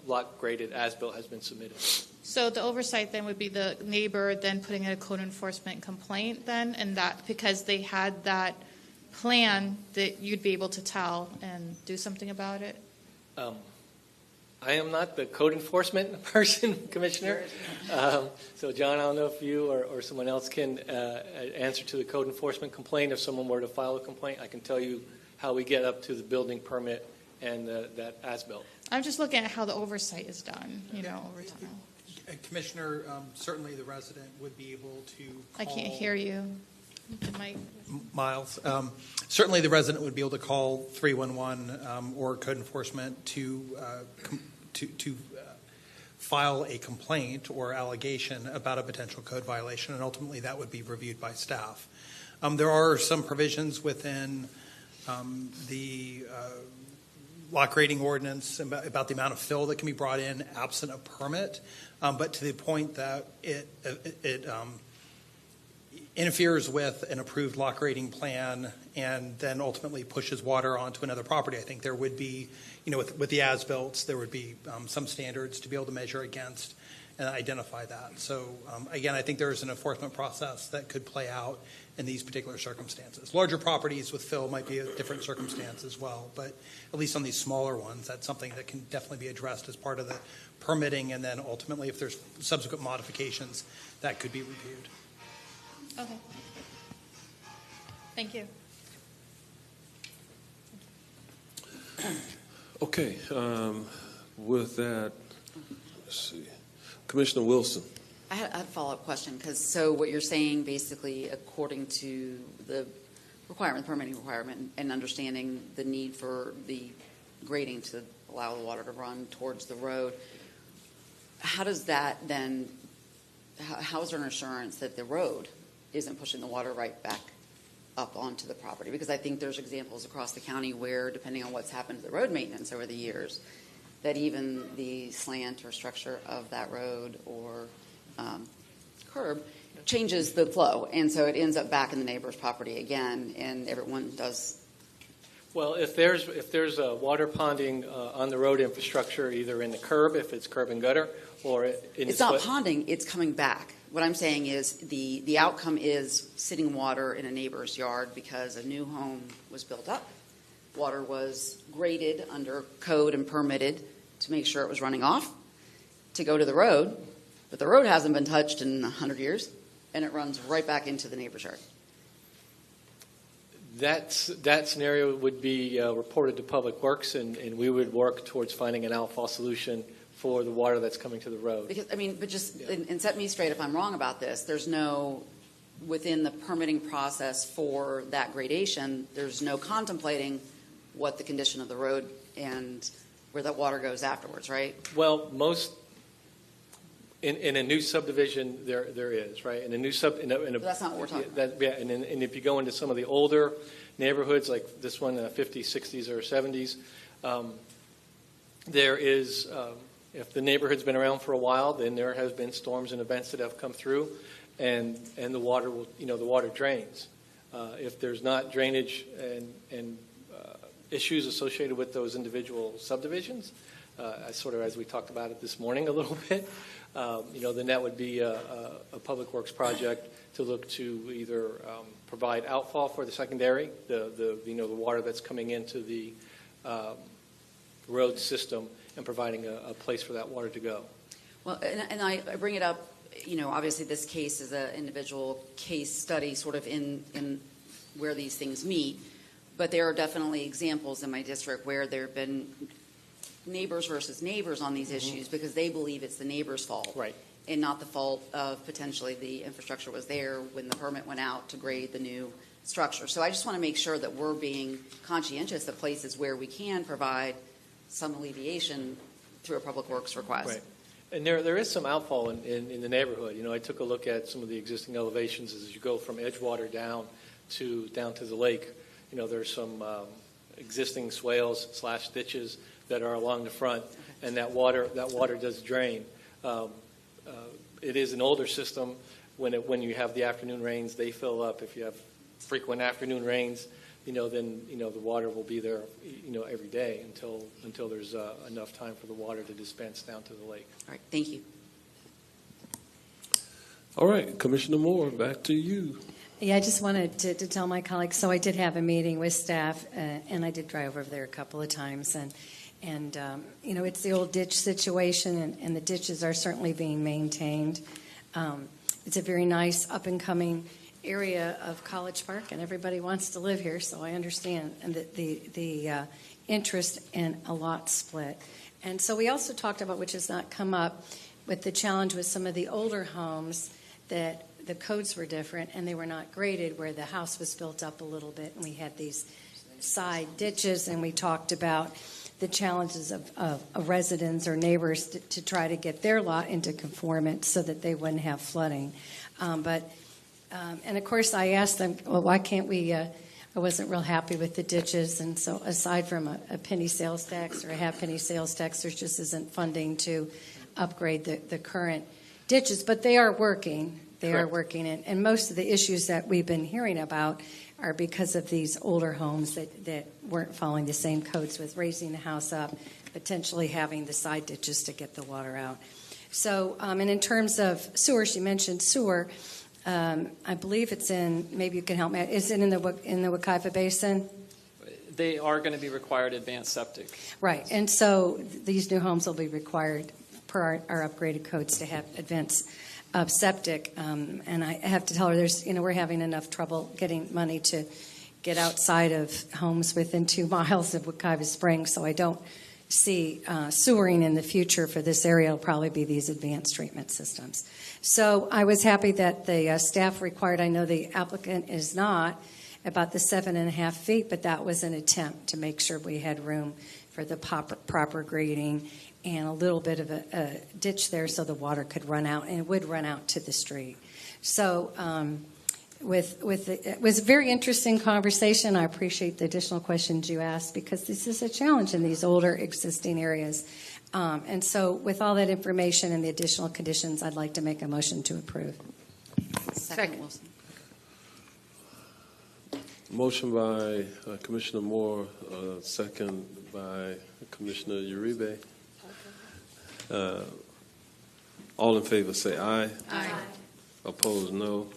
lot graded as-built has been submitted. So the oversight then would be the neighbor then putting in a code enforcement complaint then, and that because they had that plan that you'd be able to tell and do something about it? I am not the code enforcement person, Commissioner. So John, I don't know if you or someone else can answer to the code enforcement complaint. If someone were to file a complaint, I can tell you how we get up to the building permit and that as-built. I'm just looking at how the oversight is done, over time. Commissioner, certainly the resident would be able to call. I can't hear you. Miles. Certainly the resident would be able to call 311 or code enforcement to file a complaint or allegation about a potential code violation, and ultimately that would be reviewed by staff. There are some provisions within the lot grading ordinance about the amount of fill that can be brought in absent a permit, but to the point that it interferes with an approved lot grading plan and then ultimately pushes water onto another property. I think there would be, with the as-builts, there would be some standards to be able to measure against and identify that. So again, I think there's an enforcement process that could play out in these particular circumstances. Larger properties with fill might be a different circumstance as well, but at least on these smaller ones, that's something that can definitely be addressed as part of the permitting, and then ultimately if there's subsequent modifications, that could be reviewed. Okay. Thank you. Okay. With that, let's see. Commissioner Wilson. I had a follow-up question, so what you're saying basically, according to the permitting requirement, and understanding the need for the grading to allow the water to run towards the road, how does that then, how is there an assurance that the road isn't pushing the water right back up onto the property? Because I think there's examples across the county where, depending on what's happened to the road maintenance over the years, that even the slant or structure of that road or curb changes the flow. And so it ends up back in the neighbor's property again, and everyone does. Well, if there's a water ponding on the road infrastructure, either in the curb, if it's curb and gutter, or in It's not ponding, it's coming back. What I'm saying is the outcome is sitting water in a neighbor's yard because a new home was built up. Water was graded under code and permitted to make sure it was running off to go to the road, but the road hasn't been touched in 100 years, and it runs right back into the neighbor's yard. That scenario would be reported to Public Works, and we would work towards finding an outfall solution for the water that's coming to the road. Because, but just, and set me straight if I'm wrong about this, there's no, within the permitting process for that gradation, there's no contemplating what the condition of the road and where that water goes afterwards, right? Well, in a new subdivision, there is, right? In a new But that's not what we're talking about. And if you go into some of the older neighborhoods, like this one, 50s, 60s, or 70s, there is, if the neighborhood's been around for a while, then there has been storms and events that have come through, and the water will, the water drains. If there's not drainage and issues associated with those individual subdivisions, sort of as we talked about it this morning a little bit, then that would be a Public Works project to look to either provide outfall for the secondary, the water that's coming into the road system, and providing a place for that water to go. Well, and I bring it up, obviously this case is an individual case study sort of in where these things meet, but there are definitely examples in my district where there have been neighbors versus neighbors on these issues because they believe it's the neighbor's fault. Right. And not the fault of potentially the infrastructure was there when the permit went out to grade the new structure. So I just want to make sure that we're being conscientious of places where we can provide some alleviation through a Public Works request. Right. And there is some outfall in the neighborhood. I took a look at some of the existing elevations as you go from Edgewater down to the lake. There's some existing swales / ditches that are along the front, and that water does drain. It is an older system. When you have the afternoon rains, they fill up. If you have frequent afternoon rains, then the water will be there every day until there's enough time for the water to dispense down to the lake. All right, thank you. All right, Commissioner Moore, back to you. Yeah, I just wanted to tell my colleagues, so I did have a meeting with staff, and I did drive over there a couple of times, and it's the old ditch situation, and the ditches are certainly being maintained. It's a very nice up-and-coming area of College Park, and everybody wants to live here, so I understand and the interest in a lot split. And so we also talked about, which has not come up, with the challenge with some of the older homes that the codes were different and they were not graded, where the house was built up a little bit and we had these side ditches, and we talked about the challenges of residents or neighbors to try to get their lot into conformance so that they wouldn't have flooding. And of course I asked them, well, why can't we, I wasn't real happy with the ditches, and so aside from a penny sales tax or a half penny sales tax, there just isn't funding to upgrade the current ditches, but they are working. They Correct. are working, and most of the issues that we've been hearing about are because of these older homes that weren't following the same codes with raising the house up, potentially having the side ditches to get the water out. So, and in terms of sewers, you mentioned sewer. I believe it's in, maybe you can help me, is it in the Wekiva Basin? They are going to be required advanced septic. Right, and so these new homes will be required per our upgraded codes to have advanced septic, and I have to tell her we're having enough trouble getting money to get outside of homes within 2 miles of Wekiva Springs, so I don't see sewering in the future for this area. Will probably be these advanced treatment systems. So I was happy that the staff required, I know the applicant is not, about the 7.5 feet, but that was an attempt to make sure we had room for the proper grading and a little bit of a ditch there so the water could run out, and it would run out to the street. So it was a very interesting conversation. I appreciate the additional questions you asked because this is a challenge in these older existing areas. And so with all that information and the additional conditions, I'd like to make a motion to approve. Second, Wilson. Motion by Commissioner Moore, second by Commissioner Uribe. All in favor say aye. Aye. Opposed, no.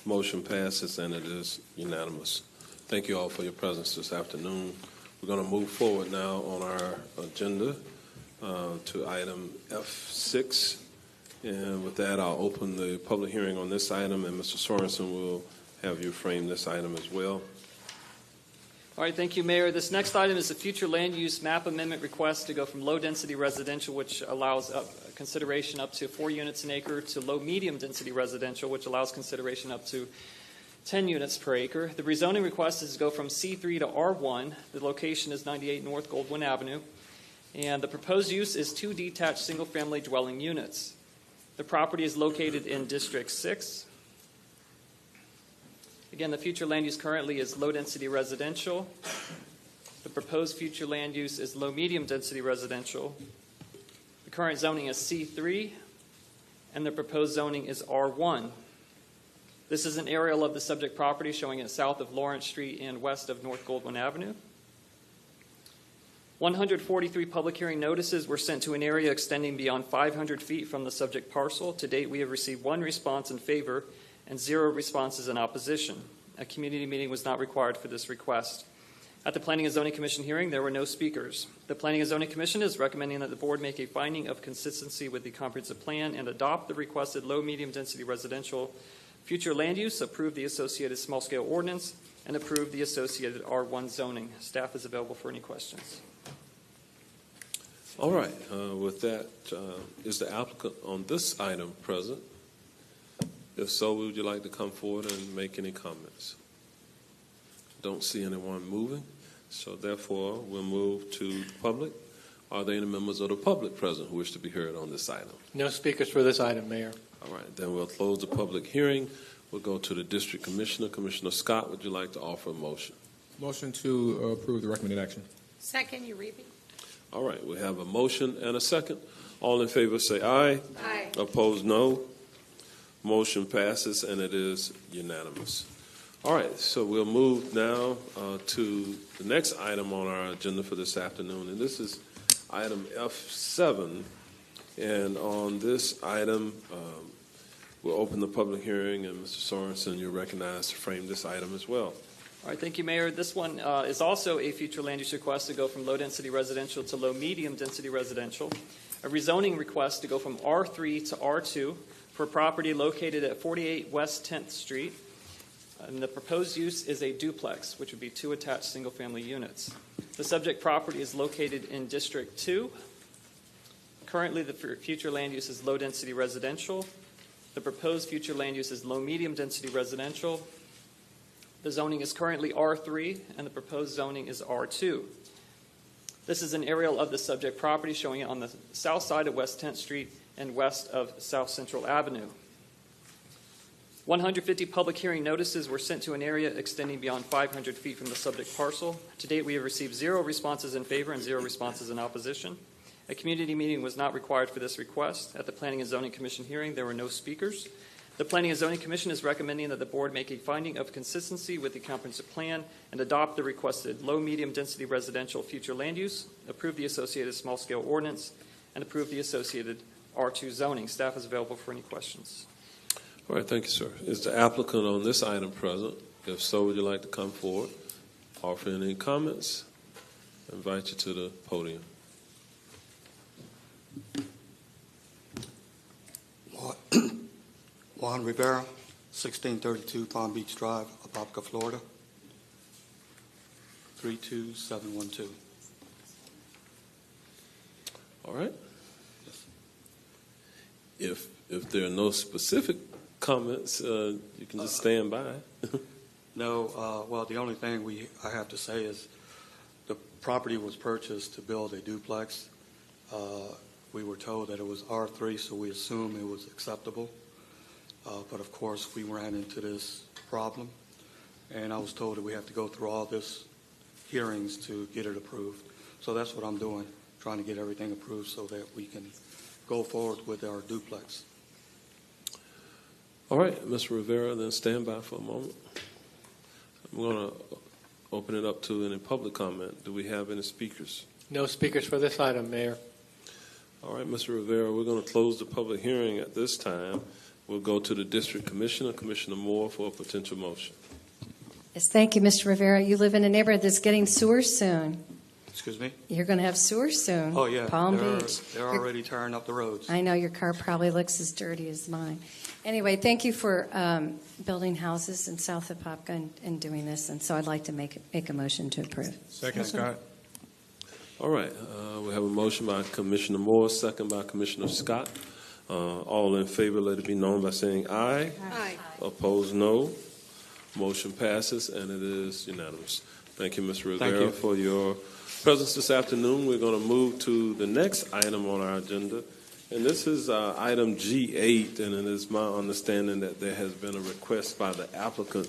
Motion passes, and it is unanimous. Thank you all for your presence this afternoon. We're going to move forward now on our agenda to item F6. And with that, I'll open the public hearing on this item, and Mr. Sorensen will have you frame this item as well. All right, thank you, Mayor. This next item is a future land use map amendment request to go from low-density residential, which allows consideration up to 4 units an acre, to low-medium density residential, which allows consideration up to 10 units per acre. The rezoning request is to go from C3 to R1. The location is 98 North Goldwyn Avenue. And the proposed use is 2 detached single-family dwelling units. The property is located in District 6. Again, the future land use currently is low-density residential. The proposed future land use is low-medium density residential. The current zoning is C3, and the proposed zoning is R1. This is an aerial of the subject property showing it south of Lawrence Street and west of North Goldwyn Avenue. 143 public hearing notices were sent to an area extending beyond 500 feet from the subject parcel. To date, we have received 1 response in favor and 0 responses in opposition. A community meeting was not required for this request. At the Planning and Zoning Commission hearing, there were no speakers. The Planning and Zoning Commission is recommending that the board make a finding of consistency with the comprehensive plan and adopt the requested low-medium density residential future land use, approve the associated small-scale ordinance, and approve the associated R1 zoning. Staff is available for any questions. All right. With that, is the applicant on this item present? If so, would you like to come forward and make any comments? Don't see anyone moving, so therefore we'll move to the public. Are there any members of the public present who wish to be heard on this item? No speakers for this item, Mayor. All right, then we'll close the public hearing. We'll go to the district commissioner. Commissioner Scott, would you like to offer a motion? Motion to approve the recommended action. Second, Uribe. All right, we have a motion and a second. All in favor say aye. Aye. Opposed, no. Motion passes, and it is unanimous. All right, so we'll move now to the next item on our agenda for this afternoon, and this is item F7. And on this item, we'll open the public hearing, and Mr. Sorensen, you're recognized to frame this item as well. All right, thank you, Mayor. This one is also a future land use request to go from low-density residential to low-medium density residential. A rezoning request to go from R3 to R2 for property located at 48 West 10th Street. And the proposed use is a duplex, which would be 2 attached single-family units. The subject property is located in District 2. Currently, the future land use is low-density residential. The proposed future land use is low-medium density residential. The zoning is currently R3, and the proposed zoning is R2. This is an aerial of the subject property showing it on the south side of West 10th Street and west of South Central Avenue. 150 public hearing notices were sent to an area extending beyond 500 feet from the subject parcel. To date, we have received 0 responses in favor and 0 responses in opposition. A community meeting was not required for this request. At the Planning and Zoning Commission hearing, there were no speakers. The Planning and Zoning Commission is recommending that the board make a finding of consistency with the comprehensive plan and adopt the requested low-medium density residential future land use, approve the associated small-scale ordinance, and approve the associated R2 zoning. Staff is available for any questions. All right, thank you, sir. Is the applicant on this item present? If so, would you like to come forward, offer any comments? I invite you to the podium. Juan Rivera, 1632 Palm Beach Drive, Apopka, Florida, 32712. All right. If there are no specific comments, you can just stand by. No, well, the only thing I have to say is the property was purchased to build a duplex. We were told that it was R3, so we assumed it was acceptable. But of course, we ran into this problem, and I was told that we have to go through all this hearings to get it approved. So that's what I'm doing, trying to get everything approved so that we can go forward with our duplex. All right, Mr. Rivera, then stand by for a moment. I'm going to open it up to any public comment. Do we have any speakers? No speakers for this item, Mayor. All right, Mr. Rivera, we're going to close the public hearing at this time. We'll go to the District Commissioner, Commissioner Moore, for a potential motion. Yes, thank you, Mr. Rivera. You live in a neighborhood that's getting sewers soon. Excuse me? You're going to have sewers soon. Oh, yeah. Palm they're, Beach. They're already tearing up the roads. I know your car probably looks as dirty as mine. Anyway, thank you for building houses in South Apopka and doing this. And so I'd like to make a motion to approve. Second, Scott. All right, we have a motion by Commissioner Moore, second by Commissioner Scott. All in favor, let it be known by saying aye. Aye. Opposed, no. Motion passes, and it is unanimous. Thank you, Mr. Thank Rivera, you. for your presence this afternoon. We're going to move to the next item on our agenda, and this is item G8, and it is my understanding that there has been a request by the applicant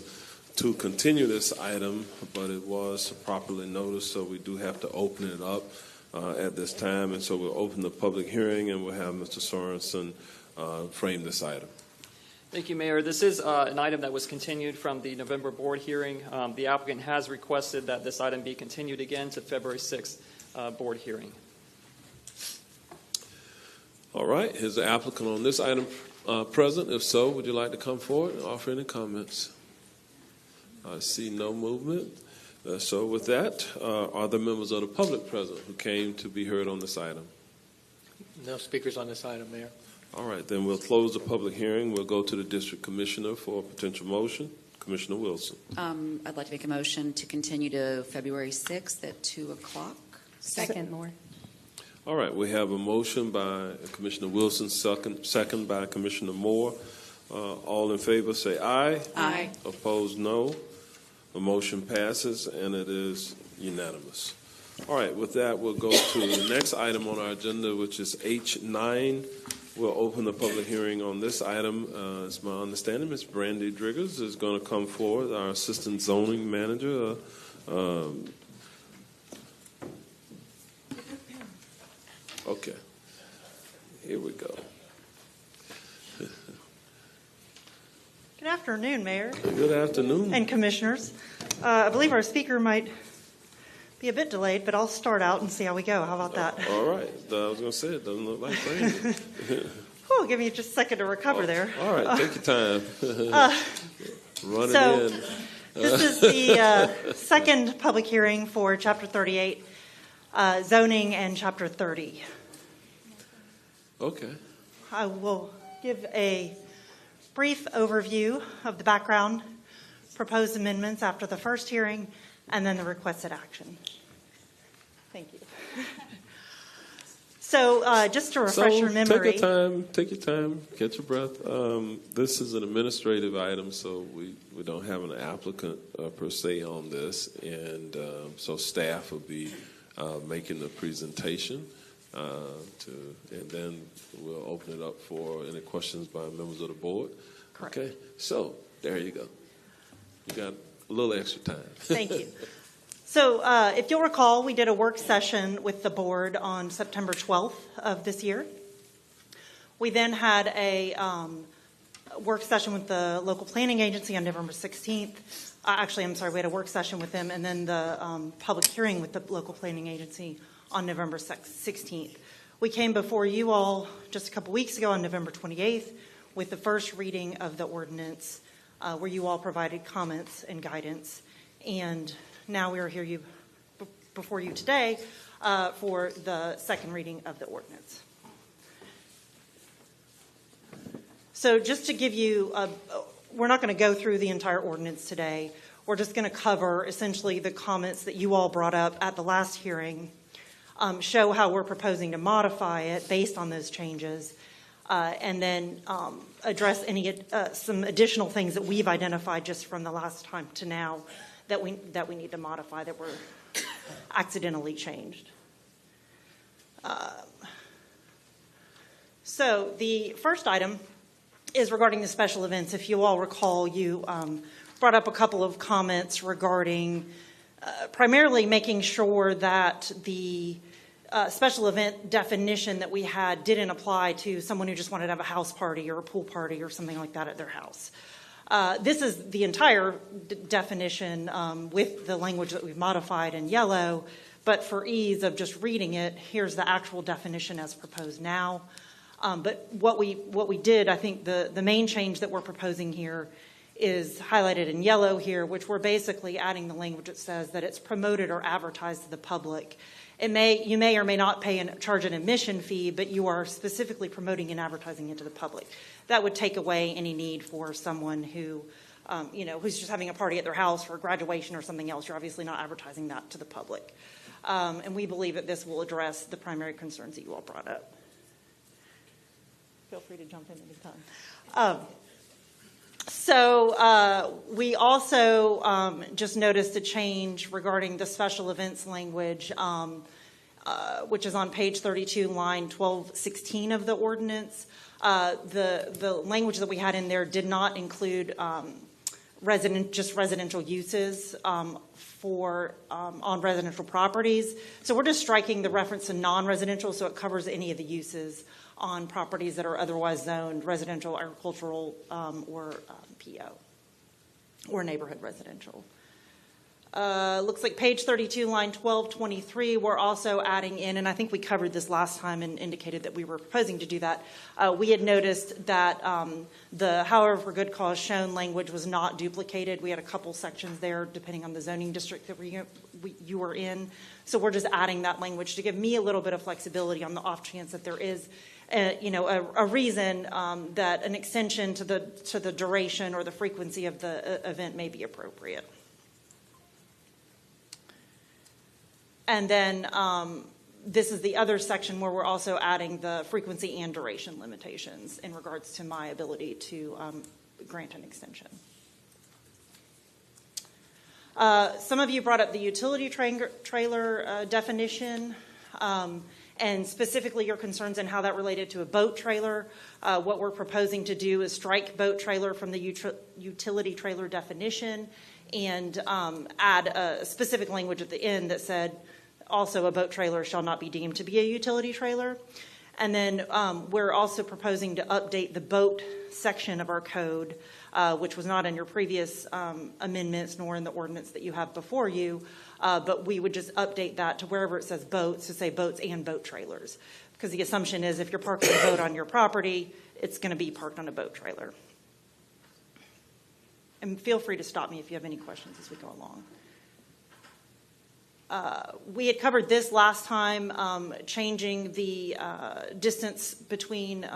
to continue this item, but it was properly noticed, so we do have to open it up at this time, and so we'll open the public hearing, and we'll have Mr. Sorensen frame this item. Thank you, Mayor. This is an item that was continued from the November board hearing. The applicant has requested that this item be continued again to February 6th board hearing. All right, is the applicant on this item present? If so, would you like to come forward and offer any comments? I see no movement. So with that, are there members of the public present who came to be heard on this item? No speakers on this item, Mayor. All right, then we'll close the public hearing. We'll go to the district commissioner for a potential motion. Commissioner Wilson. I'd like to make a motion to continue to February 6th at 2 o'clock. Second, Moore. All right, we have a motion by Commissioner Wilson, second by Commissioner Moore. All in favor say aye. Aye. Opposed, no. The motion passes, and it is unanimous. All right, with that, we'll go to the next item on our agenda, which is H9. We'll open the public hearing on this item. It's my understanding Ms. Brandy Driggers is going to come forward, our Assistant Zoning Manager. Okay, here we go. Good afternoon, Mayor. Good afternoon. And Commissioners. I believe our speaker might be a bit delayed, but I'll start out and see how we go. How about that? All right. I was going to say, it doesn't look like Brandy. Oh, give me just a second to recover there. All right, take your time. Run so, it in. This is the second public hearing for Chapter 38, zoning, and Chapter 30. Okay. I will give a brief overview of the background, proposed amendments after the first hearing, and then the requested action. Thank you. So just to refresh your memory. Take your time, catch your breath. This is an administrative item, so we don't have an applicant per se on this, and so staff will be making the presentation, and then we'll open it up for any questions by members of the board. Correct. Okay, so there you go. You got a little extra time. Thank you. So if you'll recall, we did a work session with the board on September 12th of this year. We then had a work session with the local planning agency on November 16th. Actually, I'm sorry, we had a work session with them, and then the public hearing with the local planning agency on November 16th. We came before you all just a couple weeks ago on November 28th with the first reading of the ordinance, where you all provided comments and guidance. And now we are here before you today for the second reading of the ordinance. So just to give you, we're not going to go through the entire ordinance today. We're just going to cover essentially the comments that you all brought up at the last hearing, show how we're proposing to modify it based on those changes, and then address some additional things that we've identified just from the last time to now that we need to modify that were accidentally changed. So the first item is regarding the special events. If you all recall, you brought up a couple of comments regarding primarily making sure that the special event definition that we had didn't apply to someone who just wanted to have a house party or a pool party or something like that at their house. This is the entire definition with the language that we've modified in yellow, but for ease of just reading it, here's the actual definition as proposed now. But what we did, I think the main change that we're proposing here is highlighted in yellow here, which we're basically adding the language that says that it's promoted or advertised to the public. You may or may not charge an admission fee, but you are specifically promoting and advertising it to the public. That would take away any need for someone who, who's just having a party at their house for graduation or something else. You're obviously not advertising that to the public. And we believe that this will address the primary concerns that you all brought up. Feel free to jump in anytime. So we also just noticed a change regarding the special events language, which is on page 32, line 1216 of the ordinance. The language that we had in there did not include just residential uses on residential properties. So we're just striking the reference to non-residential, so it covers any of the uses on properties that are otherwise zoned residential, agricultural, or PO, or neighborhood residential. Looks like page 32, line 1223, we're also adding in, and I think we covered this last time and indicated that we were proposing to do that. We had noticed that the however for good cause shown language was not duplicated. We had a couple sections there depending on the zoning district that you were in. So we're just adding that language to give me a little bit of flexibility on the off chance that there is a reason that an extension to the duration or the frequency of the event may be appropriate. And then this is the other section where we're also adding the frequency and duration limitations in regards to my ability to grant an extension. Some of you brought up the utility trailer definition. And specifically your concerns and how that related to a boat trailer. What we're proposing to do is strike boat trailer from the utility trailer definition and add a specific language at the end that said, also a boat trailer shall not be deemed to be a utility trailer. And then we're also proposing to update the boat section of our code, which was not in your previous amendments nor in the ordinance that you have before you. But we would just update that to wherever it says boats to say boats and boat trailers. Because the assumption is if you're parking a boat on your property, it's going to be parked on a boat trailer. And feel free to stop me if you have any questions as we go along. We had covered this last time, changing the distance between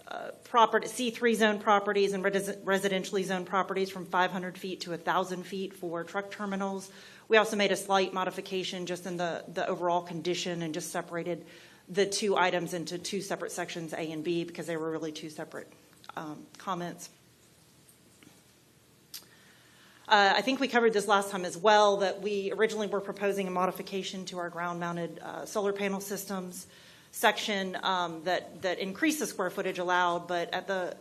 C3 zone properties and residentially zoned properties from 500 feet to 1,000 feet for truck terminals. We also made a slight modification just in the overall condition and just separated the two items into two separate sections, A and B, because they were really two separate comments. I think we covered this last time as well, that we originally were proposing a modification to our ground-mounted solar panel systems section that increased the square footage allowed, but at the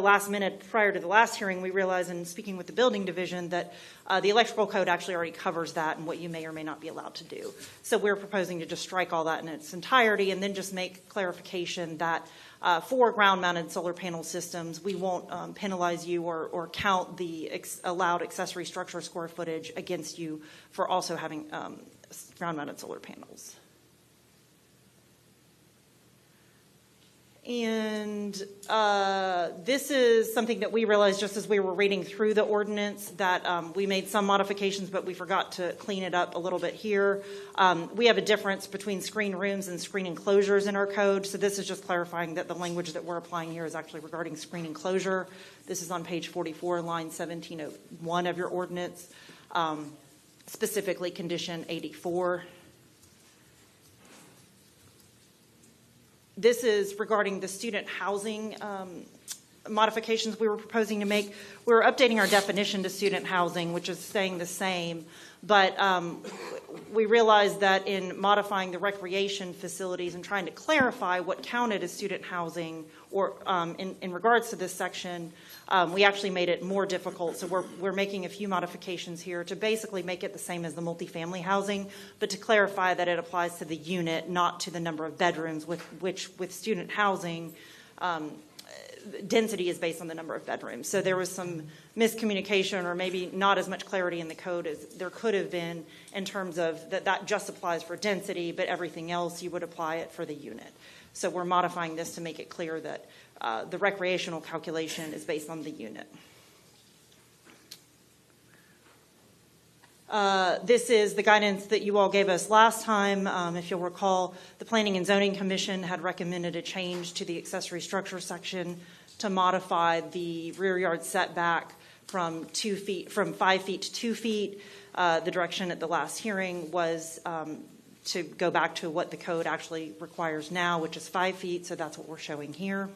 last minute prior to the last hearing, we realized in speaking with the building division that the electrical code actually already covers that and what you may or may not be allowed to do. So we're proposing to just strike all that in its entirety and then just make clarification that for ground-mounted solar panel systems, we won't penalize you or count the allowed accessory structure square footage against you for also having ground-mounted solar panels. And this is something that we realized just as we were reading through the ordinance that we made some modifications, but we forgot to clean it up a little bit here. We have a difference between screen rooms and screen enclosures in our code, so this is just clarifying that the language that we're applying here is actually regarding screen enclosure. This is on page 44, line 1701 of your ordinance, specifically condition 84. This is regarding the student housing modifications we were proposing to make. We were updating our definition to student housing, which is staying the same, but we realized that in modifying the recreation facilities and trying to clarify what counted as student housing, or in regards to this section, we actually made it more difficult. So we're making a few modifications here to basically make it the same as the multifamily housing, but to clarify that it applies to the unit, not to the number of bedrooms, with student housing, density is based on the number of bedrooms. So there was some miscommunication, or maybe not as much clarity in the code as there could have been, in terms of that just applies for density, but everything else you would apply it for the unit. So we're modifying this to make it clear that the recreational calculation is based on the unit. This is the guidance that you all gave us last time. If you'll recall, the Planning and Zoning Commission had recommended a change to the accessory structure section to modify the rear yard setback from 5 feet to 2 feet. The direction at the last hearing was to go back to what the code actually requires now, which is 5 feet. So that's what we're showing here.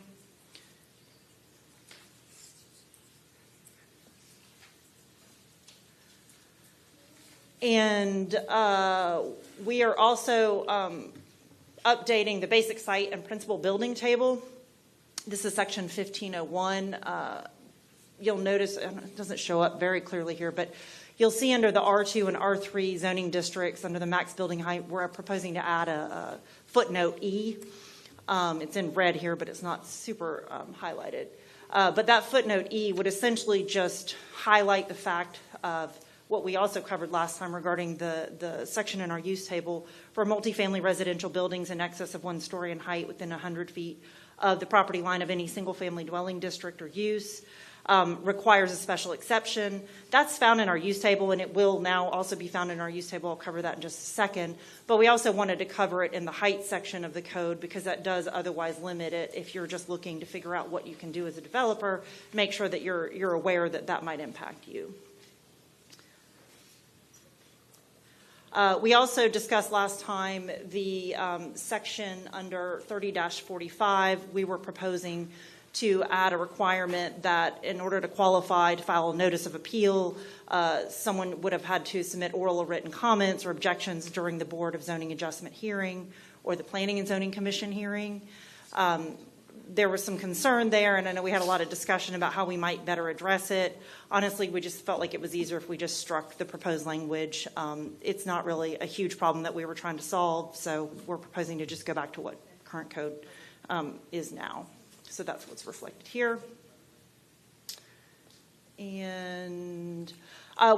And we are also updating the basic site and principal building table. This is section 1501. You'll notice, it doesn't show up very clearly here, but you'll see under the R2 and R3 zoning districts, under the max building height, we're proposing to add a footnote E. It's in red here, but it's not super highlighted. But that footnote E would essentially just highlight the fact of what we also covered last time regarding the section in our use table for multifamily residential buildings in excess of 1 story in height within 100 feet of the property line of any single-family dwelling district or use. Requires a special exception. That's found in our use table, and it will now also be found in our use table. I'll cover that in just a second. But we also wanted to cover it in the height section of the code, because that does otherwise limit it. If you're just looking to figure out what you can do as a developer, make sure that you're aware that that might impact you. We also discussed last time the section under 30-45. We were proposing to add a requirement that in order to qualify to file a notice of appeal, someone would have had to submit oral or written comments or objections during the Board of Zoning Adjustment hearing or the Planning and Zoning Commission hearing. There was some concern there, and I know we had a lot of discussion about how we might better address it. Honestly, we just felt like it was easier if we just struck the proposed language. It's not really a huge problem that we were trying to solve, so we're proposing to just go back to what current code is now. So that's what's reflected here. And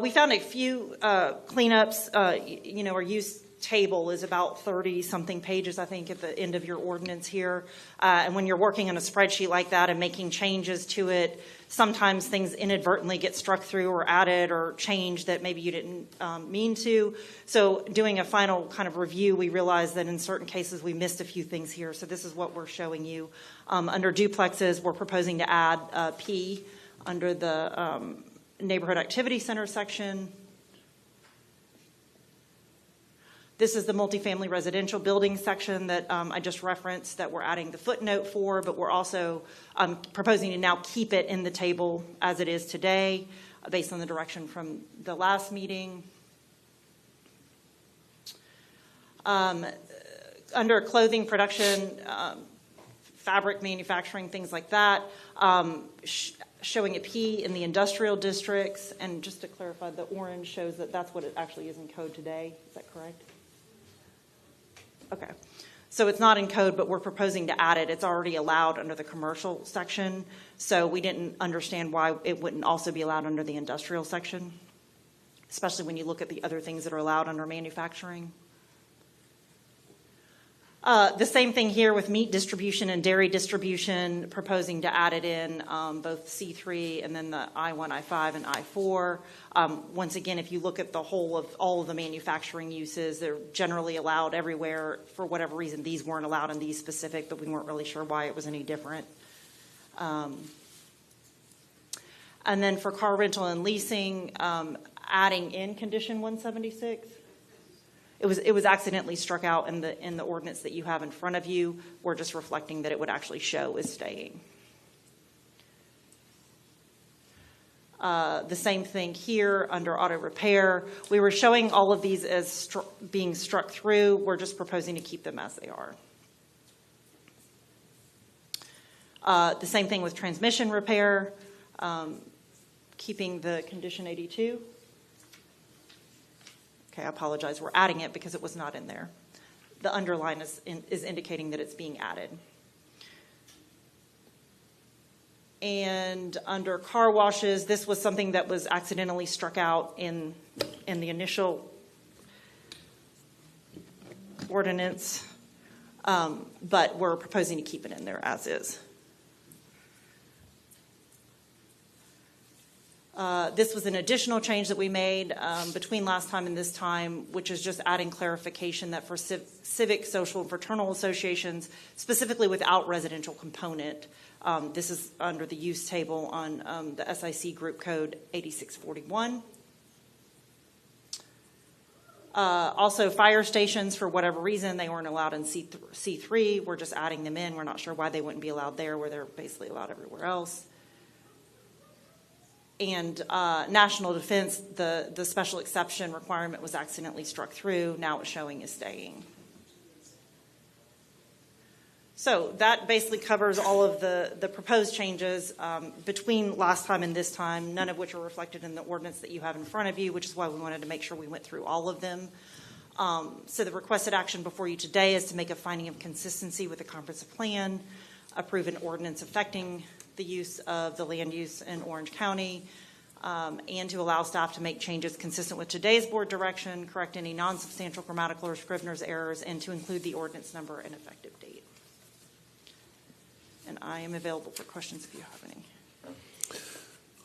we found a few cleanups. Our use table is about 30-something pages, I think, at the end of your ordinance here. And when you're working on a spreadsheet like that and making changes to it, sometimes things inadvertently get struck through or added or changed that maybe you didn't mean to. So doing a final kind of review, we realized that in certain cases we missed a few things here. So this is what we're showing you. Under duplexes, we're proposing to add P under the neighborhood activity center section. This is the multifamily residential building section that I just referenced that we're adding the footnote for, but we're also proposing to now keep it in the table as it is today based on the direction from the last meeting. Under clothing production, fabric manufacturing, things like that, showing a P in the industrial districts. And just to clarify, the orange shows that that's what it actually is in code today. Is that correct? Okay. So it's not in code, but we're proposing to add it. It's already allowed under the commercial section. So we didn't understand why it wouldn't also be allowed under the industrial section, especially when you look at the other things that are allowed under manufacturing. The same thing here with meat distribution and dairy distribution, proposing to add it in both C3 and then the I1, I5, and I4. Once again, if you look at the whole of all of the manufacturing uses, they're generally allowed everywhere. For whatever reason, these weren't allowed in these specific, but we weren't really sure why it was any different. And then for car rental and leasing, adding in condition 176. It was accidentally struck out in the ordinance that you have in front of you. We're just reflecting that it would actually show as staying. The same thing here under auto repair. We were showing all of these as being struck through. We're just proposing to keep them as they are. The same thing with transmission repair, keeping the condition 82. Okay, I apologize. We're adding it because it was not in there. The underline is indicating that it's being added. And under car washes, this was something that was accidentally struck out in the initial ordinance, but we're proposing to keep it in there as is. This was an additional change that we made between last time and this time, which is just adding clarification that for civic, social, and fraternal associations, specifically without residential component, this is under the use table on the SIC Group Code 8641. Also, fire stations, for whatever reason, they weren't allowed in C3. We're just adding them in. We're not sure why they wouldn't be allowed there, where they're basically allowed everywhere else. And national defense, the special exception requirement was accidentally struck through. Now it's showing is staying. So that basically covers all of the proposed changes between last time and this time, none of which are reflected in the ordinance that you have in front of you, which is why we wanted to make sure we went through all of them. So the requested action before you today is to make a finding of consistency with the comprehensive plan, approve an ordinance affecting the use of the land use in Orange County, and to allow staff to make changes consistent with today's board direction, correct any non-substantial grammatical or Scrivener's errors, and to include the ordinance number and effective date. And I am available for questions if you have any.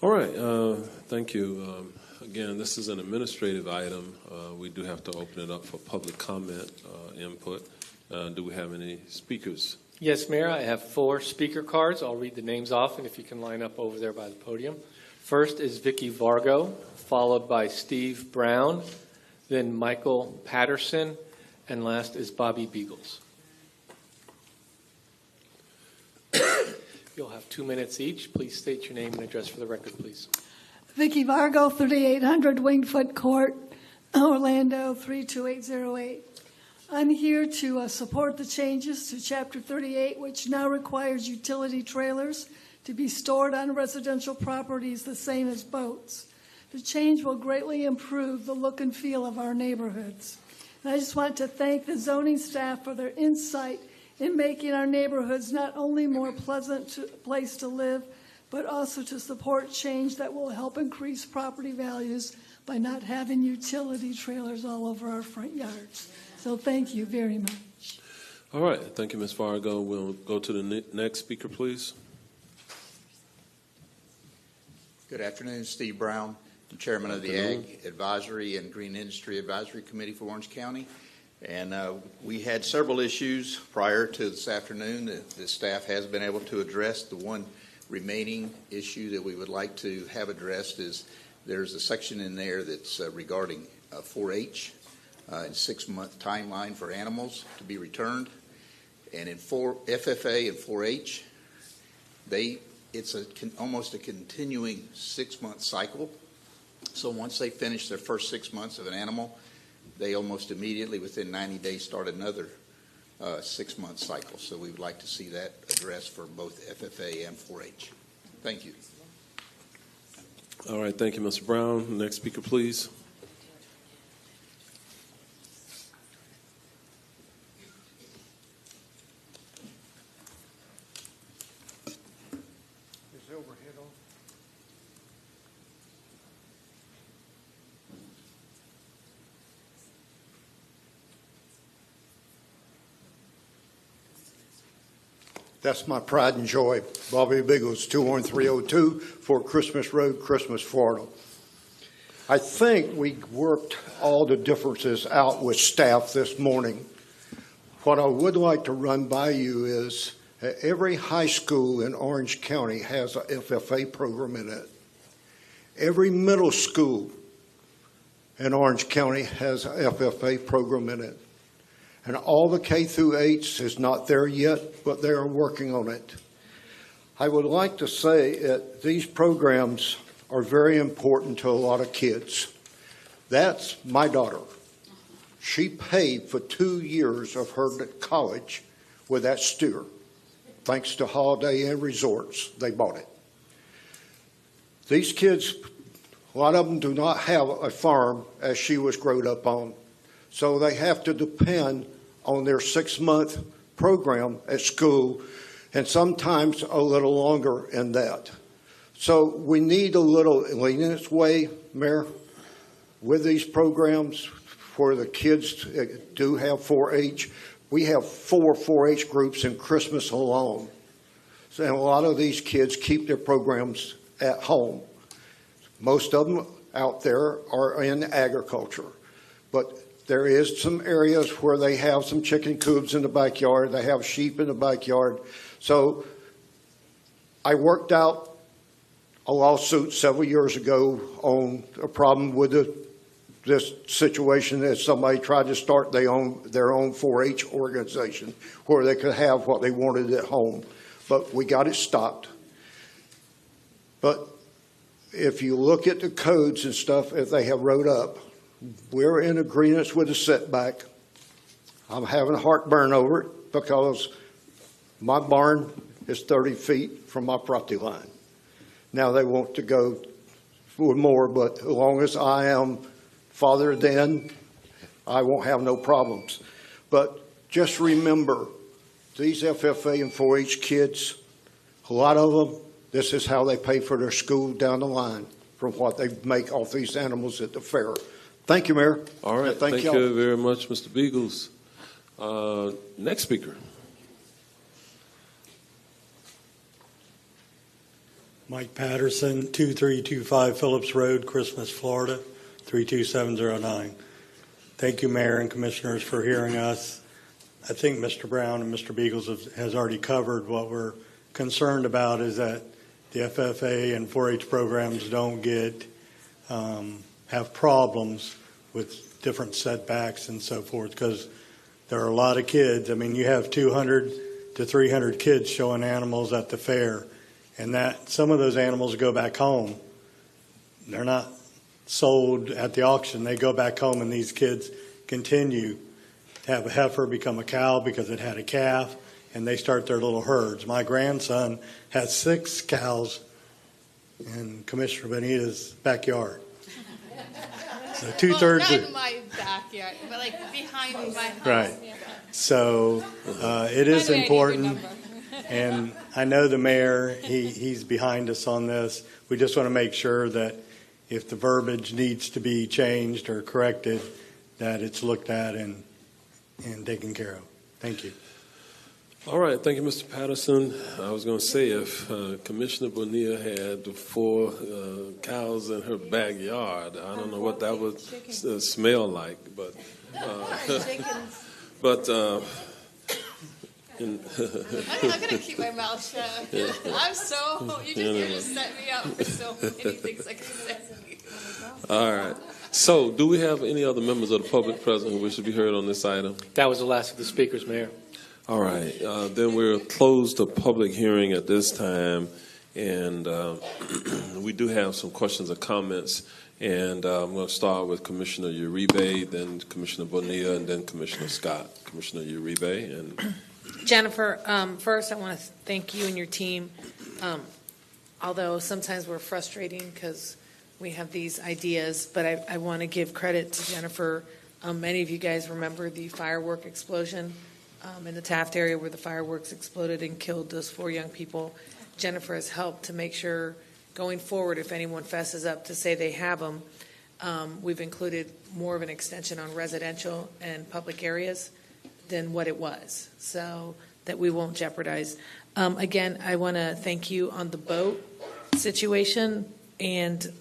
All right, thank you. Again, this is an administrative item. We do have to open it up for public comment input. Do we have any speakers? Yes, Mayor, I have 4 speaker cards. I'll read the names off, and if you can line up over there by the podium. First is Vicky Vargo, followed by Steve Brown, then Michael Patterson, and last is Bobby Beagles. You'll have 2 minutes each. Please state your name and address for the record, please. Vicky Vargo, 3800 Wingfoot Court, Orlando 32808. I'm here to support the changes to Chapter 38, which now requires utility trailers to be stored on residential properties the same as boats. The change will greatly improve the look and feel of our neighborhoods. And I just want to thank the zoning staff for their insight in making our neighborhoods not only more pleasant place to live, but also to support change that will help increase property values by not having utility trailers all over our front yards. So thank you very much. All right, thank you, Ms. Vargo. We'll go to the next speaker, please. Good afternoon, Steve Brown, the chairman of the Ag Advisory and Green Industry Advisory Committee for Orange County. And we had several issues prior to this afternoon that the staff has been able to address. The one remaining issue that we would like to have addressed is there's a section in there that's regarding 4-H and 6-month timeline for animals to be returned. And in FFA and 4-H, it's almost a continuing 6-month cycle. So once they finish their first 6 months of an animal, they almost immediately, within 90 days, start another 6-month cycle. So we would like to see that addressed for both FFA and 4-H. Thank you. All right, thank you, Mr. Brown. Next speaker, please. That's my pride and joy. Bobby Biggles, 21302, Fort Christmas Road, Christmas, Florida. I think we worked all the differences out with staff this morning. What I would like to run by you is every high school in Orange County has a FFA program in it. Every middle school in Orange County has a FFA program in it. And all the K through 8s is not there yet, but they are working on it. I would like to say that these programs are very important to a lot of kids. That's my daughter. She paid for 2 years of her college with that steer. Thanks to Holiday Inn Resorts, they bought it. These kids, a lot of them do not have a farm as she was growing up on. So they have to depend on their 6-month program at school, and sometimes a little longer in that. So we need a little lenience way, Mayor, with these programs for the kids that do have 4-H. We have 4 4-H groups in Christmas alone. So, and a lot of these kids keep their programs at home. Most of them out there are in agriculture. But there is some areas where they have some chicken coops in the backyard. They have sheep in the backyard. So I worked out a lawsuit several years ago on a problem with this situation that somebody tried to start their own 4-H organization where they could have what they wanted at home. But we got it stopped. But if you look at the codes and stuff, if they have wrote up, we're in agreement with the setback. I'm having a heartburn over it because my barn is 30 feet from my property line. Now they want to go for more, but as long as I am farther than, I won't have no problems. But just remember, these FFA and 4-H kids, a lot of them, this is how they pay for their school down the line from what they make off these animals at the fair. Thank you, Mayor. All right. Thank you very much, Mr. Beagles. Next speaker. Mike Patterson, 2325 Phillips Road, Christmas, Florida, 32709. Thank you, Mayor and Commissioners, for hearing us. I think Mr. Brown and Mr. Beagles has already covered what we're concerned about is that the FFA and 4-H programs don't have problems with different setbacks and so forth, because there are a lot of kids. I mean, you have 200 to 300 kids showing animals at the fair, and that some of those animals go back home. They're not sold at the auction. They go back home, and these kids continue to have a heifer become a cow because it had a calf, and they start their little herds. My grandson has 6 cows in Commissioner Bonita's backyard. So 2/3 not in my backyard, but like behind my house. Right. Yeah. So it is important, and I know the mayor, he's behind us on this. We just want to make sure that if the verbiage needs to be changed or corrected, that it's looked at and taken care of. Thank you. All right, thank you, Mr. Patterson. I was going to say if Commissioner Bonilla had 4 cows in her backyard, I don't know what that would smell like, but I'm going to keep my mouth shut. I'm so, you just set me up for so many things I can say. All right. So, do we have any other members of the public present who wish to be heard on this item? That was the last of the speakers, Mayor. All right. Then we'll close the public hearing at this time, and we do have some questions or comments. And I'm going to start with Commissioner Uribe, then Commissioner Bonilla, and then Commissioner Scott. Commissioner Uribe and Jennifer, first I want to thank you and your team. Although sometimes we're frustrating because we have these ideas, but I want to give credit to Jennifer. Many of you guys remember the firework explosion in the Taft area where the fireworks exploded and killed those 4 young people. Jennifer has helped to make sure going forward, if anyone fesses up to say they have them, we've included more of an extension on residential and public areas than what it was, so that we won't jeopardize. Again, I want to thank you on the boat situation and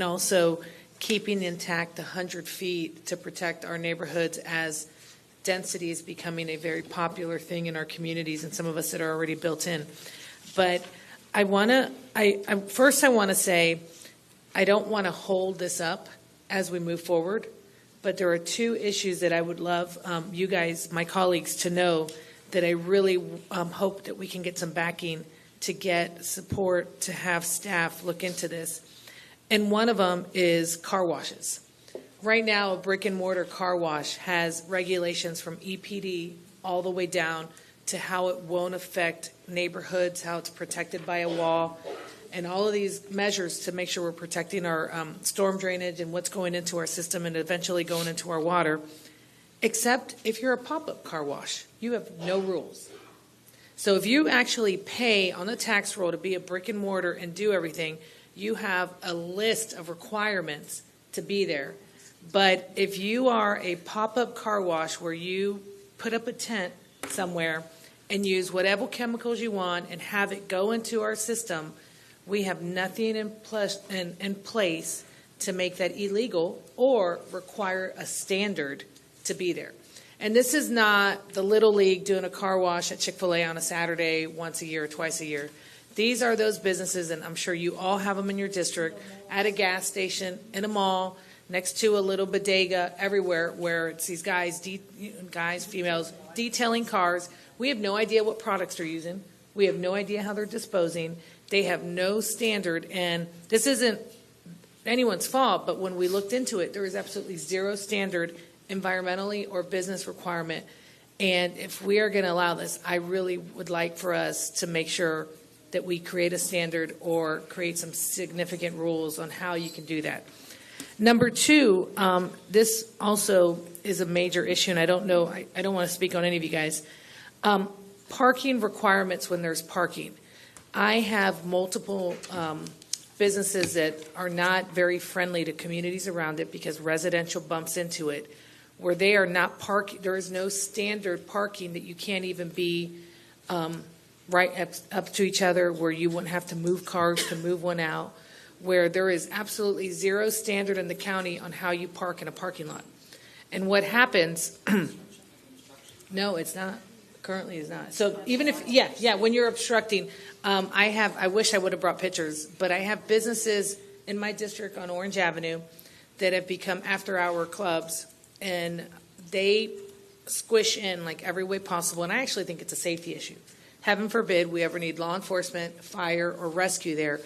also keeping intact the 100 feet to protect our neighborhoods as density is becoming a very popular thing in our communities, and some of us that are already built in. But I want to say I don't want to hold this up as we move forward, but there are 2 issues that I would love you guys, my colleagues, to know that I really hope that we can get some backing to get support to have staff look into this. And one of them is car washes. Right now, a brick and mortar car wash has regulations from EPD all the way down to how it won't affect neighborhoods, how it's protected by a wall, and all of these measures to make sure we're protecting our storm drainage and what's going into our system and eventually going into our water. Except if you're a pop-up car wash, you have no rules. So if you actually pay on the tax roll to be a brick and mortar and do everything, you have a list of requirements to be there. But if you are a pop-up car wash where you put up a tent somewhere and use whatever chemicals you want and have it go into our system, we have nothing in place to make that illegal or require a standard to be there. And this is not the Little League doing a car wash at Chick-fil-A on a Saturday once a year or twice a year. These are those businesses, and I'm sure you all have them in your district, at a gas station, in a mall, next to a little bodega, everywhere, where it's these guys, females, detailing cars. We have no idea what products they're using. We have no idea how they're disposing. They have no standard, and this isn't anyone's fault, but when we looked into it, there is absolutely zero standard environmentally or business requirement. And if we are going to allow this, I really would like for us to make sure that we create a standard or create some significant rules on how you can do that. Number two, this also is a major issue, and I don't know, I don't want to speak on any of you guys. Parking requirements when there's parking. I have multiple businesses that are not very friendly to communities around it because residential bumps into it, where they are not parking. There is no standard parking that you can't even be right up to each other, where you wouldn't have to move cars to move one out, where there is absolutely zero standard in the county on how you park in a parking lot. And what happens, no, it's not. Currently is not. So even if, when you're obstructing, I wish I would have brought pictures, but I have businesses in my district on Orange Avenue that have become after-hour clubs, and they squish in like every way possible, and I actually think it's a safety issue. Heaven forbid we ever need law enforcement, fire, or rescue there.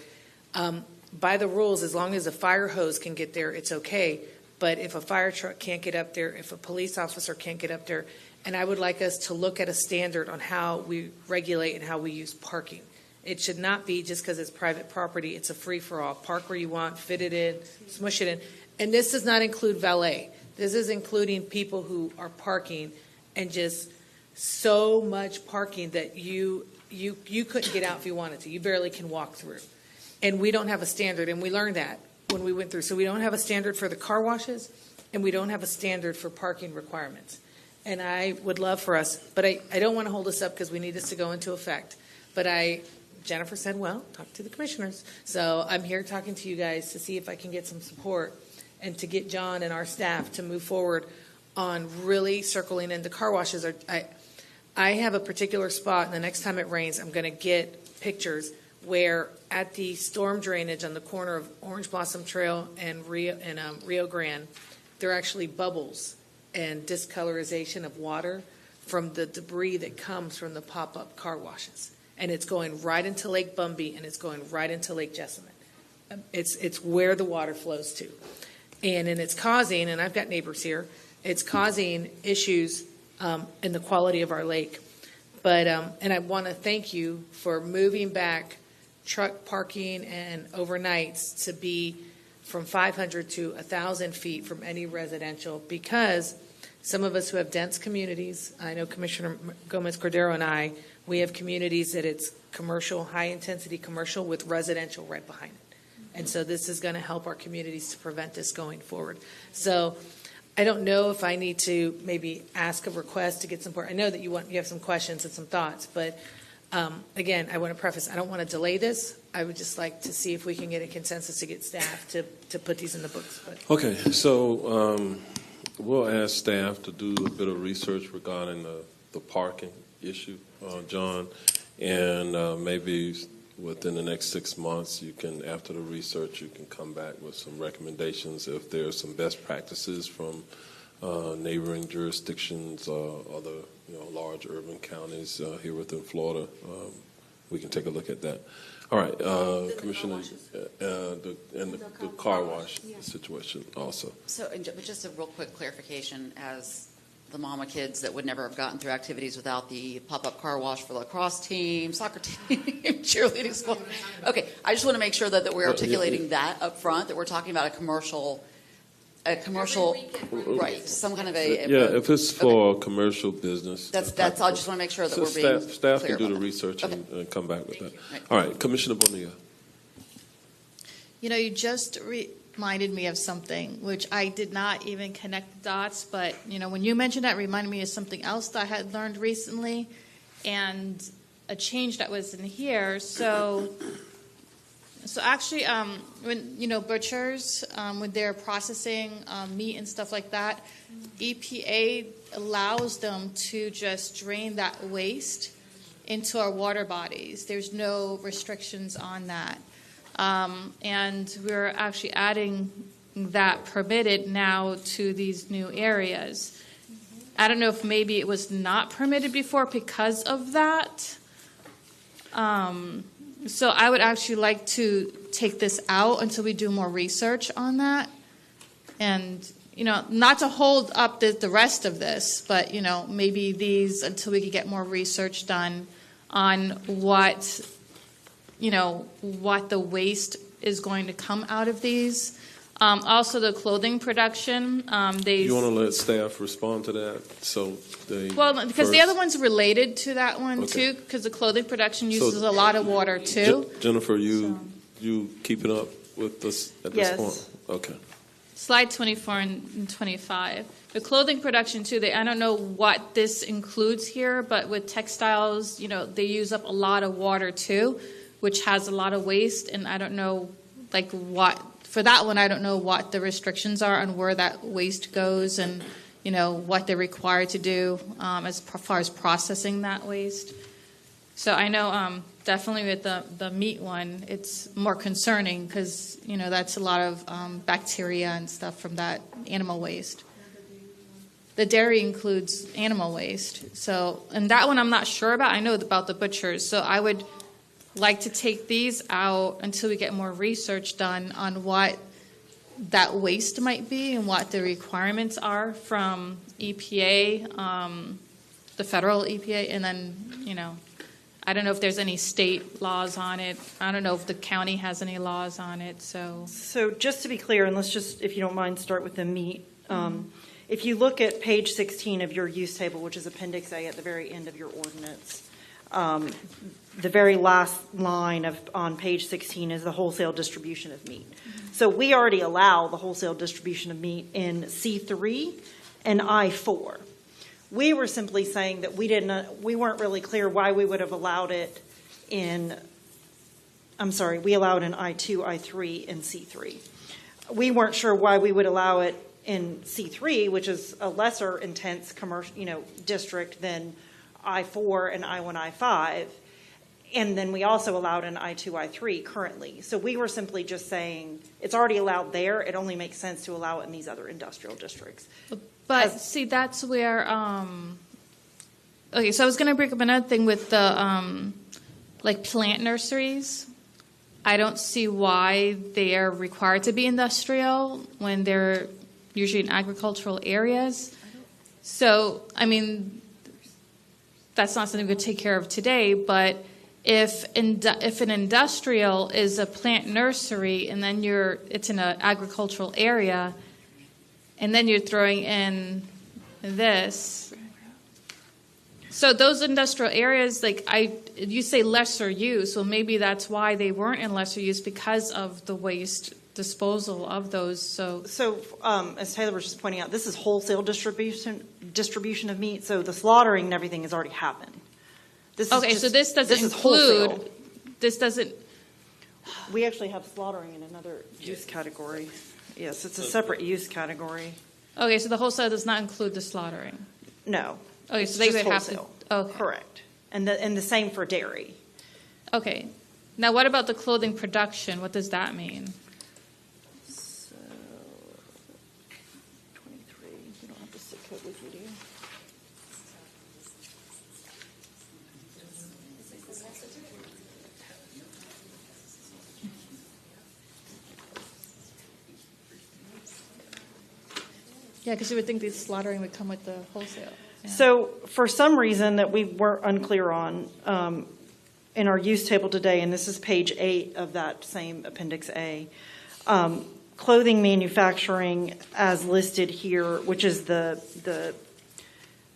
By the rules, as long as a fire hose can get there, it's okay, but if a fire truck can't get up there, if a police officer can't get up there, and I would like us to look at a standard on how we regulate and how we use parking. It should not be just because it's private property, it's a free-for-all. Park where you want, fit it in, smush it in. And this does not include valet. This is including people who are parking and just so much parking that you couldn't get out if you wanted to. You barely can walk through. And we don't have a standard, and we learned that when we went through. So we don't have a standard for the car washes, and we don't have a standard for parking requirements. And I would love for us, but I don't want to hold this up because we need this to go into effect. But Jennifer said, well, talk to the commissioners. So I'm here talking to you guys to see if I can get some support and to get John and our staff to move forward on really circling into car washes. I have a particular spot, and the next time it rains, I'm going to get pictures where at the storm drainage on the corner of Orange Blossom Trail and Rio Grande, there are actually bubbles and discolorization of water from the debris that comes from the pop-up car washes. And it's going right into Lake Bumby, and it's going right into Lake Jessamine. It's where the water flows to. And it's causing, and I've got neighbors here, it's causing issues in the quality of our lake. But and I want to thank you for moving back truck parking and overnights to be from 500 to 1,000 feet from any residential, because some of us who have dense communities, I know Commissioner Gomez-Cordero and I, we have communities that it's commercial, high-intensity commercial with residential right behind it. And so this is going to help our communities to prevent this going forward. So I don't know if I need to maybe ask a request to get some support. I know that you have some questions and some thoughts, but again, I want to preface, I don't want to delay this. I would just like to see if we can get a consensus to get staff to put these in the books. But. Okay, so we'll ask staff to do a bit of research regarding the parking issue, John, and maybe within the next 6 months, you can, after the research, you can come back with some recommendations if there's some best practices from neighboring jurisdictions or other large urban counties here within Florida. we can take a look at that. All right, Commissioner, the car wash situation also. So, but just a real quick clarification, as the mama kids that would never have gotten through activities without the pop-up car wash for the lacrosse team, soccer team, cheerleading squad. Okay, I just want to make sure that we're articulating that up front, that we're talking about a commercial, right, some kind of a. Yeah, if it's for commercial business. That's, I just want to make sure that So we're being staff clear can do about the that. research and come back with that. Right. All right, Commissioner Bonilla. You know, you just reminded me of something, which I did not even connect the dots, but, you know, when you mentioned that, it reminded me of something else that I had learned recently, and a change that was in here. So actually, when, you know, butchers, when they're processing meat and stuff like that, EPA allows them to just drain that waste into our water bodies. There's no restrictions on that. And we're actually adding that permitted now to these new areas. I don't know if maybe it was not permitted before because of that. So I would actually like to take this out until we do more research on that. And, you know, not to hold up the rest of this, but, you know, maybe these until we can get more research done on what, you know, what the waste is going to come out of these. Also, the clothing production. You want to let staff respond to that? So they. Well, because the other one's related to that one too, because the clothing production uses a lot of water too. Jennifer, you keeping up with this at this Yes. point? Okay. Slide 24 and 25. The clothing production too. I don't know what this includes here, but with textiles, you know, they use up a lot of water too, which has a lot of waste, and I don't know, like what. For that one, I don't know what the restrictions are on where that waste goes and, you know, what they're required to do as far as processing that waste. So I know definitely with the meat one, it's more concerning because, you know, that's a lot of bacteria and stuff from that animal waste. The dairy includes animal waste. So, and that one I'm not sure about. I know about the butchers. So I would like to take these out until we get more research done on what that waste might be and what the requirements are from EPA, the federal EPA, and then, you know, I don't know if there's any state laws on it. I don't know if the county has any laws on it. So just to be clear, and let's just, if you don't mind, start with the meat. If you look at page 16 of your use table, which is Appendix A at the very end of your ordinance, the very last line on page 16 is the wholesale distribution of meat. So we already allow the wholesale distribution of meat in C3 and I4. We were simply saying that we weren't really clear why we would have allowed it in, we allowed in I2, I3, and C3. We weren't sure why we would allow it in C3, which is a lesser intense commercial, district than I4 and I1, I5. And then we also allowed in I2, I3 currently. So we were simply just saying it's already allowed there. It only makes sense to allow it in these other industrial districts. But see, that's where, okay, so I was going to bring up another thing with the, like plant nurseries. I don't see why they are required to be industrial when they're usually in agricultural areas. So, I mean, that's not something we could take care of today, but if an industrial is a plant nursery and then it's in an agricultural area, and then you're throwing in this. So those industrial areas, you say lesser use. Well, maybe that's why they weren't in lesser use because of the waste disposal of those. So as Taylor was just pointing out, this is wholesale distribution of meat. So the slaughtering and everything has already happened. So this doesn't include. This doesn't. We actually have slaughtering in another use category. Yes, it's a separate use category. Okay, so the wholesale does not include the slaughtering. No. Okay, so they would have to. Okay. Correct. And the same for dairy. Okay. Now, what about the clothing production? What does that mean? So, 23. You don't have the SIP code with you, do you? Yeah, because you would think the slaughtering would come with the wholesale. Yeah. So for some reason that we were unclear on, in our use table today, and this is page 8 of that same Appendix A, clothing manufacturing as listed here, which is the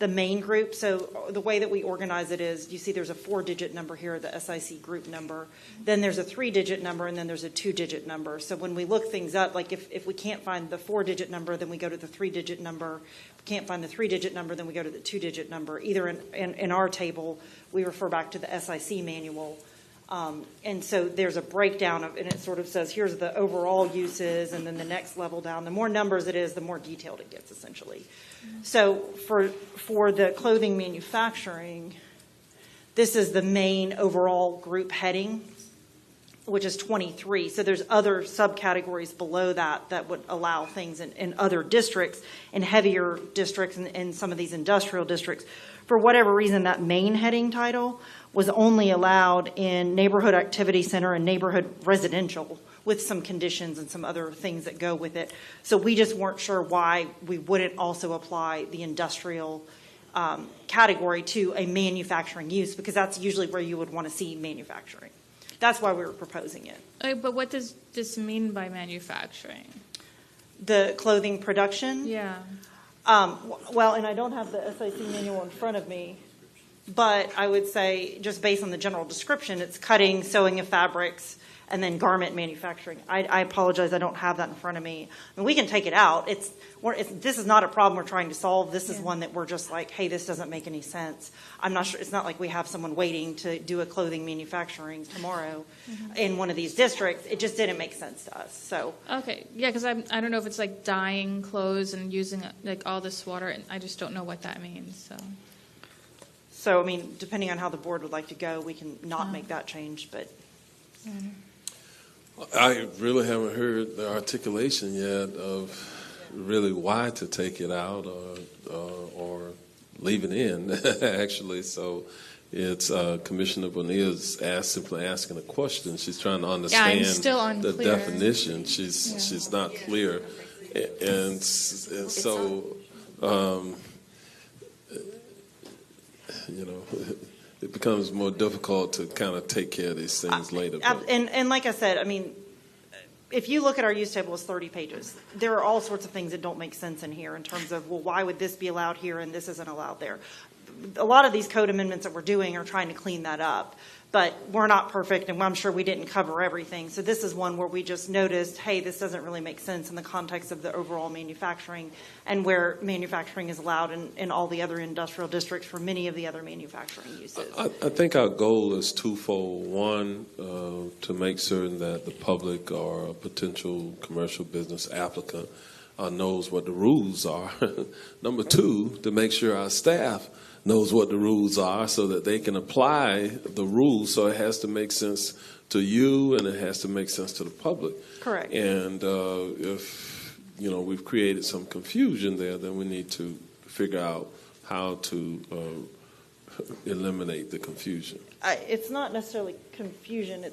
main group. So the way that we organize it is, you see there's a 4-digit number here, the SIC group number. Then there's a 3-digit number, and then there's a 2-digit number. So when we look things up, like if we can't find the 4-digit number, then we go to the 3-digit number. If we can't find the 3-digit number, then we go to the 2-digit number. Either in our table, we refer back to the SIC manual. And so there's a breakdown of, and it sort of says, here's the overall uses, and then the next level down. The more numbers it is, the more detailed it gets, essentially. So for the clothing manufacturing, this is the main overall group heading, which is 23. So there's other subcategories below that would allow things in other districts, in heavier districts, and in some of these industrial districts. For whatever reason, that main heading title was only allowed in neighborhood activity center and neighborhood residential, with some conditions and some other things that go with it. So we just weren't sure why we wouldn't also apply the industrial category to a manufacturing use, because that's usually where you would want to see manufacturing. That's why we were proposing it. Okay, but what does this mean by manufacturing? The clothing production? Yeah. Well, and I don't have the SIC manual in front of me, but I would say, just based on the general description, it's cutting, sewing of fabrics, and then garment manufacturing. I apologize, I don't have that in front of me. I mean, we can take it out. This is not a problem we're trying to solve. This is one that we're just like, hey, this doesn't make any sense. I'm not sure. It's not like we have someone waiting to do a clothing manufacturing tomorrow in one of these districts. It just didn't make sense to us. So Okay, yeah, because I don't know if it's like dyeing clothes and using like all this water, and I just don't know what that means. I mean, depending on how the board would like to go, we can not make that change, but. I really haven't heard the articulation yet of really why to take it out or leave it in, actually. So it's Commissioner Bonilla's simply asking a question. She's trying to understand I'm still unclear. the definition. She's not clear. And so, it becomes more difficult to kind of take care of these things later. And like I said, I mean, if you look at our use table, it's 30 pages. There are all sorts of things that don't make sense in here in terms of, well, why would this be allowed here and this isn't allowed there? A lot of these code amendments that we're doing are trying to clean that up. But we're not perfect, and I'm sure we didn't cover everything. So this is one where we just noticed, hey, this doesn't really make sense in the context of the overall manufacturing and where manufacturing is allowed in all the other industrial districts for many of the other manufacturing uses. I think our goal is twofold. One, to make certain that the public or a potential commercial business applicant knows what the rules are. Number two, to make sure our staff knows what the rules are so that they can apply the rules. So it has to make sense to you and it has to make sense to the public. Correct. And if we've created some confusion there, then we need to figure out how to eliminate the confusion. It's not necessarily confusion.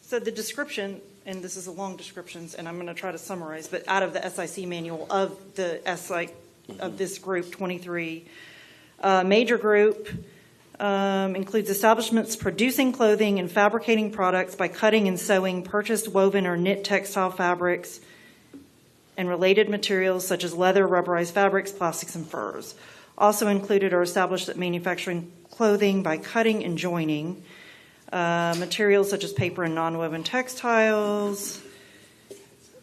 So the description, and this is a long description, and I'm going to try to summarize, but out of the SIC manual of the of this group, 23. Major group includes establishments producing clothing and fabricating products by cutting and sewing purchased woven or knit textile fabrics and related materials such as leather, rubberized fabrics, plastics, and furs. Also included are established that manufacturing clothing by cutting and joining materials such as paper and non-woven textiles.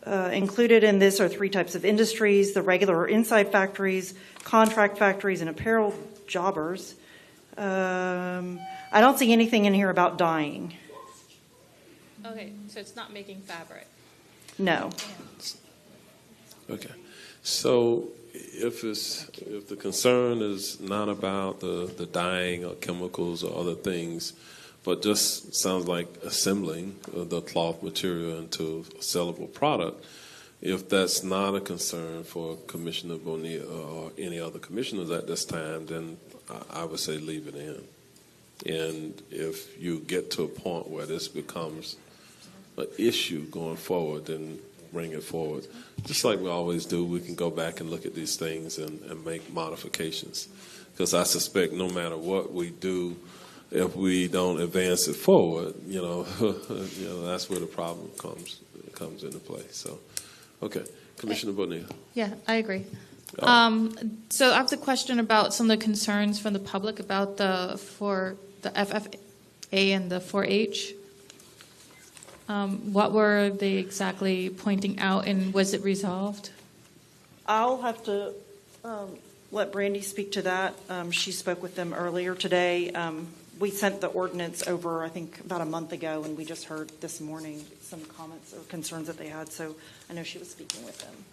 Included in this are 3 types of industries: the regular or inside factories, contract factories, and apparel jobbers. I don't see anything in here about dyeing. Okay, so it's not making fabric. No. Okay. So if the concern is not about the dyeing or chemicals or other things, but just sounds like assembling the cloth material into a sellable product. If that's not a concern for Commissioner Bonilla or any other commissioners at this time, then I would say leave it in. And if you get to a point where this becomes an issue going forward, then bring it forward. Just like we always do, we can go back and look at these things and make modifications. Because I suspect no matter what we do, if we don't advance it forward, that's where the problem comes into play. So, okay, Commissioner Bonilla. Yeah, I agree. So I have the question about some of the concerns from the public about the FFA and the 4-H. What were they exactly pointing out, and was it resolved? I'll have to let Brandy speak to that. She spoke with them earlier today. We sent the ordinance over, I think, about a month ago, and we just heard this morning some comments or concerns that they had, so I know she was speaking with them.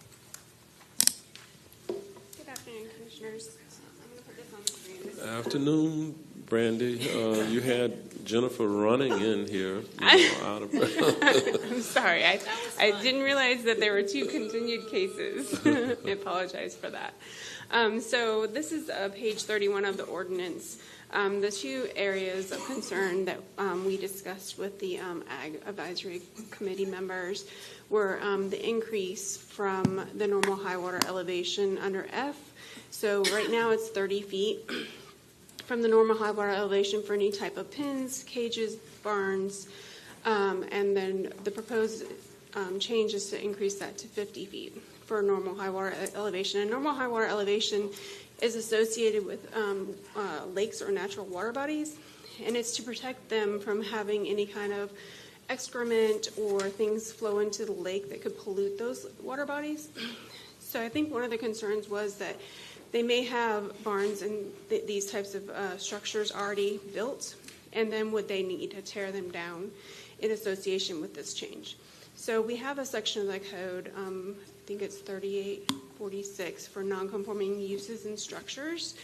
Good afternoon, Commissioners. I'm going to put this on the screen. Afternoon, Brandy. You had Jennifer running in here. Out of I'm sorry. I didn't realize that there were 2 continued cases. I apologize for that. So this is page 31 of the ordinance. The 2 areas of concern that we discussed with the Ag Advisory Committee members were the increase from the normal high water elevation under F. So right now it's 30 feet from the normal high water elevation for any type of pens, cages, barns, and then the proposed change is to increase that to 50 feet for normal high water elevation. And normal high water elevation is associated with lakes or natural water bodies, and it's to protect them from having any kind of excrement or things flow into the lake that could pollute those water bodies. So I think one of the concerns was that they may have barns and these types of structures already built, and then would they need to tear them down in association with this change? So we have a section of the code, I think it's 3846, for non-conforming uses and structures.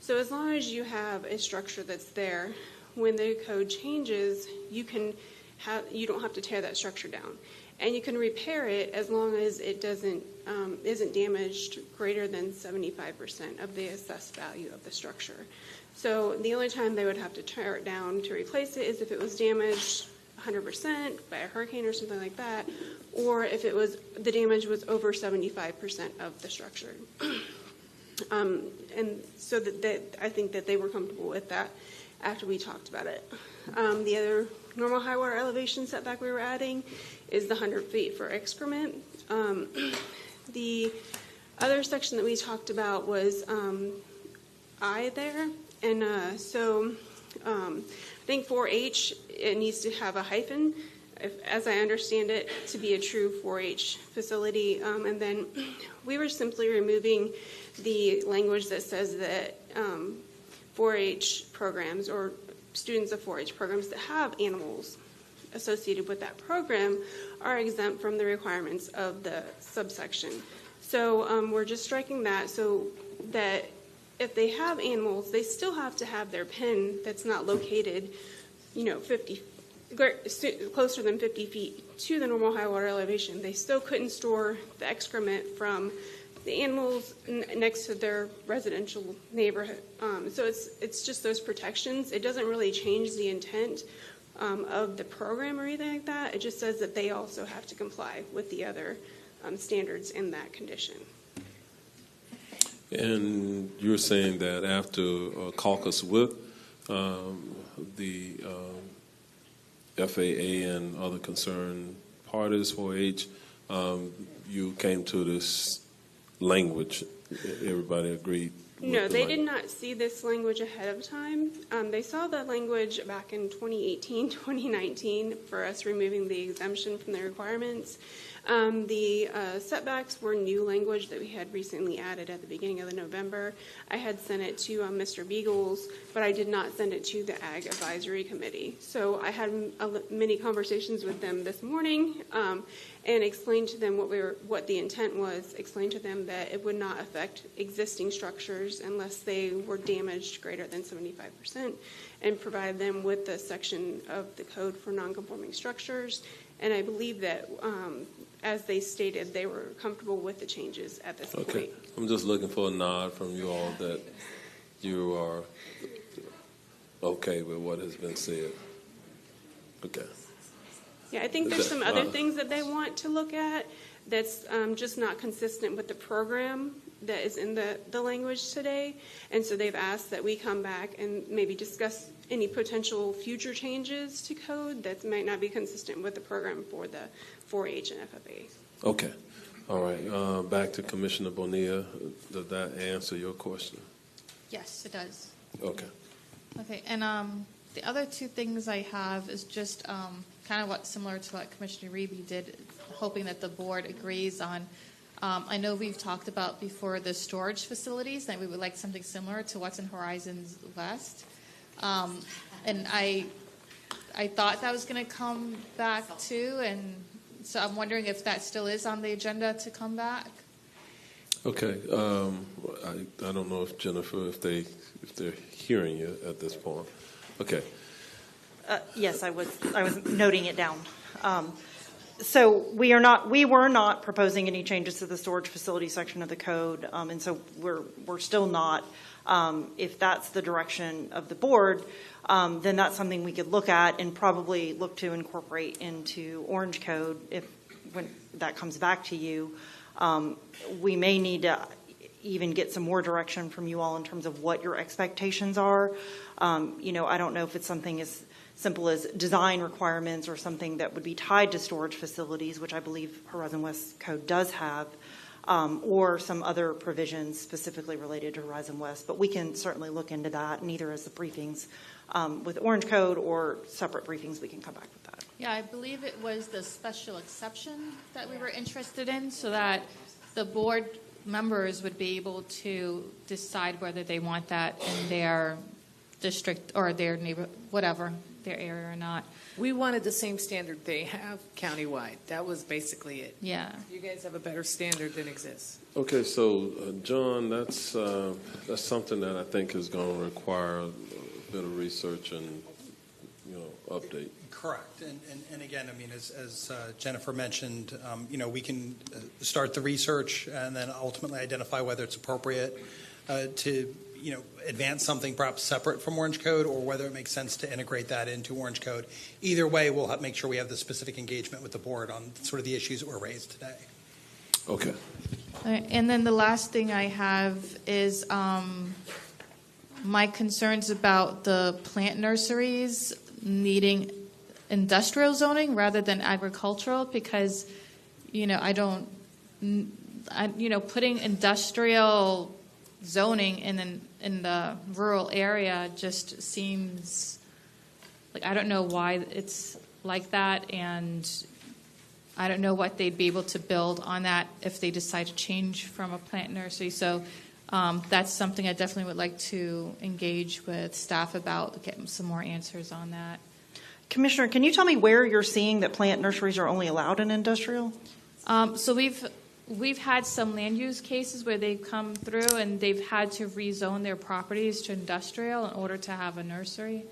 So as long as you have a structure that's there, when the code changes, you don't have to tear that structure down. And you can repair it as long as it isn't damaged greater than 75% of the assessed value of the structure. So the only time they would have to tear it down to replace it is if it was damaged 100% by a hurricane or something like that, or if the damage was over 75% of the structure. And so that I think that they were comfortable with that after we talked about it. The other normal high water elevation setback we were adding is the 100 feet for excrement. The other section that we talked about was I there. And so I think 4-H, it needs to have a hyphen, as I understand it, to be a true 4-H facility. And then we were simply removing the language that says that 4-H programs or students of 4-H programs that have animals associated with that program are exempt from the requirements of the subsection. So we're just striking that so that if they have animals, they still have to have their pen that's not located, closer than 50 feet to the normal high water elevation. They still couldn't store the excrement from the animals next to their residential neighborhood. So it's just those protections. It doesn't really change the intent of the program or anything like that. It just says that they also have to comply with the other standards in that condition. And you're saying that after a caucus with the FAA and other concerned parties, 4-H, you came to this language. Everybody agreed? No, they did not see this language ahead of time. They saw the language back in 2018, 2019 for us removing the exemption from the requirements. The setbacks were new language that we had recently added at the beginning of November. I had sent it to Mr. Beagles, but I did not send it to the Ag Advisory Committee. So I had many conversations with them this morning and explained to them what the intent was, explained to them that it would not affect existing structures unless they were damaged greater than 75%, and provided them with the section of the code for non-conforming structures. And I believe that, as they stated, they were comfortable with the changes at this point. I'm just looking for a nod from you all that you are okay with what has been said. Okay. Yeah, I think there's some other things that they want to look at that's just not consistent with the program that is in the language today. And so they've asked that we come back and maybe discuss any potential future changes to code that might not be consistent with the program for the 4-H and FFA. Okay. All right. Back to Commissioner Bonilla. Did that answer your question? Yes, it does. Okay. Okay, and the other two things I have is just kind of similar to what Commissioner Reby did, hoping that the board agrees on. I know we've talked about before the storage facilities, that we would like something similar to what's in Horizons West. And I thought that was going to come back too, and so I'm wondering if that still is on the agenda to come back. Okay. I don't know if Jennifer, if they're hearing you at this point. Okay. Yes, I was noting it down. So we were not proposing any changes to the storage facility section of the code, and so we're still not. If that's the direction of the board, then that's something we could look at and probably look to incorporate into Orange Code when that comes back to you. We may need to even get some more direction from you all in terms of what your expectations are. I don't know if it's something as simple as design requirements or something that would be tied to storage facilities, which I believe Horizon West Code does have, or some other provisions specifically related to Horizon West. But we can certainly look into that, and either as the briefings with Orange Code or separate briefings, we can come back with that. Yeah, I believe it was the special exception that we were interested in, so that the board members would be able to decide whether they want that in their district or their neighborhood, whatever, their area or not. We wanted the same standard they have countywide. That was basically it. Yeah. You guys have a better standard than exists. Okay, so John, that's something that I think is going to require a bit of research and update. Correct. And again, I mean, as Jennifer mentioned, we can start the research and then ultimately identify whether it's appropriate to advance something perhaps separate from Orange Code, or whether it makes sense to integrate that into Orange Code. Either way, we'll make sure we have the specific engagement with the board on sort of the issues that were raised today. Okay. And then the last thing I have is my concerns about the plant nurseries needing industrial zoning rather than agricultural, because, putting industrial zoning in the rural area just seems like, I don't know why it's like that, and I don't know what they'd be able to build on that if they decide to change from a plant nursery. So that's something I definitely would like to engage with staff about, get some more answers on that. Commissioner, can you tell me where you're seeing that plant nurseries are only allowed in industrial? So we've had some land use cases where they've come through and they've had to rezone their properties to industrial in order to have a nursery.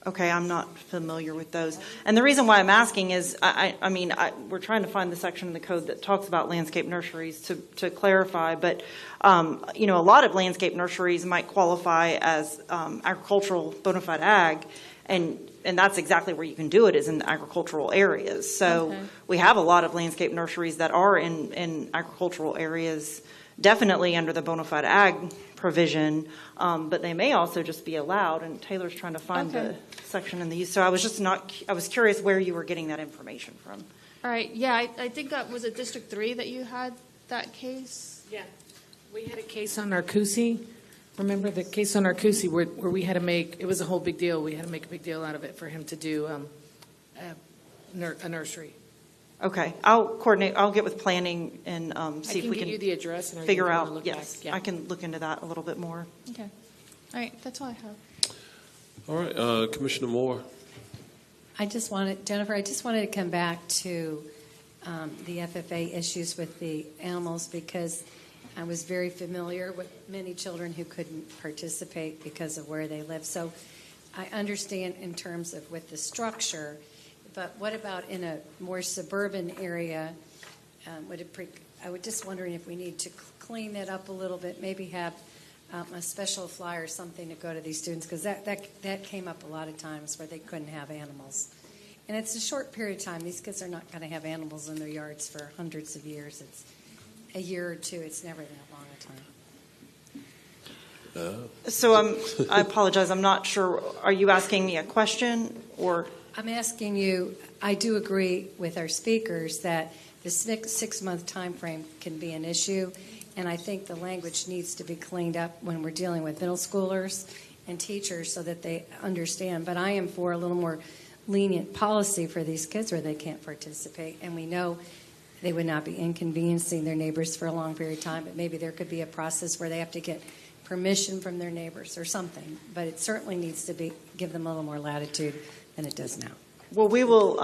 Okay, I'm not familiar with those. And the reason why I'm asking is, we're trying to find the section in the code that talks about landscape nurseries to clarify, but, a lot of landscape nurseries might qualify as agricultural bona fide ag, and that's exactly where you can do it, is in the agricultural areas. So we have a lot of landscape nurseries that are in agricultural areas, definitely under the bona fide ag provision, but they may also just be allowed, and Taylor's trying to find the section in the use. So I was curious where you were getting that information from. All right, yeah, I think that was it District 3 that you had that case? Yeah. We had a case on Narcoossee. Remember the case on Narcoossee where we had to it was a whole big deal. We had to make a big deal out of it for him to do a nursery. Okay, I'll coordinate. I'll get with planning and see if we can get you the address and figure everything. out. Yes, I can look into that a little bit more. Okay. All right, that's all I have. All right, Commissioner Moore. Jennifer, I just wanted to come back to the FFA issues with the animals, because I was very familiar with many children who couldn't participate because of where they live. So I understand in terms of with the structure, but what about in a more suburban area? I was just wondering if we need to clean that up a little bit, maybe have a special flyer or something to go to these students, because that came up a lot of times where they couldn't have animals. And it's a short period of time. These kids are not going to have animals in their yards for hundreds of years. It's a year or two. It's never that long a time. So I apologize, I'm not sure. Are you asking me a question or? I'm asking you, I do agree with our speakers that the six-month time frame can be an issue, and I think the language needs to be cleaned up when we're dealing with middle schoolers and teachers so that they understand. But I am for a little more lenient policy for these kids where they can't participate, and we know they would not be inconveniencing their neighbors for a long period of time, but maybe there could be a process where they have to get permission from their neighbors or something. But it certainly needs to be give them a little more latitude than it does now. Well, we will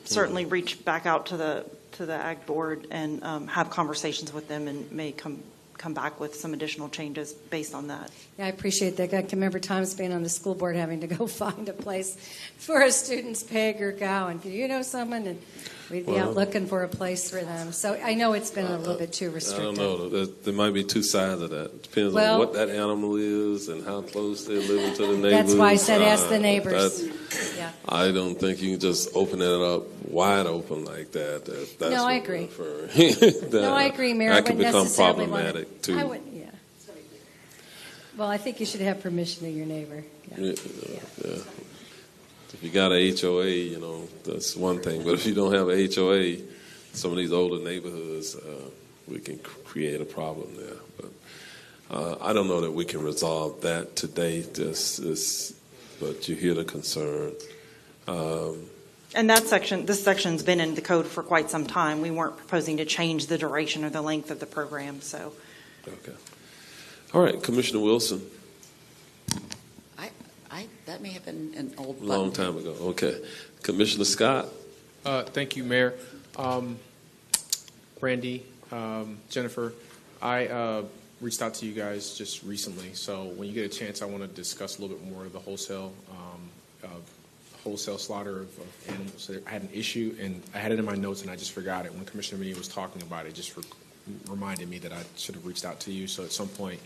certainly reach back out to the Ag Board and have conversations with them and may come back with some additional changes based on that. Yeah, I appreciate that. I can remember times being on the school board having to go find a place for a student's pig or cow, and do you know someone? And we'd be out looking for a place for them. So I know it's been a little bit too restrictive. I don't know. There might be two sides of that. It depends on what that animal is and how close they're living to the neighbors. That's why I said ask the neighbors. Yeah. I don't think you can just open it up wide open like that. That's no, I what agree. that, No, I agree, Mayor. That can I wouldn't become necessarily problematic, too. I wouldn't, yeah. Well, I think you should have permission of your neighbor. Yeah. If you got a HOA, you know, that's one thing. But if you don't have a HOA, some of these older neighborhoods, we can create a problem there. But I don't know that we can resolve that today. But you hear the concern. And this section's been in the code for quite some time. We weren't proposing to change the duration or the length of the program. So. Okay. All right, Commissioner Wilson. That may have been an old button. Long time ago. Okay. Commissioner Scott. Thank you, Mayor. Randy, Jennifer, I reached out to you guys just recently. So when you get a chance, I want to discuss a little bit more of the wholesale slaughter of animals. I had an issue, and I had it in my notes, and I just forgot it. When Commissioner Meade was talking about it, just reminded me that I should have reached out to you. So at some point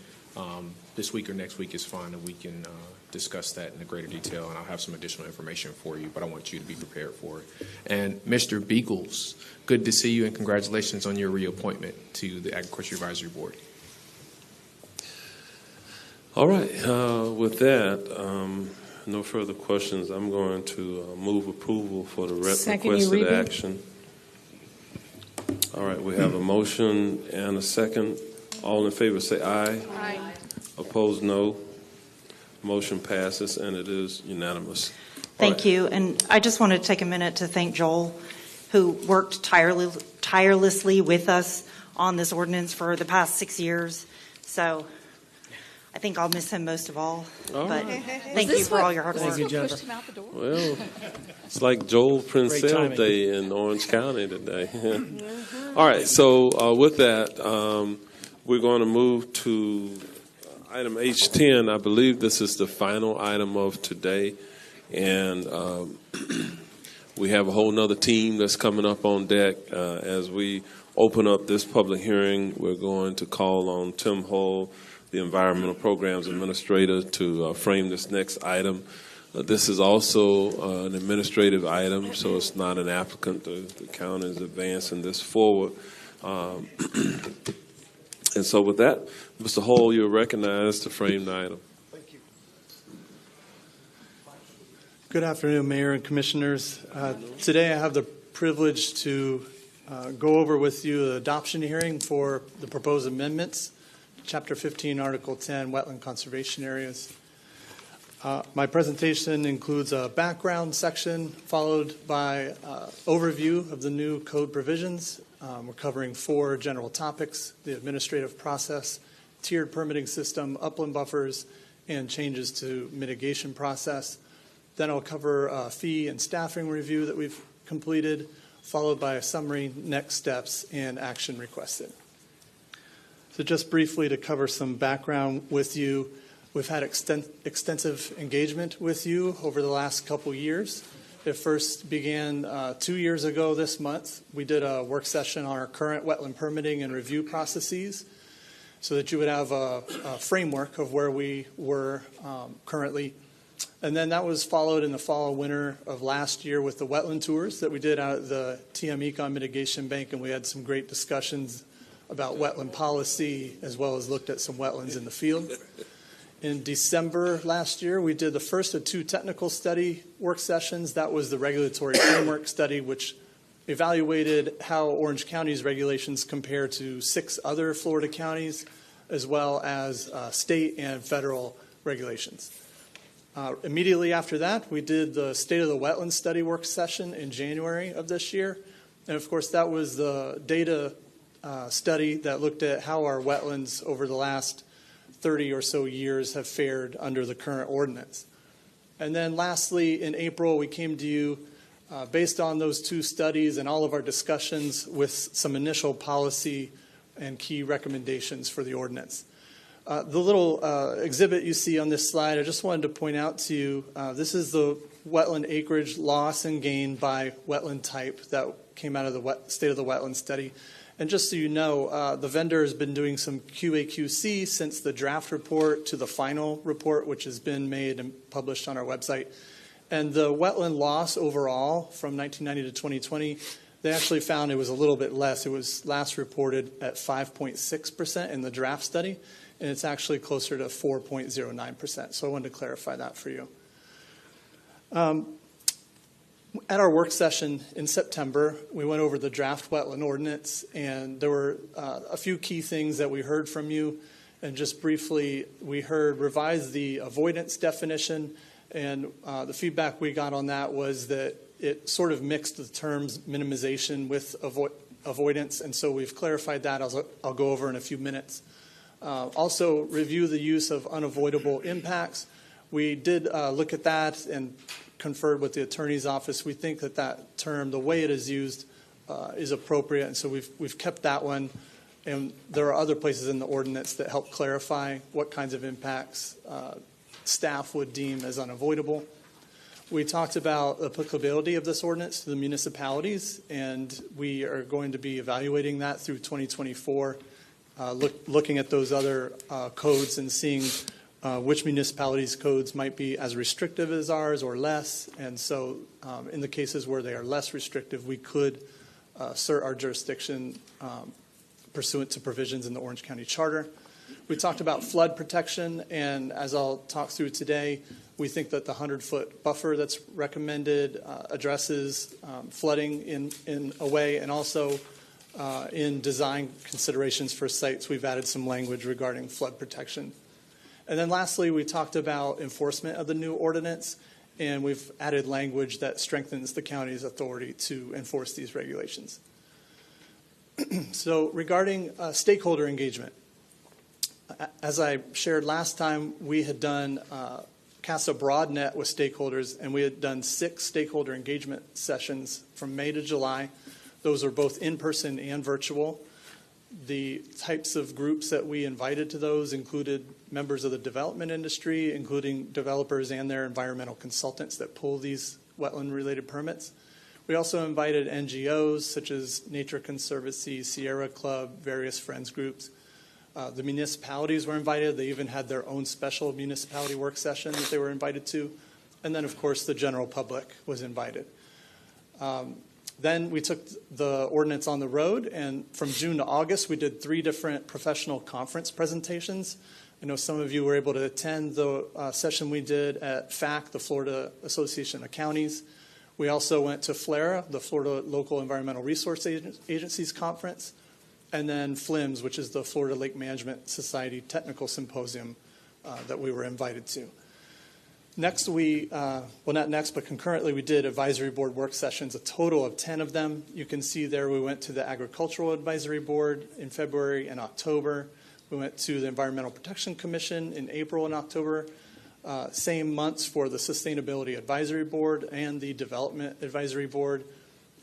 this week or next week is fine, and we can discuss that in greater detail, and I'll have some additional information for you, but I want you to be prepared for it. And Mr. Beagles, good to see you, and congratulations on your reappointment to the Agriculture Advisory Board. All right. With that, no further questions. I'm going to move approval for the requested action. All right. We have a motion and a second. All in favor say aye. Aye. Opposed, no. Motion passes, and it is unanimous. Thank you. And I just want to take a minute to thank Joel, who worked tirelessly with us on this ordinance for the past 6 years. So I think I'll miss him most of all. But thank you for all your hard work. Thank you, Jennifer. Pushed him out the door. Well, it's like Joel Great Princell timing. Day in Orange County today. All right, so with that, we're going to move to item H10. I believe this is the final item of today, and we have a whole nother team that's coming up on deck. As we open up this public hearing, we're going to call on Tim Hull, the Environmental Programs Administrator, to frame this next item. This is also an administrative item, so it's not an applicant. The county is advancing this forward. And so with that, Mr. Hull, you're recognized to frame the item. Thank you. Good afternoon, Mayor and Commissioners. Today I have the privilege to go over with you the adoption hearing for the proposed amendments, Chapter 15, Article 10, Wetland Conservation Areas. My presentation includes a background section followed by overview of the new code provisions. We're covering 4 general topics: the administrative process, tiered permitting system, upland buffers, and changes to mitigation process. Then I'll cover a fee and staffing review that we've completed, followed by a summary, next steps, and action requested. So just briefly to cover some background with you, we've had extensive engagement with you over the last couple years. It first began 2 years ago this month. We did a work session on our current wetland permitting and review processes so that you would have a framework of where we were currently And then that was followed in the fall and winter of last year with the wetland tours that we did out at the TM Econ Mitigation Bank, and we had some great discussions about wetland policy as well as looked at some wetlands in the field. In December last year, we did the first of 2 technical study work sessions. That was the regulatory framework study, which evaluated how Orange County's regulations compare to 6 other Florida counties, as well as state and federal regulations. Immediately after that, we did the State of the Wetlands Study work session in January of this year. And of course, that was the data study that looked at how our wetlands over the last 30 or so years have fared under the current ordinance. And then lastly, in April, we came to you based on those 2 studies and all of our discussions with some initial policy and key recommendations for the ordinance. The little exhibit you see on this slide, I just wanted to point out to you, this is the wetland acreage loss and gain by wetland type that came out of the State of the Wetland Study. And just so you know, the vendor has been doing some QA/QC since the draft report to the final report, which has been made and published on our website. And the wetland loss overall from 1990 to 2020, they actually found it was a little bit less. It was last reported at 5.6% in the draft study, and it's actually closer to 4.09%. So I wanted to clarify that for you. At our work session in September, we went over the draft wetland ordinance, and there were a few key things that we heard from you. And just briefly, we heard revise the avoidance definition, and the feedback we got on that was that it sort of mixed the terms minimization with avoidance, and so we've clarified that. I'll go over in a few minutes. Also, review the use of unavoidable impacts. We did look at that and conferred with the attorney's office. We think that that term, the way it is used, is appropriate, and so we've kept that one. And there are other places in the ordinance that help clarify what kinds of impacts staff would deem as unavoidable. We talked about applicability of this ordinance to the municipalities, and we are going to be evaluating that through 2024, looking at those other codes and seeing which municipalities' codes might be as restrictive as ours or less. And so in the cases where they are less restrictive, we could assert our jurisdiction pursuant to provisions in the Orange County Charter. We talked about flood protection, and as I'll talk through today, we think that the 100-foot buffer that's recommended addresses flooding in a way, and also in design considerations for sites, we've added some language regarding flood protection. And then lastly, we talked about enforcement of the new ordinance, and we've added language that strengthens the county's authority to enforce these regulations. So regarding stakeholder engagement, as I shared last time, we had done cast a broad net with stakeholders, and we had done 6 stakeholder engagement sessions from May to July. Those are both in-person and virtual. The types of groups that we invited to those included members of the development industry, including developers and their environmental consultants that pull these wetland-related permits. We also invited NGOs such as Nature Conservancy, Sierra Club, various friends groups. The municipalities were invited. They even had their own special municipality work session that they were invited to. And then, of course, the general public was invited. Then we took the ordinance on the road, and from June to August, we did 3 different professional conference presentations. I know some of you were able to attend the session we did at FAC, the Florida Association of Counties. We also went to FLARA, the Florida Local Environmental Resource Agencies Conference, and then FLIMS, which is the Florida Lake Management Society Technical Symposium that we were invited to. Next, concurrently, we did advisory board work sessions, a total of 10 of them. You can see there we went to the Agricultural Advisory Board in February and October. We went to the Environmental Protection Commission in April and October. Same months for the Sustainability Advisory Board and the Development Advisory Board.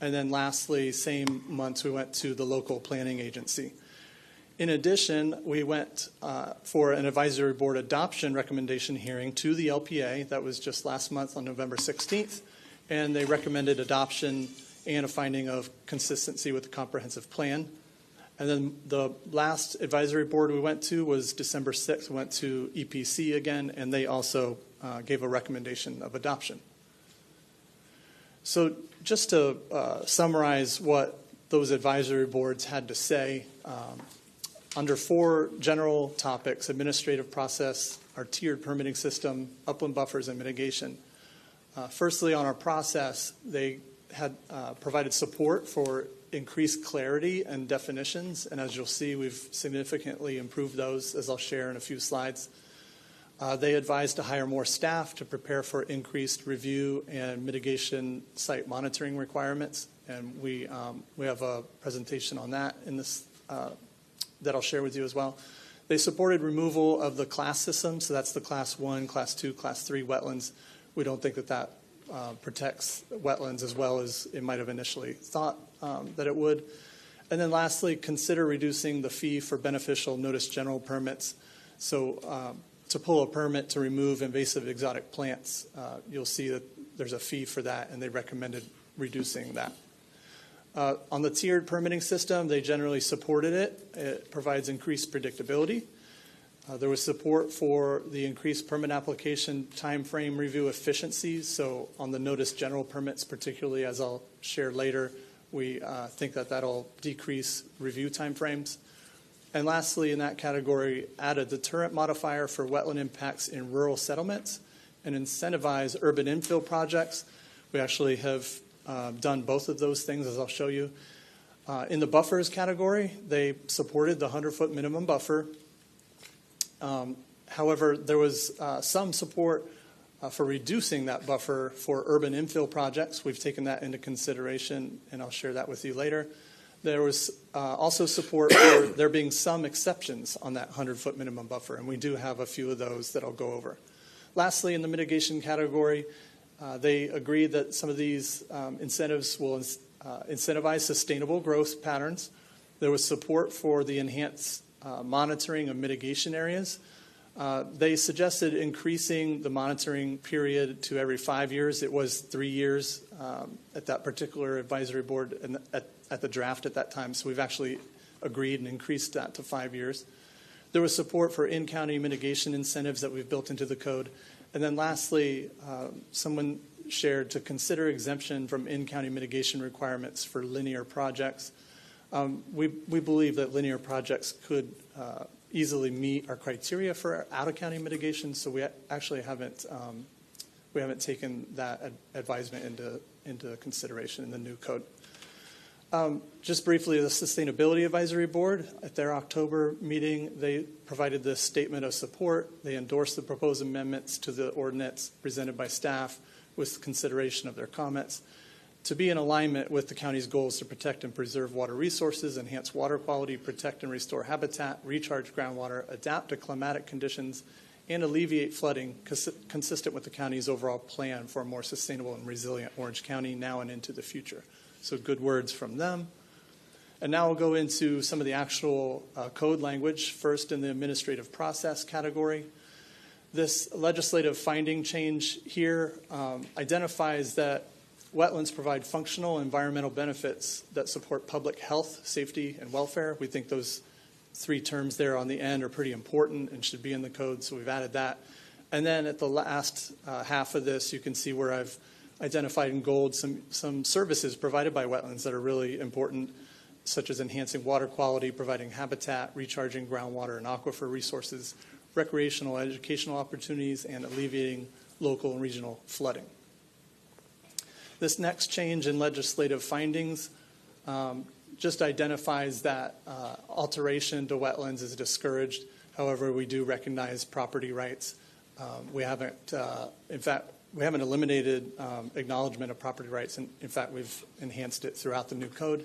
And then lastly, same months, we went to the local planning agency. In addition, we went for an advisory board adoption recommendation hearing to the LPA. That was just last month on November 16th. And they recommended adoption and a finding of consistency with the comprehensive plan. And then the last advisory board we went to was December 6th. We went to EPC again, and they also gave a recommendation of adoption. So just to summarize what those advisory boards had to say, under 4 general topics: administrative process, our tiered permitting system, upland buffers, and mitigation. Firstly, on our process, they had provided support for increased clarity and definitions, and as you'll see, we've significantly improved those, as I'll share in a few slides. They advised to hire more staff to prepare for increased review and mitigation site monitoring requirements, and we have a presentation on that in this that I'll share with you as well. They supported removal of the class system, so that's the class 1, class 2, class 3 wetlands. We don't think that protects wetlands as well as it might have initially thought that it would. And then lastly, consider reducing the fee for beneficial notice general permits. So to pull a permit to remove invasive exotic plants, you'll see that there's a fee for that, and they recommended reducing that. On the tiered permitting system, they generally supported it. It provides increased predictability. There was support for the increased permit application timeframe review efficiencies. So on the notice general permits, particularly, as I'll share later, we think that that'll decrease review timeframes. And lastly, in that category, add a deterrent modifier for wetland impacts in rural settlements and incentivize urban infill projects. We actually have done both of those things, as I'll show you. In the buffers category, they supported the 100-foot minimum buffer. However, there was some support for reducing that buffer for urban infill projects. We've taken that into consideration, and I'll share that with you later. There was also support for there being some exceptions on that 100-foot minimum buffer, and we do have a few of those that I'll go over. Lastly, in the mitigation category, they agreed that some of these incentives will incentivize sustainable growth patterns. There was support for the enhanced monitoring of mitigation areas. They suggested increasing the monitoring period to every 5 years. It was 3 years at that particular advisory board and at the draft at that time, so we've actually agreed and increased that to 5 years. There was support for in-county mitigation incentives that we've built into the code. And then lastly, someone shared to consider exemption from in-county mitigation requirements for linear projects. We believe that linear projects could easily meet our criteria for out-of-county mitigation, so we actually haven't taken that advisement into consideration in the new code. Just briefly, the Sustainability Advisory Board, at their October meeting, they provided this statement of support. They endorsed the proposed amendments to the ordinance presented by staff with consideration of their comments to be in alignment with the county's goals to protect and preserve water resources, enhance water quality, protect and restore habitat, recharge groundwater, adapt to climatic conditions, and alleviate flooding consistent with the county's overall plan for a more sustainable and resilient Orange County now and into the future. So good words from them. And now we'll go into some of the actual code language. First, in the administrative process category. This legislative finding change here identifies that wetlands provide functional environmental benefits that support public health, safety, and welfare. We think those 3 terms there on the end are pretty important and should be in the code, so we've added that. And then at the last half of this, you can see where I've identified in gold some services provided by wetlands that are really important, such as enhancing water quality, providing habitat, recharging groundwater and aquifer resources, recreational educational opportunities, and alleviating local and regional flooding. This next change in legislative findings just identifies that alteration to wetlands is discouraged. However, we do recognize property rights. We haven't eliminated acknowledgement of property rights. And in fact, we've enhanced it throughout the new code.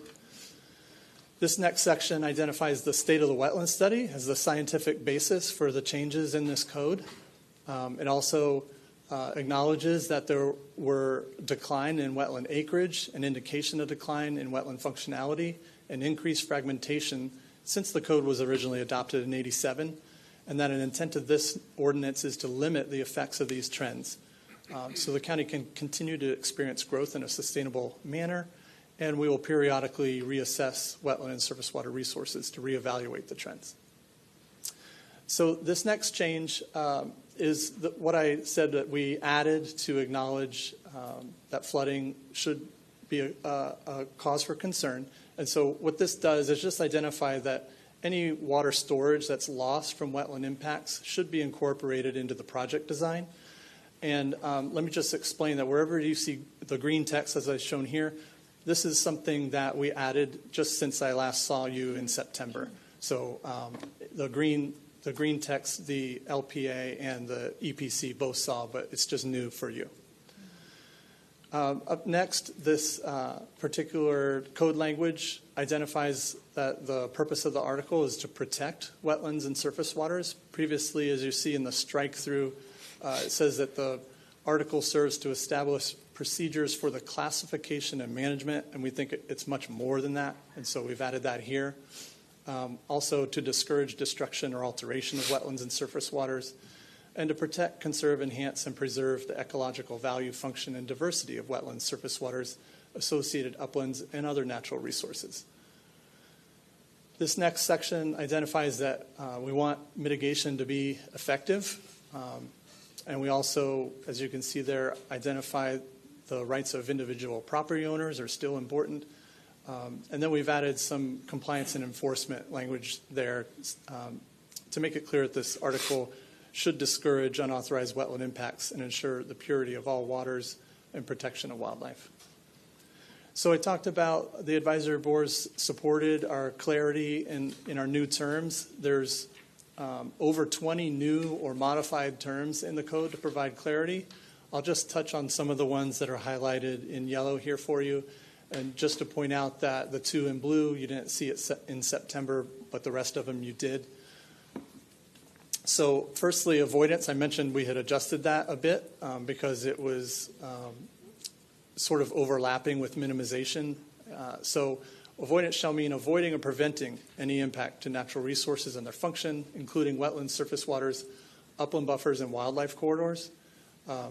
This next section identifies the state of the wetland study as the scientific basis for the changes in this code. It also acknowledges that there were decline in wetland acreage, an indication of decline in wetland functionality, and increased fragmentation since the code was originally adopted in '87, and that an intent of this ordinance is to limit the effects of these trends. So the county can continue to experience growth in a sustainable manner, and we will periodically reassess wetland and surface water resources to reevaluate the trends. So this next change what I said that we added to acknowledge that flooding should be a cause for concern. And so what this does is just identify that any water storage that's lost from wetland impacts should be incorporated into the project design. And let me just explain that wherever you see the green text as I've shown here, this is something that we added just since I last saw you in September. So the green text, the LPA and the EPC both saw, but it's just new for you. Up next, this particular code language identifies that the purpose of the article is to protect wetlands and surface waters. Previously, as you see in the strike through, it says that the article serves to establish procedures for the classification and management, and we think it's much more than that, and so we've added that here. Also to discourage destruction or alteration of wetlands and surface waters, and to protect, conserve, enhance, and preserve the ecological value, function, and diversity of wetlands, surface waters, associated uplands, and other natural resources. This next section identifies that we want mitigation to be effective, and we also, as you can see there, identify the rights of individual property owners are still important. And then we've added some compliance and enforcement language there to make it clear that this article should discourage unauthorized wetland impacts and ensure the purity of all waters and protection of wildlife. So I talked about the advisory boards supported our clarity in our new terms. There's over 20 new or modified terms in the code to provide clarity. I'll just touch on some of the ones that are highlighted in yellow here for you. And just to point out that the two in blue, you didn't see it in September, but the rest of them you did. So firstly, avoidance, I mentioned we had adjusted that a bit because it was sort of overlapping with minimization. So avoidance shall mean avoiding or preventing any impact to natural resources and their function, including wetlands, surface waters, upland buffers, and wildlife corridors.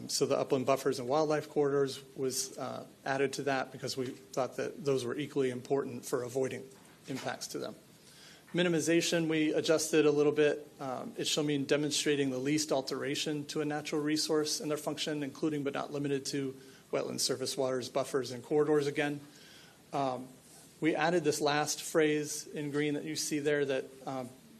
So the upland buffers and wildlife corridors was added to that because we thought that those were equally important for avoiding impacts to them. Minimization, we adjusted a little bit. It shall mean demonstrating the least alteration to a natural resource and their function, including but not limited to wetlands, surface waters, buffers, and corridors again. We added this last phrase in green that you see there that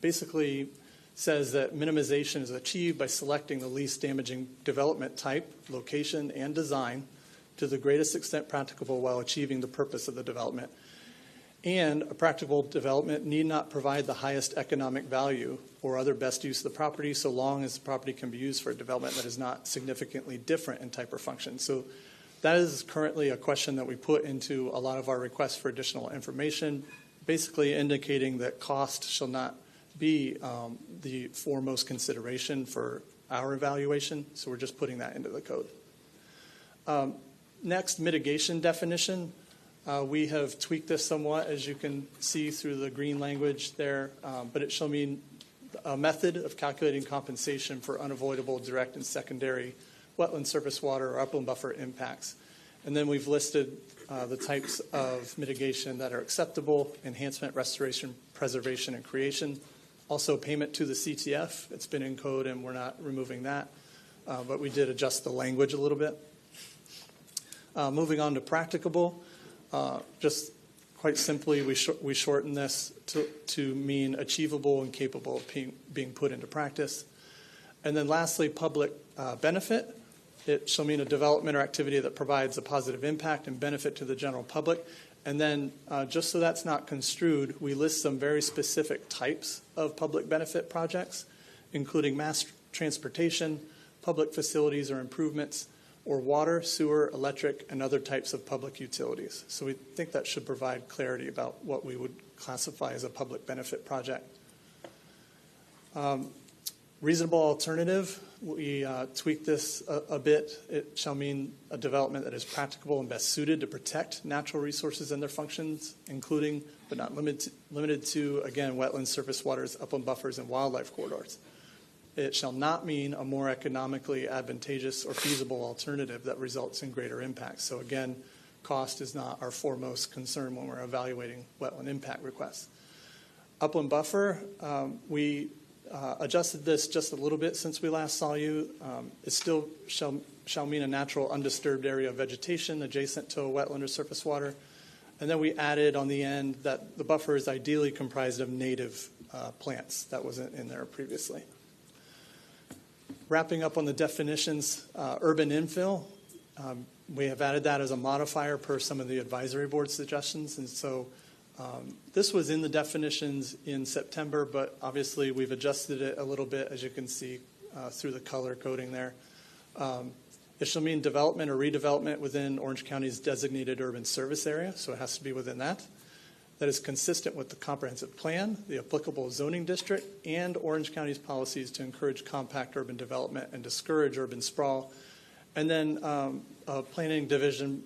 basically says that minimization is achieved by selecting the least damaging development type, location, and design to the greatest extent practicable while achieving the purpose of the development. And a practical development need not provide the highest economic value or other best use of the property so long as the property can be used for a development that is not significantly different in type or function. So that is currently a question that we put into a lot of our requests for additional information, basically indicating that cost shall not be the foremost consideration for our evaluation. So we're just putting that into the code. Next, mitigation definition. We have tweaked this somewhat, as you can see through the green language there, but it shall mean a method of calculating compensation for unavoidable direct and secondary wetland, surface water, or upland buffer impacts. And then we've listed the types of mitigation that are acceptable: enhancement, restoration, preservation, and creation. Also payment to the CTF. It's been in code and we're not removing that, but we did adjust the language a little bit. Moving on to practicable. Just quite simply, we shorten this to mean achievable and capable of being put into practice. And then lastly, public benefit. It shall mean a development or activity that provides a positive impact and benefit to the general public. And then just so that's not construed, we list some very specific types of public benefit projects, including mass transportation, public facilities or improvements, or water, sewer, electric, and other types of public utilities. So we think that should provide clarity about what we would classify as a public benefit project. Reasonable alternative, we tweaked this a bit. It shall mean a development that is practicable and best suited to protect natural resources and their functions, including but not limited to, again, wetlands, surface waters, upland buffers, and wildlife corridors. It shall not mean a more economically advantageous or feasible alternative that results in greater impact. So again, cost is not our foremost concern when we're evaluating wetland impact requests. Upland buffer, we adjusted this just a little bit since we last saw you. It still shall mean a natural undisturbed area of vegetation adjacent to a wetland or surface water. And then we added on the end that the buffer is ideally comprised of native plants. That wasn't in there previously. Wrapping up on the definitions, urban infill, we have added that as a modifier per some of the advisory board suggestions. And so this was in the definitions in September, but obviously we've adjusted it a little bit, as you can see through the color coding there. It shall mean development or redevelopment within Orange County's designated urban service area, so it has to be within that. That is consistent with the comprehensive plan, the applicable zoning district, and Orange County's policies to encourage compact urban development and discourage urban sprawl. And then a planning division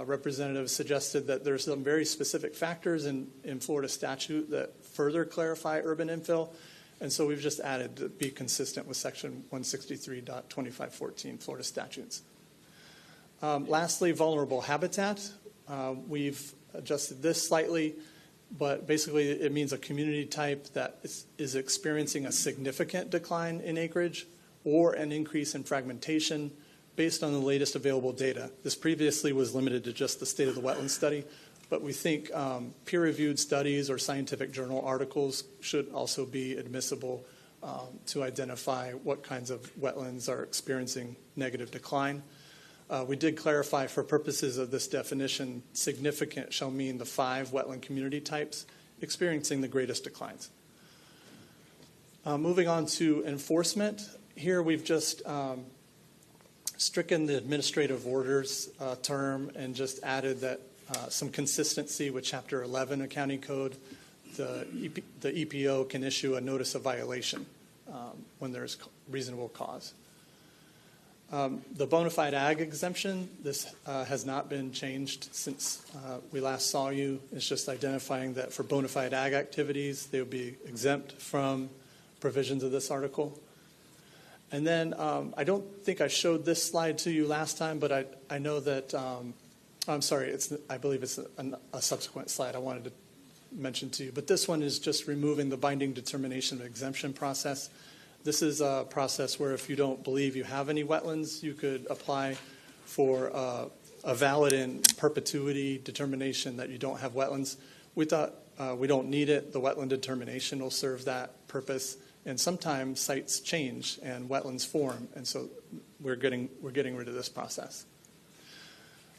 representative suggested that there's some very specific factors in Florida statute that further clarify urban infill. And so we've just added to be consistent with section 163.2514 Florida statutes. Lastly, vulnerable habitat. We've adjusted this slightly, but basically it means a community type that is experiencing a significant decline in acreage or an increase in fragmentation based on the latest available data. This previously was limited to just the state of the wetland study, but we think peer-reviewed studies or scientific journal articles should also be admissible to identify what kinds of wetlands are experiencing negative decline. We did clarify for purposes of this definition, significant shall mean the 5 wetland community types experiencing the greatest declines. Moving on to enforcement, here we've just stricken the administrative orders term and just added that some consistency with Chapter 11 Accounting Code. The EPO can issue a notice of violation when there's reasonable cause. The bona fide ag exemption, this has not been changed since we last saw you. It's just identifying that for bona fide ag activities, they would be exempt from provisions of this article. And then I don't think I showed this slide to you last time, but I know that, I'm sorry, I believe it's a subsequent slide I wanted to mention to you. But this one is just removing the binding determination of exemption process. This is a process where if you don't believe you have any wetlands, you could apply for a valid in perpetuity determination that you don't have wetlands. We thought we don't need it. The wetland determination will serve that purpose. And sometimes sites change and wetlands form, and so we're getting rid of this process.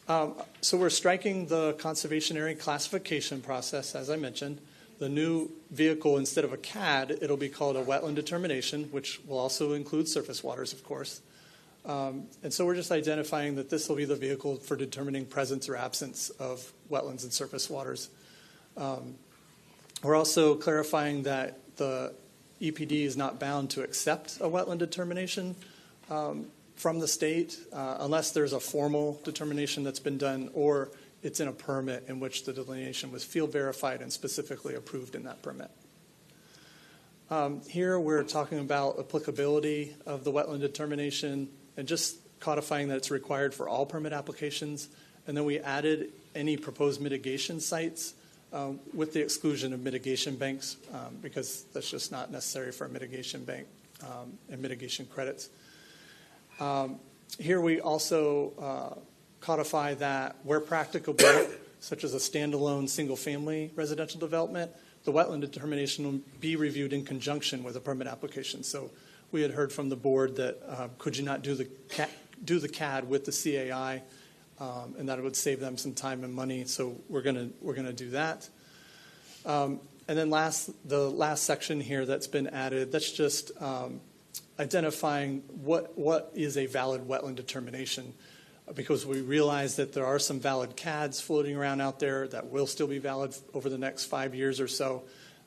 So we're striking the conservation area classification process, as I mentioned. The new vehicle, instead of a CAD, it'll be called a wetland determination, which will also include surface waters, of course. And so we're just identifying that this will be the vehicle for determining presence or absence of wetlands and surface waters. We're also clarifying that the EPD is not bound to accept a wetland determination from the state unless there's a formal determination that's been done or it's in a permit in which the delineation was field verified and specifically approved in that permit. Here we're talking about applicability of the wetland determination and just codifying that it's required for all permit applications. And then we added any proposed mitigation sites with the exclusion of mitigation banks because that's just not necessary for a mitigation bank and mitigation credits. Here we also codify that where practicable, such as a standalone single-family residential development, the wetland determination will be reviewed in conjunction with a permit application. So we had heard from the board that could you not do the CAD with the CAI, and that it would save them some time and money. So we're gonna do that. And then the last section here that's been added, that's just identifying what is a valid wetland determination, because we realize that there are some valid CADs floating around out there that will still be valid over the next 5 years or so.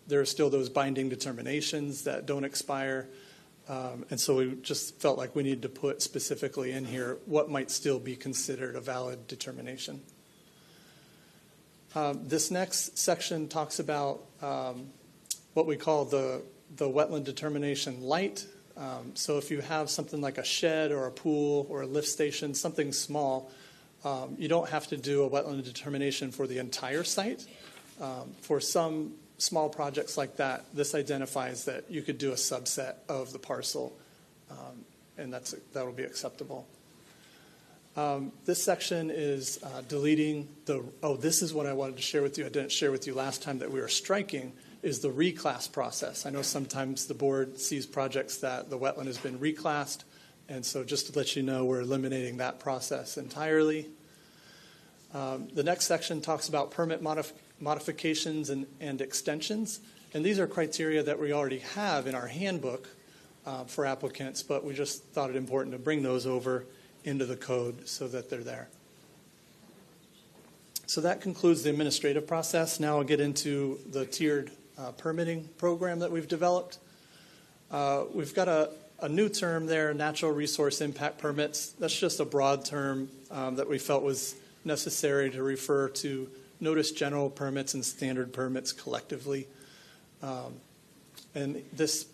There are still those binding determinations that don't expire. And so we just felt like we needed to put specifically in here what might still be considered a valid determination. This next section talks about what we call the wetland determination light. So if you have something like a shed or a pool or a lift station, something small, you don't have to do a wetland determination for the entire site. For some small projects like that, this identifies that you could do a subset of the parcel, and that will be acceptable. This section is deleting this is what I wanted to share with you. I didn't share with you last time that we were striking, is the reclass process. I know sometimes the board sees projects that the wetland has been reclassed, and so just to let you know, we're eliminating that process entirely. The next section talks about permit modifications and extensions, and these are criteria that we already have in our handbook for applicants, but we just thought it important to bring those over into the code so that they're there. So that concludes the administrative process. Now I'll get into the tiered permitting program that we've developed. We've got a new term there, natural resource impact permits. That's just a broad term that we felt was necessary to refer to notice general permits and standard permits collectively. And this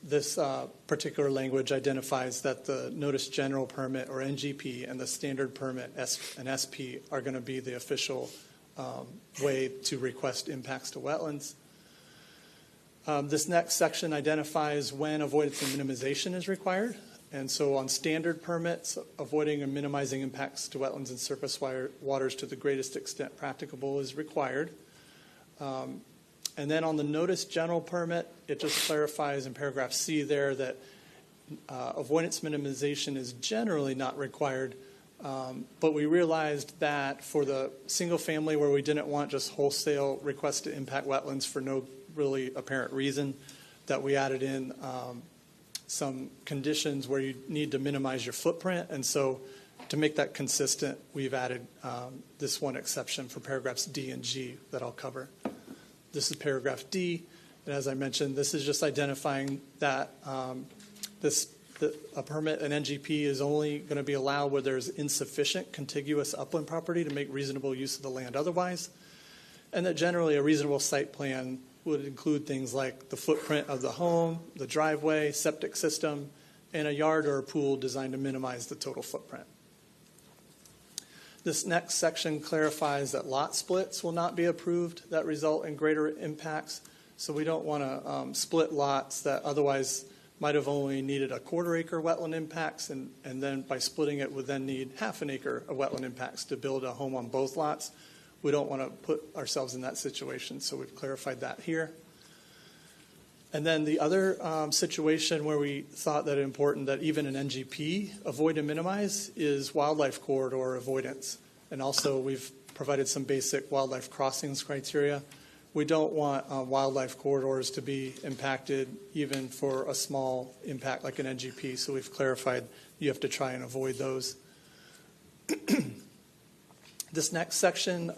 particular language identifies that the notice general permit, or NGP, and the standard permit, and SP, are going to be the official way to request impacts to wetlands. This next section identifies when avoidance and minimization is required. And so on standard permits, avoiding and minimizing impacts to wetlands and surface waters to the greatest extent practicable is required. And then on the notice general permit, it just clarifies in paragraph C there that avoidance minimization is generally not required. But we realized that for the single family where we didn't want just wholesale requests to impact wetlands for no really apparent reason, that we added in some conditions where you need to minimize your footprint. And so to make that consistent, we've added this one exception for paragraphs D and G that I'll cover. This is paragraph D, and as I mentioned, this is just identifying that a permit, an NGP, is only going to be allowed where there's insufficient contiguous upland property to make reasonable use of the land otherwise, and that generally a reasonable site plan would include things like the footprint of the home, the driveway, septic system, and a yard or a pool designed to minimize the total footprint. This next section clarifies that lot splits will not be approved that result in greater impacts. So we don't want to split lots that otherwise might have only needed a quarter-acre wetland impacts, and then by splitting it would then need half an acre of wetland impacts to build a home on both lots. We don't want to put ourselves in that situation, so we've clarified that here. And then the other situation where we thought that important that even an NGP avoid and minimize is wildlife corridor avoidance. And also we've provided some basic wildlife crossings criteria. We don't want wildlife corridors to be impacted even for a small impact like an NGP, so we've clarified you have to try and avoid those. This next section,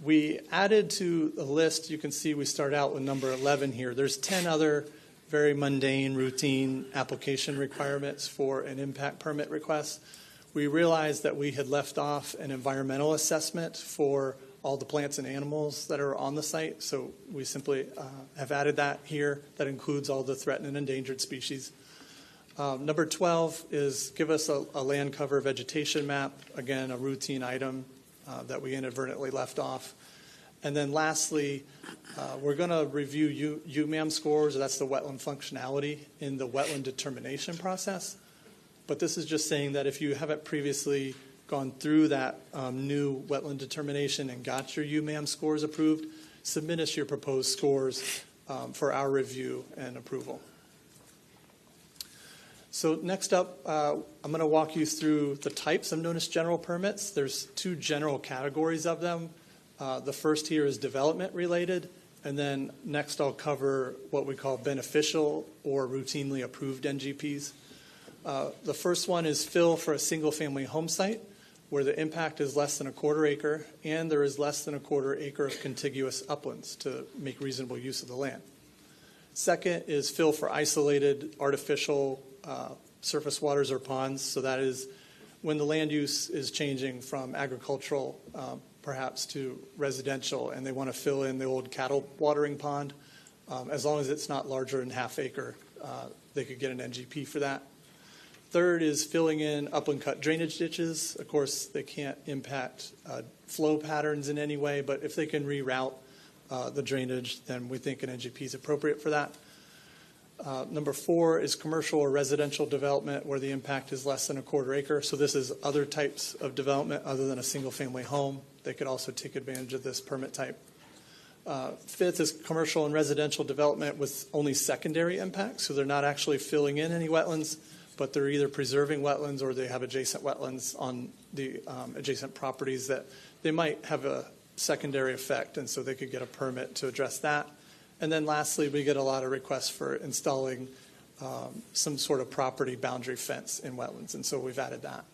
we added to the list, you can see we start out with number 11 here. There's 10 other very mundane, routine application requirements for an impact permit request. We realized that we had left off an environmental assessment for all the plants and animals that are on the site, so we simply have added that here. That includes all the threatened and endangered species. Number 12 is give us a land cover vegetation map, again, a routine item that we inadvertently left off. And then lastly, we're going to review UMAM scores, that's the wetland functionality, in the wetland determination process. But this is just saying that if you haven't previously gone through that new wetland determination and got your UMAM scores approved, submit us your proposed scores for our review and approval. So next up, I'm going to walk you through the types of notice general permits. There's two general categories of them. The first here is development related, and then next I'll cover what we call beneficial or routinely approved NGPs. The first one is fill for a single family home site where the impact is less than a quarter acre and there is less than a quarter acre of contiguous uplands to make reasonable use of the land. Second is fill for isolated artificial surface waters or ponds. So that is when the land use is changing from agricultural perhaps to residential and they want to fill in the old cattle watering pond. As long as it's not larger than half acre, they could get an NGP for that. Third is filling in upland cut drainage ditches. Of course, they can't impact flow patterns in any way, but if they can reroute the drainage, then we think an NGP is appropriate for that. Number 4 is commercial or residential development where the impact is less than a quarter acre. So this is other types of development other than a single-family home. They could also take advantage of this permit type. 5th is commercial and residential development with only secondary impacts. So they're not actually filling in any wetlands, but they're either preserving wetlands or they have adjacent wetlands on the adjacent properties that they might have a secondary effect, and so they could get a permit to address that. And then lastly, we get a lot of requests for installing some sort of property boundary fence in wetlands, and so we've added that.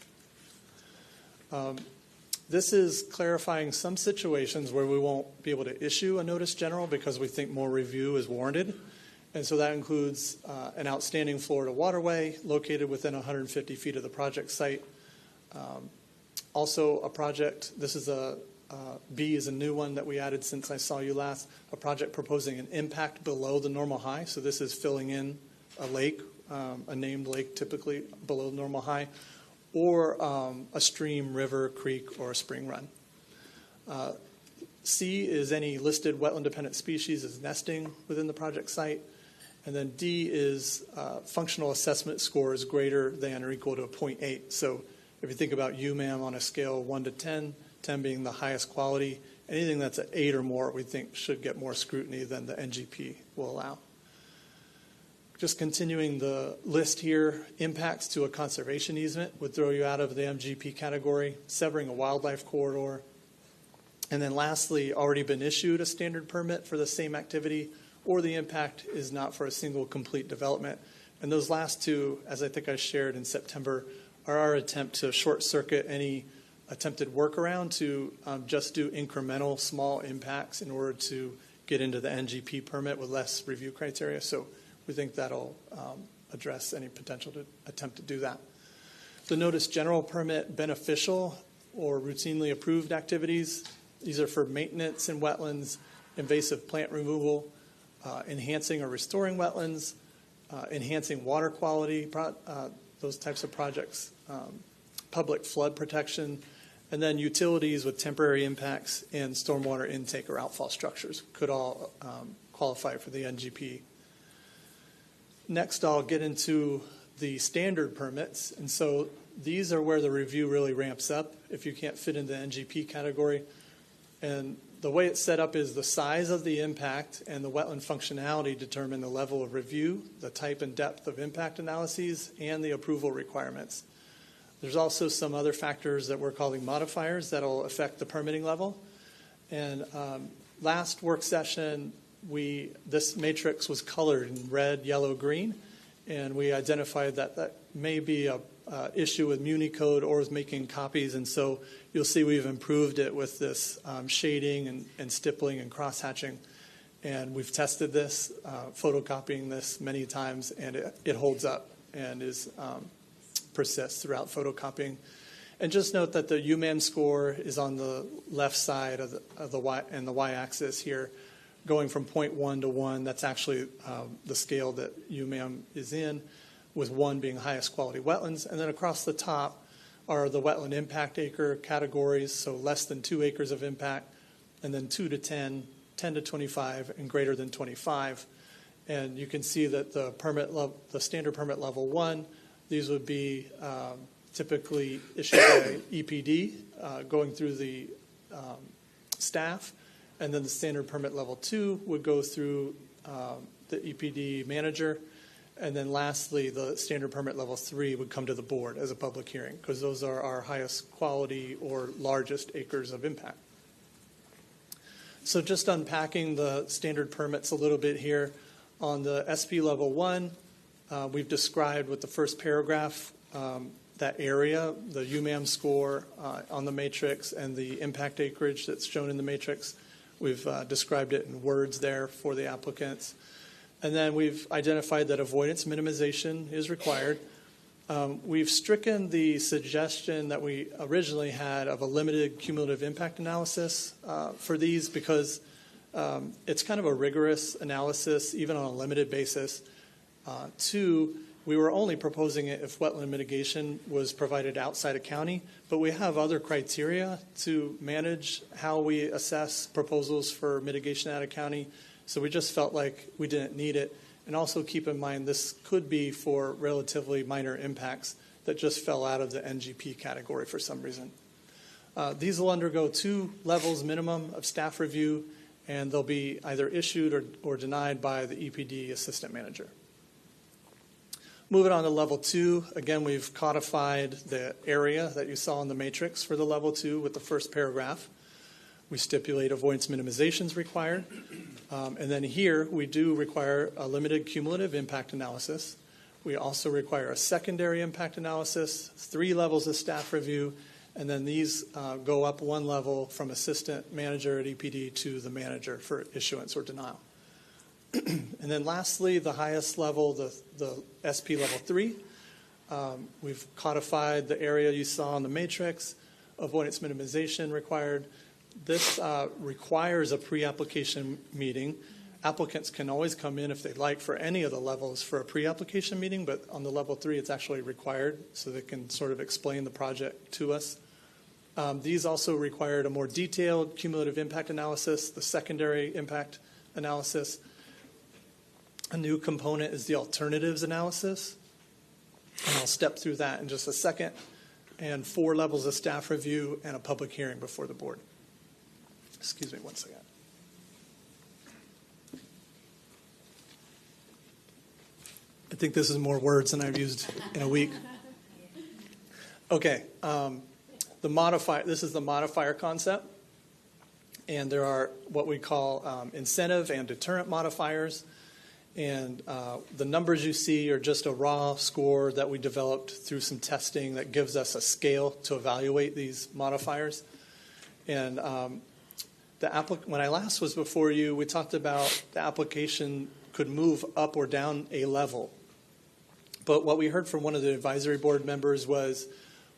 This is clarifying some situations where we won't be able to issue a notice general because we think more review is warranted. And so that includes an outstanding Florida waterway located within 150 feet of the project site. Also a project, this is B is a new one that we added since I saw you last, a project proposing an impact below the normal high. So this is filling in a lake, a named lake typically below normal high, or a stream, river, creek, or a spring run. C is any listed wetland-dependent species is nesting within the project site. And then D is functional assessment score is greater than or equal to a 0.8. So if you think about UMAM on a scale of 1 to 10, 10 being the highest quality, anything that's an 8 or more we think should get more scrutiny than the NGP will allow. Just continuing the list here, impacts to a conservation easement would throw you out of the MGP category, severing a wildlife corridor. And then lastly, already been issued a standard permit for the same activity, or the impact is not for a single complete development. And those last two, as I think I shared in September, are our attempt to short circuit any attempted workaround to just do incremental small impacts in order to get into the NGP permit with less review criteria. So we think that'll address any potential to attempt to do that. The notice general permit beneficial or routinely approved activities. These are for maintenance in wetlands, invasive plant removal, enhancing or restoring wetlands, enhancing water quality, those types of projects, public flood protection, and then utilities with temporary impacts and stormwater intake or outfall structures could all qualify for the NGP. Next, I'll get into the standard permits. And so these are where the review really ramps up if you can't fit in the NGP category. And the way it's set up is the size of the impact and the wetland functionality determine the level of review, the type and depth of impact analyses, and the approval requirements. There's also some other factors that we're calling modifiers that will affect the permitting level. And last work session, this matrix was colored in red, yellow, green, and we identified that that may be a issue with Muni Code or with making copies, and so you'll see we've improved it with this shading and stippling and cross-hatching. And we've tested this, photocopying this many times, and it holds up and persists throughout photocopying. And just note that the UMAM score is on the left side of the y-axis here, going from 0.1 to 1. That's actually the scale that UMAM is in, with 1 being highest quality wetlands. And then across the top are the wetland impact acre categories, so less than 2 acres of impact, and then 2 to 10, 10 to 25, and greater than 25. And you can see that the standard permit level 1, these would be typically issued by EPD going through the staff, and then the standard permit level 2 would go through the EPD manager. And then lastly, the standard permit level 3 would come to the board as a public hearing, because those are our highest quality or largest acres of impact. So just unpacking the standard permits a little bit here. On the SP level 1, we've described with the first paragraph that area, the UMAM score on the matrix, and the impact acreage that's shown in the matrix. We've described it in words there for the applicants. And then we've identified that avoidance minimization is required. We've stricken the suggestion that we originally had of a limited cumulative impact analysis for these because it's kind of a rigorous analysis, even on a limited basis. 2, We were only proposing it if wetland mitigation was provided outside of county, but we have other criteria to manage how we assess proposals for mitigation out of county. So we just felt like we didn't need it. And also keep in mind, this could be for relatively minor impacts that just fell out of the NGP category for some reason. These will undergo 2 levels minimum of staff review, and they'll be either issued or denied by the EPD assistant manager. Moving on to level 2, again, we've codified the area that you saw in the matrix for the level 2 with the first paragraph. We stipulate avoidance minimizations required. And then here, we do require a limited cumulative impact analysis. We also require a secondary impact analysis, 3 levels of staff review, and then these go up 1 level from assistant manager at EPD to the manager for issuance or denial. And then lastly, the highest level, the SP level 3, we've codified the area you saw in the matrix, avoidance minimization required. This requires a pre-application meeting. Applicants can always come in if they'd like for any of the levels for a pre-application meeting, but on the level 3, it's actually required so they can sort of explain the project to us. These also required a more detailed cumulative impact analysis, the secondary impact analysis. A new component is the alternatives analysis, and I'll step through that in just a second, and 4 levels of staff review and a public hearing before the board. Excuse me one second. I think this is more words than I've used in a week. Okay, this is the modifier concept, and there are what we call incentive and deterrent modifiers. And the numbers you see are just a raw score that we developed through some testing that gives us a scale to evaluate these modifiers. And when I last was before you, we talked about the application could move up or down a level. But what we heard from one of the advisory board members was,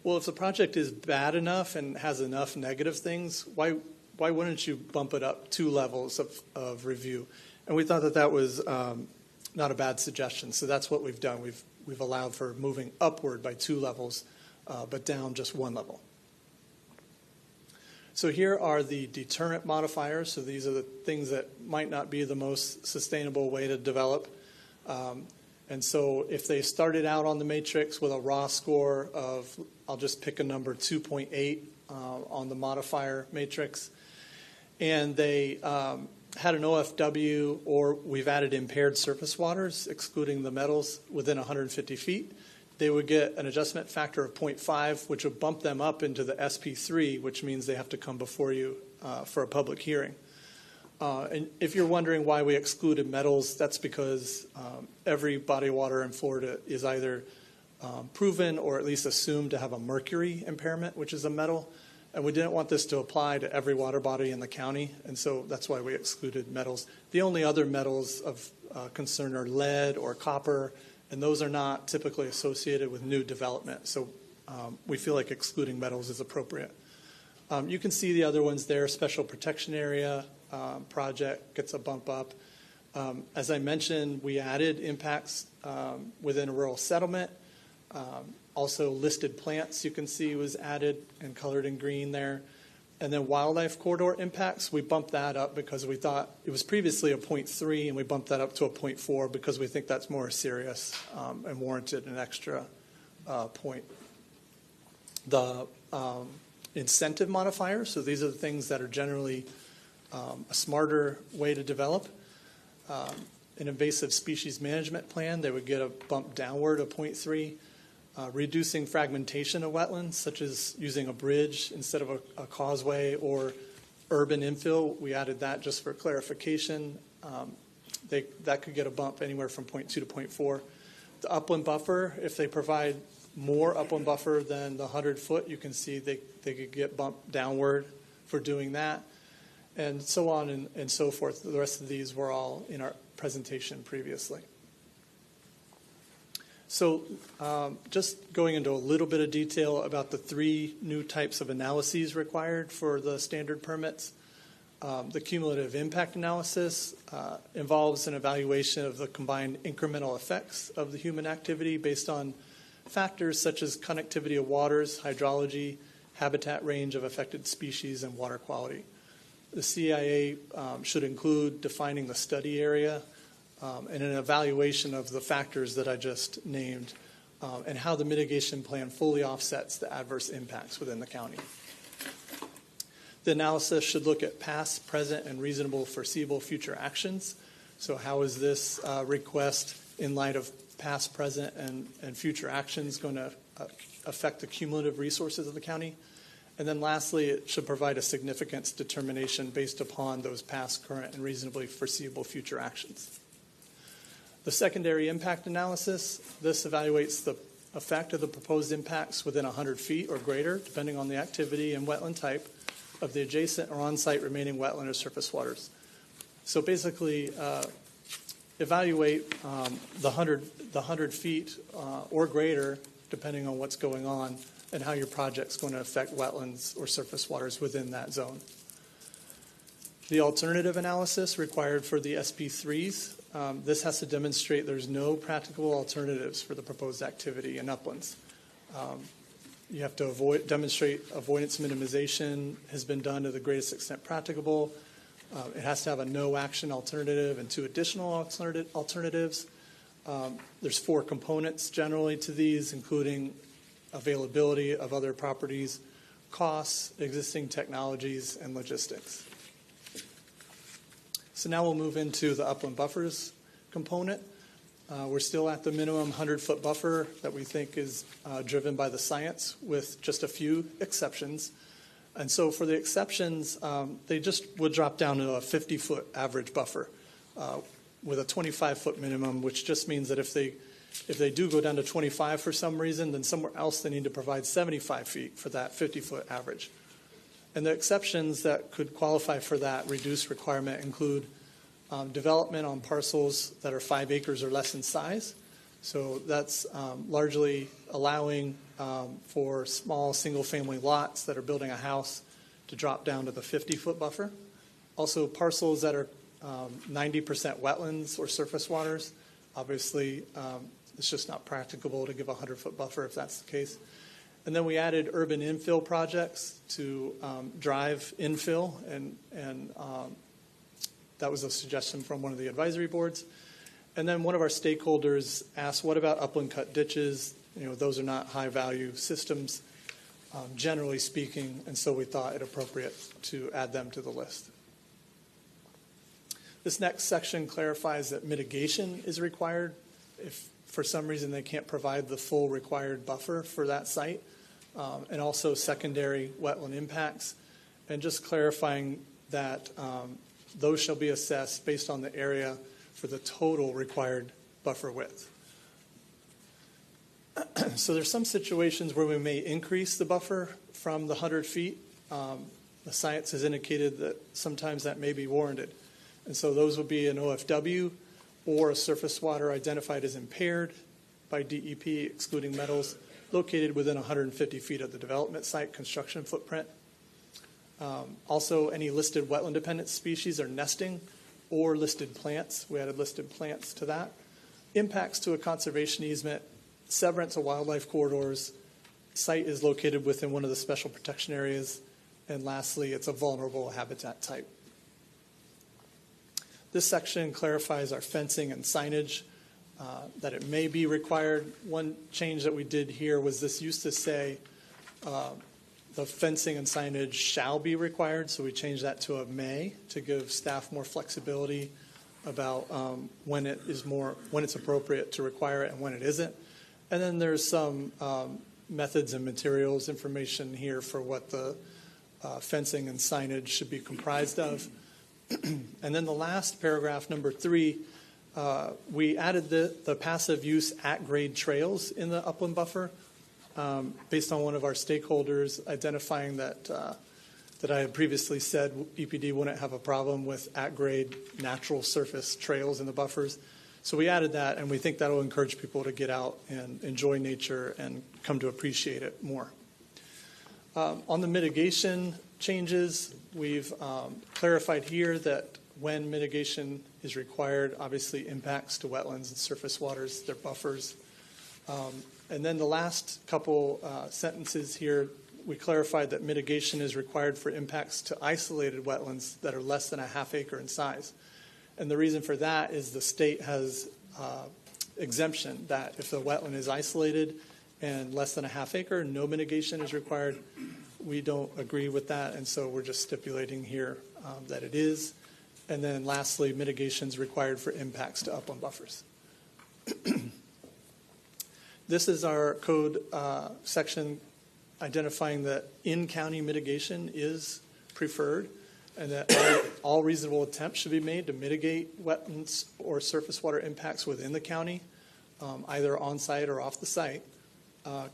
well, if the project is bad enough and has enough negative things, why wouldn't you bump it up 2 levels of review? And we thought that that was not a bad suggestion. So that's what we've done. We've allowed for moving upward by 2 levels, but down just 1 level. So here are the deterrent modifiers. So these are the things that might not be the most sustainable way to develop. And so if they started out on the matrix with a raw score of, I'll just pick a number, 2.8 on the modifier matrix, and they had an OFW, or we've added impaired surface waters, excluding the metals, within 150 feet, they would get an adjustment factor of 0.5, which would bump them up into the SP3, which means they have to come before you for a public hearing. And if you're wondering why we excluded metals, that's because every body of water in Florida is either proven or at least assumed to have a mercury impairment, which is a metal. And we didn't want this to apply to every water body in the county, and so that's why we excluded metals. The only other metals of concern are lead or copper, and those are not typically associated with new development. So we feel like excluding metals is appropriate. You can see the other ones there. Special protection area project gets a bump up. As I mentioned, we added impacts within a rural settlement. Also listed plants you can see was added and colored in green there. And then wildlife corridor impacts, we bumped that up because we thought it was previously a 0.3 and we bumped that up to a 0.4 because we think that's more serious and warranted an extra point. The incentive modifiers, so these are the things that are generally a smarter way to develop. An invasive species management plan, they would get a bump downward of 0.3. Reducing fragmentation of wetlands, such as using a bridge instead of a causeway, or urban infill. We added that just for clarification. That could get a bump anywhere from 0.2 to 0.4. The upland buffer, if they provide more upland buffer than the 100-foot, you can see they could get bumped downward for doing that, and so on and so forth. The rest of these were all in our presentation previously. So just going into a little bit of detail about the 3 new types of analyses required for the standard permits. The cumulative impact analysis involves an evaluation of the combined incremental effects of the human activity based on factors such as connectivity of waters, hydrology, habitat range of affected species, and water quality. The CIA should include defining the study area and an evaluation of the factors that I just named and how the mitigation plan fully offsets the adverse impacts within the county. The analysis should look at past, present, and reasonable foreseeable future actions. So how is this request in light of past, present, and future actions going to affect the cumulative resources of the county? And then lastly, it should provide a significance determination based upon those past, current, and reasonably foreseeable future actions. The secondary impact analysis, this evaluates the effect of the proposed impacts within 100 feet or greater, depending on the activity and wetland type of the adjacent or on-site remaining wetland or surface waters. So basically, evaluate the 100 feet or greater, depending on what's going on, and how your project's going to affect wetlands or surface waters within that zone. The alternative analysis required for the SP3s, this has to demonstrate there's no practical alternatives for the proposed activity in uplands. You have to demonstrate avoidance minimization has been done to the greatest extent practicable. It has to have a no-action alternative and 2 additional alternatives. There's 4 components generally to these, including availability of other properties, costs, existing technologies, and logistics. So now we'll move into the upland buffers component. We're still at the minimum 100-foot buffer that we think is driven by the science, with just a few exceptions. And so for the exceptions, they just would drop down to a 50-foot average buffer with a 25-foot minimum, which just means that if they do go down to 25 for some reason, then somewhere else they need to provide 75 feet for that 50-foot average. And the exceptions that could qualify for that reduced requirement include development on parcels that are 5 acres or less in size. So that's largely allowing for small single-family lots that are building a house to drop down to the 50-foot buffer. Also, parcels that are 90% wetlands or surface waters. Obviously, it's just not practicable to give a 100-foot buffer if that's the case. And then we added urban infill projects to drive infill, and that was a suggestion from one of the advisory boards. And then one of our stakeholders asked, what about upland cut ditches? Those are not high-value systems, generally speaking, and so we thought it appropriate to add them to the list. This next section clarifies that mitigation is required if for some reason they can't provide the full required buffer for that site, and also secondary wetland impacts, and just clarifying that those shall be assessed based on the area for the total required buffer width. So there's some situations where we may increase the buffer from the 100 feet. The science has indicated that sometimes that may be warranted. And so those would be an OFW or a surface water identified as impaired by DEP, excluding metals, located within 150 feet of the development site construction footprint. Also, any listed wetland-dependent species are nesting or listed plants. We added listed plants to that. Impacts to a conservation easement, severance of wildlife corridors, site is located within one of the special protection areas, and lastly, it's a vulnerable habitat type. This section clarifies our fencing and signage, that it may be required. One change that we did here was this used to say the fencing and signage shall be required, so we changed that to a may to give staff more flexibility about when it's appropriate to require it and when it isn't. And then there's some methods and materials information here for what the fencing and signage should be comprised of. And then the last paragraph, number 3, we added the passive use at-grade trails in the upland buffer based on one of our stakeholders identifying that I had previously said EPD wouldn't have a problem with at-grade natural surface trails in the buffers. So we added that, and we think that will encourage people to get out and enjoy nature and come to appreciate it more. On the mitigation, changes. We've clarified here that when mitigation is required, obviously impacts to wetlands and surface waters, their buffers. And then the last couple sentences here, we clarified that mitigation is required for impacts to isolated wetlands that are less than a half acre in size. And the reason for that is the state has exemption that if the wetland is isolated and less than a half acre, no mitigation is required. We don't agree with that, and so we're just stipulating here that it is. And then lastly, mitigation is required for impacts to upland buffers. This is our code section identifying that in-county mitigation is preferred and that all reasonable attempts should be made to mitigate wetlands or surface water impacts within the county, either on-site or off the site,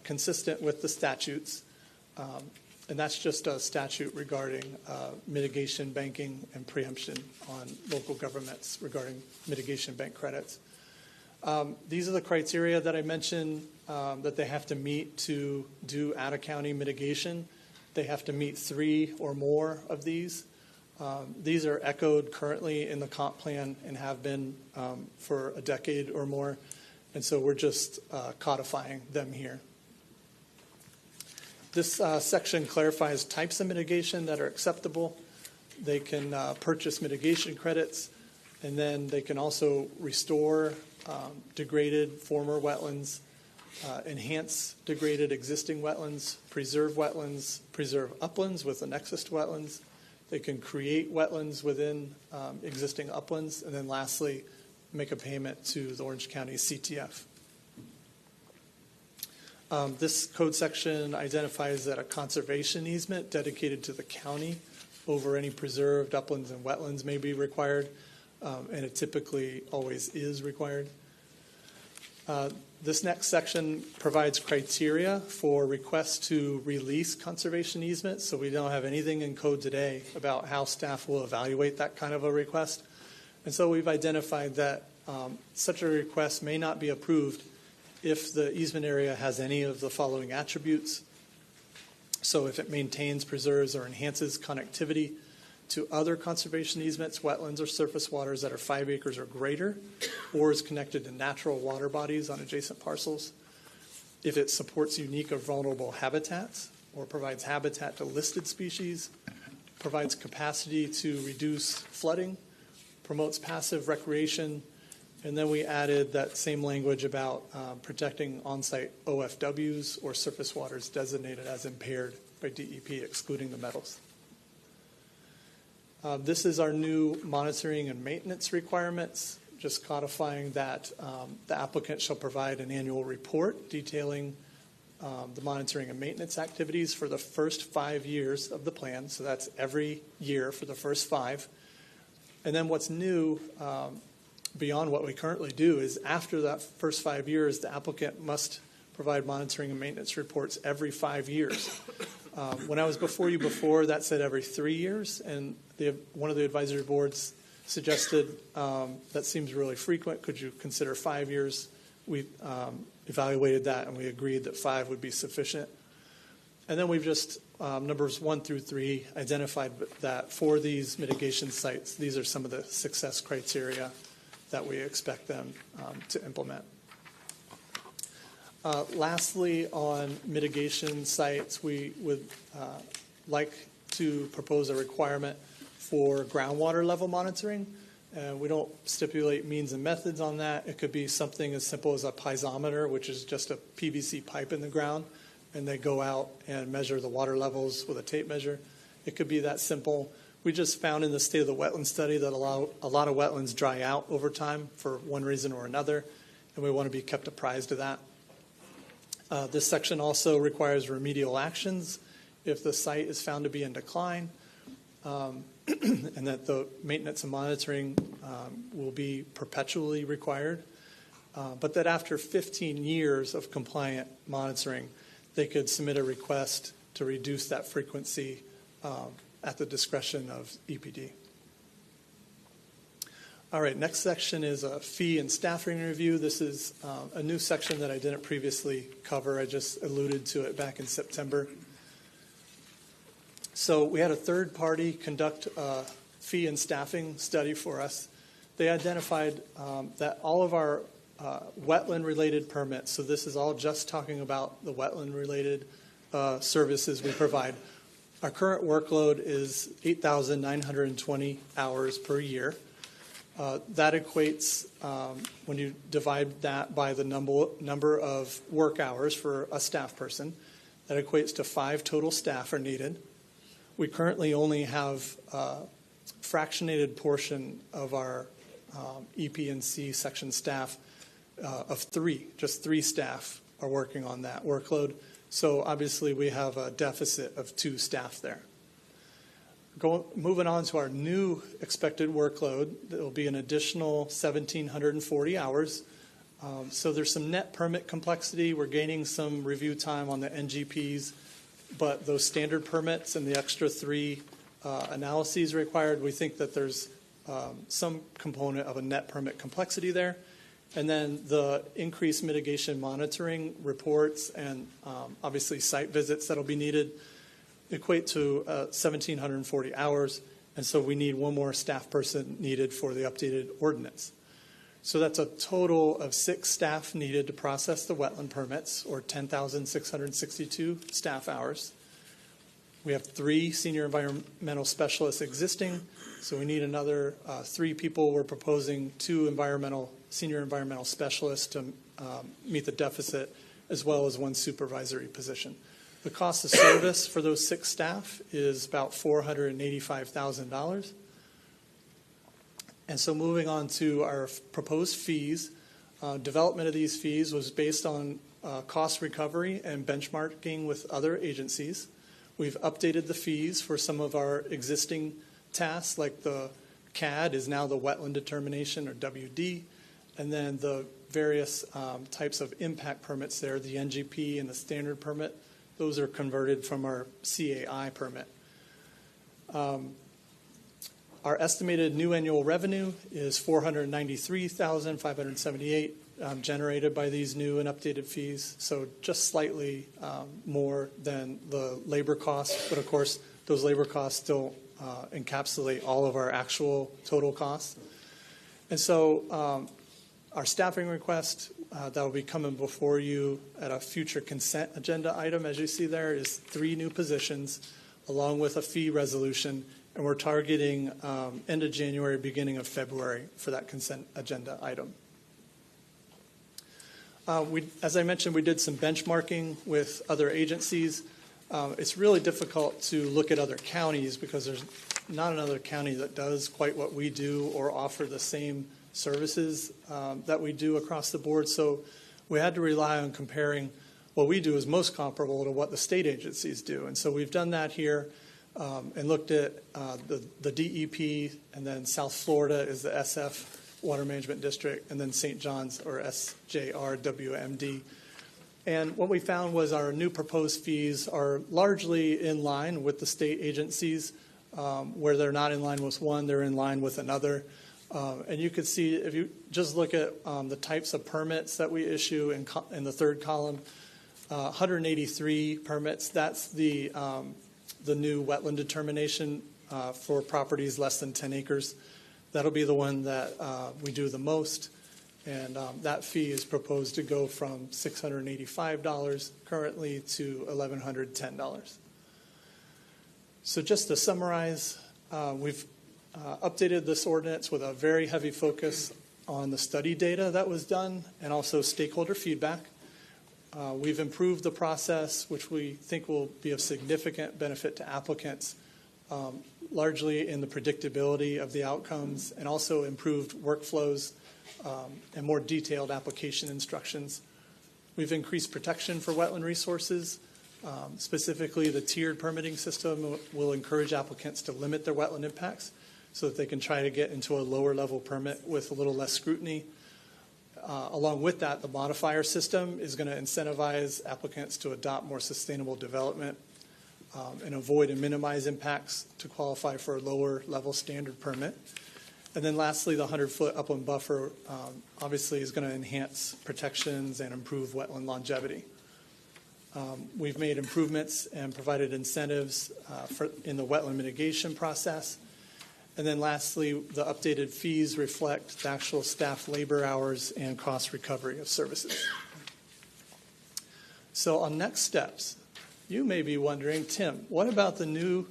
consistent with the statutes. And that's just a statute regarding mitigation banking and preemption on local governments regarding mitigation bank credits. These are the criteria that I mentioned that they have to meet to do out-of-county mitigation. They have to meet 3 or more of these. These are echoed currently in the comp plan and have been for a decade or more. And so we're just codifying them here. This section clarifies types of mitigation that are acceptable. They can purchase mitigation credits, and then they can also restore degraded former wetlands, enhance degraded existing wetlands, preserve uplands with a nexus to wetlands. They can create wetlands within existing uplands, and then lastly, make a payment to the Orange County CTF. This code section identifies that a conservation easement dedicated to the county over any preserved uplands and wetlands may be required, and it typically always is required. This next section provides criteria for requests to release conservation easements, so we don't have anything in code today about how staff will evaluate that kind of a request. And so we've identified that such a request may not be approved if the easement area has any of the following attributes. So if it maintains, preserves, or enhances connectivity to other conservation easements, wetlands, or surface waters that are 5 acres or greater, or is connected to natural water bodies on adjacent parcels. If it supports unique or vulnerable habitats, or provides habitat to listed species, provides capacity to reduce flooding, promotes passive recreation, and then we added that same language about protecting on-site OFWs or surface waters designated as impaired by DEP, excluding the metals. This is our new monitoring and maintenance requirements, just codifying that the applicant shall provide an annual report detailing the monitoring and maintenance activities for the first 5 years of the plan. So that's every year for the first 5. And then what's new beyond what we currently do is after that first 5 years, the applicant must provide monitoring and maintenance reports every 5 years. When I was before you before, that said every 3 years, and one of the advisory boards suggested that seems really frequent. Could you consider 5 years? We evaluated that, and we agreed that 5 would be sufficient. And then we've just, numbers 1 through 3, identified that for these mitigation sites, these are some of the success criteria that we expect them to implement. Lastly, on mitigation sites, we would like to propose a requirement for groundwater level monitoring. We don't stipulate means and methods on that. It could be something as simple as a piezometer, which is just a PVC pipe in the ground, and they go out and measure the water levels with a tape measure. It could be that simple. We just found in the State of the Wetland study that a lot of wetlands dry out over time for one reason or another, and we want to be kept apprised of that. This section also requires remedial actions if the site is found to be in decline, and that the maintenance and monitoring will be perpetually required, but that after 15 years of compliant monitoring, they could submit a request to reduce that frequency at the discretion of EPD. All right, next section is a fee and staffing review. This is a new section that I didn't previously cover. I just alluded to it back in September. So we had a third party conduct a fee and staffing study for us. They identified that all of our wetland-related permits, so this is all just talking about the wetland-related services we provide. Our current workload is 8,920 hours per year. That equates, when you divide that by the number of work hours for a staff person, that equates to 5 total staff are needed. We currently only have a fractionated portion of our EP&C section staff of 3. Just 3 staff are working on that workload. So obviously we have a deficit of 2 staff there. Moving on to our new expected workload, there will be an additional 1,740 hours. So there's some net permit complexity. We're gaining some review time on the NGPs, but those standard permits and the extra 3 analyses required, we think that there's some component of a net permit complexity there. And then the increased mitigation monitoring reports and obviously site visits that'll be needed equate to 1,740 hours. And so we need 1 more staff person needed for the updated ordinance. So that's a total of 6 staff needed to process the wetland permits, or 10,662 staff hours. We have 3 senior environmental specialists existing, so we need another 3 people. We're proposing 2 senior environmental specialists to meet the deficit, as well as 1 supervisory position. The cost of service for those 6 staff is about $485,000. And so moving on to our proposed fees, development of these fees was based on cost recovery and benchmarking with other agencies. We've updated the fees for some of our existing tasks, like the CAD is now the Wetland Determination, or WD, and then the various types of impact permits there, the NGP and the standard permit, those are converted from our CAI permit. Our estimated new annual revenue is $493,578 generated by these new and updated fees, so just slightly more than the labor costs, but of course those labor costs still encapsulate all of our actual total costs. And so our staffing request that will be coming before you at a future consent agenda item, as you see there, is 3 new positions along with a fee resolution, and we're targeting end of January, beginning of February for that consent agenda item. As I mentioned, we did some benchmarking with other agencies. It's really difficult to look at other counties because there's not another county that does quite what we do or offer the same services that we do across the board. So we had to rely on comparing what we do is most comparable to what the state agencies do. And so we've done that here and looked at the DEP, and then South Florida is the SF Water Management District, and then St. John's, or SJRWMD. And what we found was our new proposed fees are largely in line with the state agencies. Where they're not in line with one, they're in line with another. And you could see, if you just look at the types of permits that we issue in the third column, 183 permits, that's the new wetland determination for properties less than 10 acres. That'll be the one that we do the most. And that fee is proposed to go from $685 currently to $1,110. So just to summarize, we've updated this ordinance with a very heavy focus on the study data that was done and also stakeholder feedback. We've improved the process, which we think will be of significant benefit to applicants, largely in the predictability of the outcomes, and also improved workflows and more detailed application instructions. We've increased protection for wetland resources. Specifically, the tiered permitting system will encourage applicants to limit their wetland impacts so that they can try to get into a lower level permit with a little less scrutiny. Along with that, the modifier system is going to incentivize applicants to adopt more sustainable development and avoid and minimize impacts to qualify for a lower level standard permit. And then lastly, the 100-foot upland buffer obviously is going to enhance protections and improve wetland longevity. We've made improvements and provided incentives in the wetland mitigation process. And then lastly, the updated fees reflect the actual staff labor hours and cost recovery of services. So on next steps, you may be wondering, Tim, what about the new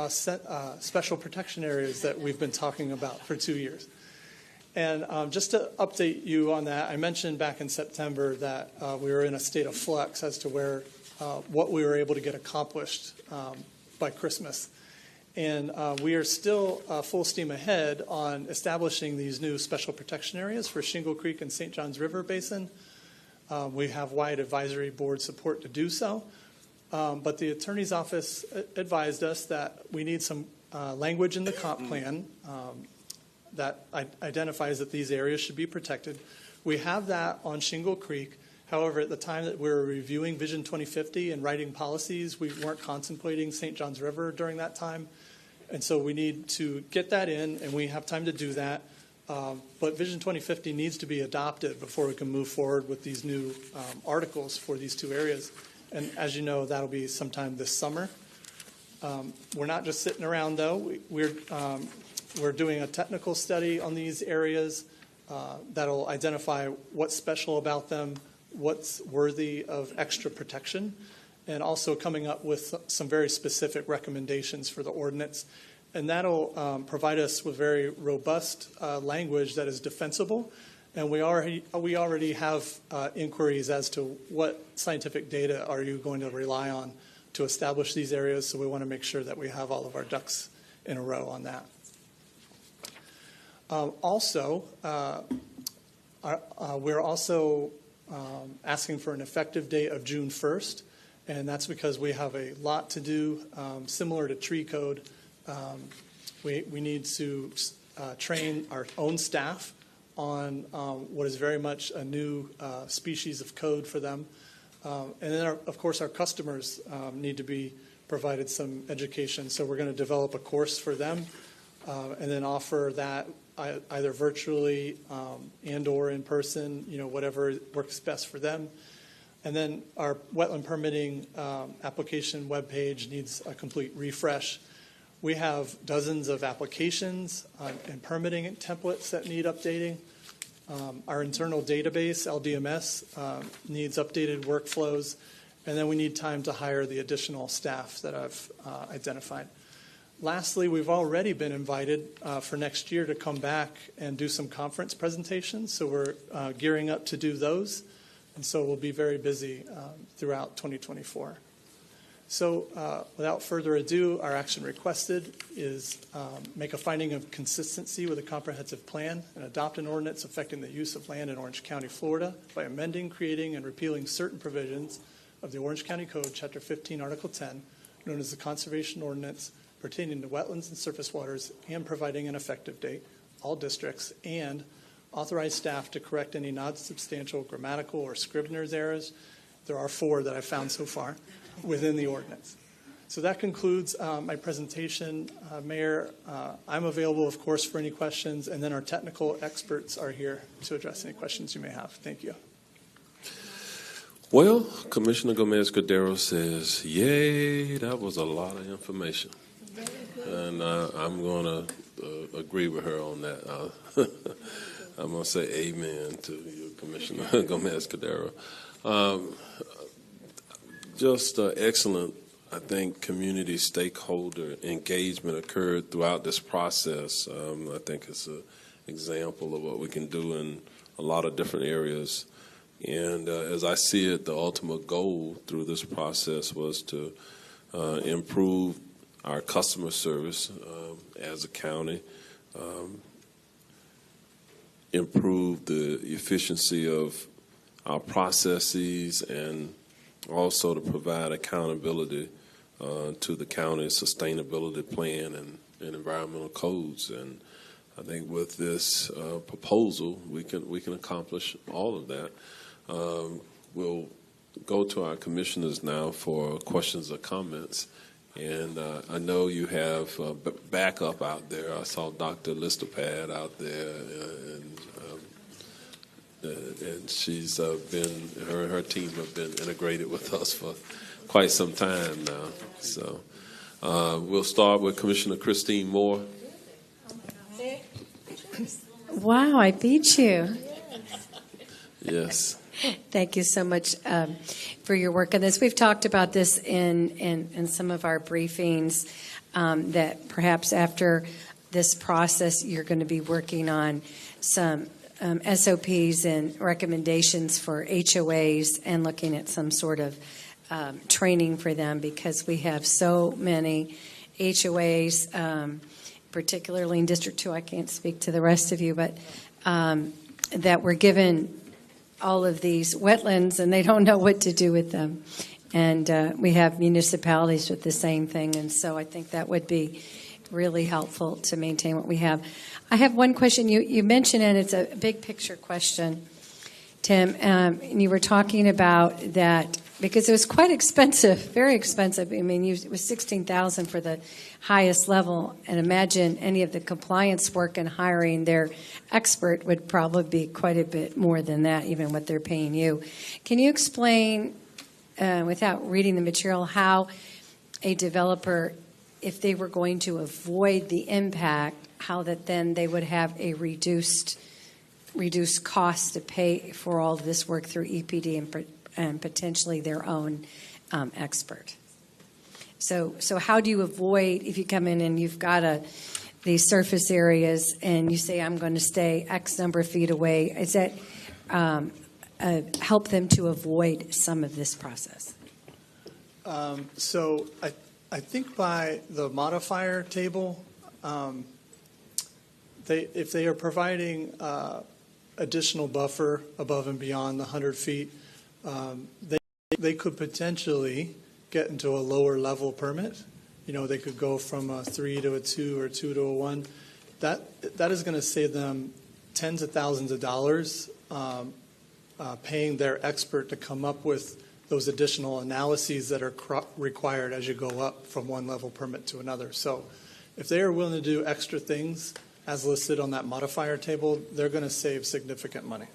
special protection areas that we've been talking about for 2 years? And just to update you on that, I mentioned back in September that we were in a state of flux as to what we were able to get accomplished by Christmas. And we are still full steam ahead on establishing these new special protection areas for Shingle Creek and St. Johns River Basin. We have wide advisory board support to do so. But the attorney's office advised us that we need some language in the comp plan that identifies that these areas should be protected. We have that on Shingle Creek. However, at the time that we were reviewing Vision 2050 and writing policies, we weren't contemplating St. Johns River during that time. And so we need to get that in, and we have time to do that. But Vision 2050 needs to be adopted before we can move forward with these new articles for these two areas. And as you know, that'll be sometime this summer. We're not just sitting around, though. We're doing a technical study on these areas that'll identify what's special about them, what's worthy of extra protection, and also coming up with some very specific recommendations for the ordinance. And that'll provide us with very robust language that is defensible. And we already have inquiries as to what scientific data are you going to rely on to establish these areas. So we want to make sure that we have all of our ducks in a row on that. We're also asking for an effective date of June 1st, and that's because we have a lot to do. Similar to tree code, we need to train our own staff on what is very much a new species of code for them. And then, of course, our customers need to be provided some education. So we're going to develop a course for them and then offer that either virtually and or in person, whatever works best for them. And then our wetland permitting application webpage needs a complete refresh. We have dozens of applications and permitting templates that need updating. Our internal database, LDMS, needs updated workflows. And then we need time to hire the additional staff that I've identified. Lastly, we've already been invited for next year to come back and do some conference presentations. So we're gearing up to do those. And so we'll be very busy throughout 2024. So without further ado, our action requested is make a finding of consistency with a comprehensive plan and adopt an ordinance affecting the use of land in Orange County, Florida by amending, creating, and repealing certain provisions of the Orange County Code, Chapter 15, Article 10, known as the Conservation Ordinance pertaining to wetlands and surface waters, and providing an effective date, all districts, and authorize staff to correct any non-substantial grammatical or scrivener's errors. There are 4 that I've found so far within the ordinance. So that concludes my presentation. Mayor, I'm available, of course, for any questions, and then our technical experts are here to address any questions you may have. Thank you. Well, Commissioner Gomez-Cordero says, yay, that was a lot of information. And I'm going to agree with her on that. I'm going to say amen to you, Commissioner Gomez-Cordero. Just excellent, I think, community stakeholder engagement occurred throughout this process. I think it's an example of what we can do in a lot of different areas. And as I see it, the ultimate goal through this process was to improve our customer service as a county, improve the efficiency of our processes, and also to provide accountability to the county's sustainability plan and environmental codes. And I think with this proposal, we can accomplish all of that. We'll go to our commissioners now for questions or comments. And I know you have backup out there. I saw Dr. Listopad out there, and and she's been, her and her team have been integrated with us for quite some time now. So we'll start with Commissioner Christine Moore. Wow, I beat you. Yes. Thank you so much for your work on this. We've talked about this in some of our briefings, that perhaps after this process, you're going to be working on some SOPs and recommendations for HOAs and looking at some sort of training for them, because we have so many HOAs, particularly in District 2. I can't speak to the rest of you, but that we're given all of these wetlands and they don't know what to do with them. And we have municipalities with the same thing. And so I think that would be really helpful to maintain what we have. I have one question. You mentioned, and it's a big picture question, Tim, and you were talking about that because it was quite expensive, very expensive. I mean, it was $16,000 for the highest level, and imagine any of the compliance work and hiring their expert would probably be quite a bit more than that, even what they're paying you. Can you explain, without reading the material, how a developer, if they were going to avoid the impact, how that then they would have a reduced cost to pay for all of this work through EPD and potentially their own expert? So how do you avoid, if you come in and you've got these surface areas and you say, I'm going to stay X number of feet away, is that help them to avoid some of this process? So I think by the modifier table, if they are providing additional buffer above and beyond the 100 feet, they could potentially get into a lower level permit. You know, they could go from a 3 to a 2 or 2 to a 1. That is going to save them tens of thousands of dollars paying their expert to come up with those additional analyses that are required as you go up from one level permit to another. So if they are willing to do extra things as listed on that modifier table, they're going to save significant money.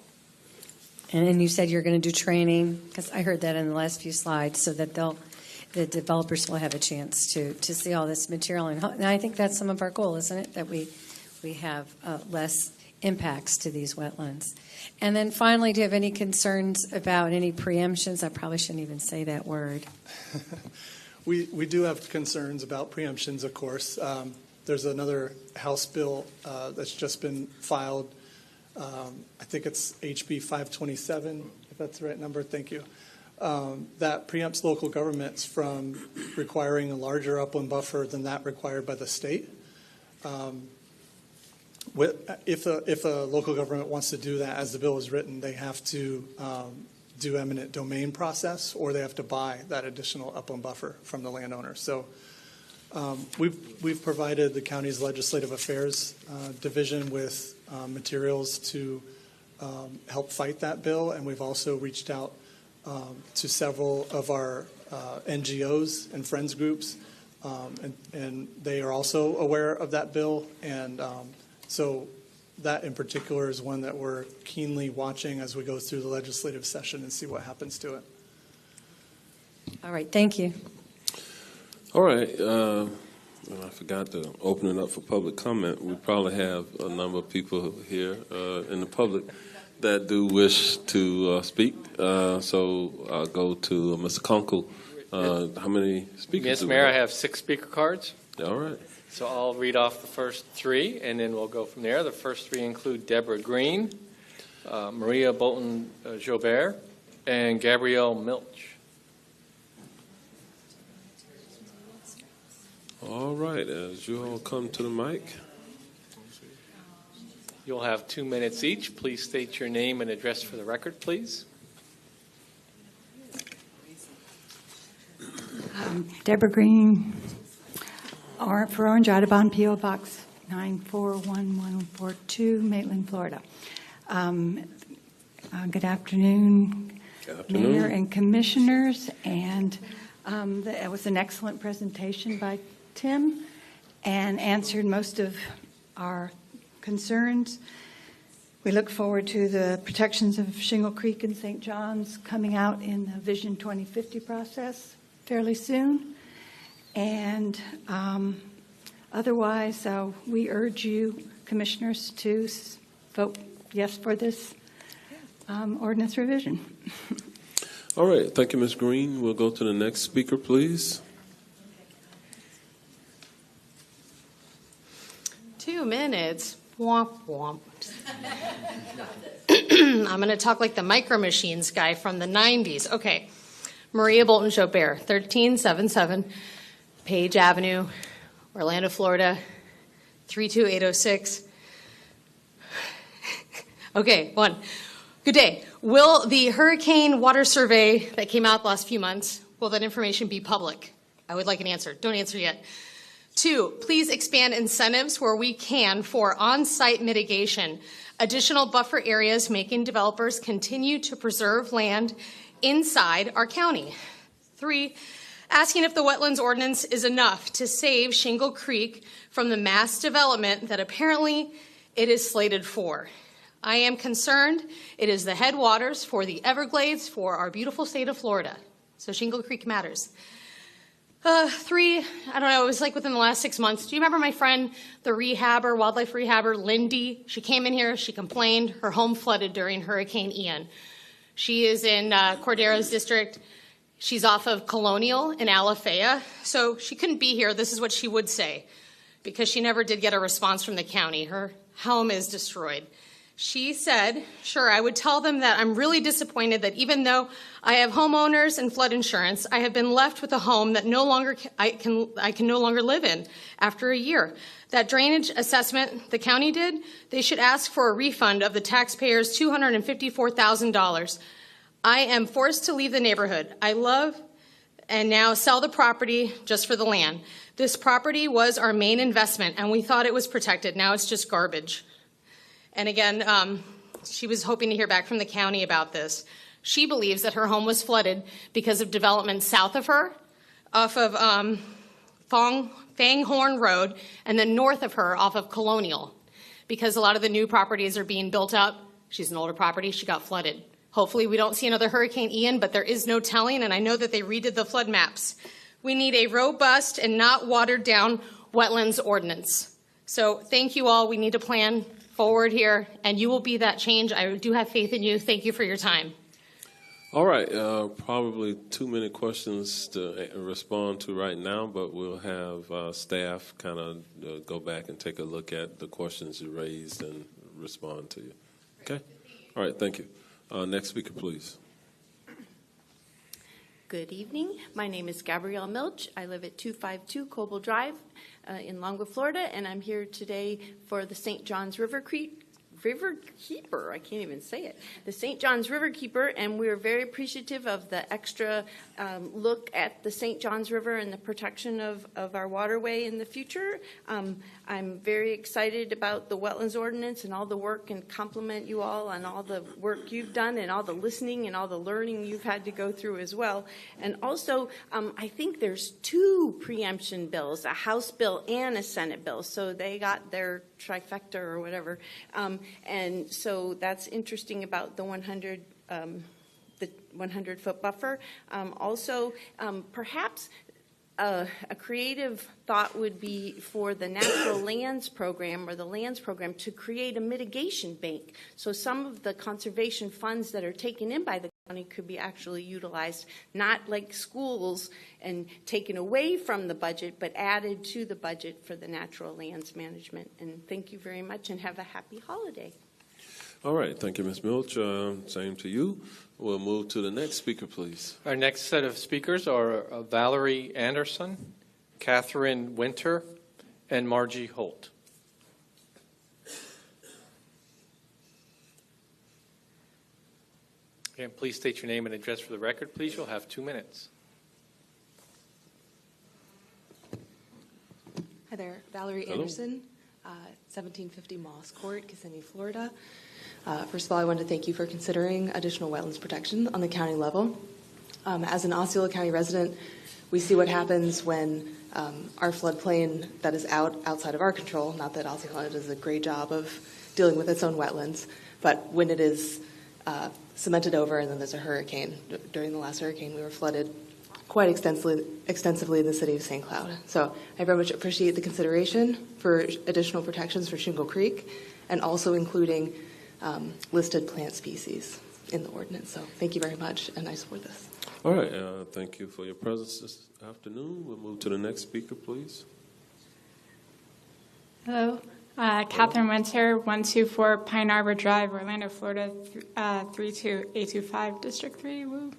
And then you said you're going to do training, because I heard that in the last few slides, so that the developers will have a chance to see all this material. And I think that's some of our goal, isn't it? That we have less impacts to these wetlands. And then finally, do you have any concerns about any preemptions? I probably shouldn't even say that word. We do have concerns about preemptions, of course. There's another House bill that's just been filed. I think it's HB 527, if that's the right number. Thank you. That preempts local governments from requiring a larger upland buffer than that required by the state. If a local government wants to do that, as the bill is written, they have to do eminent domain process, or they have to buy that additional upland buffer from the landowner. So we've provided the county's legislative affairs division with materials to help fight that bill, and we've also reached out to several of our NGOs and friends groups, and they are also aware of that bill. And so that in particular is one that we're keenly watching as we go through the legislative session and see what happens to it. All right, thank you. All right. I forgot to open it up for public comment. We probably have a number of people here in the public that do wish to speak. So I'll go to Mr. Kunkel. How many speakers Yes, do we Mayor, I have? have 6 speaker cards. All right. So I'll read off the first 3, and then we'll go from there. The first 3 include Deborah Green, Maria Bolton Jobert, and Gabrielle Milch. All right. As you all come to the mic. You'll have 2 minutes each. Please state your name and address for the record, please. Deborah Green, for Orange Audubon, P.O. Box 941142, Maitland, Florida. Good afternoon, Mayor and Commissioners. And it was an excellent presentation by Tim and answered most of our concerns. We look forward to the protections of Shingle Creek and St. John's coming out in the Vision 2050 process fairly soon. And otherwise, we urge you, commissioners, to vote yes for this ordinance revision. All right, thank you, Ms. Green. We'll go to the next speaker, please. 2 minutes. Womp womp. I'm going to talk like the Micro Machines guy from the 90s. Okay. Maria Bolton Chopert, 1377 Page Avenue, Orlando, Florida, 32806. Okay, one. Good day. Will the hurricane water survey that came out the last few months, will that information be public? I would like an answer. Don't answer yet. 2, please expand incentives where we can for on-site mitigation, additional buffer areas making developers continue to preserve land inside our county. 3, asking if the wetlands ordinance is enough to save Shingle Creek from the mass development that apparently it is slated for. I am concerned it is the headwaters for the Everglades for our beautiful state of Florida. So Shingle Creek matters. 3, I don't know, it was like within the last 6 months. Do you remember my friend, the rehabber, wildlife rehabber, Lindy? She came in here, she complained, her home flooded during Hurricane Ian. She is in Cordero's district. She's off of Colonial in Alafaya. So she couldn't be here. This is what she would say, because she never did get a response from the county. Her home is destroyed. She said, sure, I would tell them that I'm really disappointed that even though I have homeowners and flood insurance, I have been left with a home that I can no longer live in after a year. That drainage assessment the county did, they should ask for a refund of the taxpayers' $254,000. I am forced to leave the neighborhood I love and now sell the property just for the land. This property was our main investment and we thought it was protected. Now it's just garbage. And again, she was hoping to hear back from the county about this. She believes that her home was flooded because of development south of her, off of Fanghorn Road, and then north of her off of Colonial. Because a lot of the new properties are being built up. She's an older property, she got flooded. Hopefully we don't see another Hurricane Ian, but there is no telling, and I know that they redid the flood maps. We need a robust and not watered down wetlands ordinance. So thank you all. We need to plan forward here, and you will be that change. I do have faith in you. Thank you for your time. All right, probably 2-minute questions to respond to right now, but we'll have staff kind of go back and take a look at the questions you raised and respond to you. Okay? All right, thank you. Next speaker, please. Good evening. My name is Gabrielle Milch. I live at 252 Coble Drive in Longwood, Florida, and I'm here today for the St. John's Riverkeeper, I can't even say it, the St. John's Riverkeeper, and we're very appreciative of the extra look at the St. John's River and the protection of our waterway in the future. I'm very excited about the wetlands ordinance and all the work, and compliment you all on all the work you've done and all the listening and all the learning you've had to go through as well. And also, I think there's 2 preemption bills, a House bill and a Senate bill, so they got their trifecta or whatever. And so that's interesting about the 100-foot buffer. Also, perhaps a creative thought would be for the natural lands program or the lands program to create a mitigation bank. So some of the conservation funds that are taken in by the county could be actually utilized, not like schools and taken away from the budget, but added to the budget for the natural lands management. And thank you very much, and have a happy holiday. All right, thank you, Ms. Milch. Same to you. We'll move to the next speaker, please. Our next set of speakers are Valerie Anderson, Catherine Winter, and Margie Holt. Again, please state your name and address for the record, please. You'll have 2 minutes. Hi there, Valerie Anderson, 1750 Moss Court, Kissimmee, Florida. First of all, I wanted to thank you for considering additional wetlands protection on the county level. As an Osceola County resident, we see what happens when our floodplain that is outside of our control, not that Osceola does a great job of dealing with its own wetlands. But when it is cemented over and then there's a hurricane, during the last hurricane, we were flooded quite extensively in the city of St. Cloud. So I very much appreciate the consideration for additional protections for Shingle Creek and also including listed plant species in the ordinance. So thank you very much, and I support this. All right, thank you for your presence this afternoon. We'll move to the next speaker, please. Hello, Catherine Winter, 124 Pine Arbor Drive, Orlando, Florida, 32825, District 3. Woo.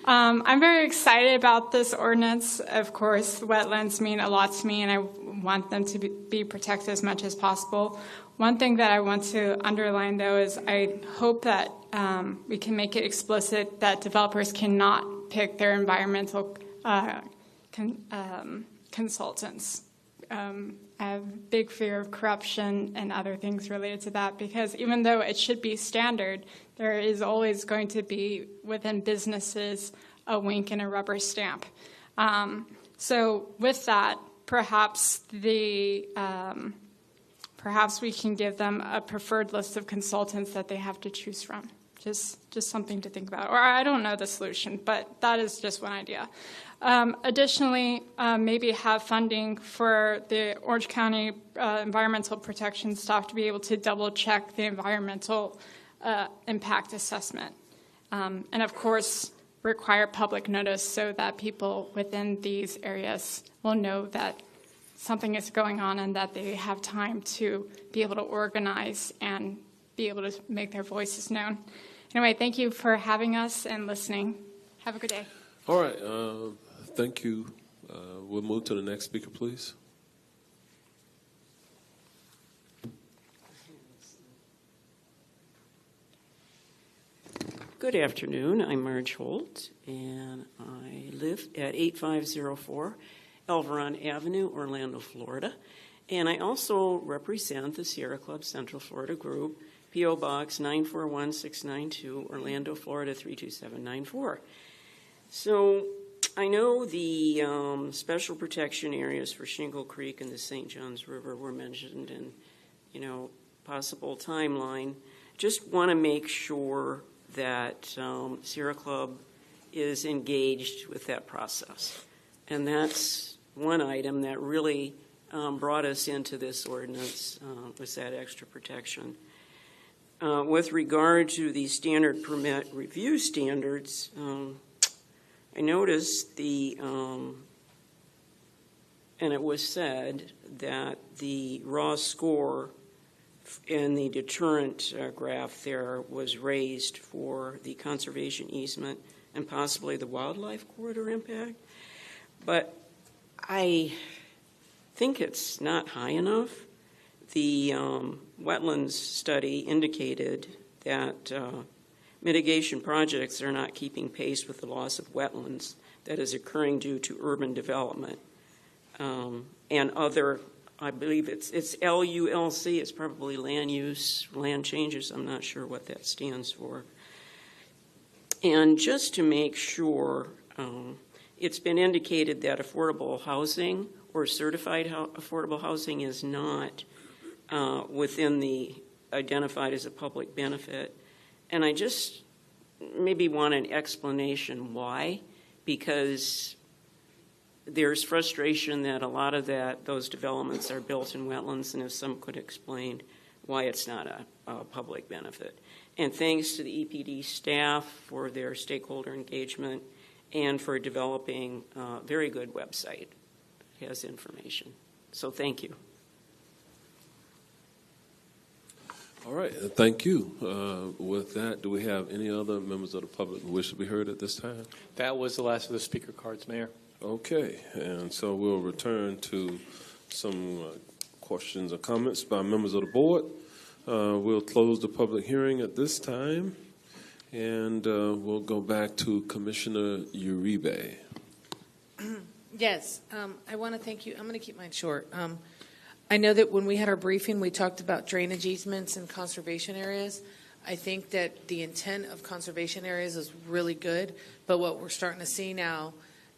I'm very excited about this ordinance. Of course, wetlands mean a lot to me, and I want them to be protected as much as possible. One thing that I want to underline, though, is I hope that we can make it explicit that developers cannot pick their environmental consultants. I have a big fear of corruption and other things related to that, because even though it should be standard, there is always going to be, within businesses, a wink and a rubber stamp. So with that, perhaps we can give them a preferred list of consultants that they have to choose from. Just something to think about. Or I don't know the solution, but that is just one idea. Additionally, maybe have funding for the Orange County environmental protection staff to be able to double check the environmental impact assessment. And of course, require public notice so that people within these areas will know that something is going on and that they have time to be able to organize and be able to make their voices known. Anyway, thank you for having us and listening. Have a good day. All right, thank you. We'll move to the next speaker, please. Good afternoon. I'm Marge Holt, and I live at 8504 Elveron Avenue, Orlando, Florida. And I also represent the Sierra Club Central Florida Group, P.O. Box 941692, Orlando, Florida 32794. So I know the special protection areas for Shingle Creek and the St. Johns River were mentioned in, possible timeline. Just want to make sure that Sierra Club is engaged with that process. And that's one item that really brought us into this ordinance, was that extra protection. With regard to the standard permit review standards, I noticed and it was said that the raw score in the deterrent graph there was raised for the conservation easement and possibly the wildlife corridor impact. But I think it's not high enough. The wetlands study indicated that mitigation projects are not keeping pace with the loss of wetlands that is occurring due to urban development and other, I believe it's LULC, it's probably land use, land changes, I'm not sure what that stands for. And just to make sure, it's been indicated that affordable housing or certified affordable housing is not within the identified as a public benefit. And I just maybe want an explanation why, because there's frustration that a lot of those developments are built in wetlands, and if some could explain why it's not a public benefit. And thanks to the EPD staff for their stakeholder engagement and for developing a very good website. It has information. So thank you. All right, thank you. With that, do we have any other members of the public who wish to be heard at this time? That was the last of the speaker cards, Mayor. Okay, and so we'll return to some questions or comments by members of the board. We'll close the public hearing at this time, and we'll go back to Commissioner Uribe. Yes, I want to thank you. I'm going to keep mine short. I know that when we had our briefing, we talked about drainage easements and conservation areas. I think that the intent of conservation areas is really good, but what we're starting to see now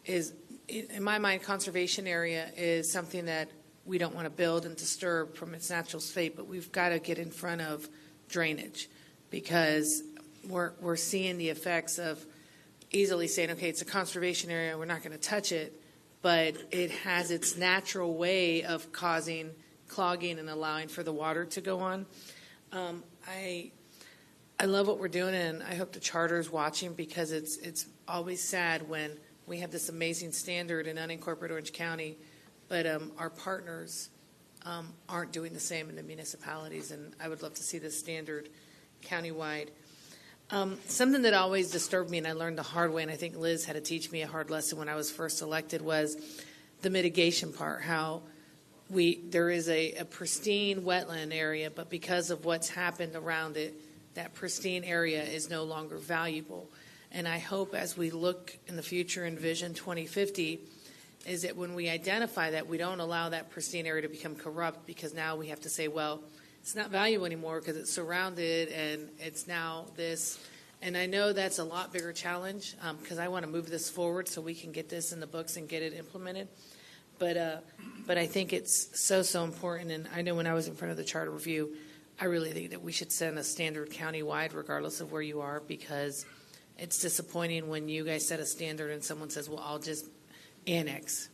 is, in my mind, conservation area is something that we don't want to build and disturb from its natural state, but we've got to get in front of drainage because we're seeing the effects of easily saying, okay, it's a conservation area, we're not going to touch it, but it has its natural way of causing clogging and allowing for the water to go on. I love what we're doing, and I hope the charter is watching because it's always sad when we have this amazing standard in unincorporated Orange County, but our partners aren't doing the same in the municipalities, and I would love to see this standard countywide. Something that always disturbed me, and I learned the hard way, and I think Liz had to teach me a hard lesson when I was first elected, was the mitigation part, how there is a pristine wetland area, but because of what's happened around it, that pristine area is no longer valuable. And I hope as we look in the future in Vision 2050, is that when we identify that, we don't allow that pristine area to become corrupt, because now we have to say, well, it's not valuable anymore because it's surrounded and it's now this. And I know that's a lot bigger challenge because I want to move this forward so we can get this in the books and get it implemented. But I think it's so important. And I know when I was in front of the charter review, I really think that we should send a standard countywide regardless of where you are, because it's disappointing when you guys set a standard and someone says, well, I'll just annex,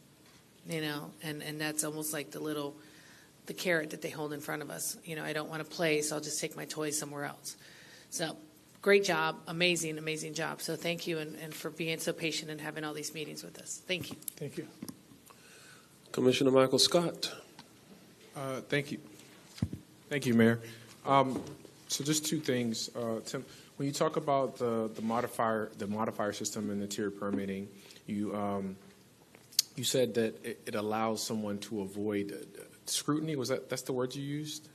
and that's almost like the carrot that they hold in front of us. I don't want to play, so I'll just take my toys somewhere else. So great job, amazing job. So thank you and for being so patient and having all these meetings with us. Thank you. Thank you. Commissioner Michael Scott. Thank you. Thank you, Mayor. So just two things. Tim, when you talk about the modifier system and the tier permitting, you said that it allows someone to avoid scrutiny. That's the word you used?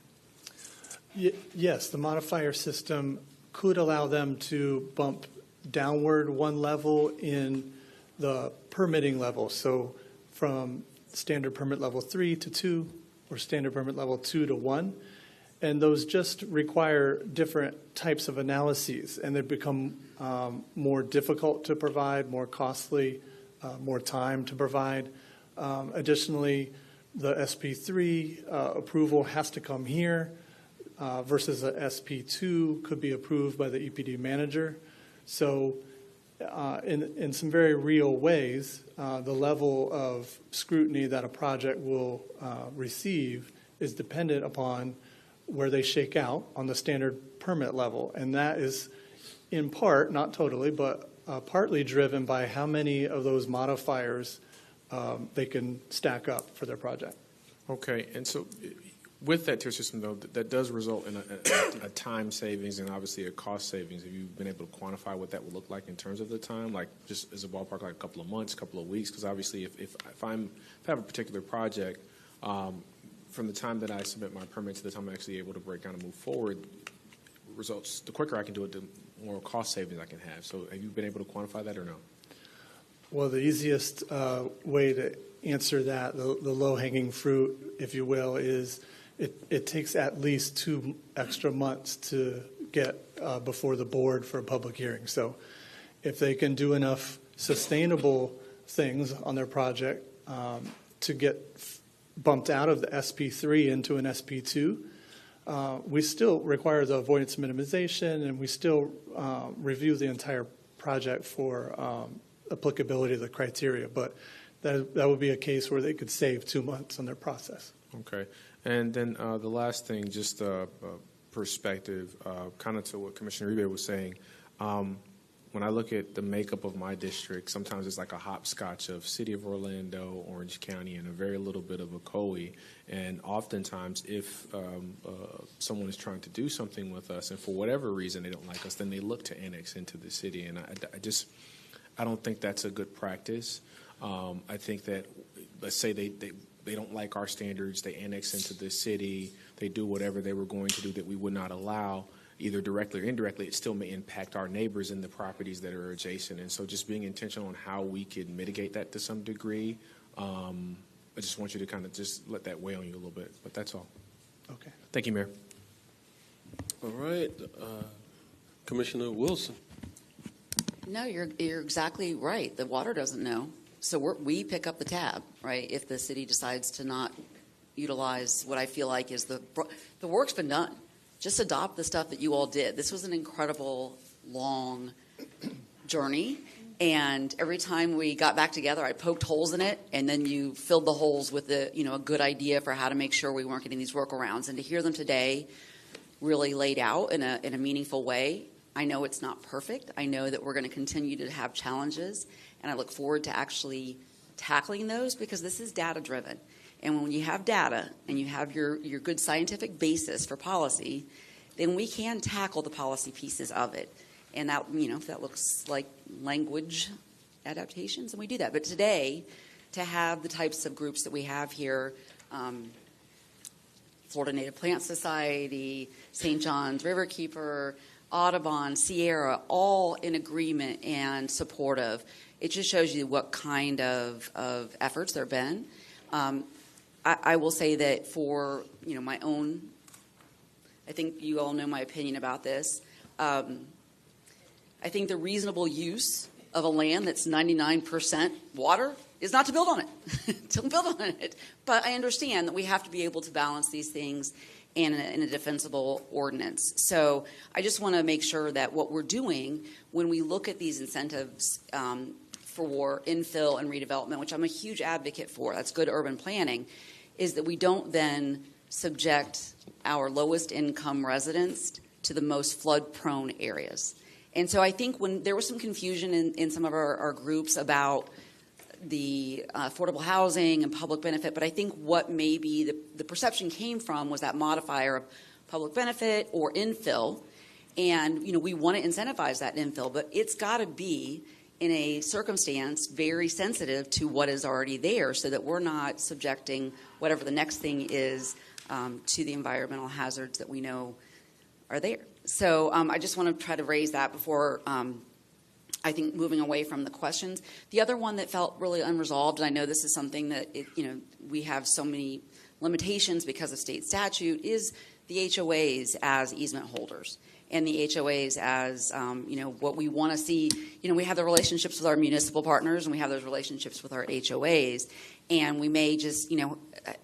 Yes, the modifier system could allow them to bump downward one level in the permitting level. So from standard permit level 3 to 2 or standard permit level 2 to 1. And those just require different types of analyses, and they become more difficult to provide, more costly, more time to provide. Additionally, the SP3 approval has to come here versus a SP2 could be approved by the EPD manager. So in some very real ways, the level of scrutiny that a project will receive is dependent upon where they shake out on the standard permit level. And that is in part, not totally, but partly driven by how many of those modifiers they can stack up for their project. Okay, and so with that tier system, though, that does result in a time savings and obviously a cost savings. Have you been able to quantify what that would look like in terms of the time, like just as a ballpark, like a couple of months, couple of weeks? Because obviously if I have a particular project, from the time that I submit my permit to the time I'm actually able to break down and move forward, results, the quicker I can do it, the more cost savings I can have. So have you been able to quantify that or no? Well, the easiest way to answer that, the low-hanging fruit, if you will, is it takes at least 2 extra months to get before the board for a public hearing. So if they can do enough sustainable things on their project to get bumped out of the SP3 into an SP2, we still require the avoidance minimization, and we still review the entire project for applicability of the criteria. But that would be a case where they could save 2 months on their process. Okay. And then the last thing, just perspective, kind of to what Commissioner Uribe was saying. When I look at the makeup of my district, sometimes it's like a hopscotch of City of Orlando, Orange County, and a very little bit of Ocoee. And oftentimes, if someone is trying to do something with us, and for whatever reason they don't like us, then they look to annex into the city. And I don't think that's a good practice. I think that, let's say they don't like our standards, they annex into the city, they do whatever they were going to do that we would not allow, either directly or indirectly, it still may impact our neighbors in the properties that are adjacent. And so just being intentional on how we could mitigate that to some degree, I just want you to kind of just let that weigh on you a little bit. But that's all. Okay. Thank you, Mayor. All right. Commissioner Wilson. No, you're exactly right. The water doesn't know. So we pick up the tab, right, if the city decides to not utilize what I feel like is the work's been done. Just adopt the stuff that you all did. This was an incredible, long journey. And every time we got back together, I poked holes in it, and then you filled the holes with a good idea for how to make sure we weren't getting these workarounds. And to hear them today really laid out in a meaningful way, I know it's not perfect. I know that we're going to continue to have challenges, and I look forward to actually tackling those because this is data-driven. And when you have data and you have your good scientific basis for policy, then we can tackle the policy pieces of it. And that, if that looks like language adaptations, and we do that. But today, to have the types of groups that we have here, Florida Native Plant Society, St. John's Riverkeeper, Audubon, Sierra, all in agreement and supportive, it just shows you what kind of efforts there have been. I will say that for my own, I think you all know my opinion about this. I think the reasonable use of a land that's 99% water is not to build on it. Don't build on it. But I understand that we have to be able to balance these things in a defensible ordinance. So I just want to make sure that what we're doing when we look at these incentives for infill and redevelopment, which I'm a huge advocate for, that's good urban planning, is that we don't then subject our lowest income residents to the most flood-prone areas. And so I think when there was some confusion in some of our groups about the affordable housing and public benefit, but I think what maybe the perception came from was that modifier of public benefit or infill. And, we want to incentivize that infill, but it's got to be in a circumstance very sensitive to what is already there so that we're not subjecting whatever the next thing is to the environmental hazards that we know are there. So I just want to try to raise that before I think moving away from the questions. The other one that felt really unresolved, and I know this is something that we have so many limitations because of state statute, is the HOAs as easement holders. And the HOAs as, what we want to see. We have the relationships with our municipal partners and we have those relationships with our HOAs. And we may just,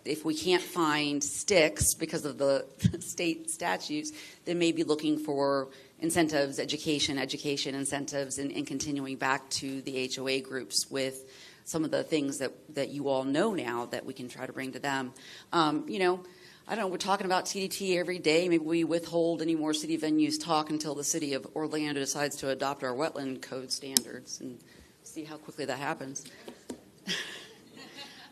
if we can't find sticks because of the state statutes, then maybe looking for incentives, education incentives, and continuing back to the HOA groups with some of the things that you all know now that we can try to bring to them. I don't know, we're talking about TDT every day. Maybe we withhold any more city venues talk until the city of Orlando decides to adopt our wetland code standards and see how quickly that happens.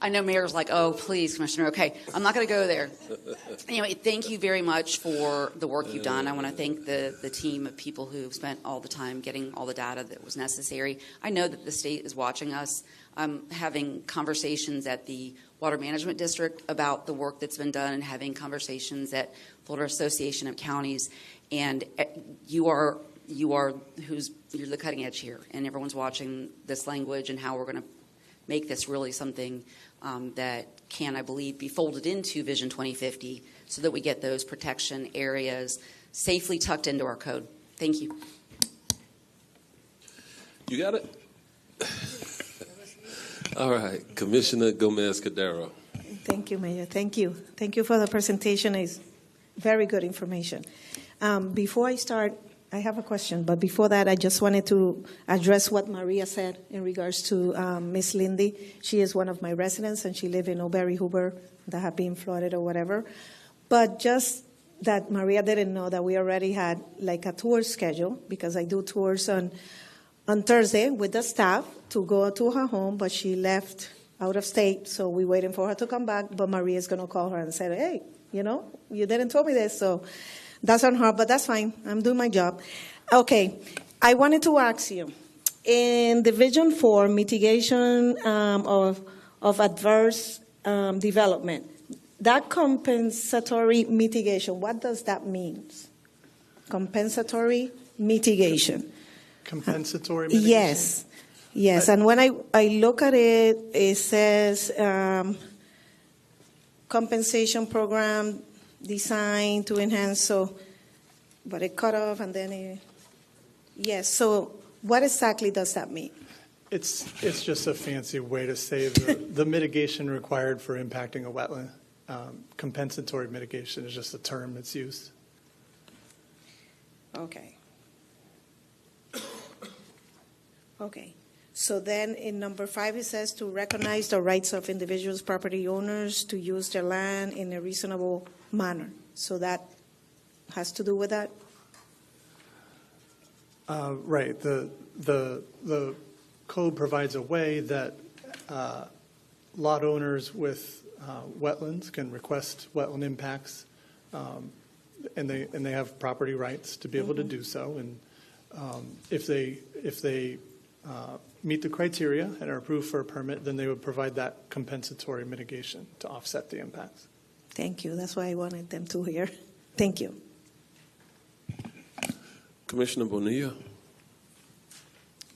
I know Mayor's like, oh, please, Commissioner. Okay, I'm not going to go there. Anyway, thank you very much for the work you've done. I want to thank the team of people who've spent all the time getting all the data that was necessary. I know that the state is watching us. I'm having conversations at the Water Management District about the work that's been done and having conversations at Florida Association of Counties. And you're the cutting edge here, and everyone's watching this language and how we're going to make this really something that can, I believe, be folded into Vision 2050 so that we get those protection areas safely tucked into our code. Thank you. You got it? All right, Commissioner Gomez-Cadero. Thank you, Mayor. Thank you. Thank you for the presentation. It's very good information. Before I start, I have a question, but before that, I just wanted to address what Maria said in regards to Miss Lindy. She is one of my residents, and she lives in O'Berry Hoover, that have been flooded or whatever. But just that Maria didn't know that we already had like a tour schedule, because I do tours on Thursday with the staff to go to her home, but she left out of state, so we're waiting for her to come back. But Maria is going to call her and say, hey, you didn't tell me this, so that's on her, but that's fine. I'm doing my job. Okay, I wanted to ask you, in the Vision 4, mitigation of adverse development, that compensatory mitigation, what does that mean? Compensatory mitigation. Compensatory mitigation? Yes. And when I look at it, it says compensation program designed to enhance, but it cut off and then yes. So what exactly does that mean? It's just a fancy way to say the mitigation required for impacting a wetland. compensatory mitigation is just a term that's used. Okay. Okay. So then in number 5, it says to recognize the rights of individuals, property owners to use their land in a reasonable manner. So that has to do with that? Right. The code provides a way that lot owners with wetlands can request wetland impacts, and they have property rights to be able to do so. And if they meet the criteria and are approved for a permit, then they would provide that compensatory mitigation to offset the impacts. Thank you. That's why I wanted them to hear. Thank you. Commissioner Bonilla.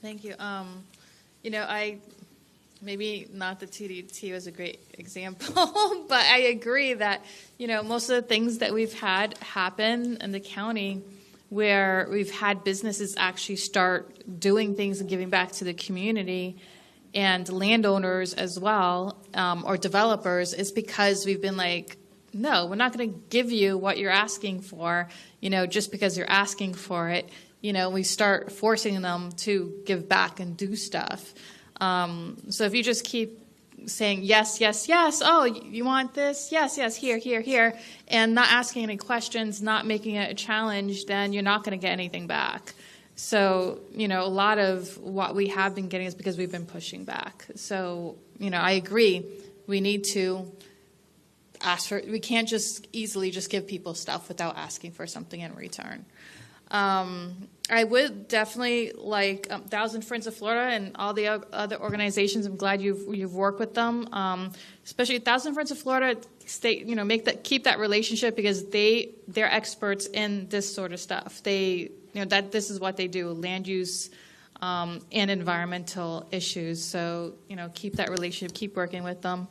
Thank you. Maybe not the TDT was a great example, but I agree that, most of the things that we've had happen in the county where we've had businesses actually start doing things and giving back to the community and landowners as well, or developers, is because we've been like, no, we're not going to give you what you're asking for, just because you're asking for it. We start forcing them to give back and do stuff. So if you just keep saying yes, yes, yes, oh, you want this? Yes, yes, here, here, here, and not asking any questions, not making it a challenge, then you're not going to get anything back. So, a lot of what we have been getting is because we've been pushing back. So, I agree. We need to ask for, we can't just easily just give people stuff without asking for something in return. I would definitely like Thousand Friends of Florida and all the other organizations. I'm glad you've worked with them, especially Thousand Friends of Florida. Keep that relationship because they're experts in this sort of stuff. That this is what they do: land use and environmental issues. So keep that relationship, keep working with them.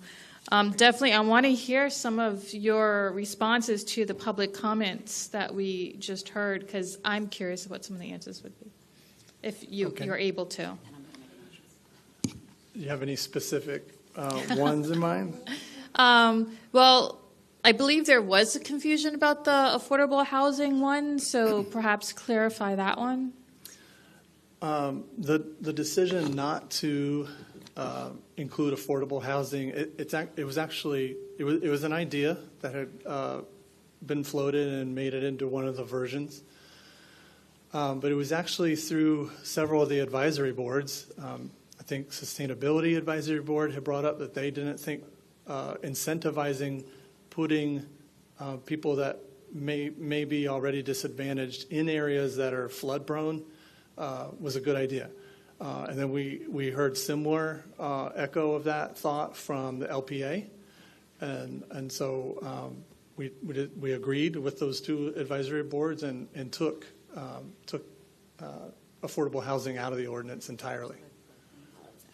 Definitely, I want to hear some of your responses to the public comments that we just heard, because I'm curious what some of the answers would be, if you're able to. Do you have any specific ones in mind? Well, I believe there was a confusion about the affordable housing one, so perhaps clarify that one. The decision not to include affordable housing, it was an idea that had been floated and made it into one of the versions. But it was actually through several of the advisory boards. I think Sustainability Advisory Board had brought up that they didn't think incentivizing putting people that may be already disadvantaged in areas that are flood prone was a good idea. And then we heard similar echo of that thought from the LPA, and so we agreed with those two advisory boards and took affordable housing out of the ordinance entirely.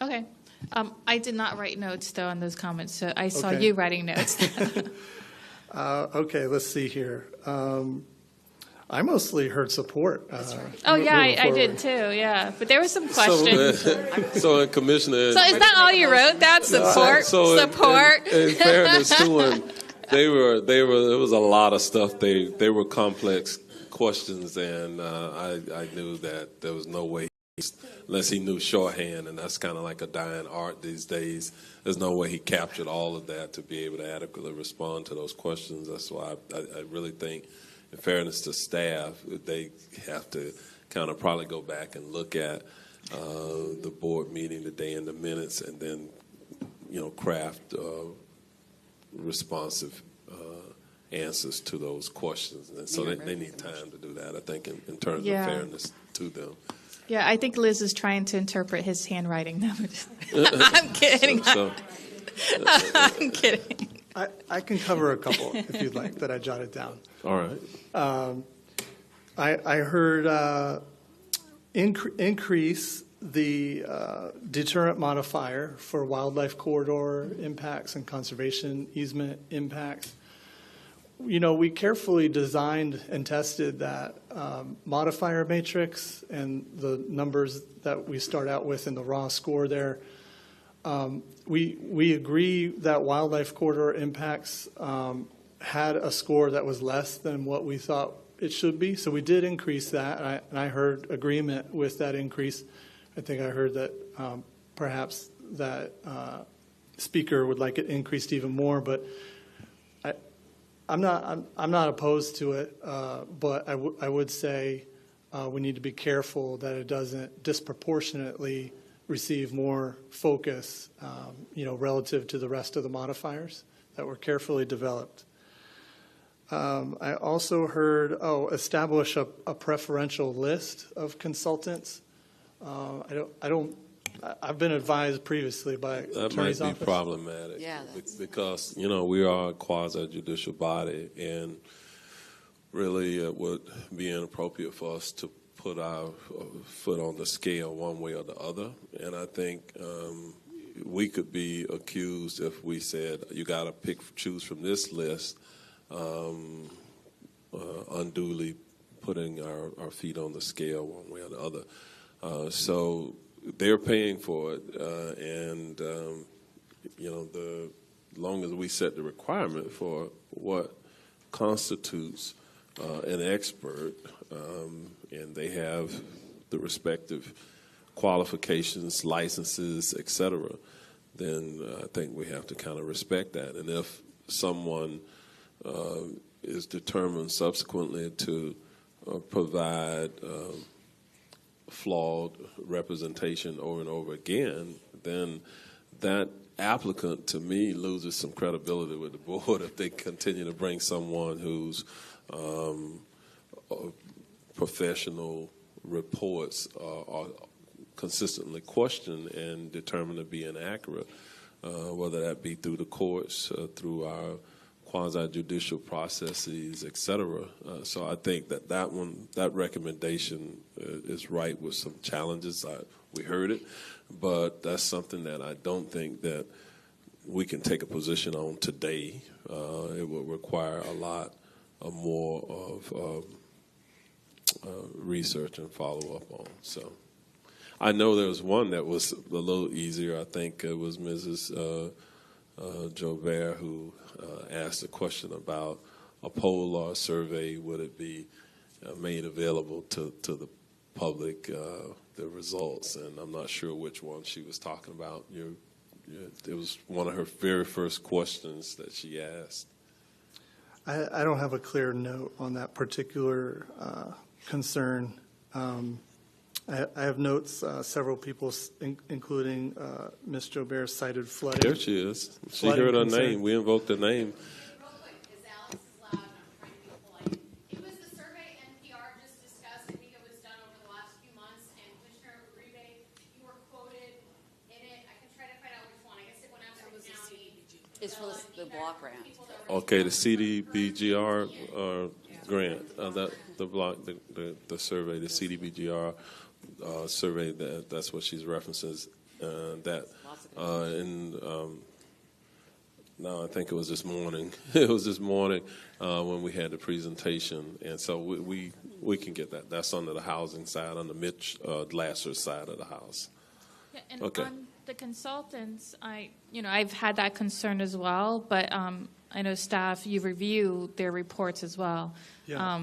Okay. I did not write notes, though, on those comments, so I saw Okay. you writing notes. Okay, let's see here. I mostly heard support. Oh, yeah, moving I did, forward. too, yeah. But there were some questions. So, Commissioner. So is that all you wrote? That's support? Support? In fairness to them, it was a lot of stuff. They were complex questions, and I knew that there was no way, unless he knew shorthand, and that's kind of like a dying art these days. There's no way he captured all of that to be able to adequately respond to those questions. That's why I really think, in fairness to staff, they have to kind of probably go back and look at the board meeting, the day and the minutes, and then, craft responsive answers to those questions. And so they need time to do that, I think, in terms of fairness to them. Yeah, I think Liz is trying to interpret his handwriting. I'm kidding. I'm kidding. I can cover a couple if you'd like that I jotted down. All right. I heard increase the deterrent modifier for wildlife corridor impacts and conservation easement impacts. We carefully designed and tested that modifier matrix, and the numbers that we start out with in the raw score there We agree that wildlife corridor impacts had a score that was less than what we thought it should be. So we did increase that, and I heard agreement with that increase. I think I heard that perhaps that speaker would like it increased even more, but I'm not opposed to it. But I would say we need to be careful that it doesn't disproportionately receive more focus, relative to the rest of the modifiers that were carefully developed. I also heard, establish a preferential list of consultants. I've been advised previously by That attorney's might be office. problematic. Yeah, Because, we are a quasi-judicial body, and really it would be inappropriate for us to put our foot on the scale one way or the other. And I think we could be accused if we said, you got to choose from this list, unduly putting our feet on the scale one way or the other. So they're paying for it, and the long as we set the requirement for what constitutes an expert, and they have the respective qualifications, licenses, et cetera, then I think we have to kind of respect that. And if someone is determined subsequently to provide flawed representation over and over again, then that applicant, to me, loses some credibility with the board if they continue to bring someone whose professional reports are consistently questioned and determined to be inaccurate, whether that be through the courts, through our quasi-judicial processes, et cetera. So I think that recommendation is right with some challenges. We heard it, but that's something that I don't think that we can take a position on today. It will require a lot more of research and follow-up on. So I know there was one that was a little easier. I think it was Mrs. Jobert who asked a question about a poll or a survey. Would it be made available to the public, the results? And I'm not sure which one she was talking about. It was one of her very first questions that she asked. I don't have a clear note on that particular concern. I have notes, several people, including Ms. Jobert, cited flooding. There she is. She Flooding heard her concern. name. We invoked her name. It was the survey NPR just discussed. I think it was done over the last few months. And Commissioner Uribe, you were quoted in it. I can try to find out which one. I guess it went out to the county. It's for the block grant. Okay, the CDBGR grant, the survey, the CDBGR survey, that's what she's references. No, I think it was this morning. It was this morning when we had the presentation, and so we can get that. That's under the housing side, on the Mitch Lasser side of the house. Yeah, and Okay. on the consultants, I've had that concern as well, but I know staff, you review their reports as well. Yeah.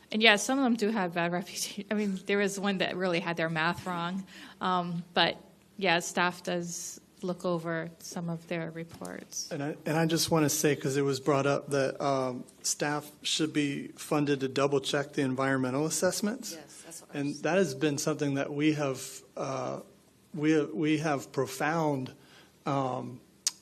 And yeah, some of them do have bad reputation. I mean, there was one that really had their math wrong. But yeah, staff does look over some of their reports. And I just want to say, because it was brought up, that staff should be funded to double check the environmental assessments. Yes, that's what And that has been something that we have profound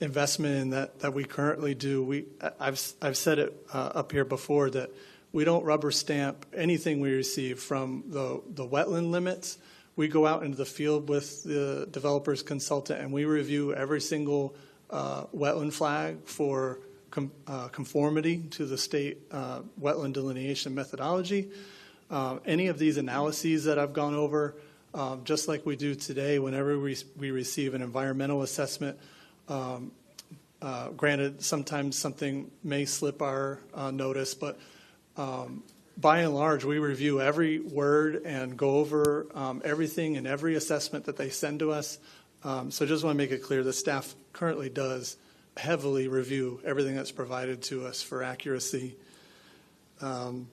investment in that we currently do. I've said it up here before that we don't rubber stamp anything we receive from the wetland limits. We go out into the field with the developer's consultant and we review every single wetland flag for conformity to the state wetland delineation methodology. Any of these analyses that I've gone over, just like we do today, whenever we receive an environmental assessment, granted, sometimes something may slip our notice, but by and large, we review every word and go over everything in every assessment that they send to us. So just want to make it clear, the staff currently does heavily review everything that's provided to us for accuracy. And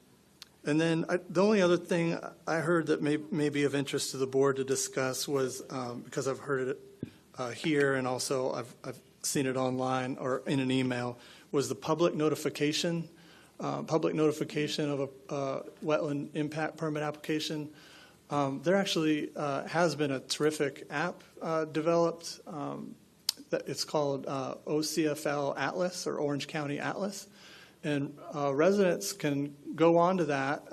then the only other thing I heard that may be of interest to the board to discuss was, because I've heard it here and also I've seen it online or in an email, was the public notification of a wetland impact permit application. There actually has been a terrific app developed. It's called OCFL Atlas, or Orange County Atlas. And residents can go onto that.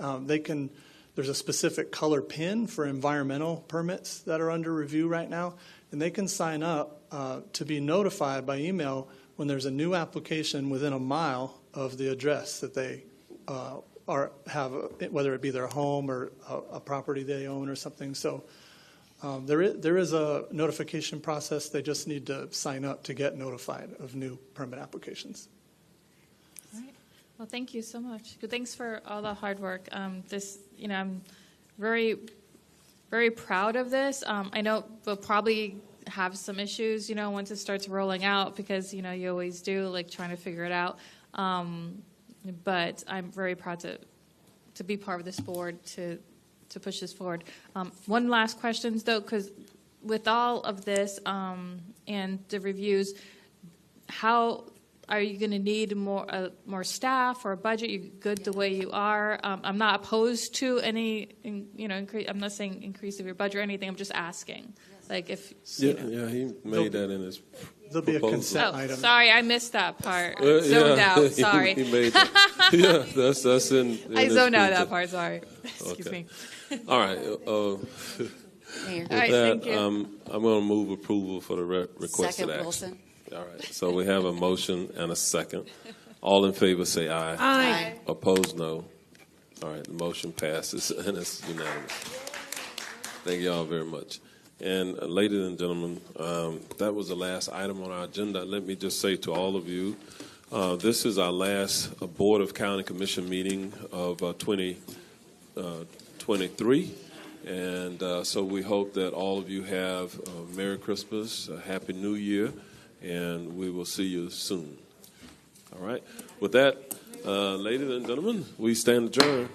There's a specific color pin for environmental permits that are under review right now, and they can sign up to be notified by email when there's a new application within a mile of the address that they have, whether it be their home or a property they own or something. So there is a notification process. They just need to sign up to get notified of new permit applications. Well, thank you so much. Thanks for all the hard work. I'm very, very proud of this. I know we'll probably have some issues, once it starts rolling out, because, you always do, like trying to figure it out. But I'm very proud to be part of this board to push this forward. One last question, though, because with all of this and the reviews, how are you going to need more staff or a budget? You're good the way you are. I'm not opposed to any, increase. I'm not saying increase of your budget or anything. I'm just asking, like if. Yeah, he made that in his. There'll be a consent item. Sorry, I missed that part. Zoned out. Sorry. He made that. Yeah, that's in I zoned out that part. Sorry. Excuse me. All right. With that, thank you. I'm going to move approval for the requested Second, action. Wilson. All right. So we have a motion and a second. All in favor say aye. Aye. Opposed, no. All right. The motion passes and it's unanimous. Thank you all very much. And ladies and gentlemen, that was the last item on our agenda. Let me just say to all of you, this is our last Board of County Commission meeting of 2023. And so we hope that all of you have a Merry Christmas, a Happy New Year, and we will see you soon. All right. With that, ladies and gentlemen, we stand adjourned.